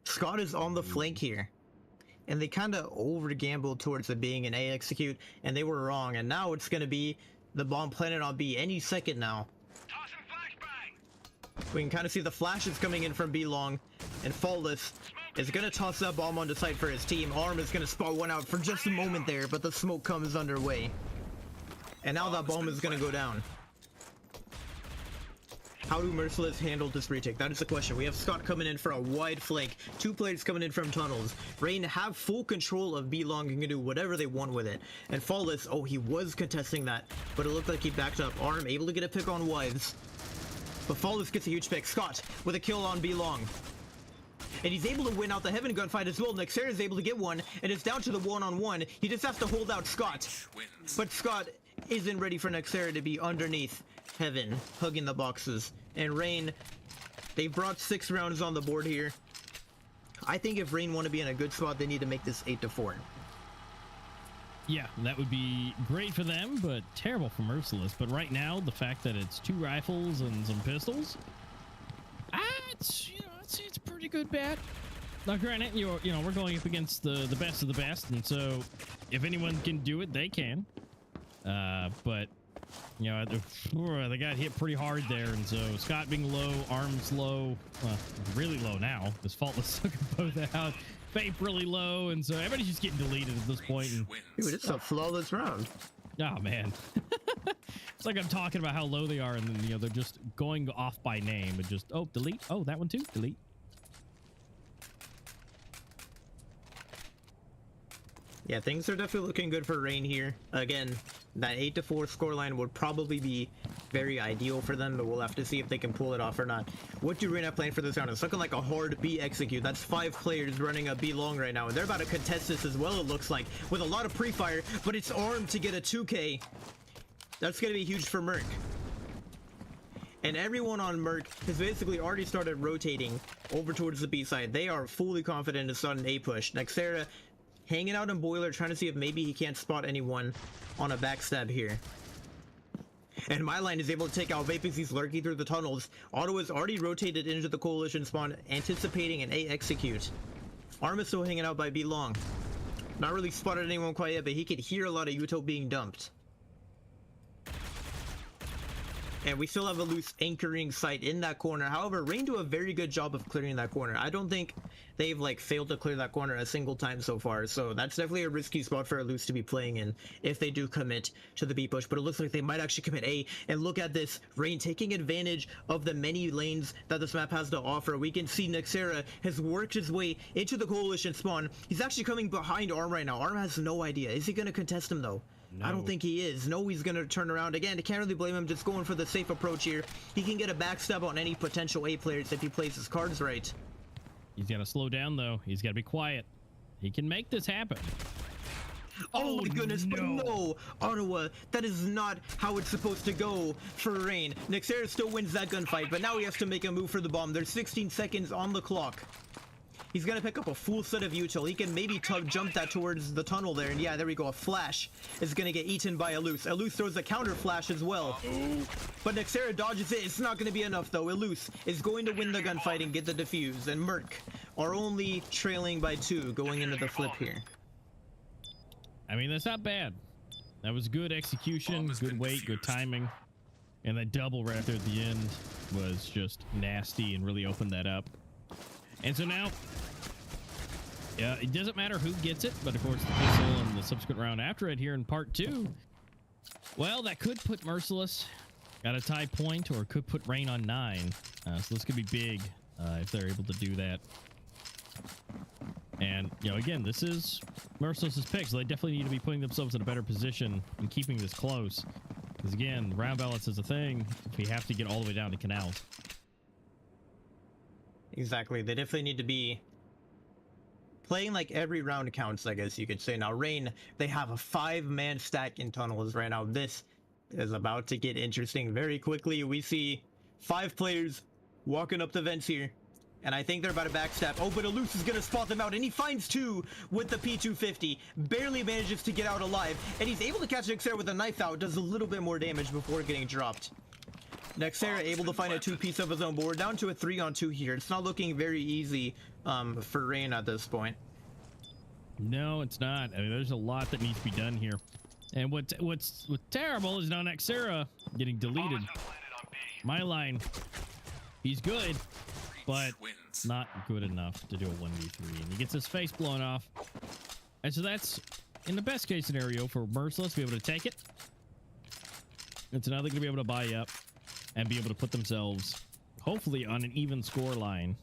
Scott is on the flank here. And they kind of over-gambled towards it being an A execute, and they were wrong. And now it's going to be the bomb planted on B any second now. We can kind of see the flashes coming in from B long, and Faultless is going to toss that bomb onto site for his team. Arm is going to spot one out for just a moment there, but the smoke comes underway. And now that bomb is going to go down. How do Merciless handle this retake? That is the question. We have Scott coming in for a wide flank. 2 players coming in from tunnels. Rain have full control of B long and can do whatever they want with it. And Faultless, oh, he was contesting that, but it looked like he backed up. Arm able to get a pick on Wives. But Flawless gets a huge pick. Scott with a kill on B long. And he's able to win out the Heaven gunfight as well. Nexera is able to get one, and it's down to the one-on-one. He just has to hold out Scott. But Scott isn't ready for Nexera to be underneath Heaven, hugging the boxes. And Rain, they've brought 6 rounds on the board here. I think if Rain want to be in a good spot, they need to make this 8-4. Yeah, that would be great for them, but terrible for Merciless. But right now, the fact that it's 2 rifles and some pistols, it's a pretty good bet. Now, granted, we're going up against the best of the best, and so if anyone can do it, they can. But they got hit pretty hard there, and so Scott being low, Arms low, well, really low now. This Faultless took them both out. Fape really low, and so everybody's just getting deleted at this point. And, dude, it's a flawless round. oh man, it's like I'm talking about how low they are, and then they're just going off by name and just delete. Oh, that one too, delete. Yeah, things are definitely looking good for Rain here. Again, that 8-4 scoreline would probably be very ideal for them, but we'll have to see if they can pull it off or not. What do Rain have planned for this round? It's looking like a hard B execute. That's 5 players running a B long right now, and they're about to contest this as well, it looks like, with a lot of pre-fire, but it's armed to get a 2K. That's going to be huge for Merc. And everyone on Merc has basically already started rotating over towards the B side. They are fully confident to start an A push. Nexera hanging out in Boiler, trying to see if maybe he can't spot anyone on a backstab here. And my line is able to take out Vape as he's lurking through the tunnels. Otto has already rotated into the Coalition spawn, anticipating an A execute. Arm is still hanging out by B long. Not really spotted anyone quite yet, but he could hear a lot of Uto being dumped. And we still have a loose anchoring site in that corner. However, Rain do a very good job of clearing that corner. I don't think they've failed to clear that corner a single time so far. So that's definitely a risky spot for a loose to be playing in if they do commit to the B push. But it looks like they might actually commit A. And look at this, Rain taking advantage of the many lanes that this map has to offer. We can see Nexera has worked his way into the Coalition spawn. He's actually coming behind Arm right now. Arm has no idea. Is he going to contest him though? No. I don't think he is. No, he's going to turn around again. I can't really blame him, just going for the safe approach here. He can get a backstab on any potential A players if he plays his cards right. He's got to slow down, though. He's got to be quiet. He can make this happen. Oh my goodness, no. But no, Ottawa, that is not how it's supposed to go for Rain. Nexera still wins that gunfight, but now he has to make a move for the bomb. There's 16 seconds on the clock. He's gonna pick up a full set of util. He can maybe jump that towards the tunnel there, and yeah, there we go. A flash is gonna get eaten by Eluse. Eluse throws a counter flash as well, but Nexera dodges it. It's not gonna be enough though. Eluse is going to win the gunfight and get the defuse, and Merc are only trailing by 2 going into the flip here. I mean, that's not bad. That was good execution, good weight, good timing, and that double right there at the end was just nasty and really opened that up. And so now, it doesn't matter who gets it, but of course the pistol and the subsequent round after it here in part 2, well, that could put Merciless at a tie point, or could put Rain on 9. So this could be big if they're able to do that. And, again, this is Merciless's pick, so they definitely need to be putting themselves in a better position and keeping this close. Because, again, round balance is a thing if we have to get all the way down to Canals. Exactly. They definitely need to be playing like every round counts, I guess you could say. Now, Rain, they have a 5-man stack in tunnels right now. This is about to get interesting very quickly. We see 5 players walking up the vents here, and I think they're about to backstab. Oh, but Eluse is going to spot them out, and he finds 2 with the P250. Barely manages to get out alive, and he's able to catch Nexera with a knife out. Does a little bit more damage before getting dropped. Nexera able to find a 2-piece of his own, but we're down to a 3-on-2 here. It's not looking very easy for Rain at this point. No, it's not. I mean, there's a lot that needs to be done here. And what's terrible is now Nexera getting deleted. My line, he's good, but not good enough to do a 1v3. And he gets his face blown off. And so that's, in the best case scenario, for Merciless to be able to take it. And so now they're going to be able to buy up and be able to put themselves, hopefully, on an even score line.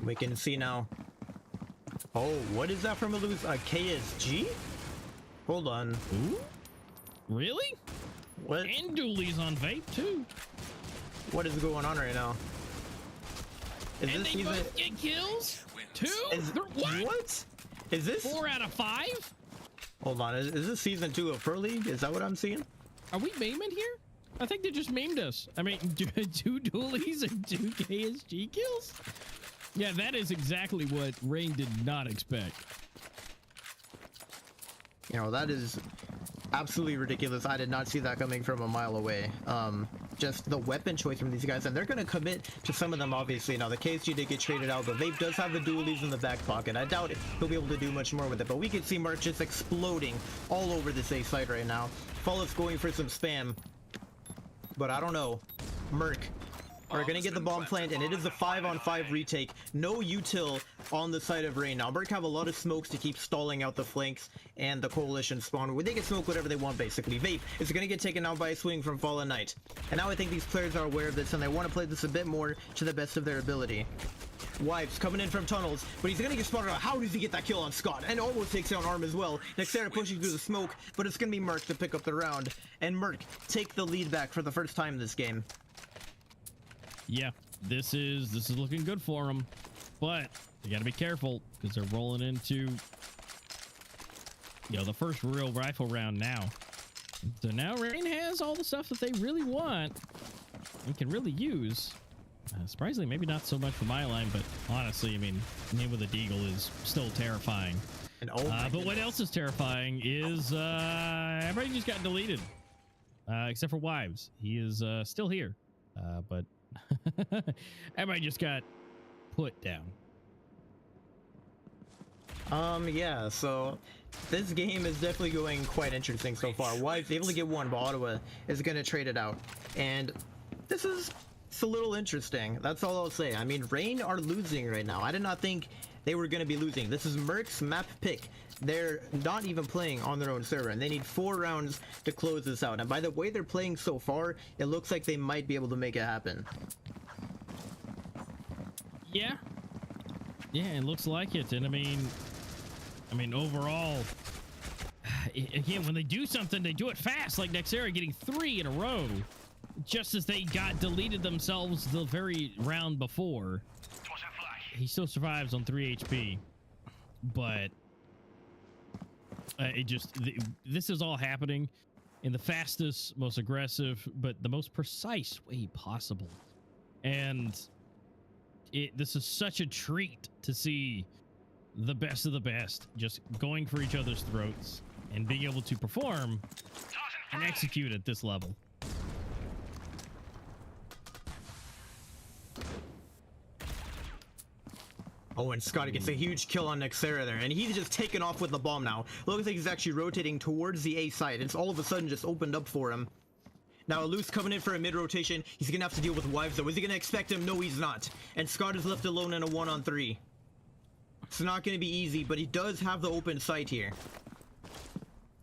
We can see now. Oh, what is that from Eluse? KSG? Hold on. Ooh, really? What? And dualies on vape too. What is going on right now? Is And this they even? both get kills. 2? What? Is this? 4 out of 5? Hold on. Is this season 2 of Pro League? Is that what I'm seeing? Are we memeing here? I think they just memed us. I mean, 2 dualies and 2 KSG kills? Yeah, that is exactly what Rain did not expect. You know, that is absolutely ridiculous. I did not see that coming from a mile away. Just the weapon choice from these guys, and they're going to commit to some of them, obviously. Now, the KSG did get traded out, but Vape does have the dualies in the back pocket. I doubt he'll be able to do much more with it, but we can see Mark just exploding all over this A site right now. Fallout's going for some spam, but I don't know. Merc are going to get the bomb planted, and it is a 5-on-5 retake. No util on the side of Rain. Now, Merc have a lot of smokes to keep stalling out the flanks and the coalition spawn, where they can smoke whatever they want, basically. Vape is going to get taken out by a swing from Fallen Knight. And now I think these players are aware of this, and they want to play this a bit more to the best of their ability. Wipes coming in from tunnels, but he's going to get spotted out. How does he get that kill on Scott? And almost takes down Arm as well. Nexera pushing through the smoke, but it's going to be Merc to pick up the round. And Merc take the lead back for the first time this game. Yeah, this is looking good for them, but you got to be careful because they're rolling into, you know, the first real rifle round now. So now Rain has all the stuff that they really want and can really use. Surprisingly, maybe not so much for my line, but honestly, I mean, name with a deagle is still terrifying. And but what else is terrifying is everybody just got deleted, except for Wives. He is still here, but everybody just got put down. Yeah, so this game is definitely going quite interesting so far. Wives able to get one, but Ottawa is going to trade it out. And this is a little interesting. That's all I'll say. I mean, Rain are losing right now. I did not think they were going to be losing. This is Merc's map pick. They're not even playing on their own server, and they need 4 rounds to close this out. And by the way they're playing so far, it looks like they might be able to make it happen. Yeah, it looks like it. And I mean overall, again, when they do something, they do it fast. Like Nexera getting 3 in a row, just as they got deleted themselves the very round before. He still survives on 3 HP, but this is all happening in the fastest, most aggressive, but the most precise way possible. And this is such a treat to see the best of the best just going for each other's throats and being able to perform and execute at this level. Oh, and Scotty gets a huge kill on Nexera there, and he's just taken off with the bomb now. Looks like he's actually rotating towards the A side. It's all of a sudden just opened up for him. Now, Loose coming in for a mid-rotation. He's going to have to deal with Wives, though. Is he going to expect him? No, he's not. And Scott is left alone in a 1-on-3. It's not going to be easy, but he does have the open sight here.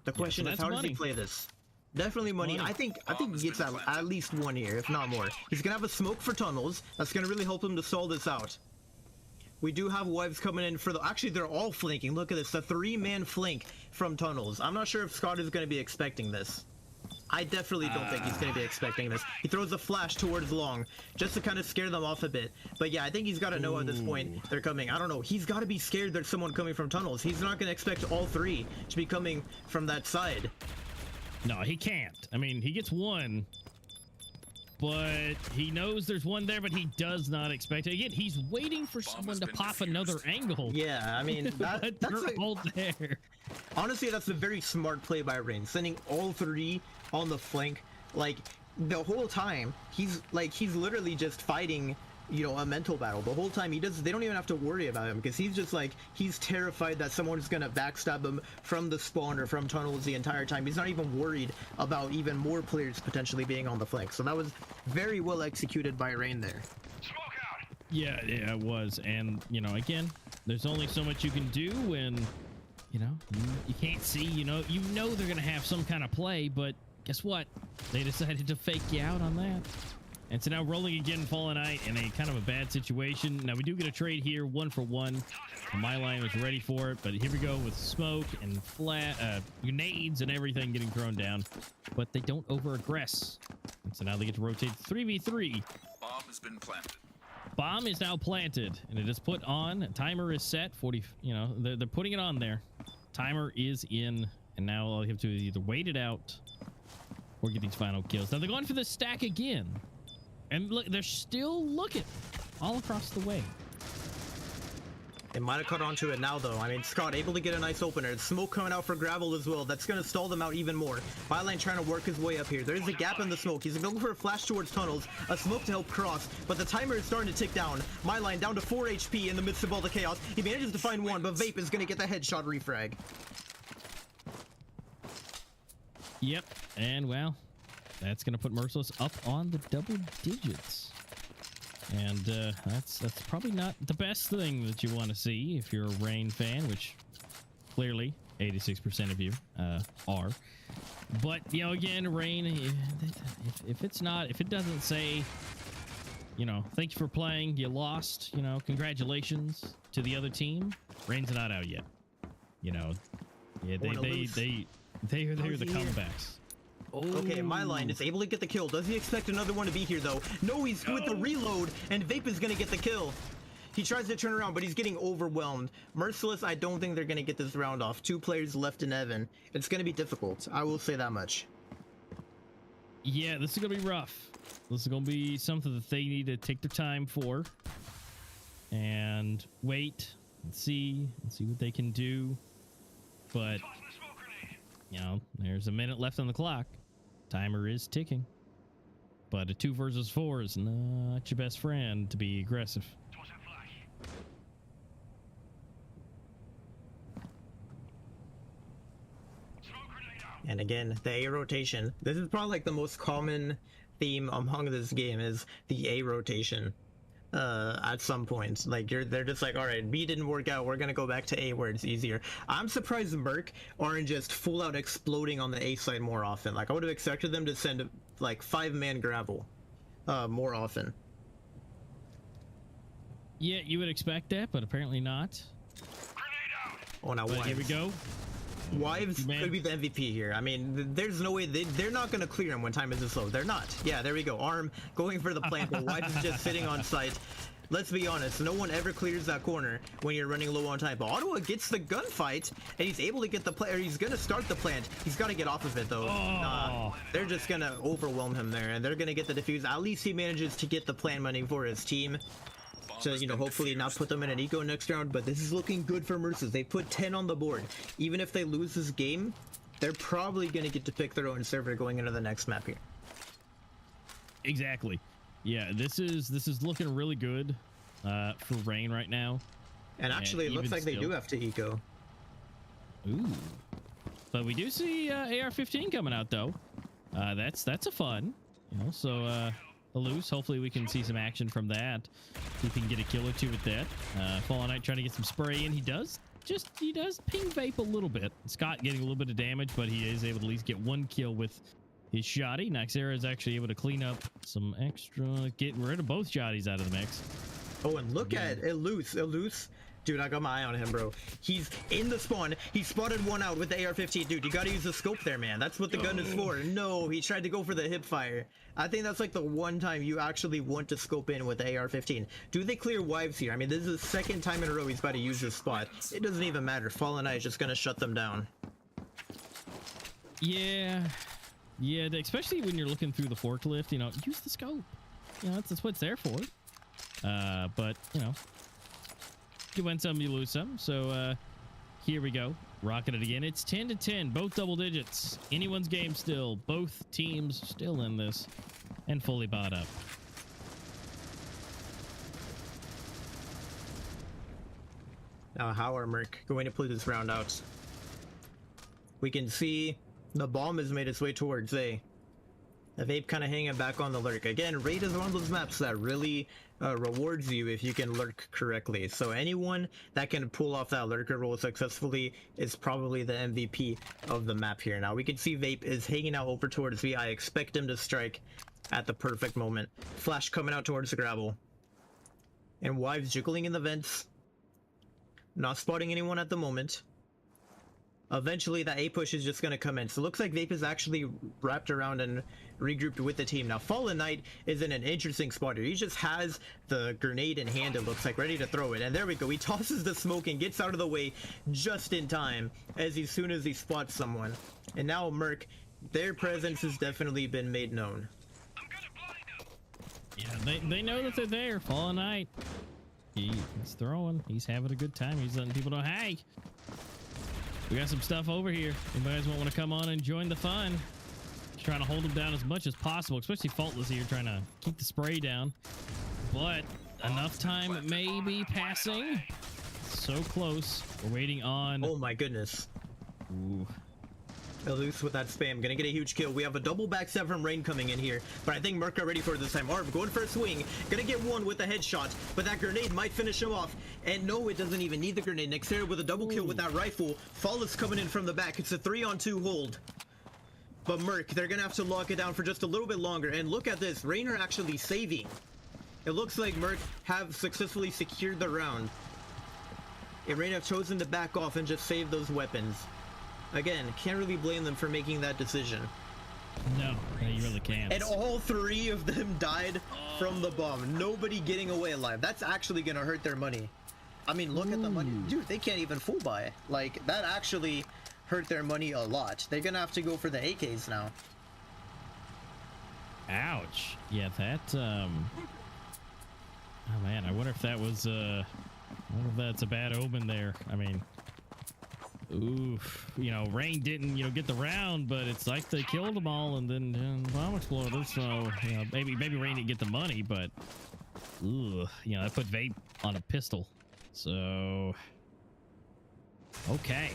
The question is, how does he play this? Definitely money. I think he gets at least 1 here, if not more. He's going to have a smoke for tunnels. That's going to really help him to stall this out. We do have Wives coming in for the... Actually, they're all flanking. Look at this. The 3-man flank from tunnels. I'm not sure if Scott is going to be expecting this. I definitely don't think he's going to be expecting this. He throws a flash towards long just to kind of scare them off a bit. But yeah, I think he's got to know at this point they're coming. I don't know. He's got to be scared there's someone coming from tunnels. He's not going to expect all 3 to be coming from that side. No, he can't. I mean, he gets 1, but he knows there's 1 there, but he does not expect it. Again, he's waiting for someone to pop another angle. Yeah, I mean, that's all there. Honestly, that's a very smart play by Rain, sending all 3 on the flank. Like, the whole time, he's literally just fighting, you know, a mental battle. The whole time they don't even have to worry about him, because he's just like, he's terrified that someone's gonna backstab him from the spawn or from tunnels the entire time. He's not even worried about even more players potentially being on the flank. So that was very well executed by Rain there. Yeah, it was. And, you know, again, there's only so much you can do when, you know, you can't see, you know they're gonna have some kind of play, but guess what? They decided to fake you out on that. And so now rolling again, Fallen Knight in a kind of a bad situation. Now we do get a trade here, 1 for 1. My line was ready for it, but here we go with smoke and grenades and everything getting thrown down. But they don't over-aggress. And so now they get to rotate 3v3. Bomb has been planted. Bomb is now planted, and it is put on. Timer is set. 40. You know, they're putting it on there. Timer is in, and now all you have to do is either wait it out or get these final kills. Now they're going for the stack again, and look, they're still looking all across the way. They might have caught onto it now, though. I mean, Scott able to get a nice opener. Smoke coming out for Gravel as well. That's going to stall them out even more. Byline trying to work his way up here. There's a gap in the smoke. He's going for a flash towards tunnels. A smoke to help cross, but the timer is starting to tick down. Myline down to 4 HP in the midst of all the chaos. He manages to find one, but Vape is going to get the headshot refrag. Yep, and well, that's going to put Merciless up on the double digits. And that's probably not the best thing that you want to see if you're a Rain fan, which clearly 86% of you are. But, you know, again, Rain, if it doesn't say, you know, thank you for playing, you lost, you know, congratulations to the other team, Rain's not out yet. You know, yeah, they're the comebacks. Okay, Myline is able to get the kill. Does he expect another one to be here, though? No, he's with the reload, and Vape is going to get the kill. He tries to turn around, but he's getting overwhelmed. Merciless, I don't think they're going to get this round off. 2 players left in Evan. It's going to be difficult. I will say that much. Yeah, this is going to be rough. This is going to be something that they need to take their time for. And wait and see what they can do. But, you know, there's a minute left on the clock. Timer is ticking. But a 2 versus 4 is not your best friend to be aggressive. And again, the A rotation. This is probably like the most common theme among this game is the A rotation. At some point, like they're just like, all right, B didn't work out, we're gonna go back to A where it's easier. I'm surprised Merc aren't just full out exploding on the A side more often. Like I would have expected them to send like 5-man Gravel more often. Yeah, you would expect that, but apparently not. Oh, now But here we go. Wives could be the MVP here. I mean, there's no way they're not going to clear him when time is this low. They're not. Yeah, there we go. Arm going for the plant, but Wives is just sitting on site. Let's be honest, no one ever clears that corner when you're running low on time. But Ottawa gets the gunfight, and he's able to get the plant, or he's going to start the plant. He's got to get off of it, though. They're just going to overwhelm him there, and they're going to get the defuse. At least he manages to get the plant money for his team. To, you know, hopefully not put them in an eco next round, but this is looking good for Merciless. They put 10 on the board. Even if they lose this game, they're probably going to get to pick their own server going into the next map here. Exactly. Yeah, this is looking really good for Rain right now. And actually, it looks like they do have to eco. Ooh. But we do see AR-15 coming out, though. That's a fun, you know, so loose. Hopefully we can see some action from that. See if he can get a kill or 2 with that. Fallen Knight trying to get some spray in. He does ping Vape a little bit. Scott getting a little bit of damage, but he is able to at least get 1 kill with his shotty. Naxera is actually able to clean up some extra, getting rid of both shotties out of the mix. Oh, and look at Eluse. Dude, I got my eye on him, bro. He's in the spawn. He spotted one out with the AR-15. Dude, you gotta use the scope there, man. That's what the gun is for. No, he tried to go for the hip fire. I think that's like the one time you actually want to scope in with the AR-15. Do they clear Wives here? I mean, this is the 2nd time in a row he's about to use this spot. It doesn't even matter. Fallen Knight is just gonna shut them down. Yeah, especially when you're looking through the forklift, you know, use the scope. You know, that's what it's there for. But, you know, you win some, you lose some. So here we go, rocking it again. It's 10-10, both double digits. Anyone's game still. Both teams still in this and fully bought up. Now, how are Merc going to play this round out? We can see the bomb has made its way towards A. The Vape kind of hanging back on the lurk. Again, Raid is one of those maps that really rewards you if you can lurk correctly. So anyone that can pull off that lurker role successfully is probably the MVP of the map here. Now we can see Vape is hanging out over towards B. I expect him to strike. at the perfect moment. Flash coming out towards the gravel. And Wives jiggling in the vents. Not spotting anyone at the moment. Eventually, that A push is just going to come in. So it looks like Vape is actually wrapped around and regrouped with the team. Now, Fallen Knight is in an interesting spot here. He just has the grenade in hand, it looks like, ready to throw it. And there we go. He tosses the smoke and gets out of the way just in time as soon as he spots someone. And now Merc, their presence has definitely been made known. Yeah, they know that they're there. Fallen Knight. He's throwing. He's having a good time. He's letting people know, hey, we got some stuff over here. You guys want to come on and join the fun. He's trying to hold him down as much as possible, especially Faultless here, trying to keep the spray down. But enough time may be passing. So close. We're waiting on... Oh my goodness. Ooh. Loose with that spam, gonna get a huge kill. We have a double backstab from Rain coming in here, but I think Merc are ready for it this time. Arv going for a swing, gonna get one with a headshot, but that grenade might finish him off. And no, it doesn't even need the grenade. Nexera with a double kill with that rifle. Flawless coming in from the back. It's a 3-on-2 hold. But Merc, they're gonna have to lock it down for just a little bit longer. And look at this, Rain are actually saving. It looks like Merc have successfully secured the round. And Rain have chosen to back off and just save those weapons. Again, can't really blame them for making that decision. No, you really can't. And all 3 of them died from the bomb. Nobody getting away alive. That's actually gonna hurt their money. I mean, look at the money. Dude, they can't even full buy. Like, that actually hurt their money a lot. They're gonna have to go for the AKs now. Ouch. Yeah, that, oh man, I wonder if that was, I wonder if that's a bad omen there. I mean... Oof, you know, Rain didn't, you know, get the round, but it's like they killed them all and then bomb exploded. So, you know, maybe Rain didn't get the money, but, you know, that put Vape on a pistol. So, okay.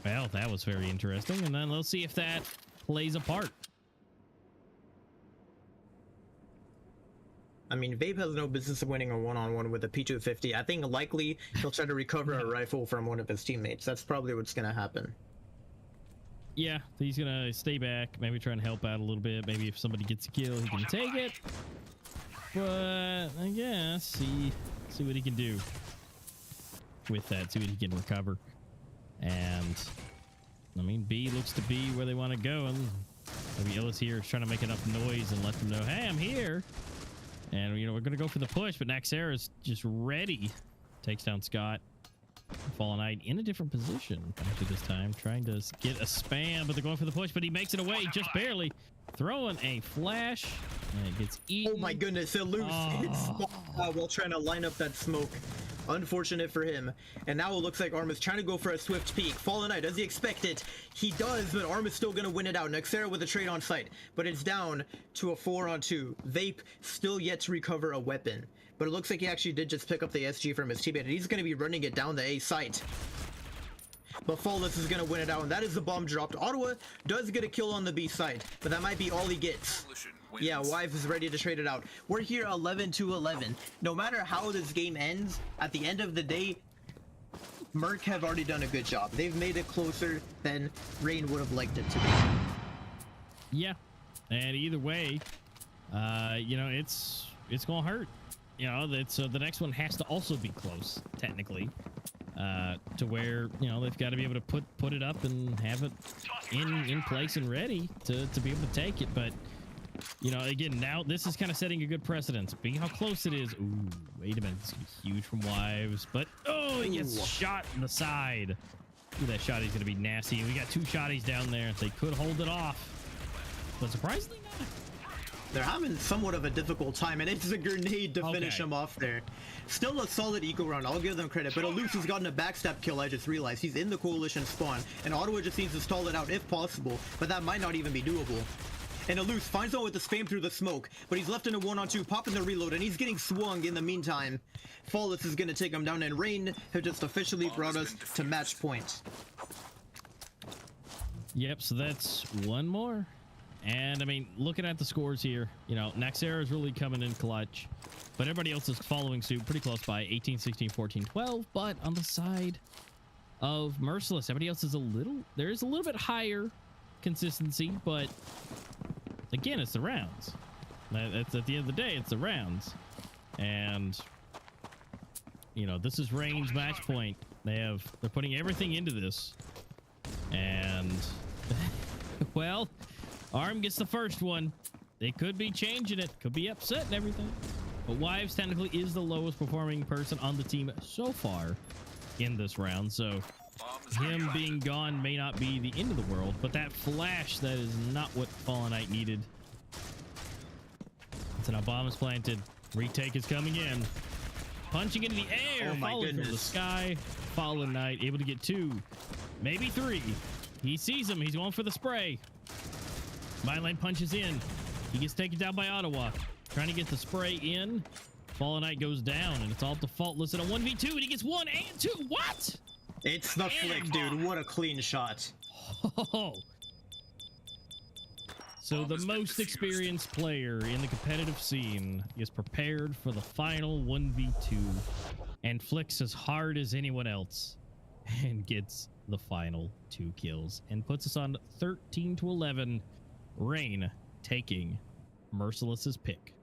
Well, that was very interesting. And then let's see if that plays a part. I mean, Vape has no business of winning a one-on-one with a P250. I think likely he'll try to recover a rifle from one of his teammates. That's probably what's going to happen. Yeah, he's going to stay back, maybe try and help out a little bit. Maybe if somebody gets a kill, he can take it. But I guess see what he can do with that, see what he can recover. And I mean, B looks to be where they want to go. And maybe Illis here is trying to make enough noise and let them know, hey, I'm here. And, you know, we're going to go for the push, but Naxera's just ready. Takes down Scott. Fallen Knight in a different position actually this time, trying to get a spam, but they're going for the push, but he makes it away just barely. Throwing a flash, and it gets eaten. Oh my goodness, it loose. It's while trying to line up that smoke. Unfortunate for him. And now it looks like Arm is trying to go for a swift peek. Fallen Knight, does he expect it? He does, but Arm is still going to win it out. Nexera with a trade on site, but it's down to a 4-on-2. Vape still yet to recover a weapon, but it looks like he actually did just pick up the SG from his teammate, and he's going to be running it down the A site. But Flawless is going to win it out, and that is the bomb dropped. Ottawa does get a kill on the B side, but that might be all he gets. Yeah, Wives is ready to trade it out. We're here 11-11. No matter how this game ends, at the end of the day, Merc have already done a good job. They've made it closer than Rain would have liked it to be. Yeah, and either way, you know, it's gonna hurt. You know, that's the next one has to also be close, technically, to where, you know, they've got to be able to put it up and have it in place and ready to be able to take it. But you know, again, now this is kind of setting a good precedence, being how close it is. Ooh, wait a minute, this is gonna be huge from Wives, but oh, he gets shot in the side. Ooh, that shotty's gonna be nasty. We got 2 shotties down there. They could hold it off, but surprisingly not. They're having somewhat of a difficult time, and it's a grenade to finish him off there. Still a solid eco round, I'll give them credit, but Aloof has gotten a backstab kill, I just realized. He's in the coalition spawn, and Ottawa just needs to stall it out if possible, but that might not even be doable. And Aloof finds one with the spam through the smoke, but he's left in a 1-on-2, popping the reload, and he's getting swung in the meantime. Flawless is going to take him down, and Rain have just officially brought us to match point. Yep, so that's one more. And, I mean, looking at the scores here, you know, Naxera is really coming in clutch, but everybody else is following suit pretty close by, 18, 16, 14, 12, but on the side of Merciless, everybody else is there is a little bit higher consistency, but again, it's the rounds. It's at the end of the day, it's the rounds. And you know, this is Rain's match point. They're putting everything into this. And well, Arm gets the first one. They could be changing it, could be upset and everything. But Wives technically is the lowest performing person on the team so far in this round. So him being gone may not be the end of the world, but that flash, that is not what Fallen Knight needed. So now bomb is planted. Retake is coming in. Punching into the air, Oh my falling from the sky. Fallen Knight able to get 2, maybe 3. He sees him. He's going for the spray. Mylane punches in. He gets taken down by Ottawa. Trying to get the spray in. Fallen Knight goes down, and it's all defaultless in a 1v2, and he gets 1 and 2. What? It's the flick, dude. What a clean shot. Oh. So the most experienced player in the competitive scene is prepared for the final 1v2 and flicks as hard as anyone else and gets the final 2 kills and puts us on 13-11. Rain taking Merciless's pick.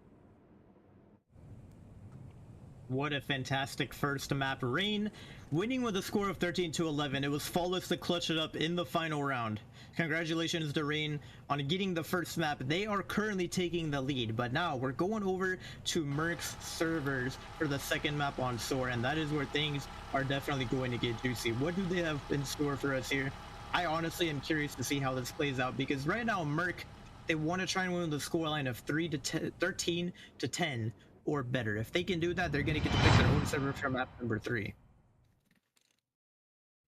What a fantastic first map. Rain winning with a score of 13-11. It was flawless to clutch it up in the final round. Congratulations to Rain on getting the first map. They are currently taking the lead, but now we're going over to Merc's servers for the second map on Soar, and that is where things are definitely going to get juicy. What do they have in store for us here? I honestly am curious to see how this plays out, because right now Merc, they want to try and win the scoreline of 13-10 or better. If they can do that, they're going to get to pick their own server for map number 3.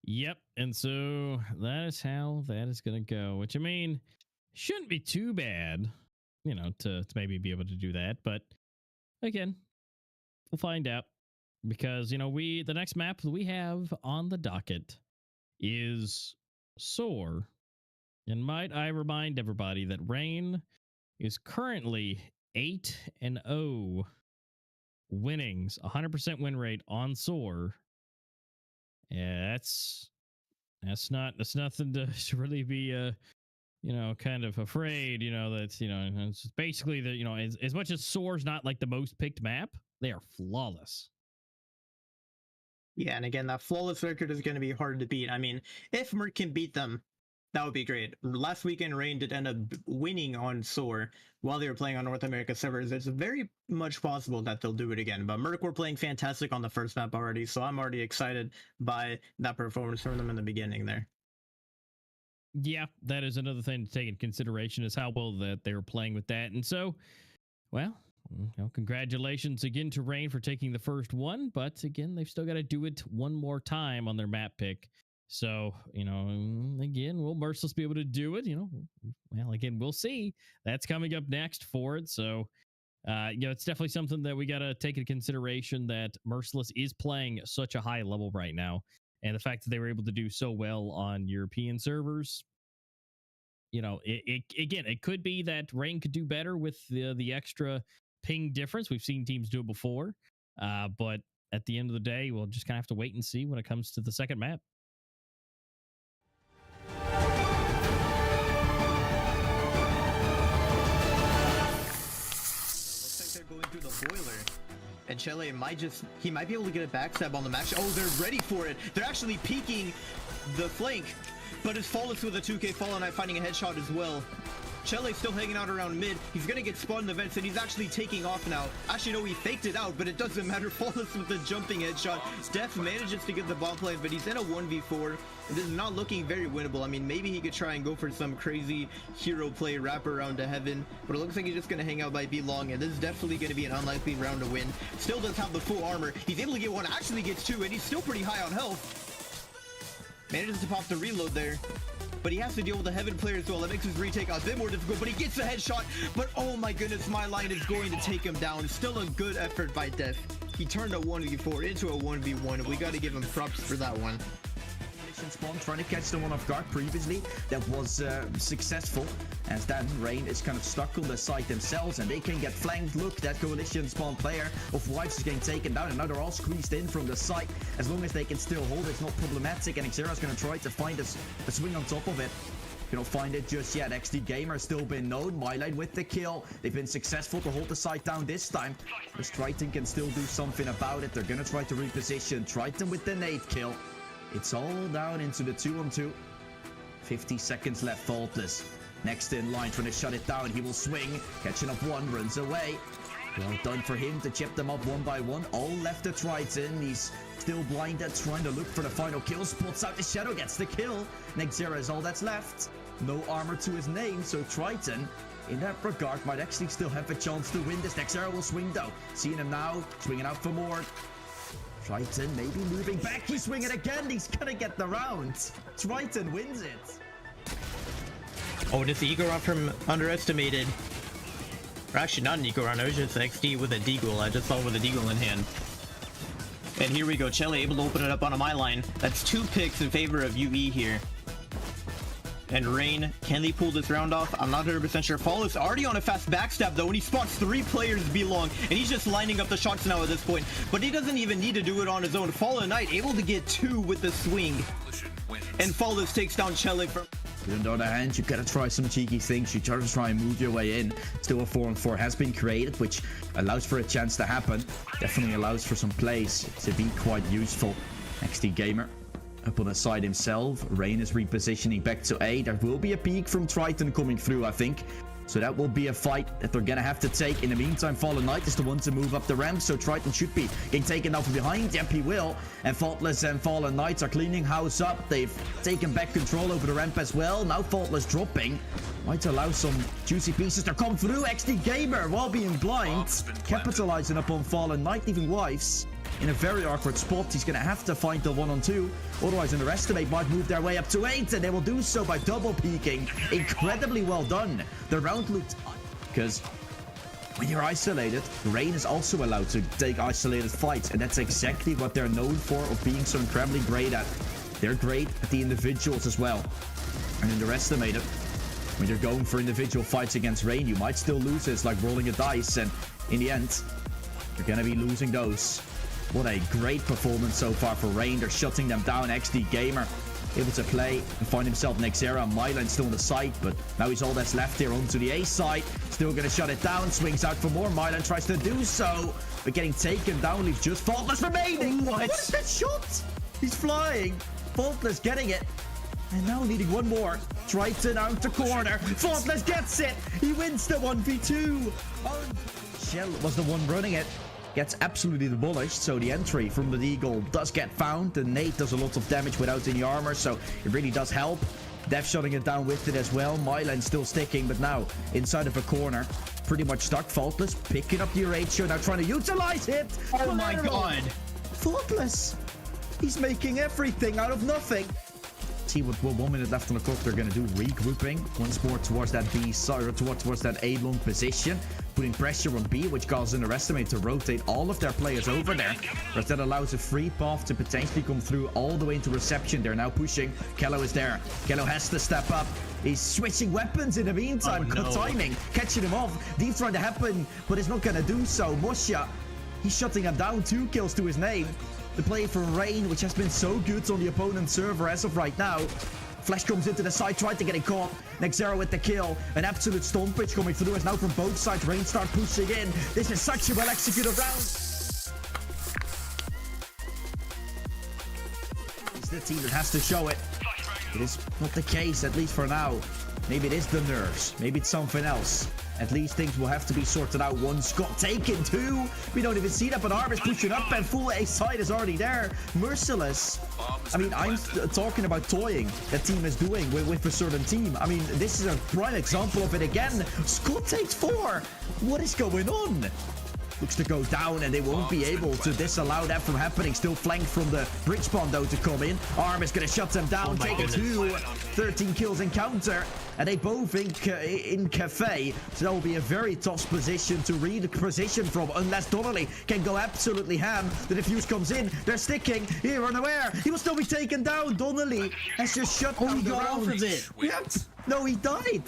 Yep, and so that is how that is going to go, which I mean, shouldn't be too bad, you know, to maybe be able to do that. But again, we'll find out, because, you know, the next map that we have on the docket is Soar. And might I remind everybody that Rain is currently 8-0 winnings, 100% win rate on Soar. Yeah, that's nothing to really be you know, kind of afraid, you know, that's, you know, it's basically the, you know, as much as Soar's not like the most picked map, they are flawless. Yeah, and again, that flawless record is going to be hard to beat. I mean, if Merc can beat them, that would be great. Last weekend, Rain did end up winning on Soar while they were playing on North America servers. It's very much possible that they'll do it again. But Merc were playing fantastic on the first map already, so I'm already excited by that performance from them in the beginning there. Yeah, that is another thing to take into consideration, is how well that they were playing with that. And so, well, you know, congratulations again to Rain for taking the first one. But again, they've still got to do it one more time on their map pick. So, you know, again, will Merciless be able to do it? You know, well, again, we'll see. That's coming up next for it. So, you know, it's definitely something that we got to take into consideration, that Merciless is playing such a high level right now. And the fact that they were able to do so well on European servers, you know, it could be that Rain could do better with the extra ping difference. We've seen teams do it before. But at the end of the day, we'll just kind of have to wait and see when it comes to the second map. Going through the boiler, and Chele might be able to get a backstab on the match. Oh, they're ready for it. They're actually peeking the flank, but it's flawless with a 2K Fallen Knight finding a headshot as well. Chele's still hanging out around mid. He's gonna get spun in the vents, and he's actually taking off now. Actually, no, he faked it out, but it doesn't matter. Flawless with the jumping headshot. Def manages to get the bomb play, but he's in a 1v4. And this is not looking very winnable. I mean, maybe he could try and go for some crazy hero play, wrap around to heaven, but it looks like he's just gonna hang out by B long, and this is definitely gonna be an unlikely round to win. Still does have the full armor. He's able to get one, actually gets 2, and he's still pretty high on health. Manages to pop the reload there, but he has to deal with the heaven player as well. That makes his retake a bit more difficult, but he gets the headshot. But oh my goodness, my line is going to take him down. Still a good effort by Def. He turned a 1v4 into a 1v1. We got to give him props for that one. Spawn trying to catch the one off guard previously. That was successful, as then Rain is kind of stuck on the site themselves, and they can get flanked. Look, that coalition spawn player of Wives is getting taken down, and now they're all squeezed in from the site. As long as they can still hold, it's not problematic, and Xera's going to try to find a swing on top of it. You don't find it just yet. XD Gamer still been known. Myline with the kill. They've been successful to hold the site down this time. This Triton can still do something about it. They're gonna try to reposition. Triton with the nade kill. It's all down into the 2-on-2. 50 seconds left. Faultless next in line, trying to shut it down. He will swing, catching up one, runs away. Well done for him to chip them up one by one. All left to Triton. He's still blinded, trying to look for the final kill. Spots out the shadow, gets the kill. Nexera is all that's left. No armor to his name, so Triton, in that regard, might actually still have a chance to win this. Nexera will swing though. Seeing him now, swinging out for more. Triton maybe moving back. He's swinging again. He's gonna get the round. Triton wins it. Oh, this Eagle run from underestimated. Or actually, not an Eagle run. It was just XD with a Deagle. I just saw with a Deagle in hand. And here we go. Chelly able to open it up on a my line. That's 2 picks in favor of UE here. And Rain, can they pull this round off? I'm not 100% sure. Fall is already on a fast backstab though, and he spots 3 players belong, and he's just lining up the shots now at this point. But he doesn't even need to do it on his own. Fallen Knight able to get 2 with the swing. And Fallis takes down Chelly from... On the other hand, you gotta try some cheeky things. You try to try and move your way in. Still a 4-on-4 has been created, which allows for a chance to happen. Definitely allows for some plays to be quite useful. XD Gamer up on the side himself. Rain is repositioning back to A. There will be a peek from Triton coming through, I think. So that will be a fight that they're gonna have to take. In the meantime, Fallen Knight is the one to move up the ramp, so Triton should be getting taken out from behind. Yep, he will. And Faultless and Fallen Knights are cleaning house up. They've taken back control over the ramp as well. Now Faultless dropping. Might allow some juicy pieces to come through. XD Gamer, while being blind, capitalizing upon Fallen Knight, leaving Wives in a very awkward spot. He's going to have to find the 1-on-2. Otherwise, Underestimate might move their way up to 8, and they will do so by double peeking. Incredibly well done. The round looked... Because when you're isolated, Rain is also allowed to take isolated fights, and that's exactly what they're known for, of being so incredibly great at. They're great at the individuals as well. And Underestimated, when you're going for individual fights against Rain, you might still lose. It's like rolling a dice, and in the end, you're going to be losing those. What a great performance so far for Rain. They're shutting them down. XD Gamer able to play and find himself Nexera. Myline still on the site, but now he's all that's left here onto the A side. Still going to shut it down. Swings out for more. Myline tries to do so, but getting taken down. Leaves just Faultless remaining. What is that shot? He's flying. Faultless getting it. And now needing one more. Triton out the corner. Faultless gets it. He wins the 1v2. Oh, Shell was the one running it. Gets absolutely demolished, so the entry from the Eagle does get found. The nade does a lot of damage without any armor, so it really does help. Death shutting it down with it as well. Myline still sticking, but now inside of a corner. Pretty much stuck. Faultless picking up the ratio, now trying to utilize it. Oh my god. Faultless. He's making everything out of nothing. See with 1 minute left on the clock, they're going to do regrouping once more towards that B side, or towards that A long position, putting pressure on B, which causes Underestimate to rotate all of their players over there, but that allows a free path to potentially come through all the way into reception. They're now pushing. Castello is there. Castello has to step up. He's switching weapons in the meantime. Good timing, catching him off. Deep trying to happen, but it's not going to do so. Mosha, he's shutting him down. 2 kills to his name. The play for Rain, which has been so good on the opponent's server as of right now. Flash comes into the side, tried to get it caught. Nexera with the kill. An absolute stompage coming through as now from both sides. Rain start pushing in. This is such a well-executed round. It's the team that has to show it. It is not the case, at least for now. Maybe it is the nerves. Maybe it's something else. At least things will have to be sorted out. 1 got taken, 2. We don't even see that, but Arm is pushing up, and full A side is already there. Merciless. I mean, I'm talking about toying that team is doing with a certain team. I mean, this is a prime example of it again. Scott takes 4. What is going on? Looks to go down, and they won't be able to disallow that from happening. Still flanked from the bridge spawn though to come in. Arm is going to shut them down, taking 2. 13 kills in counter, and they both in cafe. So that will be a very tough position to read the position from, unless Donnelly can go absolutely ham. The defuse comes in, they're sticking. Here, unaware, he will still be taken down. Donnelly has just shut down the round. Yep. No, he died.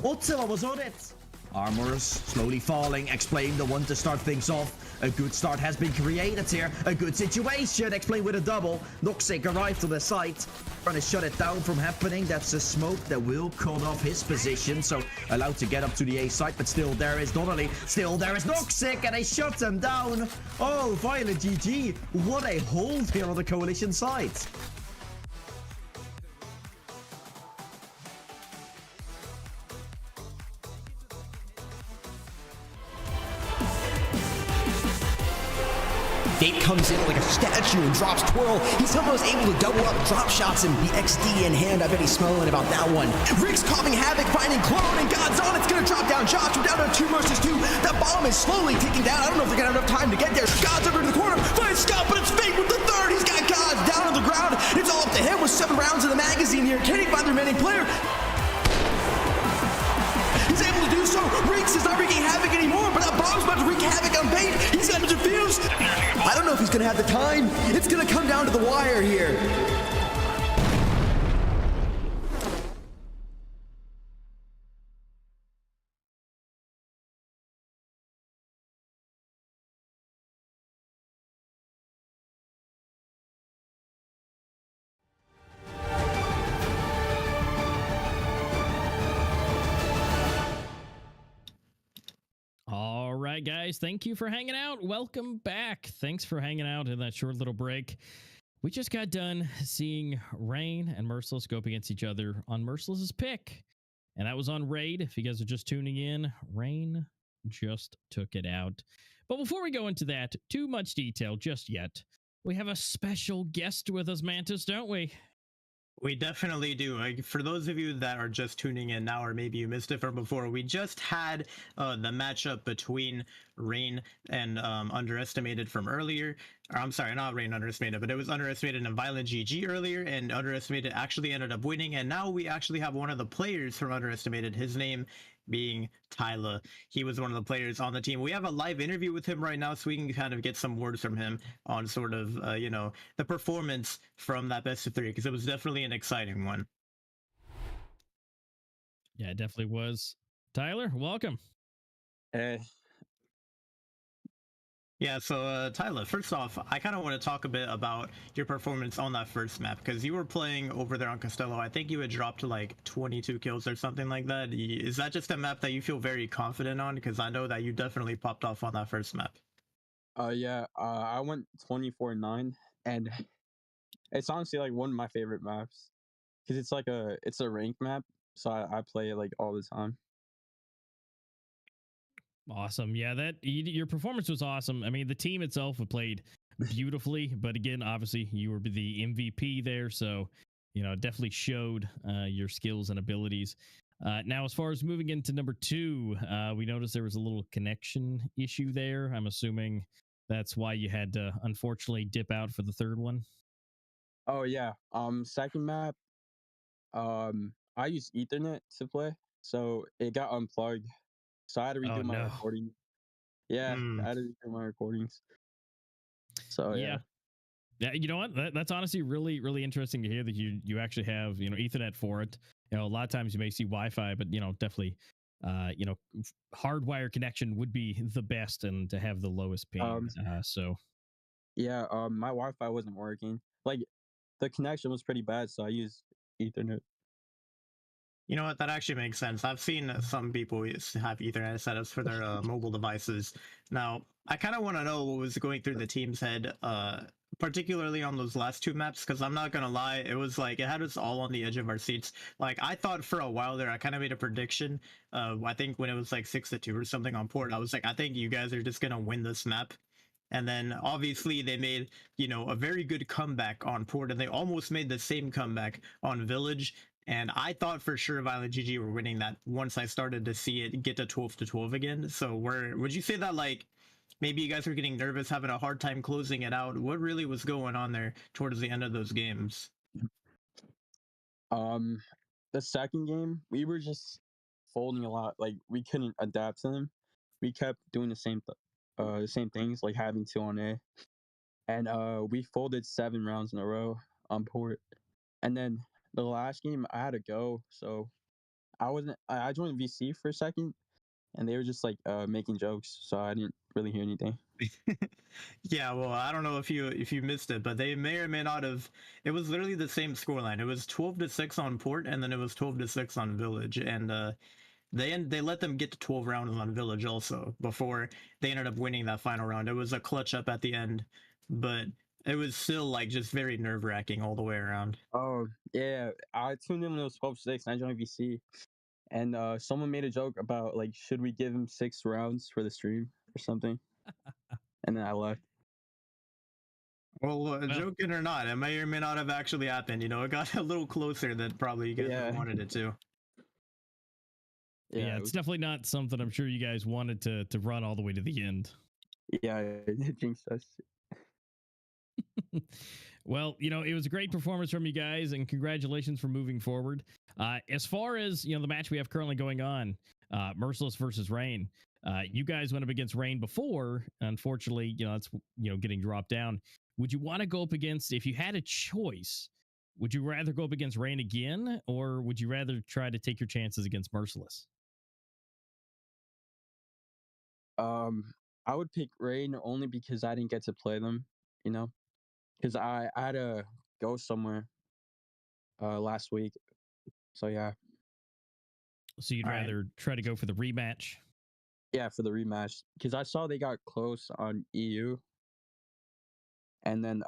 Ottawa was on it. Armors slowly falling. Explain the one to start things off. A good start has been created here. A good situation. Explain with a double. Noxic arrived to the site. trying to shut it down from happening. That's a smoke that will cut off his position. So allowed to get up to the A site, but still there is Donnelly. Still there is Noxic, and they shut him down. Oh, Violet GG. What a hold here on the Coalition side. Date comes in like a statue and drops twirl. He's almost able to double up drop shots and the XD in hand. I bet he's smiling about that one. Rick's causing havoc, finding clone, and God's on. It's gonna drop down Josh. We're down to 2 versus 2. That bomb is slowly ticking down. I don't know if they're gonna have enough time to get there. God's over to the corner, finds Scott, but it's fake with the third. He's got God's down on the ground. It's all up to him with 7 rounds in the magazine here. Can he find the remaining player? He's able to do so. Reeks is not wreaking havoc anymore, but that bomb's about to wreak havoc on Bait. He's got him defused. I don't know if he's gonna have the time. It's gonna come down to the wire here. All right, guys, thank you for hanging out. Welcome back. Thanks for hanging out in that short little break. We just got done seeing Rain and Merciless go up against each other on Merciless's pick. And that was on Raid. If you guys are just tuning in, Rain just took it out. But before we go into that, too much detail just yet, we have a special guest with us, Mantis, don't we? We definitely do. Like, for those of you that are just tuning in now, or maybe you missed it from before, we just had the matchup between Rain and Underestimated from earlier. Or, I'm sorry, not Rain Underestimated, but it was Underestimated and Violent GG earlier, and Underestimated actually ended up winning, and now we actually have one of the players from Underestimated, his name being Tyler. He was one of the players on the team. We have a live interview with him right now, so we can kind of get some words from him on sort of, you know, the performance from that best of 3, because it was definitely an exciting one. Yeah, it definitely was. Tyler, welcome. Hey. Yeah, so Tyler, first off, I kind of want to talk a bit about your performance on that first map, because you were playing over there on Castello. I think you had dropped to like 22 kills or something like that. Is that just a map that you feel very confident on? Because I know that you definitely popped off on that first map. Yeah, I went 24-9, and it's honestly like one of my favorite maps, because it's a ranked map, so I play it like all the time. Awesome. Yeah, your performance was awesome. I mean, the team itself played beautifully, but again, obviously you were the MVP there, so you know, definitely showed your skills and abilities. Now, as far as moving into number 2, we noticed there was a little connection issue there. I'm assuming that's why you had to unfortunately dip out for the third one. Oh yeah. Second map, I used Ethernet to play, so it got unplugged. So I had to redo my recording. Yeah, I had to redo my recordings. So yeah. Yeah, you know what? That's honestly really, really interesting to hear that you actually have, you know, Ethernet for it. You know, a lot of times you may see Wi-Fi, but you know, definitely, you know, hardwire connection would be the best and to have the lowest ping. So yeah, my Wi-Fi wasn't working. Like the connection was pretty bad, so I used Ethernet. You know what? That actually makes sense. I've seen some people have Ethernet setups for their mobile devices. Now, I kind of want to know what was going through the team's head, particularly on those last 2 maps, because I'm not going to lie, it was like, it had us all on the edge of our seats. Like, I thought for a while there, I kind of made a prediction. I think when it was like 6-2 or something on port, I was like, I think you guys are just going to win this map. And then obviously they made, you know, a very good comeback on port, and they almost made the same comeback on village. And I thought for sure Violent GG were winning that once I started to see it get to 12-12 again. So would you say that, like, maybe you guys were getting nervous, having a hard time closing it out? What really was going on there towards the end of those games? The second game, we were just folding a lot. Like, we couldn't adapt to them. We kept doing the same things, like having 2 on A. And we folded 7 rounds in a row on port. And then the last game I had to go, so I joined VC for a second, and they were just like making jokes, so I didn't really hear anything. Yeah, well, I don't know if you missed it, but they may or may not have. It was literally the same scoreline. It was 12-6 on Port, and then it was 12-6 on Village, and they let them get to 12 rounds on Village also before they ended up winning that final round. It was a clutch up at the end, but it was still like just very nerve wracking all the way around. Oh yeah, I tuned in when it was 12-6, and I joined VC, and someone made a joke about like, should we give him 6 rounds for the stream or something, and then I left. Well, joking or not, it may or may not have actually happened. You know, it got a little closer than probably you guys wanted it to. Yeah, it's definitely not something I'm sure you guys wanted to run all the way to the end. Yeah, it jinxed us. Well, you know, it was a great performance from you guys, and congratulations for moving forward. As far as, you know, the match we have currently going on, Merciless versus Rain, you guys went up against Rain before. Unfortunately, you know, it's, you know, getting dropped down. Would you want to go up against, if you had a choice, would you rather go up against Rain again, or would you rather try to take your chances against Merciless? I would pick Rain only because I didn't get to play them, you know, because I had to go somewhere last week. So yeah. So you'd rather try to go for the rematch? Yeah, for the rematch, because I saw they got close on EU, and then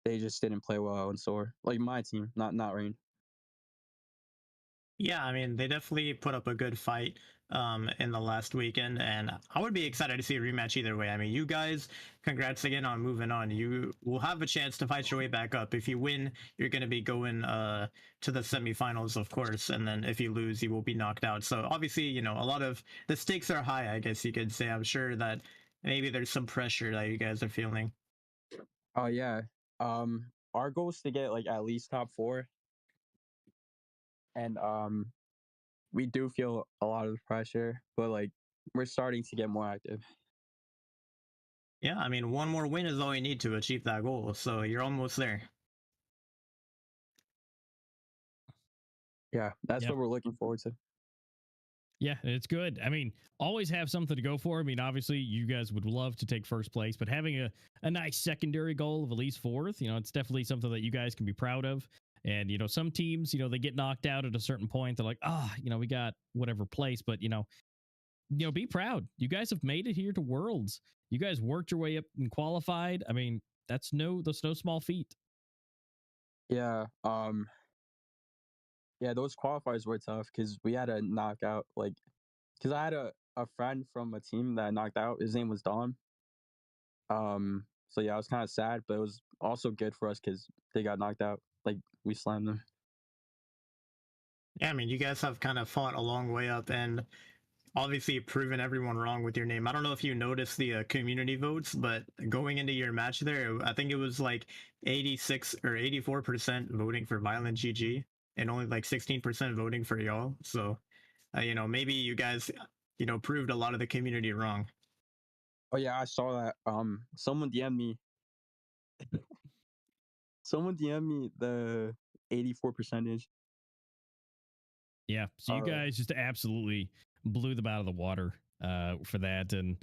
they just didn't play well on Soar. Like my team, not Rain. Yeah, I mean, they definitely put up a good fight in the last weekend, and I would be excited to see a rematch either way. I mean, you guys, congrats again on moving on. You will have a chance to fight your way back up. If you win, you're going to be going to the semifinals, of course, and then if you lose, you will be knocked out. So obviously, you know, a lot of the stakes are high, I guess you could say. I'm sure that maybe there's some pressure that you guys are feeling. Oh yeah. Our goal is to get like at least top 4. And we do feel a lot of the pressure, but like we're starting to get more active. Yeah, I mean, one more win is all you need to achieve that goal, so you're almost there. Yeah, that's what we're looking forward to. Yeah, it's good. I mean, always have something to go for. I mean, obviously, you guys would love to take first place, but having a nice secondary goal of at least 4th, you know, it's definitely something that you guys can be proud of. And, you know, some teams, you know, they get knocked out at a certain point. They're like, you know, we got whatever place, but, you know, be proud. You guys have made it here to Worlds. You guys worked your way up and qualified. I mean, that's no small feat. Yeah. Yeah, those qualifiers were tough because we had to knock out, like, because I had a friend from a team that knocked out. His name was Dom. So yeah, I was kind of sad, but it was also good for us because they got knocked out. Like, we slammed them. Yeah, I mean, you guys have kind of fought a long way up and obviously proven everyone wrong with your name. I don't know if you noticed the community votes, but going into your match there, I think it was like 86 or 84% voting for Violent GG and only like 16% voting for y'all. So, you know, maybe you guys, you know, proved a lot of the community wrong. Oh yeah, I saw that. Someone DM'd me. Someone DM'd me the 84%. Yeah, so you guys just absolutely blew them out of the water for that, and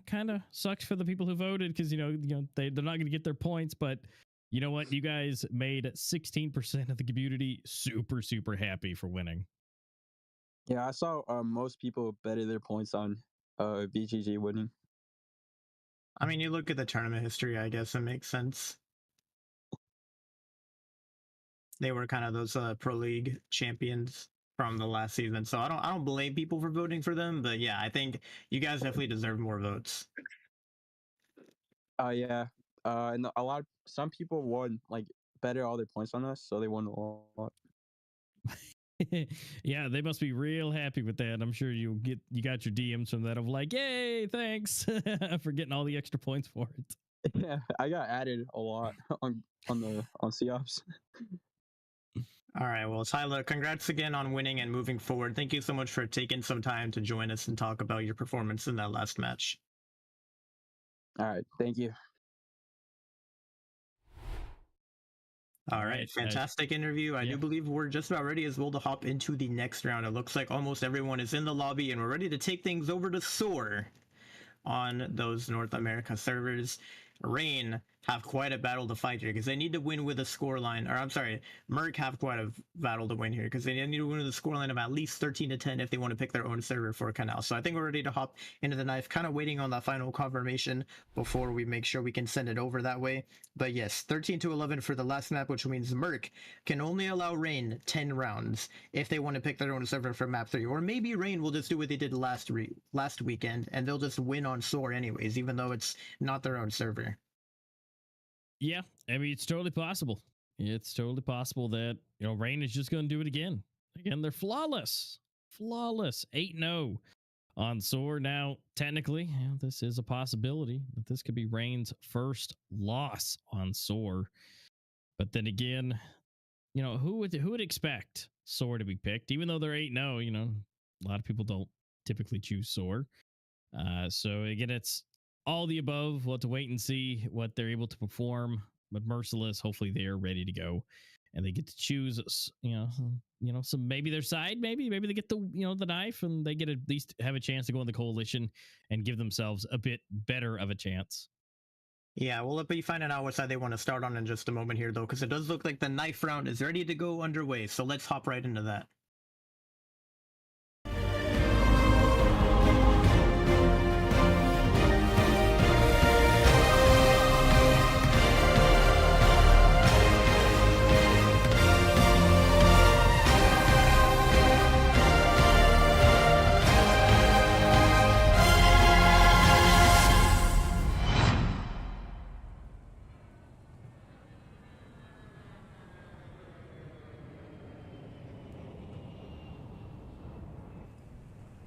kind of sucks for the people who voted because they're not going to get their points, but you know what, you guys made 16% of the community super happy for winning. Yeah, I saw most people betted their points on BGG winning. I mean, you look at the tournament history, I guess it makes sense. They were kind of those Pro League champions from the last season, so I don't blame people for voting for them, but yeah, I think you guys definitely deserve more votes. Yeah, and some people won, like, betted all their points on us, so they won a lot. Yeah, they must be real happy with that. I'm sure you got your DMs from that of like, yay, thanks for getting all the extra points for it. Yeah, I got added a lot on COPS. All right, well, Tyler, congrats again on winning and moving forward. Thank you so much for taking some time to join us and talk about your performance in that last match. All right, thank you. All right, fantastic interview. I do believe we're just about ready as well to hop into the next round. It looks like almost everyone is in the lobby and we're ready to take things over to Soar. on those North America servers. Rain have quite a battle to fight here because they need to win with a scoreline, or I'm sorry, Merc have quite a battle to win here because they need to win with a scoreline of at least 13-10 if they want to pick their own server for Canals. So I think we're ready to hop into the knife, kind of waiting on that final confirmation before we make sure we can send it over that way. But yes, 13-11 for the last map, which means Merc can only allow Rain 10 rounds if they want to pick their own server for map 3. Or maybe Rain will just do what they did last weekend and they'll just win on Soar anyways, even though it's not their own server. Yeah, I mean, it's totally possible. It's totally possible that, you know, Rain is just going to do it again. Again, they're flawless. Flawless. 8-0 on Soar. Now, technically, you know, this is a possibility that this could be Rain's first loss on Soar. But then again, you know, who would expect Soar to be picked? Even though they're 8-0, you know, a lot of people don't typically choose Soar. So again, it's all the above. We'll have to wait and see what they're able to perform. But Merciless, hopefully they are ready to go, and they get to choose. You know, some maybe their side. Maybe they get the the knife, and they get at least have a chance to go in the coalition and give themselves a bit better of a chance. Yeah, we'll be finding out what side they want to start on in just a moment here, though, because it does look like the knife round is ready to go underway. So let's hop right into that.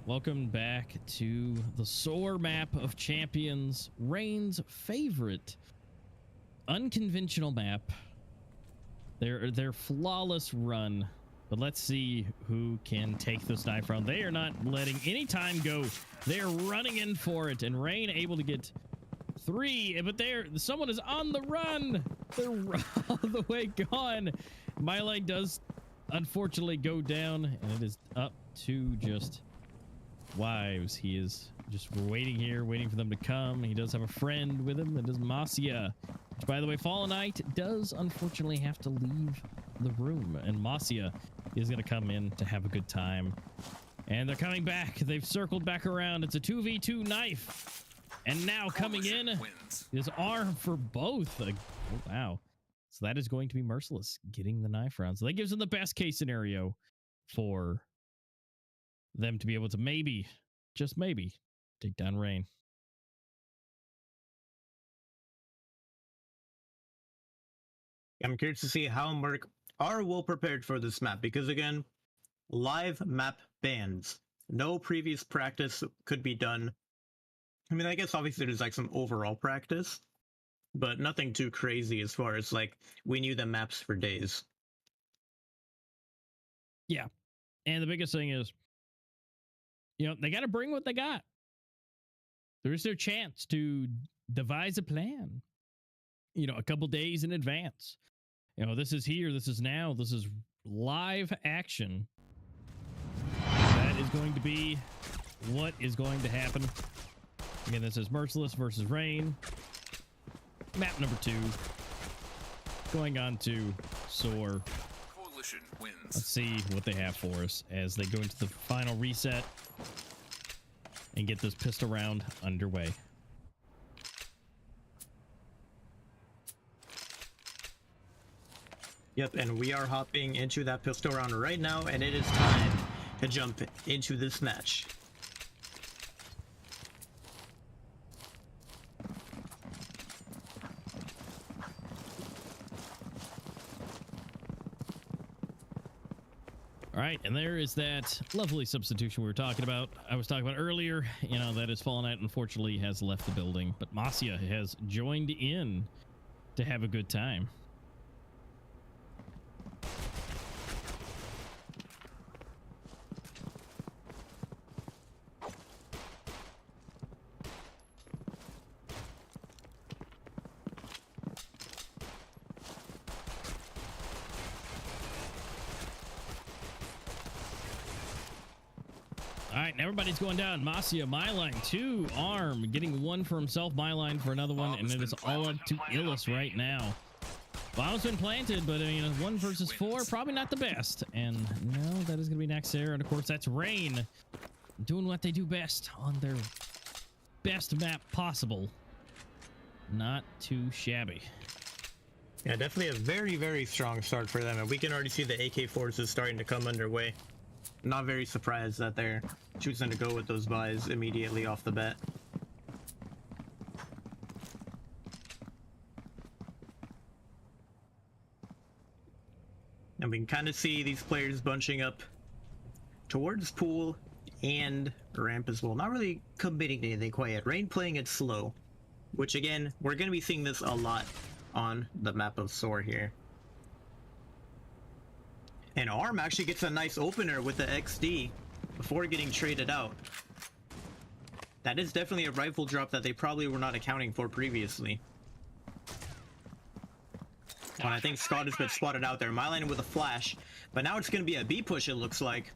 Welcome back to the Soar map of champions, Rain's favorite unconventional map. Their flawless run. But let's see who can take this knife round. They are not letting any time go. They're running in for it, and Rain able to get 3, but someone is on the run. They're all the way gone. My leg does unfortunately go down, and it is up to just Wives. He is just waiting here, waiting for them to come. He does have a friend with him. That is Masia, which, by the way, Fallen Knight does unfortunately have to leave the room, and Masia is going to come in to have a good time. And they're coming back. They've circled back around. It's a 2v2 knife, and now coming in is arm for both. Oh, wow. So that is going to be Merciless getting the knife round. So that gives them the best case scenario for them to be able to maybe, just maybe, take down Rain. I'm curious to see how Merc are well prepared for this map, because again, live map bans. No previous practice could be done. I mean, I guess obviously there's like some overall practice, but nothing too crazy as far as like we knew the maps for days. Yeah. And the biggest thing is, they got to bring what they got. There is their chance to devise a plan, a couple days in advance. This is here, this is now, this is live action. That is going to be what is going to happen. Again, this is Merciless versus Rain. Map number 2. Going on to Soar. Coalition wins. Let's see what they have for us as they go into the final reset and get this pistol round underway. Yep, and we are hopping into that pistol round right now, and it is time to jump into this match. All right, and there is that lovely substitution we were talking about. I was talking about earlier, that is Fallen Knight, unfortunately, has left the building, but Masia has joined in to have a good time. right, and everybody's going down. Masia, Myline, 2, Arm, getting one for himself, Myline for another one, and it is all up to Illis right now. Bomb's been planted, but you know, 1 versus 4, probably not the best. And no, that is going to be Naxera, and of course that's Rain, doing what they do best on their best map possible. Not too shabby. Yeah, definitely a very, very strong start for them, and we can already see the AK forces starting to come underway. Not very surprised that they're choosing to go with those buys immediately off the bat. And we can kind of see these players bunching up towards pool and ramp as well. Not really committing to anything quite yet. Rain playing it slow, which again, we're going to be seeing this a lot on the map of Soar here. And Arm actually gets a nice opener with the XD before getting traded out. That is definitely a rifle drop that they probably were not accounting for previously. And I think Scott has been spotted out there. Myline with a flash, but now it's going to be a B push, it looks like.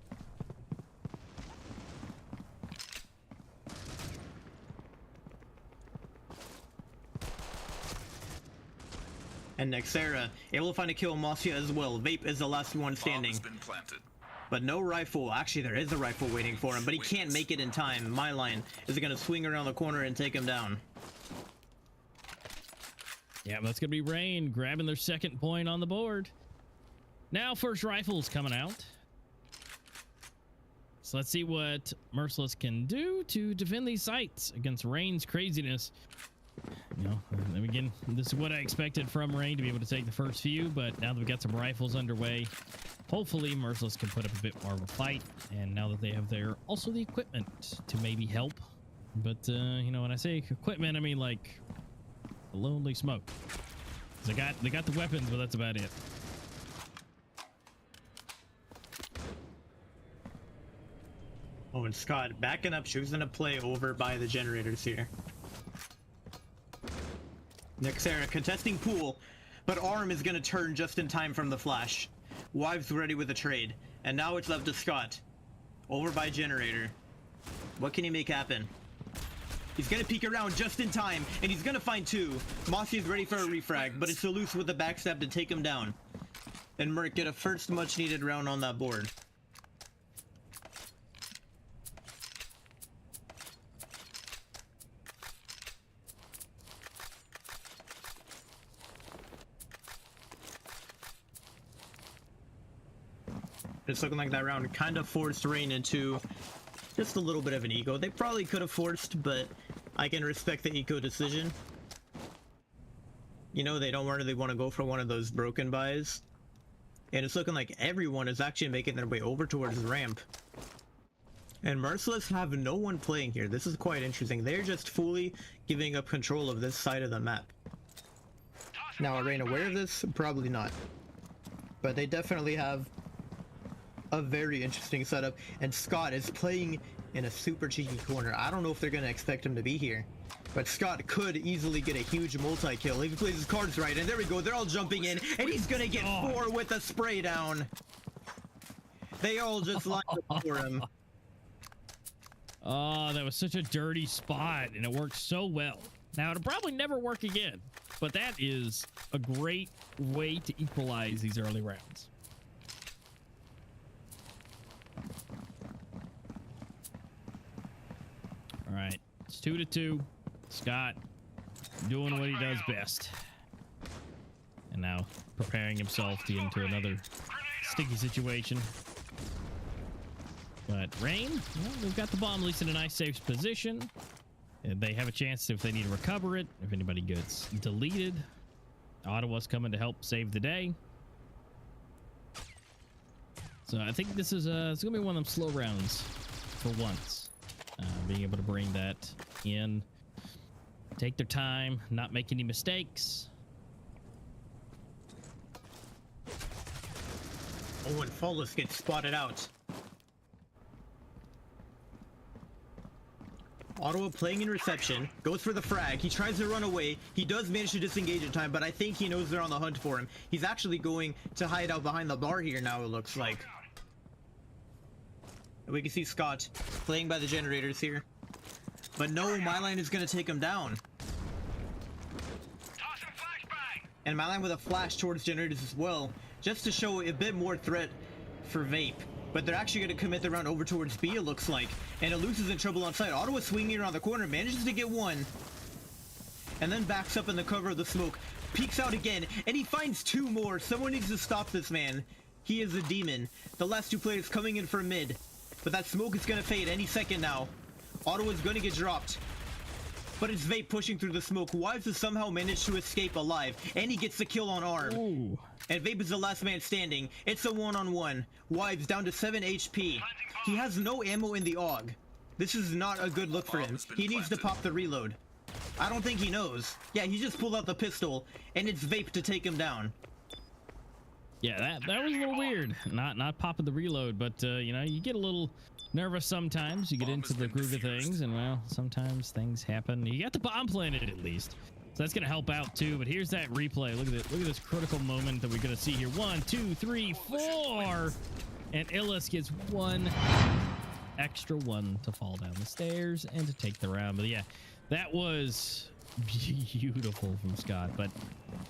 And Naxera able to find a kill on Masia as well. Vape is the last one standing. But no rifle. Actually, there is a rifle waiting for him, but he can't make it in time. Myline is going to swing around the corner and take him down. Yeah, that's going to be Rain grabbing their 2nd point on the board. Now, first rifle's coming out. So let's see what Merciless can do to defend these sites against Rain's craziness. You know, again, this is what I expected from Rain, to be able to take the first few, but now that we've got some rifles underway, hopefully Merciless can put up a bit more of a fight, and now that they have also the equipment to maybe help. But, you know, when I say equipment, I mean, like, a lonely smoke. They got the weapons, but that's about it. Oh, and Scott backing up, choosing to play over by the generators here. Naxera contesting pool, but Arm is going to turn just in time from the flash. Wives ready with a trade, and now it's left to Scott. Over by generator. What can he make happen? He's going to peek around just in time, and he's going to find 2. Mossy is ready for a refrag, but it's Loose with the backstab to take him down. And Merc get a first much needed round on that board. It's looking like that round kind of forced Rain into just a little bit of an eco. They probably could have forced, but I can respect the eco decision. You know, they don't really want to go for one of those broken buys. And it's looking like everyone is actually making their way over towards the ramp. And Merciless have no one playing here. This is quite interesting. They're just fully giving up control of this side of the map. Now, are Rain aware of this? Probably not. But they definitely have a very interesting setup, and Scott is playing in a super cheeky corner. I don't know if they're going to expect him to be here, but Scott could easily get a huge multi-kill if he plays his cards right. And there we go, they're all jumping in, and he's going to get 4 with a spray down. They all just lined up for him. Oh, that was such a dirty spot, and it worked so well. Now, it'll probably never work again, but that is a great way to equalize these early rounds. All right, it's 2-2. Scott doing what he does best. And now preparing himself to get into another sticky situation. But Rain, well, they've got the bomb at least in a nice safe position. And they have a chance if they need to recover it. If anybody gets deleted, Ottawa's coming to help save the day. So I think this is it's gonna be one of them slow rounds for once. Being able to bring that in, take their time, not make any mistakes. Oh, and Flawless gets spotted out. Ottawa playing in reception, goes for the frag. He tries to run away. He does manage to disengage in time, but I think he knows they're on the hunt for him. He's actually going to hide out behind the bar here now, it looks like. We can see Scott playing by the generators here. But no, MyLine is going to take him down. And MyLine with a flash towards generators as well, just to show a bit more threat for Vape. But they're actually going to commit the round over towards B, it looks like. And Eluse is in trouble on site. Ottawa swinging around the corner, manages to get one. And then backs up in the cover of the smoke. Peeks out again, and he finds two more. Someone needs to stop this man. He is a demon. The last two players coming in for mid. But that smoke is going to fade any second now. Ottawa's going to get dropped. But it's Vape pushing through the smoke. Wives has somehow managed to escape alive. And he gets the kill on Arm. Ooh. And Vape is the last man standing. It's a one-on-one. Wives down to 7 HP. He has no ammo in the AUG. This is not a good look for him. He needs to pop the reload. I don't think he knows. Yeah, he just pulled out the pistol. And it's Vape to take him down. Yeah, that was a little weird. Not popping the reload, but you know, you get a little nervous sometimes. You get into the groove of things, and well, sometimes things happen. You got the bomb planted at least, so that's gonna help out too. But here's that replay. Look at it. Look at this critical moment that we're gonna see here. 1, 2, 3, 4, and Illis gets one extra one to fall down the stairs and to take the round. But yeah, that was beautiful from Scott. But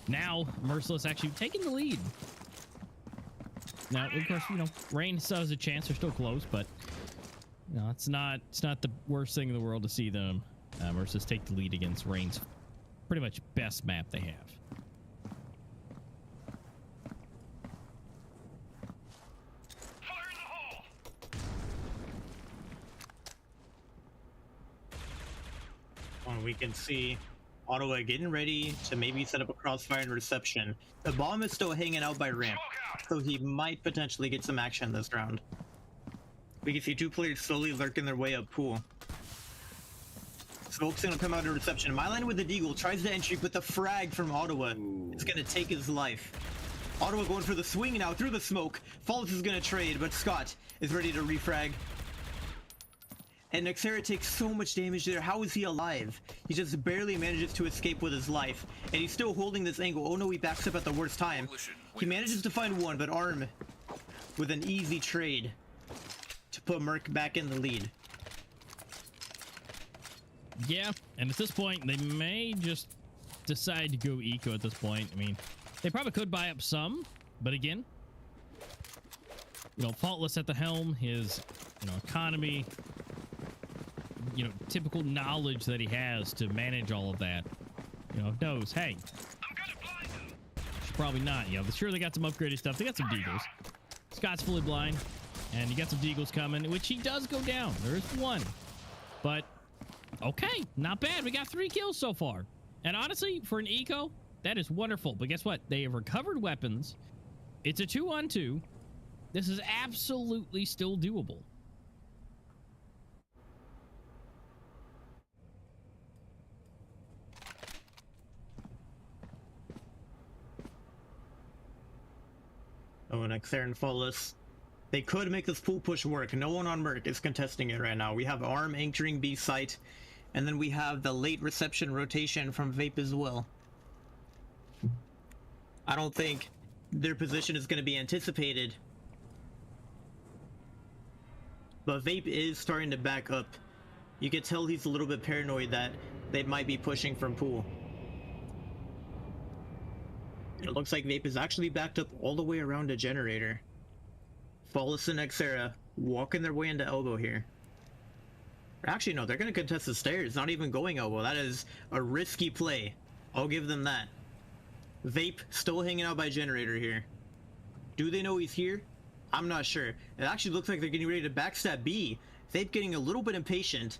now Merciless actually taking the lead. Now, of course, you know, Rain still has a chance. They're still close, but you know, it's not the worst thing in the world to see them Merciless take the lead against Rain's pretty much best map they have. Fire in the hole! And we can see Ottawa getting ready to maybe set up a crossfire and reception. The bomb is still hanging out by ramp, so he might potentially get some action this round. We can see two players slowly lurking their way up pool. Smoke's gonna come out in reception. MyLine with the deagle tries to entry, but the frag from Ottawa is gonna take his life. Ottawa going for the swing now through the smoke. Falls is gonna trade, but Scott is ready to refrag. And Nexera takes so much damage there. How is he alive? He just barely manages to escape with his life. And he's still holding this angle. Oh no, he backs up at the worst time. He manages to find one, but Arm with an easy trade to put Merc back in the lead. Yeah, and at this point, they may just decide to go eco at this point. I mean, they probably could buy up some, but again, you know, Faultless at the helm, his, you know, economy, you know, typical knowledge that he has to manage all of that, you know, knows, hey, should probably not, you know, sure they got some upgraded stuff. They got some deagles. Scott's fully blind, and you got some deagles coming, which he does go down. There is one, but okay, not bad. We got 3 kills so far. And honestly, for an eco, that is wonderful. But guess what? They have recovered weapons. It's a 2-on-2. This is absolutely still doable. Oh, and Xer and Faultless. They could make this pool push work. No one on Merc is contesting it right now. We have Arm anchoring B site, and then we have the late reception rotation from Vape as well. I don't think their position is going to be anticipated, but Vape is starting to back up. You can tell he's a little bit paranoid that they might be pushing from pool. It looks like Vape is actually backed up all the way around a generator. Faultless and Xera walking their way into elbow here. Actually, no, they're going to contest the stairs, not even going elbow. That is a risky play. I'll give them that. Vape still hanging out by generator here. Do they know he's here? I'm not sure. It actually looks like they're getting ready to backstab B. Vape getting a little bit impatient.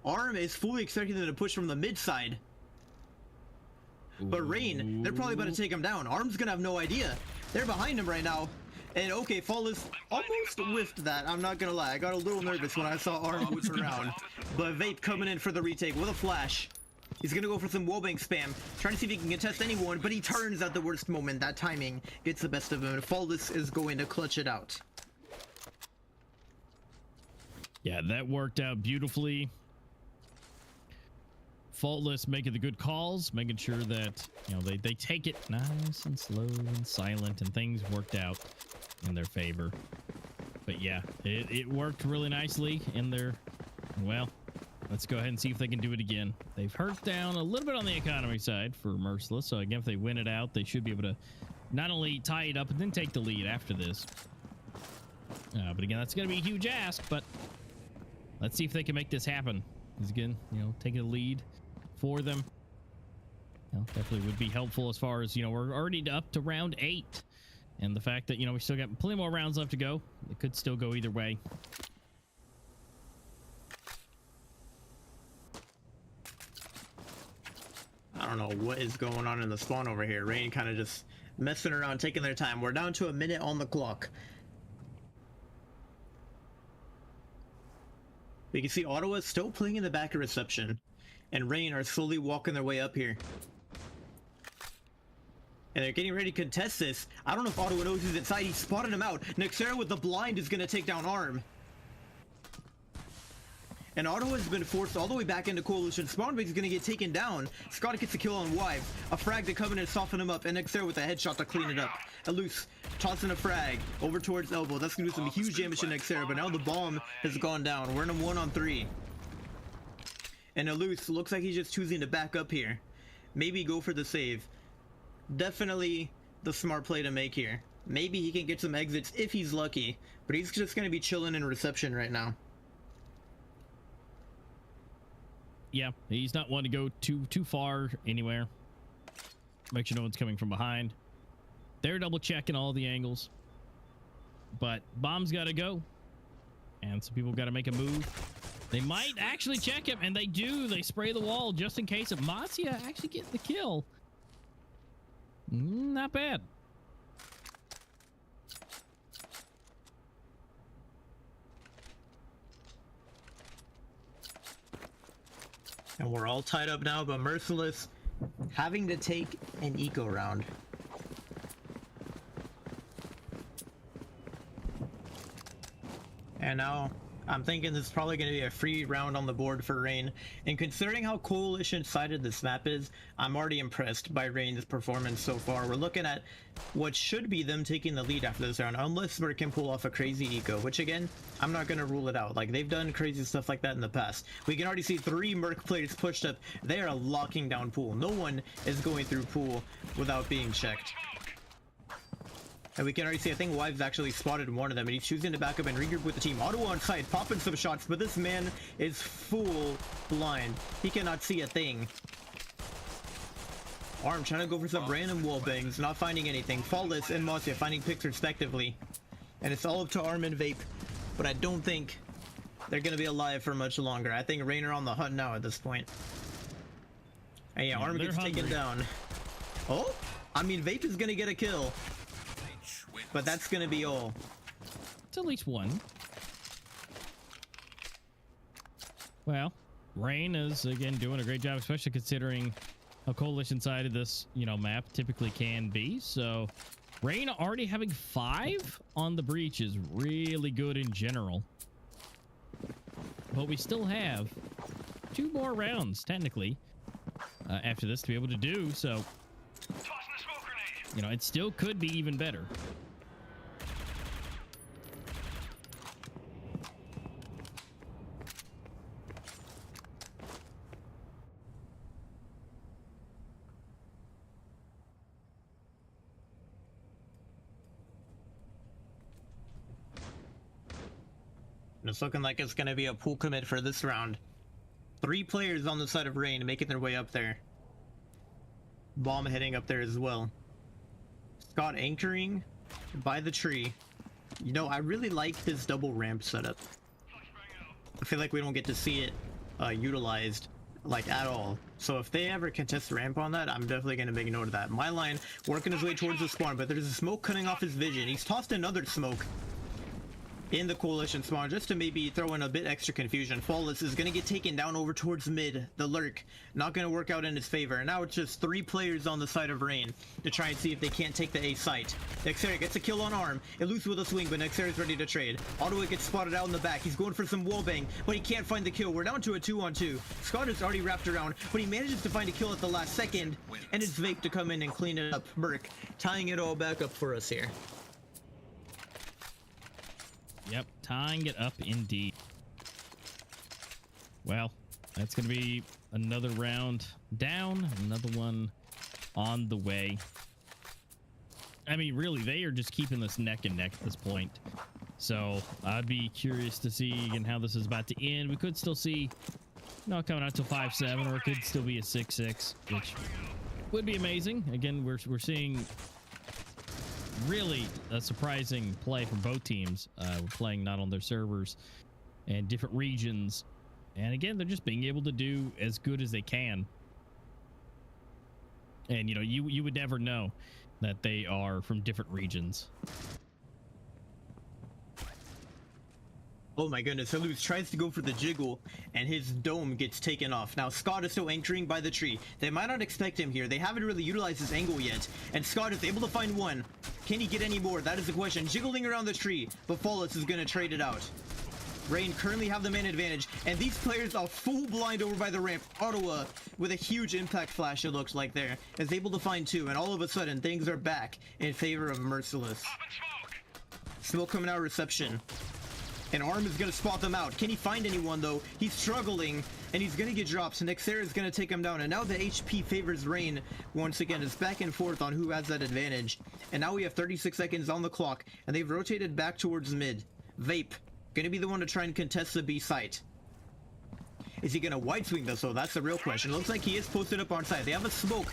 Arm is fully expecting them to push from the mid side. But Rain, they're probably about to take him down. Arm's going to have no idea. They're behind him right now. And okay, Faultless almost whiffed that. I'm not gonna lie, I got a little nervous when I saw Arm whip around. But Vape coming in for the retake with a flash. He's gonna go for some wallbang spam, trying to see if he can contest anyone, but he turns at the worst moment. That timing gets the best of him, and Faultless is going to clutch it out. Yeah, that worked out beautifully. Faultless making the good calls, making sure that, you know, they take it nice and slow and silent, and things worked out in their favor. But yeah, it worked really nicely in their, well, let's go ahead and see if they can do it again. They've hurt down a little bit on the economy side for Merciless. So again, if they win it out, they should be able to not only tie it up and then take the lead after this. But again, that's going to be a huge ask, but let's see if they can make this happen. Because again, you know, taking the lead for them, you know, definitely would be helpful as far as, you know, we're already up to round 8. And the fact that, you know, we still got plenty more rounds left to go. It could still go either way. I don't know what is going on in the spawn over here. Rain kind of just messing around, taking their time. We're down to a minute on the clock. We can see Ottawa still playing in the back of reception, and Rain are slowly walking their way up here. And they're getting ready to contest this. I don't know if Ottawa knows who's inside. He spotted him out. Nexera with the blind is going to take down Arm. And Ottawa has been forced all the way back into Coalition. Spawnbase is going to get taken down. Scott gets a kill on Wive. A frag to come in and soften him up. And Nexera with a headshot to clean it up. Eluse tossing a frag over towards Elbow. That's going to do some huge damage to Nexera. But now the bomb has gone down. We're in a 1-on-3. And Eluse looks like he's just choosing to back up here. Maybe go for the save. Definitely the smart play to make here. Maybe he can get some exits if he's lucky. But he's just going to be chilling in reception right now. Yeah, he's not one to go too far anywhere. Make sure no one's coming from behind. They're double checking all the angles. But bomb's got to go. And some people got to make a move. They might actually check him, and they do. They spray the wall just in case of Masia actually getting the kill. Not bad. And we're all tied up now, but Merciless having to take an eco round. And now I'm thinking this is probably going to be a free round on the board for Rain. And considering how coalition-sided this map is, I'm already impressed by Rain's performance so far. We're looking at what should be them taking the lead after this round, unless Merc can pull off a crazy eco, which again, I'm not going to rule it out. Like, they've done crazy stuff like that in the past. We can already see 3 Merc players pushed up. They are locking down pool. No one is going through pool without being checked. And we can already see, I think Wives actually spotted one of them, and he's choosing to back up and regroup with the team. Ottawa on site, popping some shots, but this man is full blind. He cannot see a thing. Arm trying to go for some random wall bangs, not finding anything. Flawless and Masia finding picks respectively. And it's all up to Arm and Vape, but I don't think they're going to be alive for much longer. I think Rain are on the hunt now at this point. And yeah, Arm gets taken down. Oh, I mean, Vape is going to get a kill. But that's going to be all. It's at least one. Well, Rain is, again, doing a great job, especially considering how coalition side of this, you know, map typically can be. So, Rain already having 5 on the breach is really good in general. But we still have 2 more rounds, technically, after this to be able to do. So, you know, it still could be even better. It's looking like it's going to be a pool commit for this round. 3 players on the side of Rain making their way up there. Bomb heading up there as well. Scott anchoring by the tree. You know, I really like this double ramp setup. I feel like we don't get to see it utilized like at all. So if they ever contest ramp on that, I'm definitely going to make note of that. My line working his way towards the spawn, but there's a smoke cutting off his vision. He's tossed another smoke in the coalition spawn just to maybe throw in a bit extra confusion. Flawless is going to get taken down over towards mid. The lurk not going to work out in his favor. And now it's just 3 players on the side of Rain to try and see if they can't take the A site. Nexera gets a kill on Arm. Eluse with a swing, but Nexera is ready to trade. Ottawa gets spotted out in the back. He's going for some wallbang, but he can't find the kill. We're down to a 2-on-2. Scott is already wrapped around, but he manages to find a kill at the last second, and it's Vape to come in and clean it up. Merc tying it all back up for us here. Yep, tying it up indeed. Well, that's going to be another round down, another one on the way. I mean, really, they are just keeping this neck and neck at this point. So I'd be curious to see again how this is about to end. We could still see not coming out to 5-7, or it could still be a 6-6, which would be amazing. Again, we're seeing really a surprising play from both teams. We're playing not on their servers and different regions, and again, they're just being able to do as good as they can. And you know, you would never know that they are from different regions. Oh my goodness, Haluz tries to go for the jiggle, and his dome gets taken off. Now, Scott is still anchoring by the tree. They might not expect him here. They haven't really utilized his angle yet, and Scott is able to find one. Can he get any more? That is the question. Jiggling around the tree, but Flawless is going to trade it out. Rain currently have the man advantage, and these players are full blind over by the ramp. Ottawa, with a huge impact flash, it looks like there, is able to find two, and all of a sudden, things are back in favor of Merciless. Smoke coming out of reception. And Arm is going to spot them out. Can he find anyone, though? He's struggling, and he's going to get drops. Nexera is going to take him down, and now the HP favors Rain once again. It's back and forth on who has that advantage. And now we have 36 seconds on the clock, and they've rotated back towards mid. Vape, going to be the one to try and contest the B site. Is he going to wide swing, though? So that's the real question. Looks like he is posted up on site. They have a smoke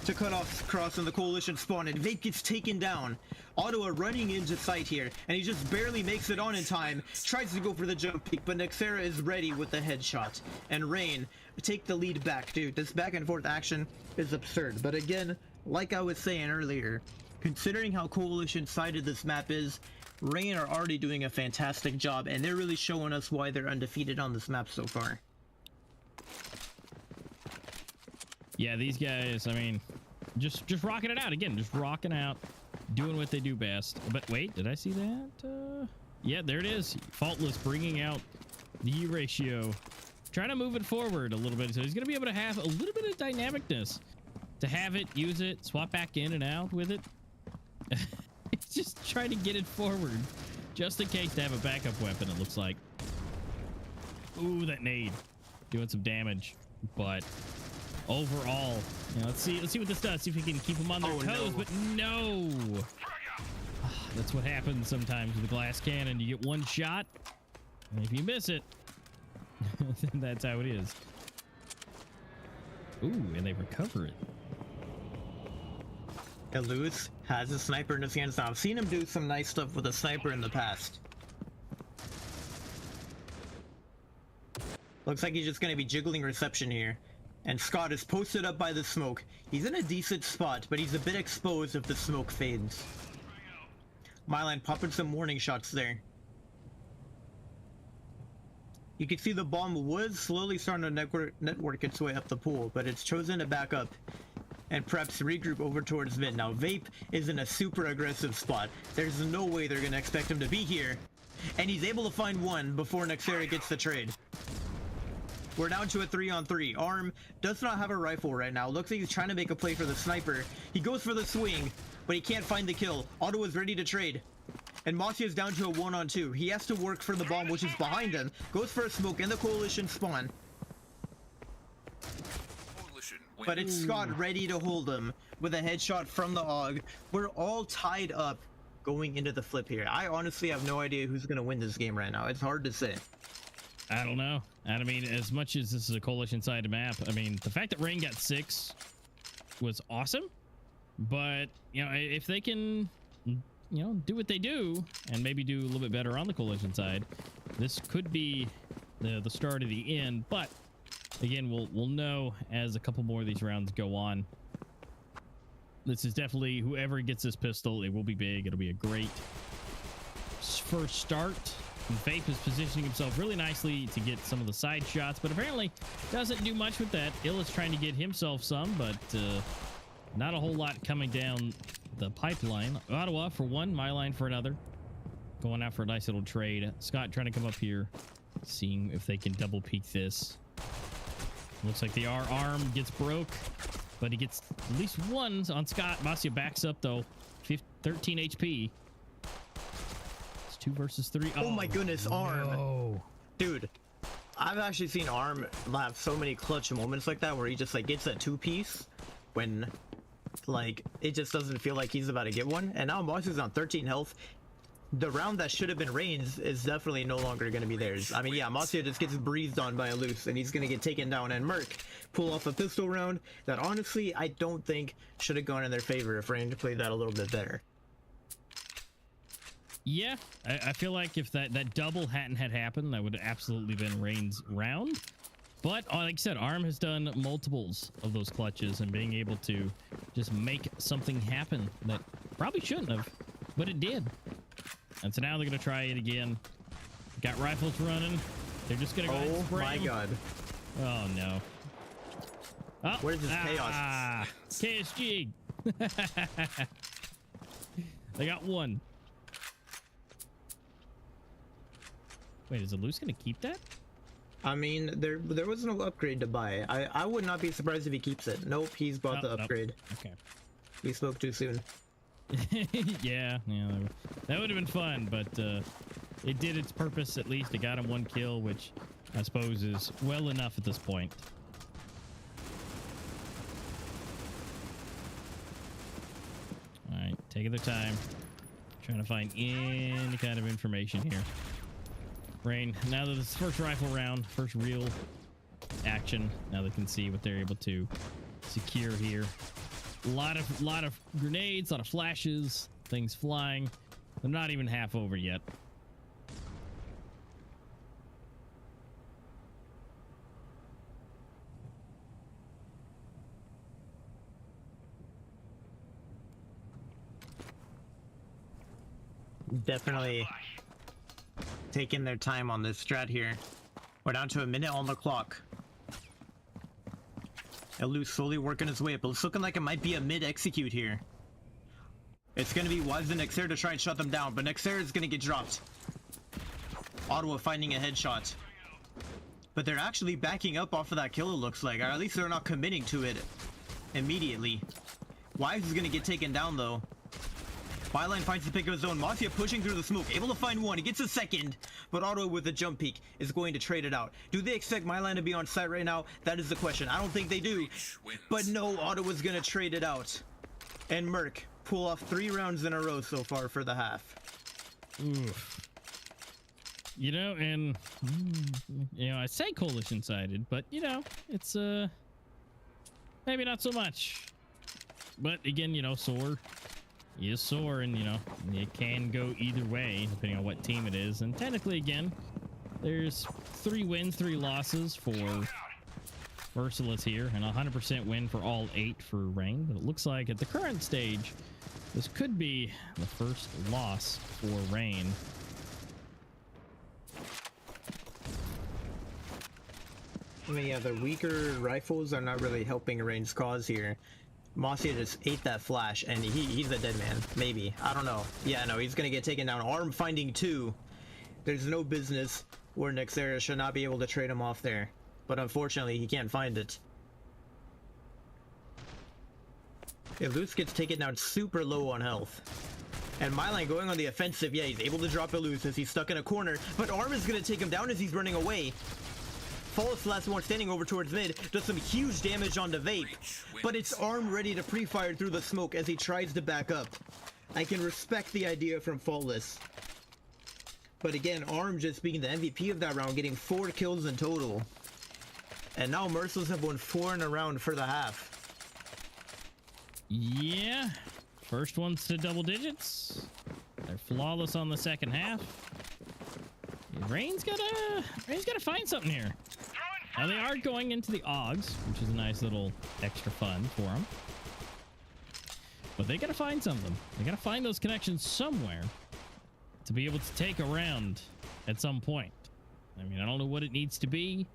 to cut off cross in the coalition spawn, and Vape gets taken down. Ottawa running into sight here, and he just barely makes it on in time. Tries to go for the jump peek, but Nexera is ready with the headshot. And Rain take the lead back. Dude, this back and forth action is absurd. But again, like I was saying earlier, considering how coalition sided this map is, Rain are already doing a fantastic job, and they're really showing us why they're undefeated on this map so far. Yeah, these guys, I mean, just rocking it out again, just rocking out, doing what they do best. But wait, did I see that? Yeah, there it is. Faultless bringing out the U ratio, trying to move it forward a little bit. So he's going to be able to have a little bit of dynamicness to have it, use it, swap back in and out with it. He's just trying to get it forward just in case to have a backup weapon, it looks like. Ooh, that nade doing some damage, but overall, you know, let's see what this does. See if we can keep them on their toes. No. But no, that's what happens sometimes with a glass cannon. You get one shot, and if you miss it, then that's how it is. Ooh, and they recover it. Lewis has a sniper in his hands now. I've seen him do some nice stuff with a sniper in the past. Looks like he's just going to be jiggling reception here. And Scott is posted up by the smoke. He's in a decent spot, but he's a bit exposed if the smoke fades. Myline popping some warning shots there. You can see the bomb was slowly starting to network its way up the pool, but it's chosen to back up and perhaps regroup over towards mid. Now, Vape is in a super aggressive spot. There's no way they're going to expect him to be here. And he's able to find one before Nexera gets the trade. We're down to a 3-on-3. Arm does not have a rifle right now. Looks like he's trying to make a play for the sniper. He goes for the swing, but he can't find the kill. Ottawa's ready to trade. And Mossy is down to a 1-on-2. He has to work for the bomb, which is behind him. Goes for a smoke in the coalition spawn. But it's Scott ready to hold him with a headshot from the AUG. We're all tied up going into the flip here. I honestly have no idea who's going to win this game right now. It's hard to say. I don't know. And I mean, as much as this is a coalition-sided map, I mean, the fact that Rain got 6 was awesome. But, you know, if they can, you know, do what they do and maybe do a little bit better on the coalition side, this could be the start of the end. But again, we'll know as a couple more of these rounds go on. This is definitely, whoever gets this pistol, it will be big. It'll be a great first start. And Vape is positioning himself really nicely to get some of the side shots, but apparently doesn't do much with that. Ill is trying to get himself some, but not a whole lot coming down the pipeline. Ottawa for one, Myline for another. Going out for a nice little trade. Scott trying to come up here, seeing if they can double peek this. Looks like the arm gets broke, but he gets at least one on Scott. Masya backs up though, 13 HP. 2 versus 3. Oh my goodness, Arm. No. Dude, I've actually seen Arm have so many clutch moments like that where he just like gets that 2-piece when like it just doesn't feel like he's about to get one. And now Moss is on 13 health. The round that should have been Rain's is definitely no longer going to be theirs. I mean, yeah, Masia just gets breathed on by a loose, and he's going to get taken down. And Merc pull off a pistol round that, honestly, I don't think should have gone in their favor if Rain played that a little bit better. Yeah, I feel like if that double hadn't had happened, that would have absolutely been Rain's round. But like I said, Arm has done multiples of those clutches and being able to just make something happen that probably shouldn't have, but it did. And so now they're going to try it again. Got rifles running. They're just going to go ahead and spray my them. god. Oh, no. Oh, Where's this chaos? KSG. They got one. Wait, is the loose going to keep that? I mean, there was no upgrade to buy. I would not be surprised if he keeps it. Nope, he's bought the upgrade. Nope. Okay. He spoke too soon. yeah, that would have been fun, but it did its purpose at least. It got him 1 kill, which I suppose is well enough at this point. All right, taking their time, trying to find any kind of information here. Rain, now that this first rifle round, first real action, now they can see what they're able to secure here. A lot of grenades, a lot of flashes, things flying. They're not even half over yet. Definitely taking their time on this strat here. We're down to a minute on the clock. Elu slowly working his way up. It's looking like it might be a mid-execute here. It's going to be Wise and Nexer to try and shut them down, but Nexer is going to get dropped. Ottawa finding a headshot. But they're actually backing up off of that kill, it looks like. Or at least they're not committing to it immediately. Wise is going to get taken down, though. Byline finds the pick of his own. Mafia pushing through the smoke, able to find one. He gets a second, but Ottawa with a jump peek is going to trade it out. Do they expect Myline to be on site right now? That is the question. I don't think they do, but no, Ottawa's going to trade it out. And Merc pull off 3 rounds in a row so far for the half. Oof. You know, and I say coalition sided, but it's maybe not so much. But again, Soar is Soar, and it can go either way depending on what team it is. And technically, again, there's 3 wins, 3 losses for Merciless here, and 100% win for all 8 for Rain. But it looks like at the current stage, this could be the first loss for Rain. I mean, yeah, the weaker rifles are not really helping Rain's cause here. Mosia just ate that flash, and he's a dead man. Maybe. I don't know. Yeah, no, he's going to get taken down. Arm finding 2. There's no business where Nexera should not be able to trade him off there. But unfortunately, he can't find it. If Luce gets taken down super low on health. And Myline going on the offensive. Yeah, he's able to drop Luce as he's stuck in a corner. But Arm is going to take him down as he's running away. Falls the last one standing over towards mid, does some huge damage on the vape, but it's Arm ready to pre-fire through the smoke as he tries to back up. I can respect the idea from Faultless. But again, Arm just being the MVP of that round, getting 4 kills in total. And now Merciless have won 4 in a round for the half. Yeah, first one's to double digits. They're flawless on the second half. Rain's gotta find something here. Now they are going into the Augs, which is a nice little extra fun for them. But they gotta find something. They gotta find those connections somewhere to be able to take a round at some point. I mean, I don't know what it needs to be.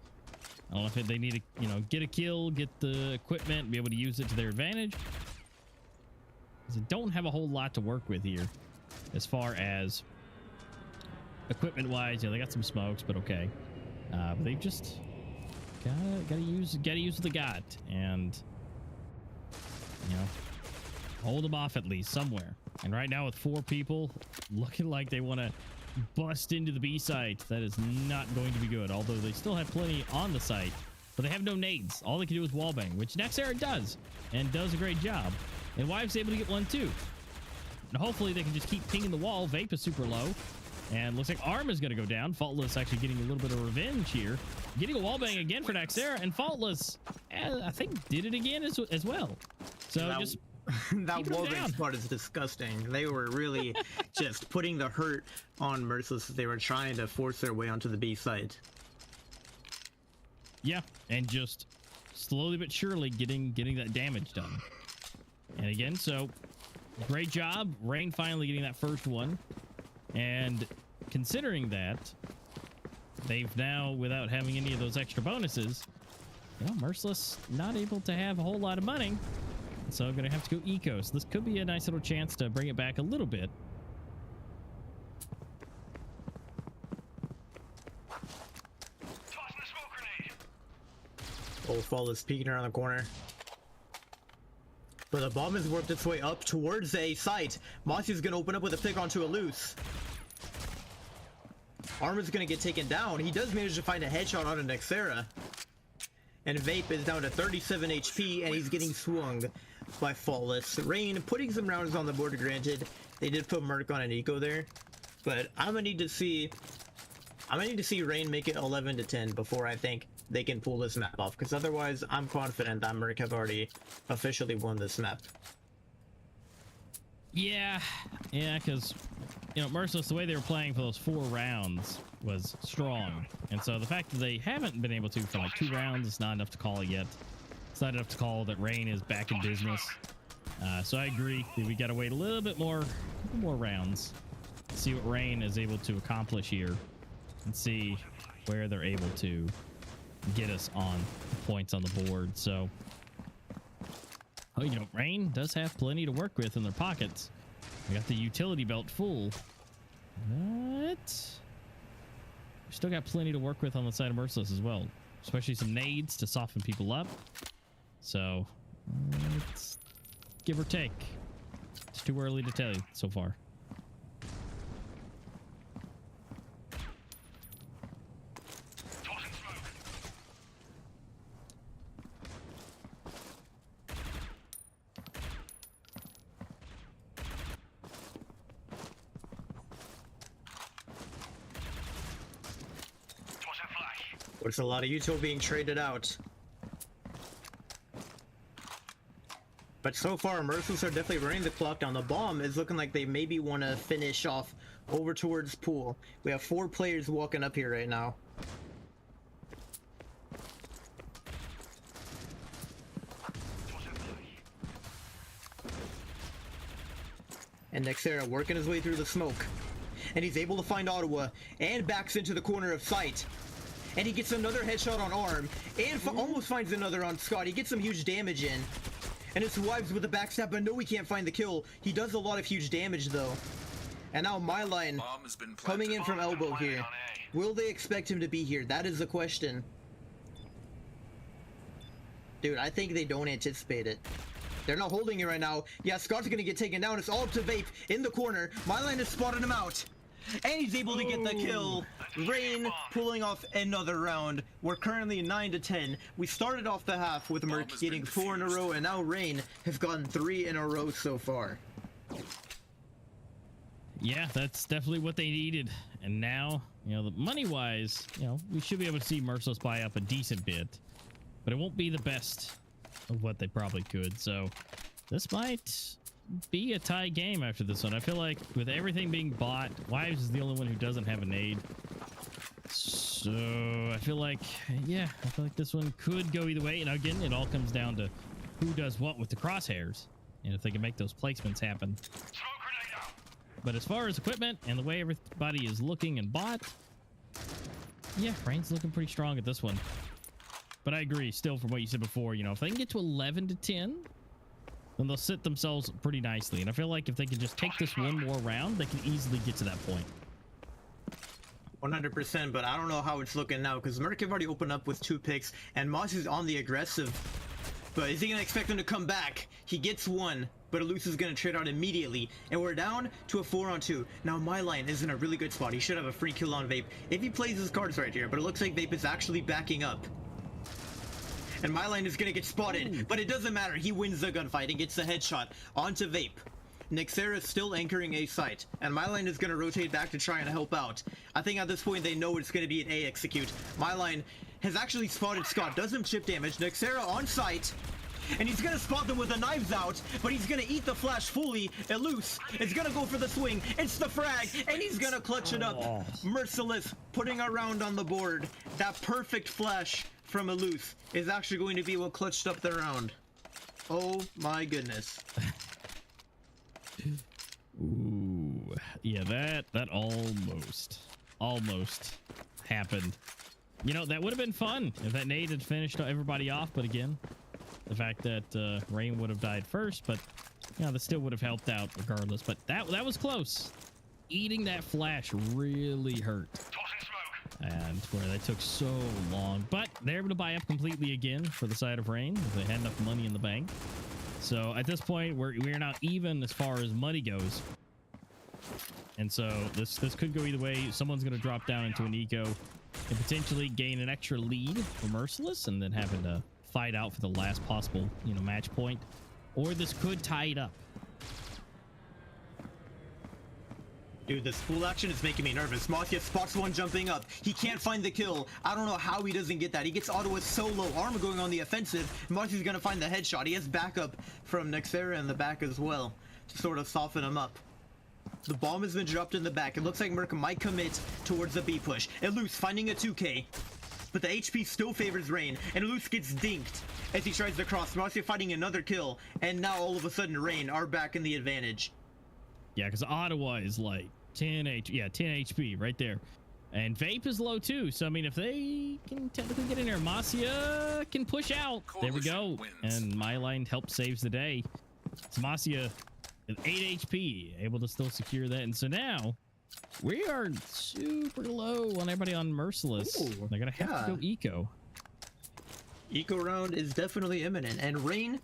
I don't know if they need to, get a kill, get the equipment, be able to use it to their advantage. Because they don't have a whole lot to work with here as far as equipment wise. They got some smokes, but okay. But they've just gotta use what they got, and hold them off at least somewhere. And right now with 4 people, looking like they want to bust into the B site, that is not going to be good. Although they still have plenty on the site, but they have no nades. All they can do is wallbang, which Nexera does, and does a great job. And Wive's able to get one too. And hopefully they can just keep pinging the wall. Vape is super low. And looks like Arm is going to go down. Faultless actually getting a little bit of revenge here. Getting a wallbang again for Nexera, and Faultless, I think, did it again as well. So that, just... that wallbang spot is disgusting. They were really just putting the hurt on Merciless. They were trying to force their way onto the B site. Yeah, and just slowly but surely getting that damage done. And again, so great job. Rain finally getting that first one. And considering that, they've now, without having any of those extra bonuses, you know, Merciless not able to have a whole lot of money. So I'm going to have to go eco. So this could be a nice little chance to bring it back a little bit. Tossing a smoke grenade. Old Fall is peeking around the corner. But the bomb has worked its way up towards a site. Mossy's going to open up with a pick onto a loose. Armor's going to get taken down. He does manage to find a headshot on a Nexera. And Vape is down to 37 HP, and he's getting swung by Faultless. Rain putting some rounds on the board, granted. They did put Merc on an eco there. But I'm gonna need to see Rain make it 11 to 10 before I think they can pull this map off. Because otherwise, I'm confident that Merc have already officially won this map. Yeah, because, you know, Merciless, the way they were playing for those 4 rounds was strong. And so the fact that they haven't been able to for like 2 rounds is not enough to call it yet. It's not enough to call that Rain is back in business. So I agree that we got to wait a little bit more rounds, see what Rain is able to accomplish here, and see where they're able to get us on points on the board. So, oh, you know, Rain does have plenty to work with in their pockets. We got the utility belt full, but we still got plenty to work with on the side of Merciless as well, especially some nades to soften people up. So it's give or take. It's too early to tell you so far. Tossing smoke. Tossing flash. There's a lot of util being traded out. But so far, Merciless are definitely running the clock down. The bomb is looking like they maybe want to finish off over towards pool. We have 4 players walking up here right now. And Nexera working his way through the smoke. And he's able to find Ottawa and backs into the corner of sight. And he gets another headshot on Arm and almost finds another on Scott. He gets some huge damage in. And it's Wives with the backstab, but no, we can't find the kill. He does a lot of huge damage, though. And now MyLine coming in from elbow here. Will they expect him to be here? That is the question. Dude, I think they don't anticipate it. They're not holding it right now. Yeah, Scott's gonna get taken down. It's all up to Vape in the corner. MyLine has spotted him out. And he's able to get the kill. Rain pulling off another round. We're currently 9 to 10. We started off the half with Merc getting 4 in a row, and now Rain has gotten 3 in a row so far. Yeah, that's definitely what they needed. And now, you know, money-wise, you know, we should be able to see Merciless buy up a decent bit, but it won't be the best of what they probably could. So this might be a tie game after this one. I feel like with everything being bought, Wives is the only one who doesn't have a nade. So I feel like, yeah, I feel like this one could go either way. And again, it all comes down to who does what with the crosshairs and if they can make those placements happen. Smoke grenade out. But as far as equipment and the way everybody is looking and bought, yeah, Rain's looking pretty strong at this one. But I agree still from what you said before, you know, if they can get to 11 to 10, then they'll sit themselves pretty nicely. And I feel like if they can just take this one more round, they can easily get to that point. 100%, but I don't know how it's looking now because Merc have already opened up with 2 picks and Moss is on the aggressive. But is he going to expect him to come back? He gets one, but Eluse is going to trade out immediately, and we're down to a 4-on-2. Now my line is in a really good spot. He should have a free kill on Vape if he plays his cards right here, but it looks like Vape is actually backing up. And my line is going to get spotted, but it doesn't matter. He wins the gunfight and gets the headshot onto Vape. Nexera is still anchoring A site, and my line is going to rotate back to try and help out. I think at this point they know it's going to be an A execute. My line has actually spotted Scott, does him chip damage. Nexera on site, and he's going to spot them with the knives out, but he's going to eat the flash fully. Eluse is going to go for the swing. It's the frag, and he's going to clutch it up. Merciless, putting a round on the board. That perfect flash from Eluse is actually going to be what clutched up the round. Oh my goodness. Ooh, yeah, that almost happened. You know, that would have been fun if that nade had finished everybody off, but again, the fact that Rain would have died first, but you know, that still would have helped out regardless. But that was close. Eating that flash really hurt. And where that took so long, but they're able to buy up completely again for the side of Rain. They had enough money in the bank. So at this point, we're now even as far as money goes. And so this could go either way. Someone's going to drop down into an eco and potentially gain an extra lead for Merciless, and then having to fight out for the last possible, you know, match point. Or this could tie it up. Dude, this full action is making me nervous. Mathia spots one jumping up. He can't find the kill. I don't know how he doesn't get that. He gets auto with so low. Armor going on the offensive. Mathia's gonna find the headshot. He has backup from Nexera in the back as well to sort of soften him up. The bomb has been dropped in the back. It looks like Merc might commit towards the B push. Eluse finding a 2K, but the HP still favors Rain, and Eluse gets dinked as he tries to cross. Mathia finding another kill, and now all of a sudden Rain are back in the advantage. Yeah, because Ottawa is like 10 HP right there. And Vape is low too. So, I mean, if they can technically get in there, Masia can push out. There we go. And my line helps saves the day. It's Masia with 8 HP, able to still secure that. And so now we are super low on everybody on Merciless. Ooh, they're going to have to go eco. Eco round is definitely imminent. And Rain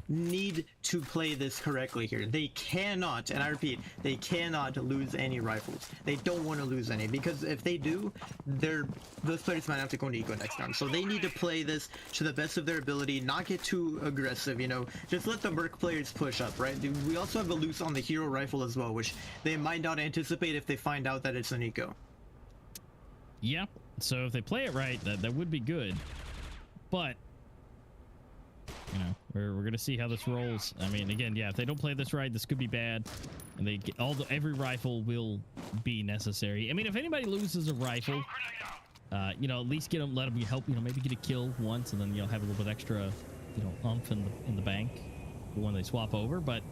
need to play this correctly here. They cannot, and I repeat, they cannot lose any rifles. They don't want to lose any, because if they do, those players might have to go into eco next round. So they need to play this to the best of their ability, not get too aggressive, you know, just let the Merc players push up, right? We also have a loose on the hero rifle as well, which they might not anticipate if they find out that it's an eco. Yeah, so if they play it right, that would be good. But you know, we're gonna see how this rolls. I mean, again, yeah, if they don't play this right, this could be bad, and they get every rifle will be necessary. I mean, if anybody loses a rifle, you know, at least let them help. You know, maybe get a kill once, and then you'll have a little bit extra, you know, oomph in the bank when they swap over. But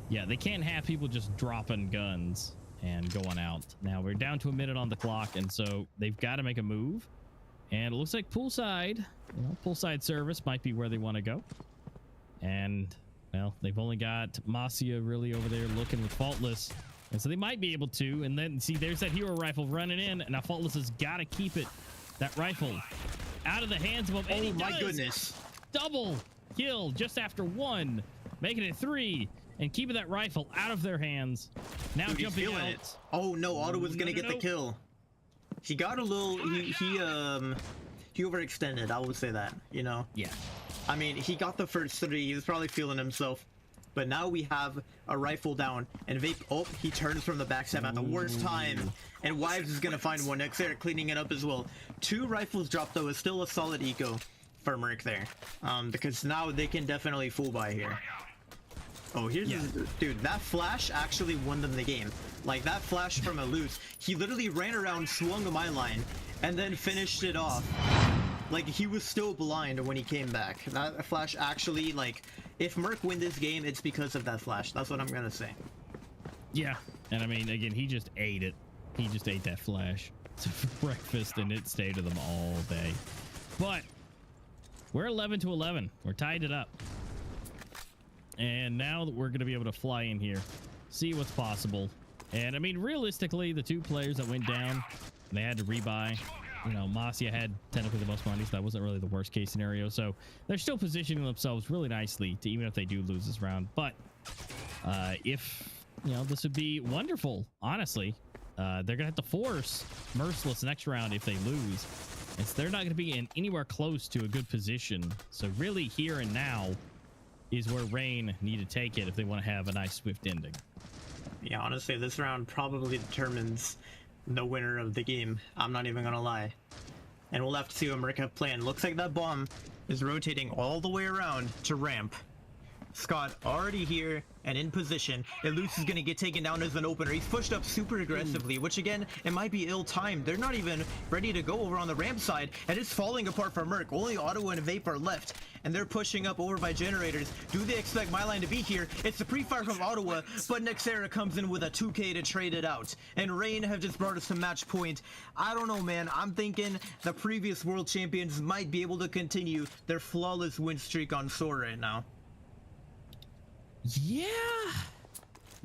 yeah, they can't have people just dropping guns and going out. Now we're down to a minute on the clock, and so they've got to make a move. And it looks like poolside, you know, poolside service might be where they want to go. And, well, they've only got Masia really over there looking with Faultless. And so they might be able to. And then, see, there's that hero rifle running in. And now Faultless has got to keep that rifle out of the hands of him. And oh, my goodness. Double kill just after one, making it 3. And keeping that rifle out of their hands. Now dude, jumping out. It. Oh, no, Otto was going to get the kill. He got a little, he overextended, I would say that, you know? Yeah. I mean, he got the first 3, he was probably feeling himself. But now we have a rifle down, and Vape, oh, he turns from the backstab at the worst time. And Wives is gonna find one next there, cleaning it up as well. 2 rifles dropped though, is still a solid eco for Merc there. Because now they can definitely full buy here. Oh, here's dude, that flash actually won them the game. Like, that flash from Eluse, he literally ran around, swung a my line, and then finished it off. Like, he was still blind when he came back. That flash actually, like, if Merc win this game, it's because of that flash. That's what I'm gonna say. Yeah, and I mean, again, he just ate it. He just ate that flash for breakfast, and it stayed with him all day. But we're 11-11. We're tied it up. And now that we're going to be able to fly in here, see what's possible. And I mean, realistically, the 2 players that went down, they had to rebuy. You know, Masia had technically the most money, so that wasn't really the worst case scenario. So they're still positioning themselves really nicely to, even if they do lose this round. But If, you know, this would be wonderful, honestly. They're going to have to force Merciless next round if they lose. And so they're not going to be in anywhere close to a good position. So really here and now is where Rain need to take it if they want to have a nice swift ending. Yeah, honestly, this round probably determines the winner of the game. I'm not even gonna lie. And we'll have to see what Merc have planned. Looks like that bomb is rotating all the way around to ramp. Scott already here and in position. Eluse is going to get taken down as an opener. He's pushed up super aggressively, which again, it might be ill-timed. They're not even ready to go over on the ramp side, and it's falling apart for Merc. Only Ottawa and Vape are left, and they're pushing up over by generators. Do they expect MyLine to be here? It's the pre-fire from Ottawa, but Nexera comes in with a 2K to trade it out. And Rain have just brought us to match point. I don't know, man. I'm thinking the previous world champions might be able to continue their flawless win streak on Soar right now. Yeah,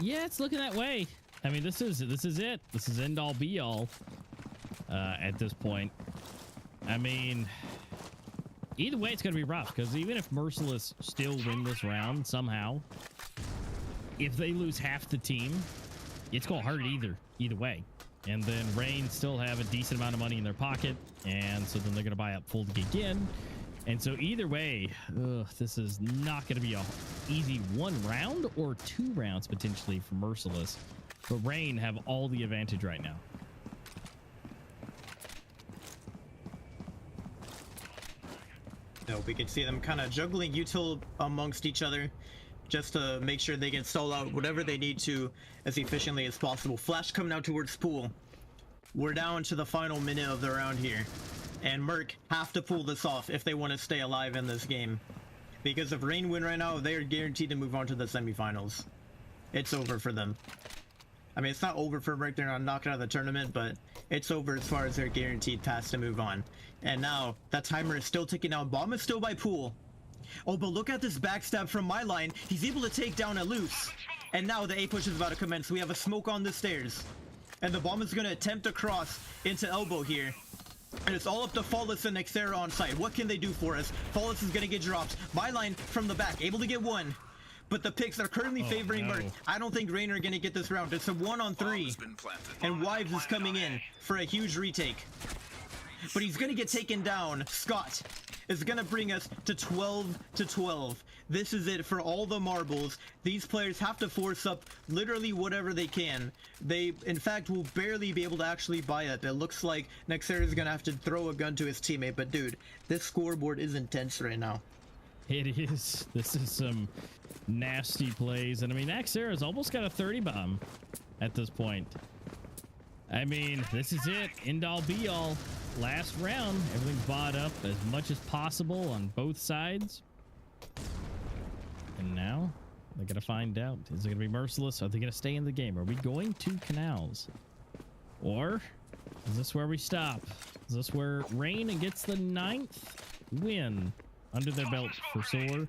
it's looking that way. I mean, this is it. This is end all be all at this point. I mean, either way, it's gonna be rough because even if Merciless still win this round somehow, if they lose half the team, it's gonna hurt either way. And then Rain still have a decent amount of money in their pocket, and so then they're gonna buy up full again. And so either way, this is not going to be a easy 1 round or 2 rounds potentially for Merciless. But Rain have all the advantage right now. No, we can see them kind of juggling util amongst each other just to make sure they can stall out whatever they need to as efficiently as possible. Flash coming out towards pool. We're down to the final minute of the round here. And Merc have to pull this off if they want to stay alive in this game. Because if Rain win right now, they are guaranteed to move on to the semifinals. It's over for them. I mean, it's not over for Merc, they're not knocked out of the tournament, but it's over as far as their guaranteed pass to move on. And now, that timer is still ticking down. Bomb is still by pool. Oh, but look at this backstab from MyLine. He's able to take down Eluse. And now the A push is about to commence. We have a smoke on the stairs. And the bomb is going to attempt to cross into elbow here. And it's all up to Flawless and Nexera on site. What can they do for us? Flawless is going to get dropped. MyLine from the back, able to get 1. But the picks are currently favoring Merc. I don't think Rain are going to get this round. It's a 1-on-3. And Wives is coming in for a huge retake. But he's going to get taken down. Scott is going to bring us to 12-12. This is it for all the marbles. These players have to force up literally whatever they can. They, in fact, will barely be able to actually buy up. It looks like Nexera is going to have to throw a gun to his teammate. But dude, this scoreboard is intense right now. It is. This is some nasty plays. And I mean, Nexera's almost got a 30 bomb at this point. I mean, this is it. End all be all. Last round, everything's bought up as much as possible on both sides. And now they're gonna find out. Is it gonna be Merciless? Are they gonna stay in the game? Are we going to Canals? Or is this where we stop? Is this where Rain gets the 9th win under their belt for Soar?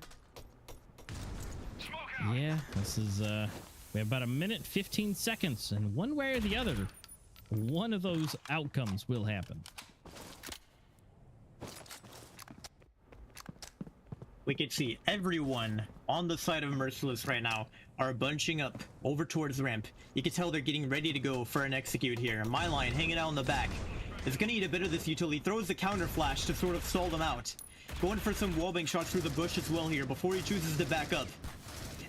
Yeah, this is we have about 1 minute 15 seconds, and one way or the other, one of those outcomes will happen. We can see everyone on the side of Merciless right now are bunching up over towards ramp. You can tell they're getting ready to go for an execute here. MyLine hanging out in the back is going to eat a bit of this utility. Throws the counter flash to sort of stall them out. Going for some wallbang shots through the bush as well here before he chooses to back up.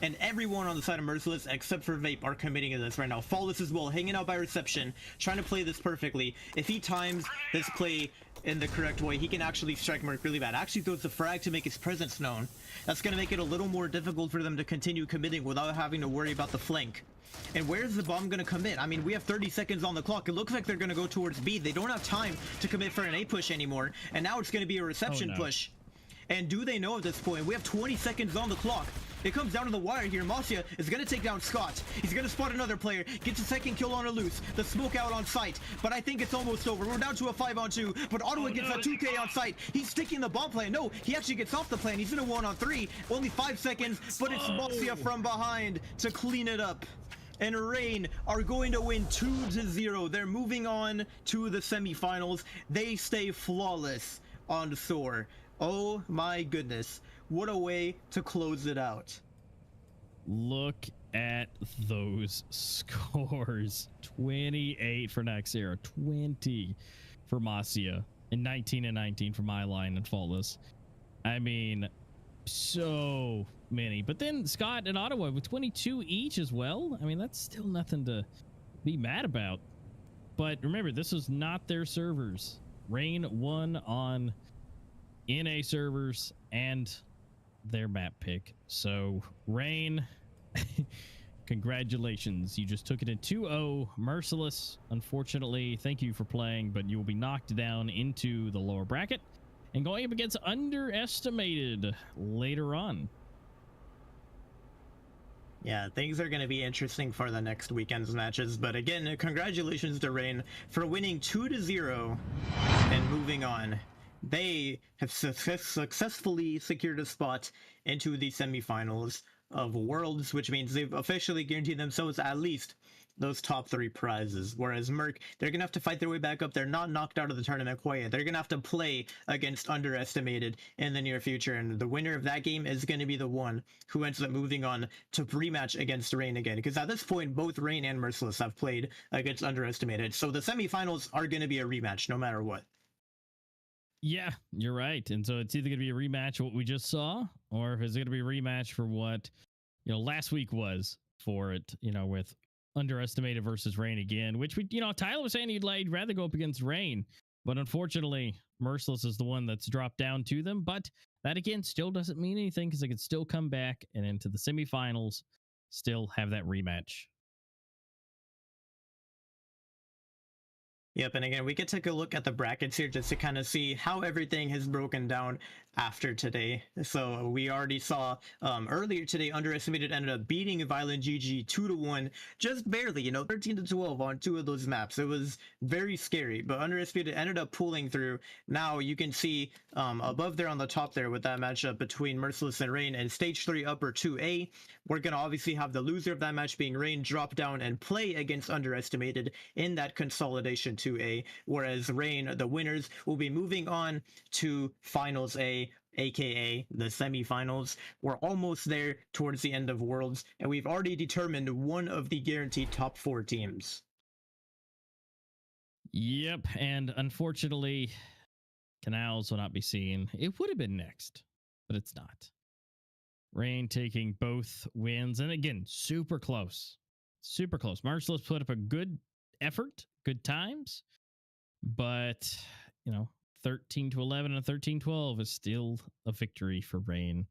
And everyone on the side of Merciless, except for Vape, are committing to this right now. Flawless as well, hanging out by reception, trying to play this perfectly. If he times this play in the correct way, he can actually strike Merc really bad. Actually throws the frag to make his presence known. That's going to make it a little more difficult for them to continue committing without having to worry about the flank. And where's the bomb going to commit? I mean, we have 30 seconds on the clock. It looks like they're going to go towards B. They don't have time to commit for an A push anymore. And now it's going to be a reception push. And do they know at this point? We have 20 seconds on the clock. It comes down to the wire here. Masia is going to take down Scott. He's going to spot another player. Gets a second kill on Eluse. The smoke out on site. But I think it's almost over. We're down to a 5-on-2. But Ottawa gets a 2K on site. He's sticking the bomb plan. No, he actually gets off the plan. He's in a 1-on-3. Only 5 seconds. But it's Masia from behind to clean it up. And Rain are going to win 2-0. They're moving on to the semifinals. They stay flawless on Soar. Oh my goodness, what a way to close it out. Look at those scores. 28 for Naxera, 20 for Masia, and 19 and 19 for Myline and Faultless. I mean, so many. But then Scott and Ottawa with 22 each as well. I mean, that's still nothing to be mad about. But remember, this is not their servers. Rain won on NA servers and their map pick. So Rain, congratulations. You just took it in 2-0. Merciless, unfortunately, thank you for playing, but you will be knocked down into the lower bracket and going up against Underestimated later on. Yeah, things are going to be interesting for the next weekend's matches. But again, congratulations to Rain for winning 2-0 and moving on. They have successfully secured a spot into the semifinals of Worlds, which means they've officially guaranteed themselves at least those top 3 prizes. Whereas Merc, they're going to have to fight their way back up. They're not knocked out of the tournament quite yet. They're going to have to play against Underestimated in the near future. And the winner of that game is going to be the one who ends up moving on to rematch against Rain again. Because at this point, both Rain and Merciless have played against Underestimated. So the semifinals are going to be a rematch no matter what. Yeah, you're right. And so it's either going to be a rematch of what we just saw, or if it's going to be a rematch for what, last week was for it, with Underestimated versus Rain again, which Tyler was saying he'd rather go up against Rain, but unfortunately Merciless is the one that's dropped down to them. But that again still doesn't mean anything, because they could still come back and into the semifinals, still have that rematch. Yep, and again, we could take a look at the brackets here just to kind of see how everything has broken down after today. So we already saw earlier today, Underestimated ended up beating Violent GG 2-1, just barely, 13-12 on 2 of those maps. It was very scary, but Underestimated ended up pulling through. Now you can see above there on the top there with that matchup between Merciless and Rain and Stage 3 Upper 2A. We're going to obviously have the loser of that match being Rain drop down and play against Underestimated in that consolidation 2A, whereas Rain, the winners, will be moving on to Finals A, aka the semifinals. We're almost there towards the end of Worlds, and we've already determined one of the guaranteed top 4 teams. Yep, and unfortunately, Canals will not be seen. It would have been next, but it's not. Rain taking both wins, and again, super close. Super close. Merciless put up a good effort, good times, but 13-11 and 13-12 is still a victory for Rain.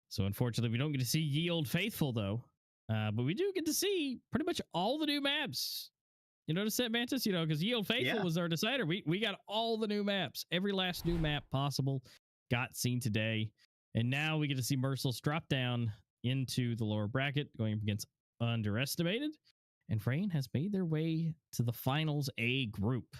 So unfortunately, we don't get to see Ye Old Faithful though, but we do get to see pretty much all the new maps. You notice that, Mantis? Because Ye Old Faithful was our decider. We got all the new maps, every last new map possible got seen today. And now we get to see Merciless drop down into the lower bracket, going up against Underestimated. And Rain has made their way to the Finals A group.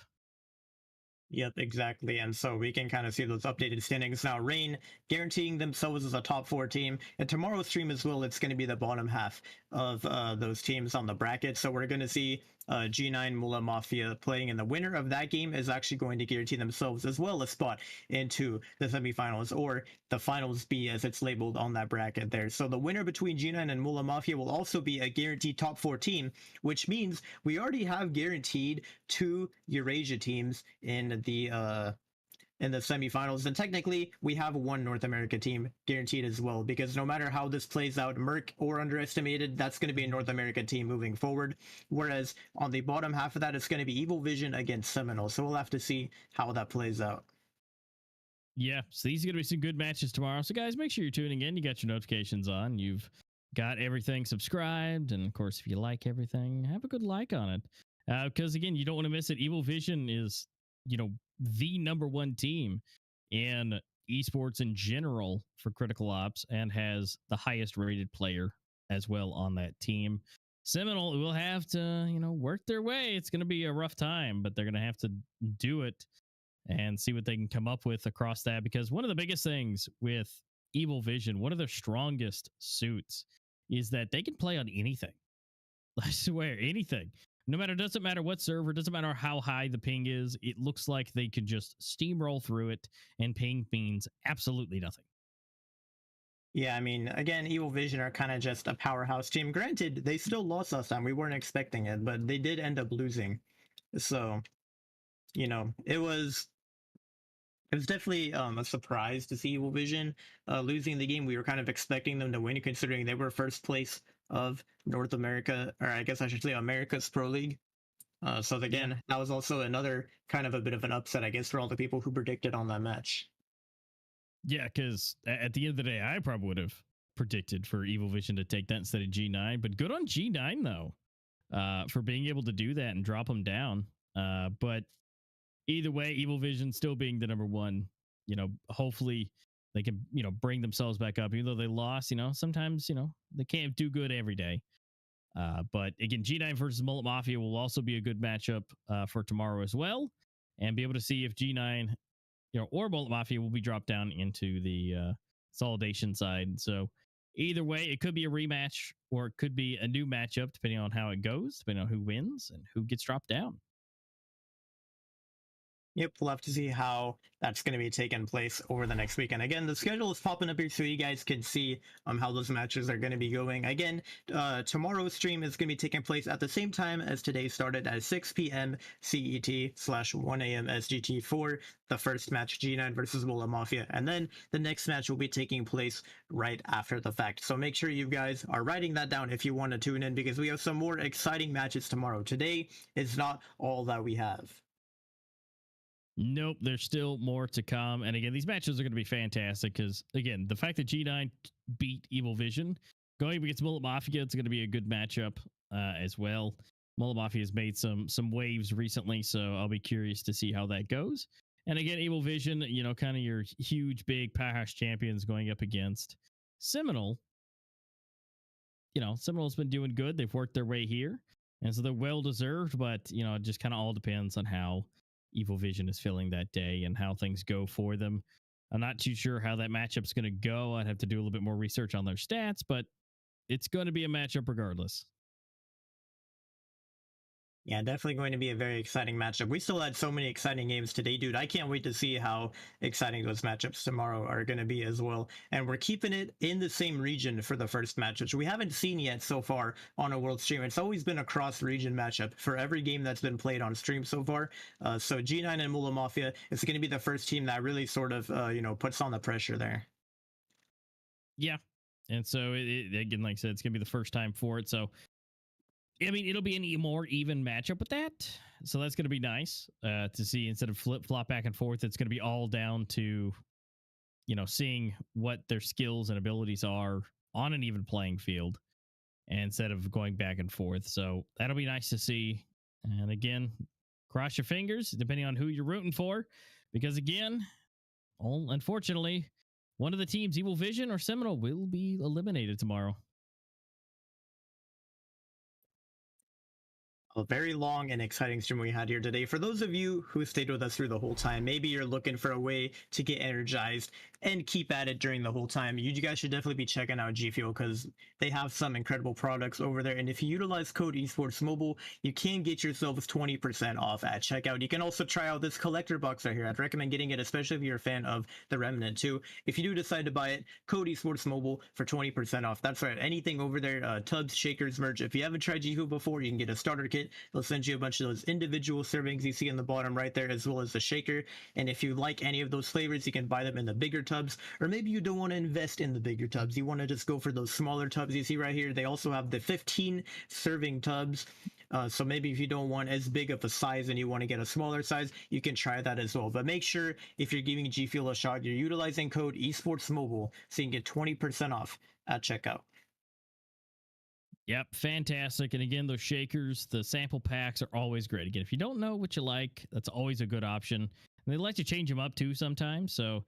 Yep, exactly. And so we can kind of see those updated standings. Now, Rain guaranteeing themselves as a top 4 team. And tomorrow's stream as well, it's going to be the bottom half of those teams on the bracket. So we're going to see G9 Mula Mafia playing, and the winner of that game is actually going to guarantee themselves as well a spot into the semifinals, or the Finals B as it's labeled on that bracket there. So the winner between G9 and Mula Mafia will also be a guaranteed top 4 team, which means we already have guaranteed 2 Eurasia teams in the semifinals, and technically we have 1 North America team guaranteed as well, because no matter how this plays out, Merc or Underestimated, that's going to be a North America team moving forward, whereas on the bottom half of that, it's going to be Evil Vision against Seminole. So we'll have to see how that plays out. Yeah, so these are going to be some good matches tomorrow. So guys, make sure you're tuning in. You got your notifications on. You've got everything subscribed. And of course, if you like everything, have a good like on it. Because again, you don't want to miss it. Evil Vision is, the #1 team in esports in general for criticalops, and has the highest rated player as well on that team. Seminole will have to, work their way. It's going to be a rough time, but they're going to have to do it and see what they can come up with across that. Because one of the biggest things with Evil Vision, one of their strongest suits, is that they can play on anything. I swear, anything. Doesn't matter what server, doesn't matter how high the ping is. It looks like they could just steamroll through it, and ping means absolutely nothing. Yeah, I mean, again, Evil Vision are kind of just a powerhouse team. Granted, they still lost last time. We weren't expecting it, but they did end up losing. So, you know, it was definitely a surprise to see Evil Vision losing the game. We were kind of expecting them to win, considering they were first place of North America, or I guess I should say America's Pro League. So again, that was also another kind of a bit of an upset, I guess, for all the people who predicted on that match. Yeah, because at the end of the day, I probably would have predicted for Evil Vision to take that instead of G9. But good on G9 though, for being able to do that and drop them down. But either way, Evil Vision still being the number one. You know, hopefully they can bring themselves back up, even though they lost. You know, sometimes they can't do good every day. But again, G9 versus Mullet Mafia will also be a good matchup for tomorrow as well, and be able to see if G9 or Mullet Mafia will be dropped down into the consolidation side. So either way, it could be a rematch or it could be a new matchup, depending on how it goes, depending on who wins and who gets dropped down. Yep, we'll have to see how that's going to be taking place over the next weekend. Again, the schedule is popping up here so you guys can see how those matches are going to be going. Again, tomorrow's stream is going to be taking place at the same time as today started at 6 p.m. CET/1 a.m. SGT for the first match, G9 versus Mullet Mafia. And then the next match will be taking place right after the fact. So make sure you guys are writing that down if you want to tune in, because we have some more exciting matches tomorrow. Today is not all that we have. Nope, there's still more to come. And again, these matches are going to be fantastic because, again, the fact that G9 beat Evil Vision, going against Mullet Mafia, it's going to be a good matchup as well. Mullet Mafia has made some waves recently, so I'll be curious to see how that goes. And again, Evil Vision, kind of your huge, big powerhouse champions going up against Seminole. Seminole's been doing good. They've worked their way here, and so they're well-deserved, but, it just kind of all depends on how Evil Vision is feeling that day and how things go for them. I'm not too sure how that matchup's going to go. I'd have to do a little bit more research on their stats, but it's going to be a matchup regardless. Yeah, definitely going to be a very exciting matchup. We still had so many exciting games today, dude. I can't wait to see how exciting those matchups tomorrow are going to be as well. And we're keeping it in the same region for the first match, which we haven't seen yet so far on a world stream. It's always been a cross-region matchup for every game that's been played on stream so far. So G9 and Mullet Mafia is going to be the first team that really sort of, puts on the pressure there. Yeah. And so, again, like I said, it's going to be the first time for it. So, I mean, it'll be a more even matchup with that. So that's going to be nice to see. Instead of flip-flop back and forth, it's going to be all down to, seeing what their skills and abilities are on an even playing field instead of going back and forth. So that'll be nice to see. And again, cross your fingers, depending on who you're rooting for. Because again, unfortunately, one of the teams, Evil Vision or Seminole, will be eliminated tomorrow. A very long and exciting stream we had here today. For those of you who stayed with us through the whole time, maybe you're looking for a way to get energized and keep at it during the whole time, you guys should definitely be checking out G Fuel because they have some incredible products over there. And if you utilize code Esports Mobile, you can get yourselves 20% off at checkout. You can also try out this collector box right here. I'd recommend getting it, especially if you're a fan of the Remnant too. If you do decide to buy it, code Esports Mobile for 20% off. That's right. Anything over there, tubs, shakers, merch. If you haven't tried G Fuel before, you can get a starter kit. They'll send you a bunch of those individual servings you see in the bottom right there, as well as the shaker. And if you like any of those flavors, you can buy them in the bigger tubs, or maybe you don't want to invest in the bigger tubs. You want to just go for those smaller tubs you see right here. They also have the 15 serving tubs. So maybe if you don't want as big of a size and you want to get a smaller size, you can try that as well. But make sure if you're giving G Fuel a shot, you're utilizing code Esports Mobile so you can get 20% off at checkout. Yep, fantastic. And again, those shakers, the sample packs are always great. Again, if you don't know what you like, that's always a good option. And they let you change them up too sometimes. So,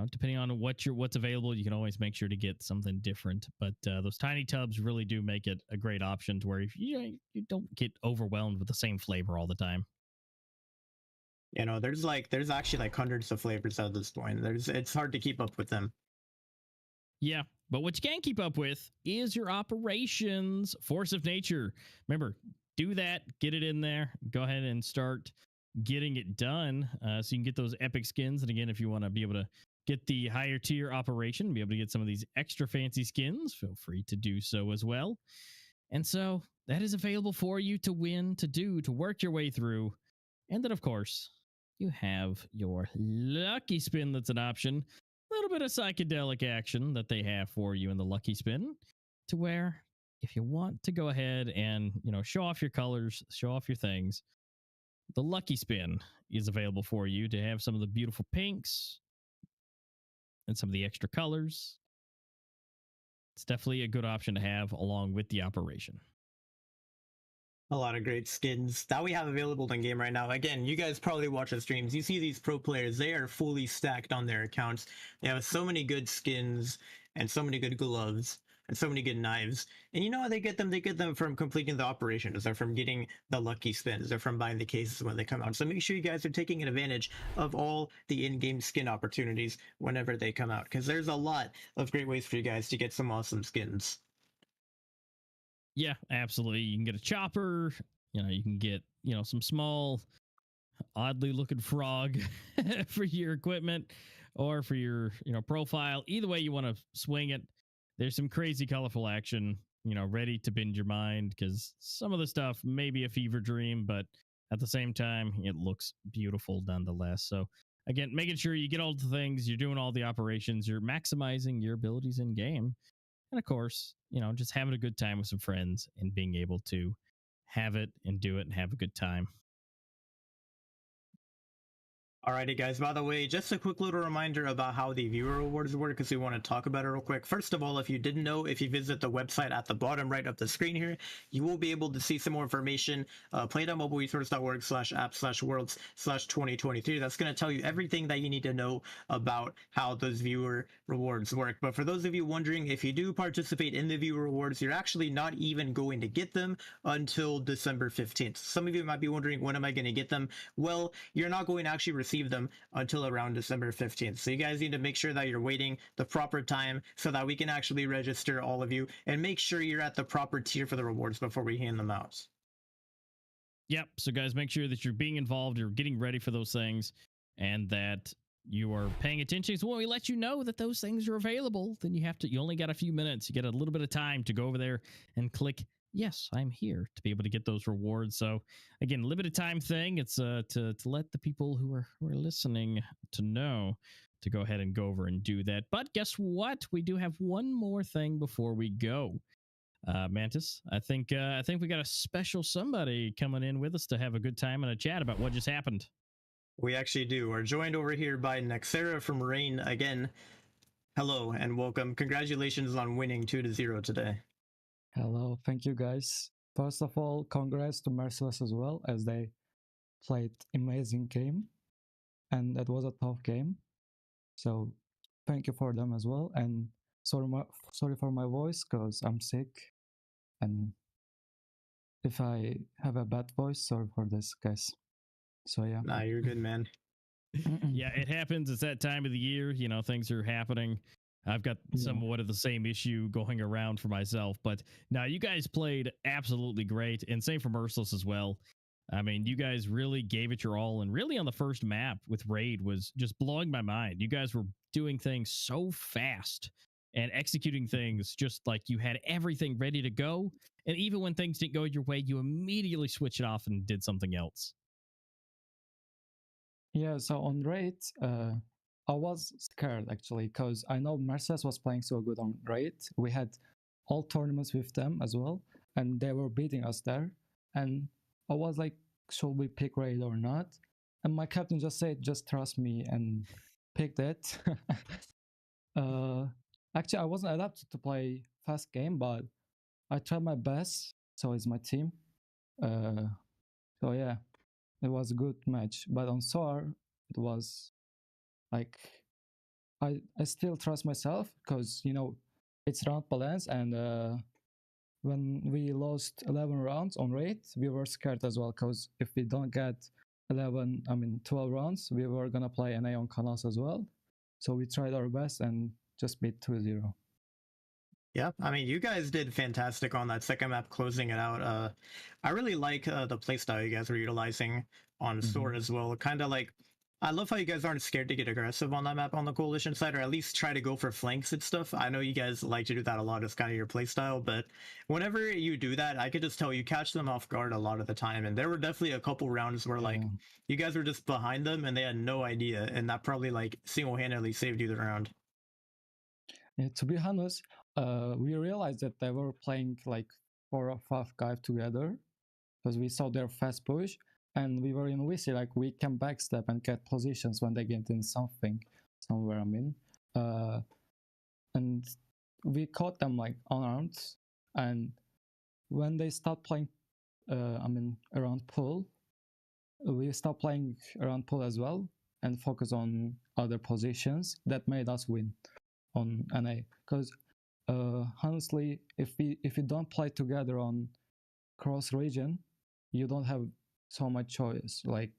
depending on what's available, you can always make sure to get something different. But those tiny tubs really do make it a great option to where if you don't get overwhelmed with the same flavor all the time. There's actually hundreds of flavors at this point. It's hard to keep up with them. Yeah, but what you can keep up with is your operations. Force of Nature. Remember, do that. Get it in there. Go ahead and start getting it done so you can get those epic skins. And again, if you want to be able to get the higher tier operation, be able to get some of these extra fancy skins, feel free to do so as well. And so that is available for you to win, to do, to work your way through. And then, of course, you have your lucky spin that's an option. A little bit of psychedelic action that they have for you in the lucky spin, to where if you want to go ahead and, show off your colors, show off your things, the lucky spin is available for you to have some of the beautiful pinks and some of the extra colors. It's definitely a good option to have along with the operation. A lot of great skins that we have available in game right now. Again, you guys probably watch the streams. You see these pro players, they are fully stacked on their accounts. They have so many good skins and so many good gloves and so many good knives. And you know how they get them? They get them from completing the operations. They're from getting the lucky spins. They're from buying the cases when they come out. So make sure you guys are taking advantage of all the in-game skin opportunities whenever they come out, because there's a lot of great ways for you guys to get some awesome skins. Yeah, absolutely. You can get a chopper, you can get, some small, oddly looking frog for your equipment or for your, profile. Either way you want to swing it. There's some crazy colorful action, ready to bend your mind, because some of the stuff may be a fever dream, but at the same time, it looks beautiful nonetheless. So again, making sure you get all the things, you're doing all the operations, you're maximizing your abilities in game. And of course, just having a good time with some friends and being able to have it and do it and have a good time. Alrighty guys, by the way, just a quick little reminder about how the viewer rewards work, because we want to talk about it real quick. First of all, if you didn't know, if you visit the website at the bottom right of the screen here, you will be able to see some more information. play.mobileesports.org/apps/worlds/2023. That's going to tell you everything that you need to know about how those viewer rewards work. But for those of you wondering, if you do participate in the viewer rewards, you're actually not even going to get them until December 15th. Some of you might be wondering, when am I going to get them? Well, you're not going to actually receive them until around December 15th. So you guys need to make sure that you're waiting the proper time so that we can actually register all of you, and make sure you're at the proper tier for the rewards before we hand them out. Yep. So guys, make sure that you're being involved, you're getting ready for those things, and that you are paying attention. So when we let you know that those things are available, then you only got a few minutes. You get a little bit of time to go over there and click yes, I'm here, to be able to get those rewards. So again, limited time thing. It's to let the people who are listening to know to go ahead and go over and do that. But guess what? We do have one more thing before we go. Mantis, I think we got a special somebody coming in with us to have a good time and a chat about what just happened. We actually do. We're joined over here by Nexera from Rain again. Hello and welcome. Congratulations on winning 2-0 today. Hello, thank you guys. First of all, congrats to Merciless as well, as they played amazing game, and it was a tough game. So thank you for them as well. And sorry for my voice, because I'm sick, and if I have a bad voice, sorry for this, guys. So yeah. Nah, you're good, man. Yeah, it happens. It's that time of the year. Things are happening. I've got somewhat of the same issue going around for myself, but now you guys played absolutely great, and same for Merciless as well. I mean, you guys really gave it your all, and really on the first map with Raid was just blowing my mind. You guys were doing things so fast and executing things just like you had everything ready to go, and even when things didn't go your way, you immediately switched it off and did something else. Yeah, so on Raid, I was scared actually, because I know Merciless was playing so good on Raid. We had all tournaments with them as well, and they were beating us there. And I was like, should we pick Raid or not? And my captain just said, just trust me, and picked it. Actually, I wasn't adapted to play fast game, but I tried my best. So is my team. So yeah, it was a good match. But on Soar, it was like, I still trust myself, because it's round balance, and when we lost 11 rounds on Raid, we were scared as well, because if we don't get 12 rounds, we were gonna play NA on Canals as well. So we tried our best and just beat 2-0. Yeah, I mean, you guys did fantastic on that second map, closing it out. I really like the playstyle you guys were utilizing on Soar as well. Kind of like, I love how you guys aren't scared to get aggressive on that map on the coalition side, or at least try to go for flanks and stuff. I know you guys like to do that a lot as kind of your play style, but whenever you do that, I could just tell you catch them off guard a lot of the time. And there were definitely a couple rounds where like you guys were just behind them and they had no idea, and that probably like single-handedly saved you the round. Yeah, to be honest, we realized that they were playing like 4 or 5 guys together because we saw their fast push, and we were in VC like we can backstep and get positions when they get in somewhere. I mean, and we caught them like unarmed, and when they start playing, around pool, we stopped playing around pool as well and focus on other positions. That made us win on NA, because honestly, if you don't play together on cross region, you don't have so much choice. Like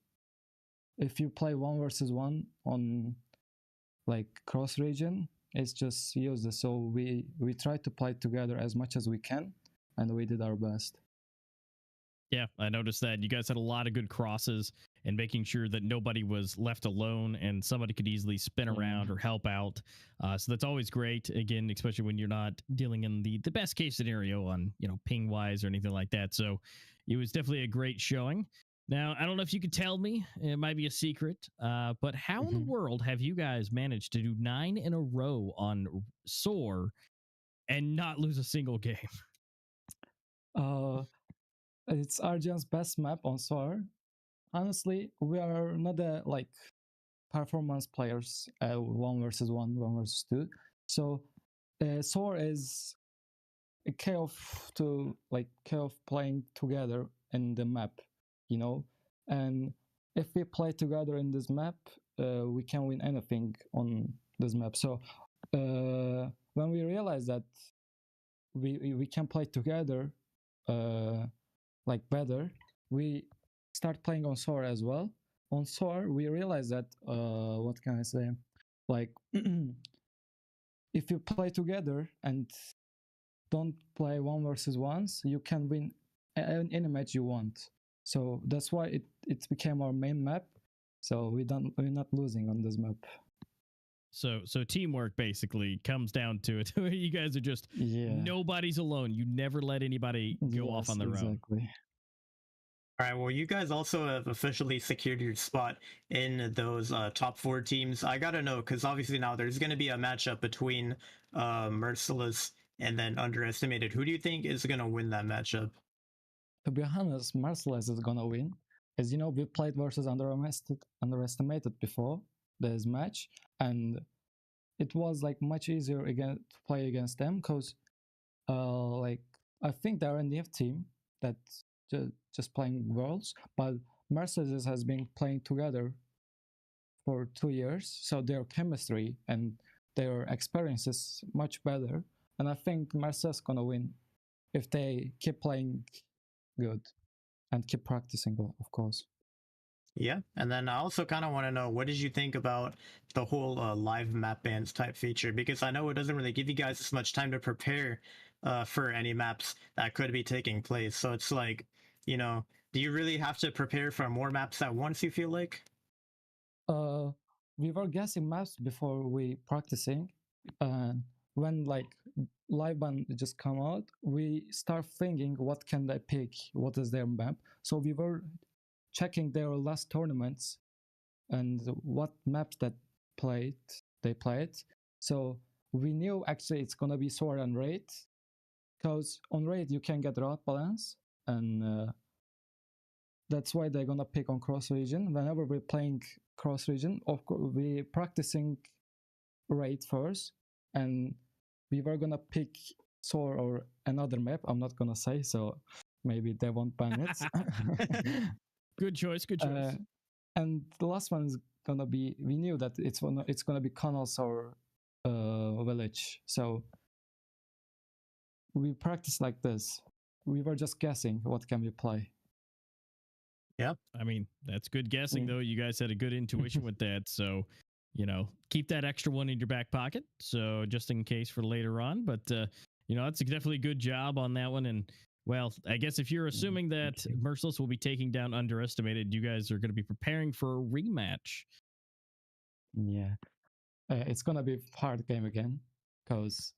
if you play 1 versus 1 on like cross region, it's just useless. So we try to play together as much as we can, and we did our best. Yeah, I noticed that you guys had a lot of good crosses and making sure that nobody was left alone and somebody could easily spin around or help out. So that's always great. Again, especially when you're not dealing in the best case scenario on, ping wise or anything like that. So it was definitely a great showing. Now, I don't know if you could tell me, it might be a secret, but how in the world have you guys managed to do 9 in a row on Soar and not lose a single game? It's Arjan's best map on Soar. Honestly, we are not like performance players, 1 versus 1, 1 versus 2. So Soar is a chaos playing together in the map, and if we play together in this map, we can win anything on this map. So when we realize that we can play together like better, we start playing on Soar as well. On Soar, we realize that what can I say? Like if you play together and don't play 1 versus 1s, you can win any match you want. So that's why it became our main map. So we're not losing on this map. So teamwork basically comes down to it. You guys are just nobody's alone. You never let anybody go off on their own. All right, well, you guys also have officially secured your spot in those top 4 teams. I gotta know, because obviously now there's going to be a matchup between Merciless and then Underestimated. Who do you think is going to win that matchup? To be honest, Merciless is going to win. As you know, we played versus Underestimated before this match, and it was like much easier again to play against them, because like I think they're a new team that's just playing Worlds, but Mercedes has been playing together for 2 years, so their chemistry and their experience is much better, and I think Mercedes gonna win if they keep playing good and keep practicing, of course. Yeah, and then I also kind of want to know, what did you think about the whole live map bans type feature? Because I know it doesn't really give you guys as much time to prepare for any maps that could be taking place. So it's like, do you really have to prepare for more maps at once, you feel like? We were guessing maps before we practicing, and when like live ban just come out, we start thinking what can they pick, what is their map. So we were checking their last tournaments and what maps that they played. So we knew actually it's gonna be Soar and Raid, because on Raid you can get route balance, and that's why they're gonna pick on cross region. Whenever we're playing cross region, of course we're practicing Raid first, and we were gonna pick Soar or another map. I'm not gonna say, so maybe they won't ban it. Good choice. And the last one is gonna be, we knew that it's gonna be Canals or Village. So we practiced like this. We were just guessing what can we play. Yep. I mean, that's good guessing, though. You guys had a good intuition with that. So, keep that extra one in your back pocket. So just in case for later on. But, that's definitely a good job on that one. And, well, I guess if you're assuming that Merciless will be taking down Underestimated, you guys are going to be preparing for a rematch Yeah, it's gonna be a hard game again because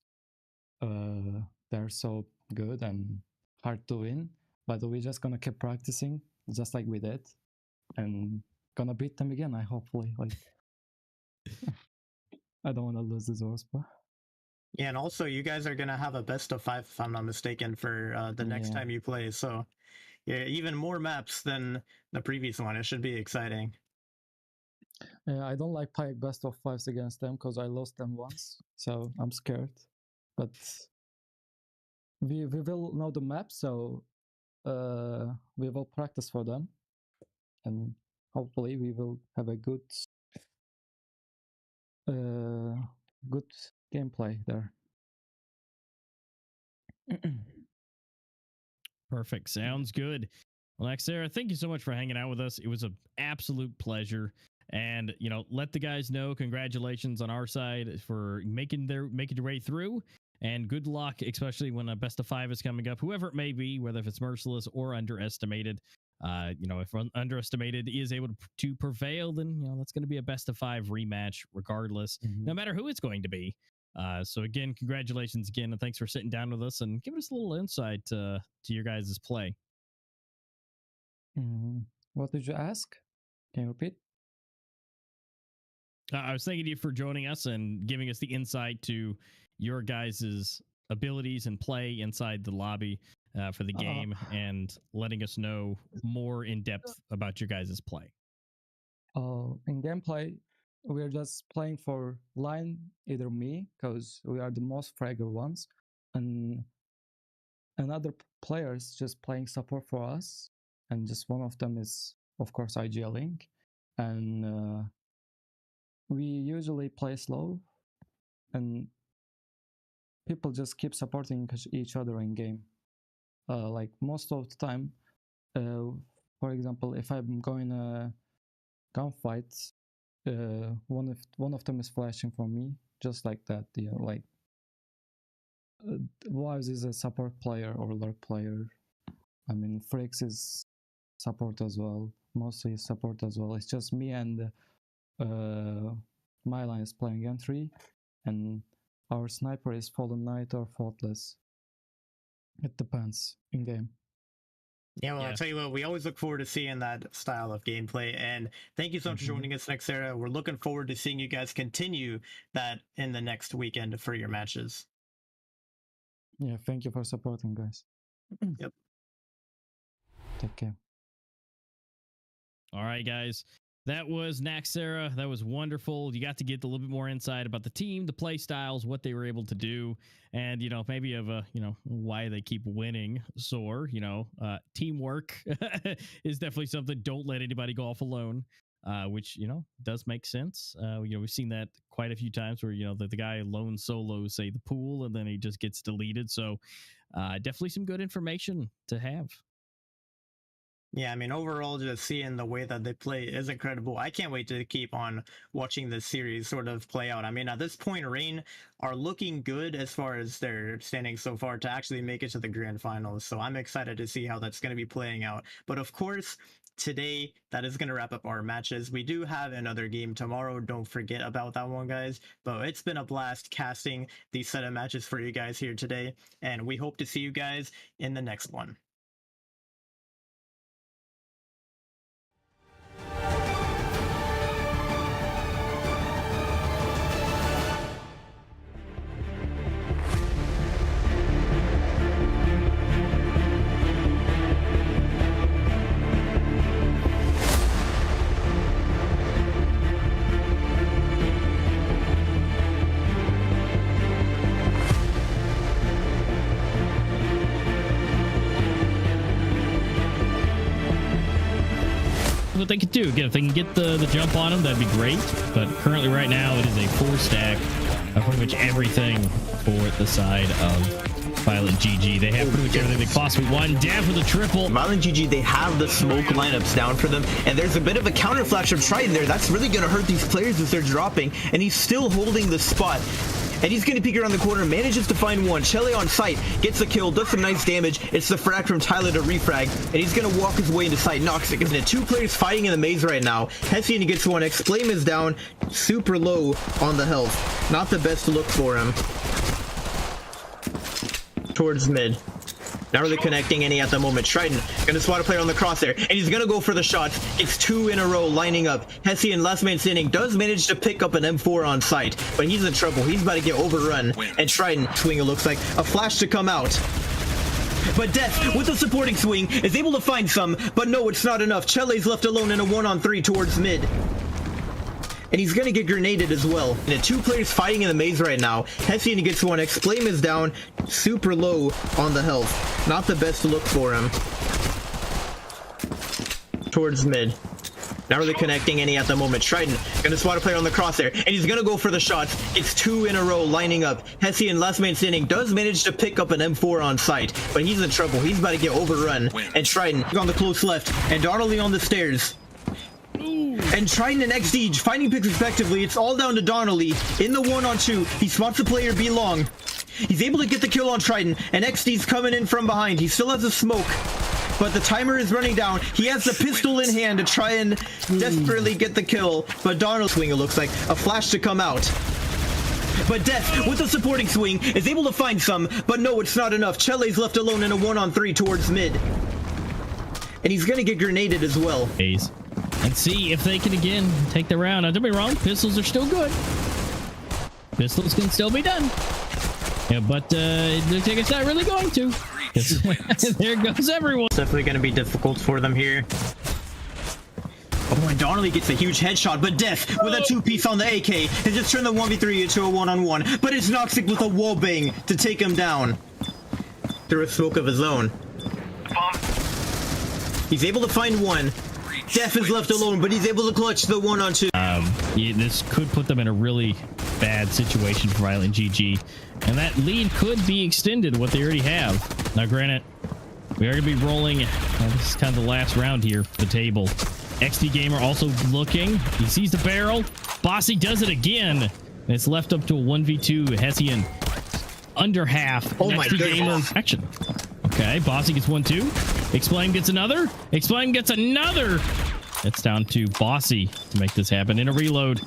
they're so good and hard to win. But we're just gonna keep practicing, just like we did, and gonna beat them again. I hopefully like. I don't want to lose this horse, but Yeah, and also you guys are gonna have a best of 5, if I'm not mistaken, for the next Yeah. time you play. So yeah, even more maps than the previous one. It should be exciting. I don't like playing best of 5s against them because I lost them once, so I'm scared. But we will know the map, so we will practice for them, and hopefully we will have a good good gameplay there. Perfect. Sounds good. Well, Sarah, thank you so much for hanging out with us. It was an absolute pleasure. And, you know, let the guys know congratulations on our side for making your way through. And good luck, especially when a best of 5 is coming up, whoever it may be, whether if it's merciless or underestimated. You know, if underestimated is able to prevail, then, you know, that's going to be a best of 5 rematch regardless, no matter who it's going to be. So again, congratulations again, and thanks for sitting down with us and giving us a little insight to your guys' play. What did you ask? Can you repeat? I was thanking you for joining us and giving us the insight to your guys' abilities and play inside the lobby for the game, and letting us know more in depth about your guys' play. In gameplay, we're just playing for line, either me, because we are the most fragile ones, and other players just playing support for us, and just one of them is, of course, IGL Link, and we usually play slow, and people just keep supporting each other in game. Like most of the time, for example, if I'm going a gunfight, one of them is flashing for me, just like that. You know, like Wives is a support player or lurk player. I mean, Frix is support as well. Mostly is support as well. It's just me and my line is playing N3, and our sniper is Fallen Knight or Faultless. It depends in game. Yeah, well, I'll tell you what, we always look forward to seeing that style of gameplay, and thank you so much for joining us, Nexera. We're looking forward to seeing you guys continue that in the next weekend for your matches. Yeah, thank you for supporting, guys. Yep. Take care. All right, guys. That was Naxera. That was wonderful. You got to get a little bit more insight about the team, the play styles, what they were able to do, and, you know, maybe of why they keep winning. Soar, teamwork is definitely something. Don't let anybody go off alone, which, does make sense. We've seen that quite a few times where, the guy lone solos, say, the pool, and then he just gets deleted. So definitely some good information to have. Yeah, I mean, overall, just seeing the way that they play is incredible. I can't wait to keep on watching this series sort of play out. I mean, at this point, Reign are looking good as far as their standing so far to actually make it to the grand finals. So I'm excited to see how that's going to be playing out. But of course, today, that is going to wrap up our matches. We do have another game tomorrow. Don't forget about that one, guys. But it's been a blast casting these set of matches for you guys here today. And we hope to see you guys in the next one. What they could do, again, if they can get the jump on them, that'd be great. But currently, right now, it is a 4-stack of pretty much everything for the side of Violent GG. They have pretty much everything they possibly want. Down for the triple. Violent GG, they have the smoke lineups down for them, and there's a bit of a counter flash of Triton there. That's really going to hurt these players as they're dropping, and he's still holding the spot. and he's gonna peek around the corner, manages to find one. Chele on sight, gets the kill, does some nice damage. It's the frag from Tyler to refrag, and he's gonna walk his way into sight. Noxic is in it. 2 players fighting in the maze right now. Hessian gets one, Exclaim is down, super low on the health. Not the best look for him. Towards mid. Not really connecting any at the moment. Trident gonna spot a player on the crosshair, and he's gonna go for the shots. It's 2 in a row lining up. Hessian, last man standing, does manage to pick up an M4 on sight, but he's in trouble. He's about to get overrun. And Trident swing, it looks like a flash to come out. But Death, with a supporting swing, is able to find some, but no, it's not enough. Chele's left alone in a 1-on-3 towards mid. And he's gonna get grenaded as well. And 2 players fighting in the maze right now. Hessian gets one, Exclaim is down, super low on the health. Not the best look for him. Towards mid. Not really connecting any at the moment. Trident gonna spot a player on the crosshair, and he's gonna go for the shots. It's 2 in a row lining up. Hessian, last man standing, does manage to pick up an M4 on sight, but he's in trouble. He's about to get overrun. And Trident on the close left, and Donnelly on the stairs. And Trident and XD finding picks respectively. It's all down to Donnelly in the 1-on-2. He spots the player B long. He's able to get the kill on Trident, and XD's coming in from behind. He still has a smoke, but the timer is running down. He has the pistol in hand to try and desperately get the kill, but Donnelly swing, it looks like a flash to come out. But Death, with a supporting swing, is able to find some, but no, it's not enough. Chele's left alone in a 1-on-3 towards mid, and he's gonna get grenaded as well. And see if they can again take the round. Now, don't be wrong, pistols are still good. Pistols can still be done. Yeah, but it looks like it's not really going to. There goes everyone. It's definitely going to be difficult for them here. Oh, and Donnelly gets a huge headshot, but Death with a 2-piece on the AK has just turned the 1v3 into a 1-on-1. But it's Noxic with a wallbang to take him down through a smoke of his own. He's able to find one. Death is left alone, but he's able to clutch the 1-on-2. Yeah, this could put them in a really bad situation for Violent GG, and that lead could be extended what they already have. Now, granted, we are going to be rolling. This is kind of the last round here, the table. XD Gamer also looking. He sees the barrel. Bossy does it again. And it's left up to a 1v2. Hessian under half. Oh my Gamer action. Okay, Bossy gets 1-2. Explain gets another. Explain gets another. It's down to Bossy to make this happen in a reload.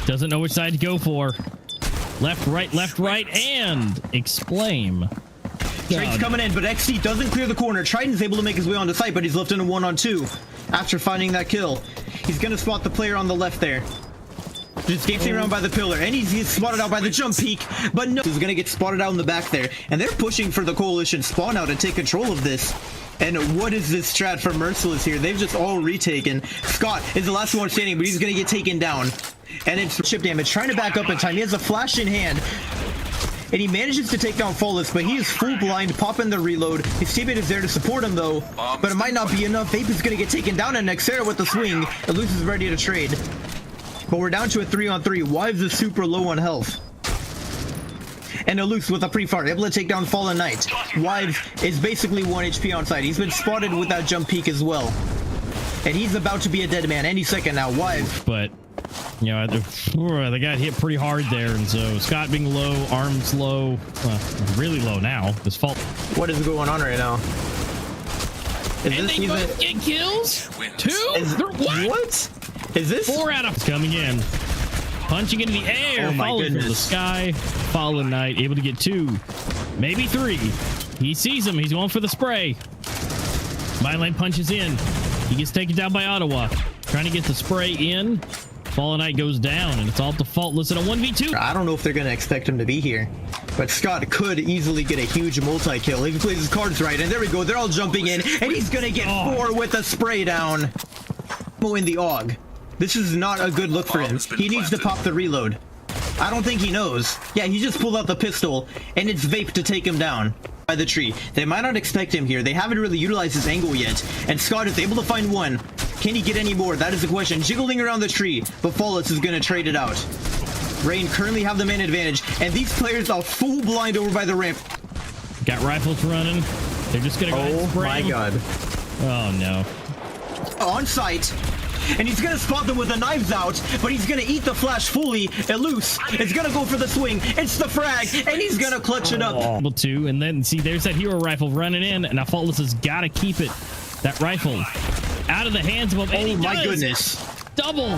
Doesn't know which side to go for. Left, right, and Explain. Trade's coming in, but XD doesn't clear the corner. Triton's able to make his way onto site, but he's left in a 1-on-2 after finding that kill. He's gonna spot the player on the left there. Just escaping around by the pillar, and he's spotted out by the jump peak, but no, he's gonna get spotted out in the back there, and they're pushing for the coalition spawn out to take control of this. And what is this strat for Merciless here? They've just all retaken. Scott is the last one standing, but he's gonna get taken down. And it's chip damage, trying to back up in time. He has a flash in hand, and he manages to take down Flawless, but he is full blind, popping the reload. His teammate is there to support him though, but it might not be enough. Vape is gonna get taken down, and Nexera with the swing. Elise is ready to trade. But we're down to a 3-on-3. Wives is super low on health. And Elise with a pre-fire, able to take down Fallen Knight. Wives is basically 1 HP on site. He's been spotted with that jump peak as well. And he's about to be a dead man any second now. Wives. But, you know, they got hit pretty hard there. And so Scott being low, arms low, really low now. His fault. What is going on right now? And they both get kills? 2? What? Is this 4 out of coming in, punching into the air, falling from the sky. Fallen Knight able to get 2, maybe 3. He sees him. He's going for the spray. Byline punches in. He gets taken down by Ottawa. Trying to get the spray in. Fallen Knight goes down, and it's all defaultless in a 1v2. I don't know if they're going to expect him to be here, but Scott could easily get a huge multi-kill if he plays his cards right. And there we go. They're all jumping in, and he's going to get 4 with a spray down. In the AUG. This is not a good look for him. He needs to pop the reload. I don't think he knows. Yeah, he just pulled out the pistol, and it's Vape to take him down by the tree. They might not expect him here. They haven't really utilized his angle yet, and Scott is able to find one. Can he get any more? That is the question. Jiggling around the tree, but Flawless is going to trade it out. Rain currently have the man advantage, and these players are full blind over by the ramp. Got rifles running. They're just going to go Oh my god. Oh no. On site. and he's gonna spot them with the knives out, but he's gonna eat the flash fully. Eluce is gonna go for the swing. It's the frag, and he's gonna clutch it up. Able to, and then see, there's that hero rifle running in, and now Faultless has got to keep it. That rifle out of the hands of him. Oh my goodness. Double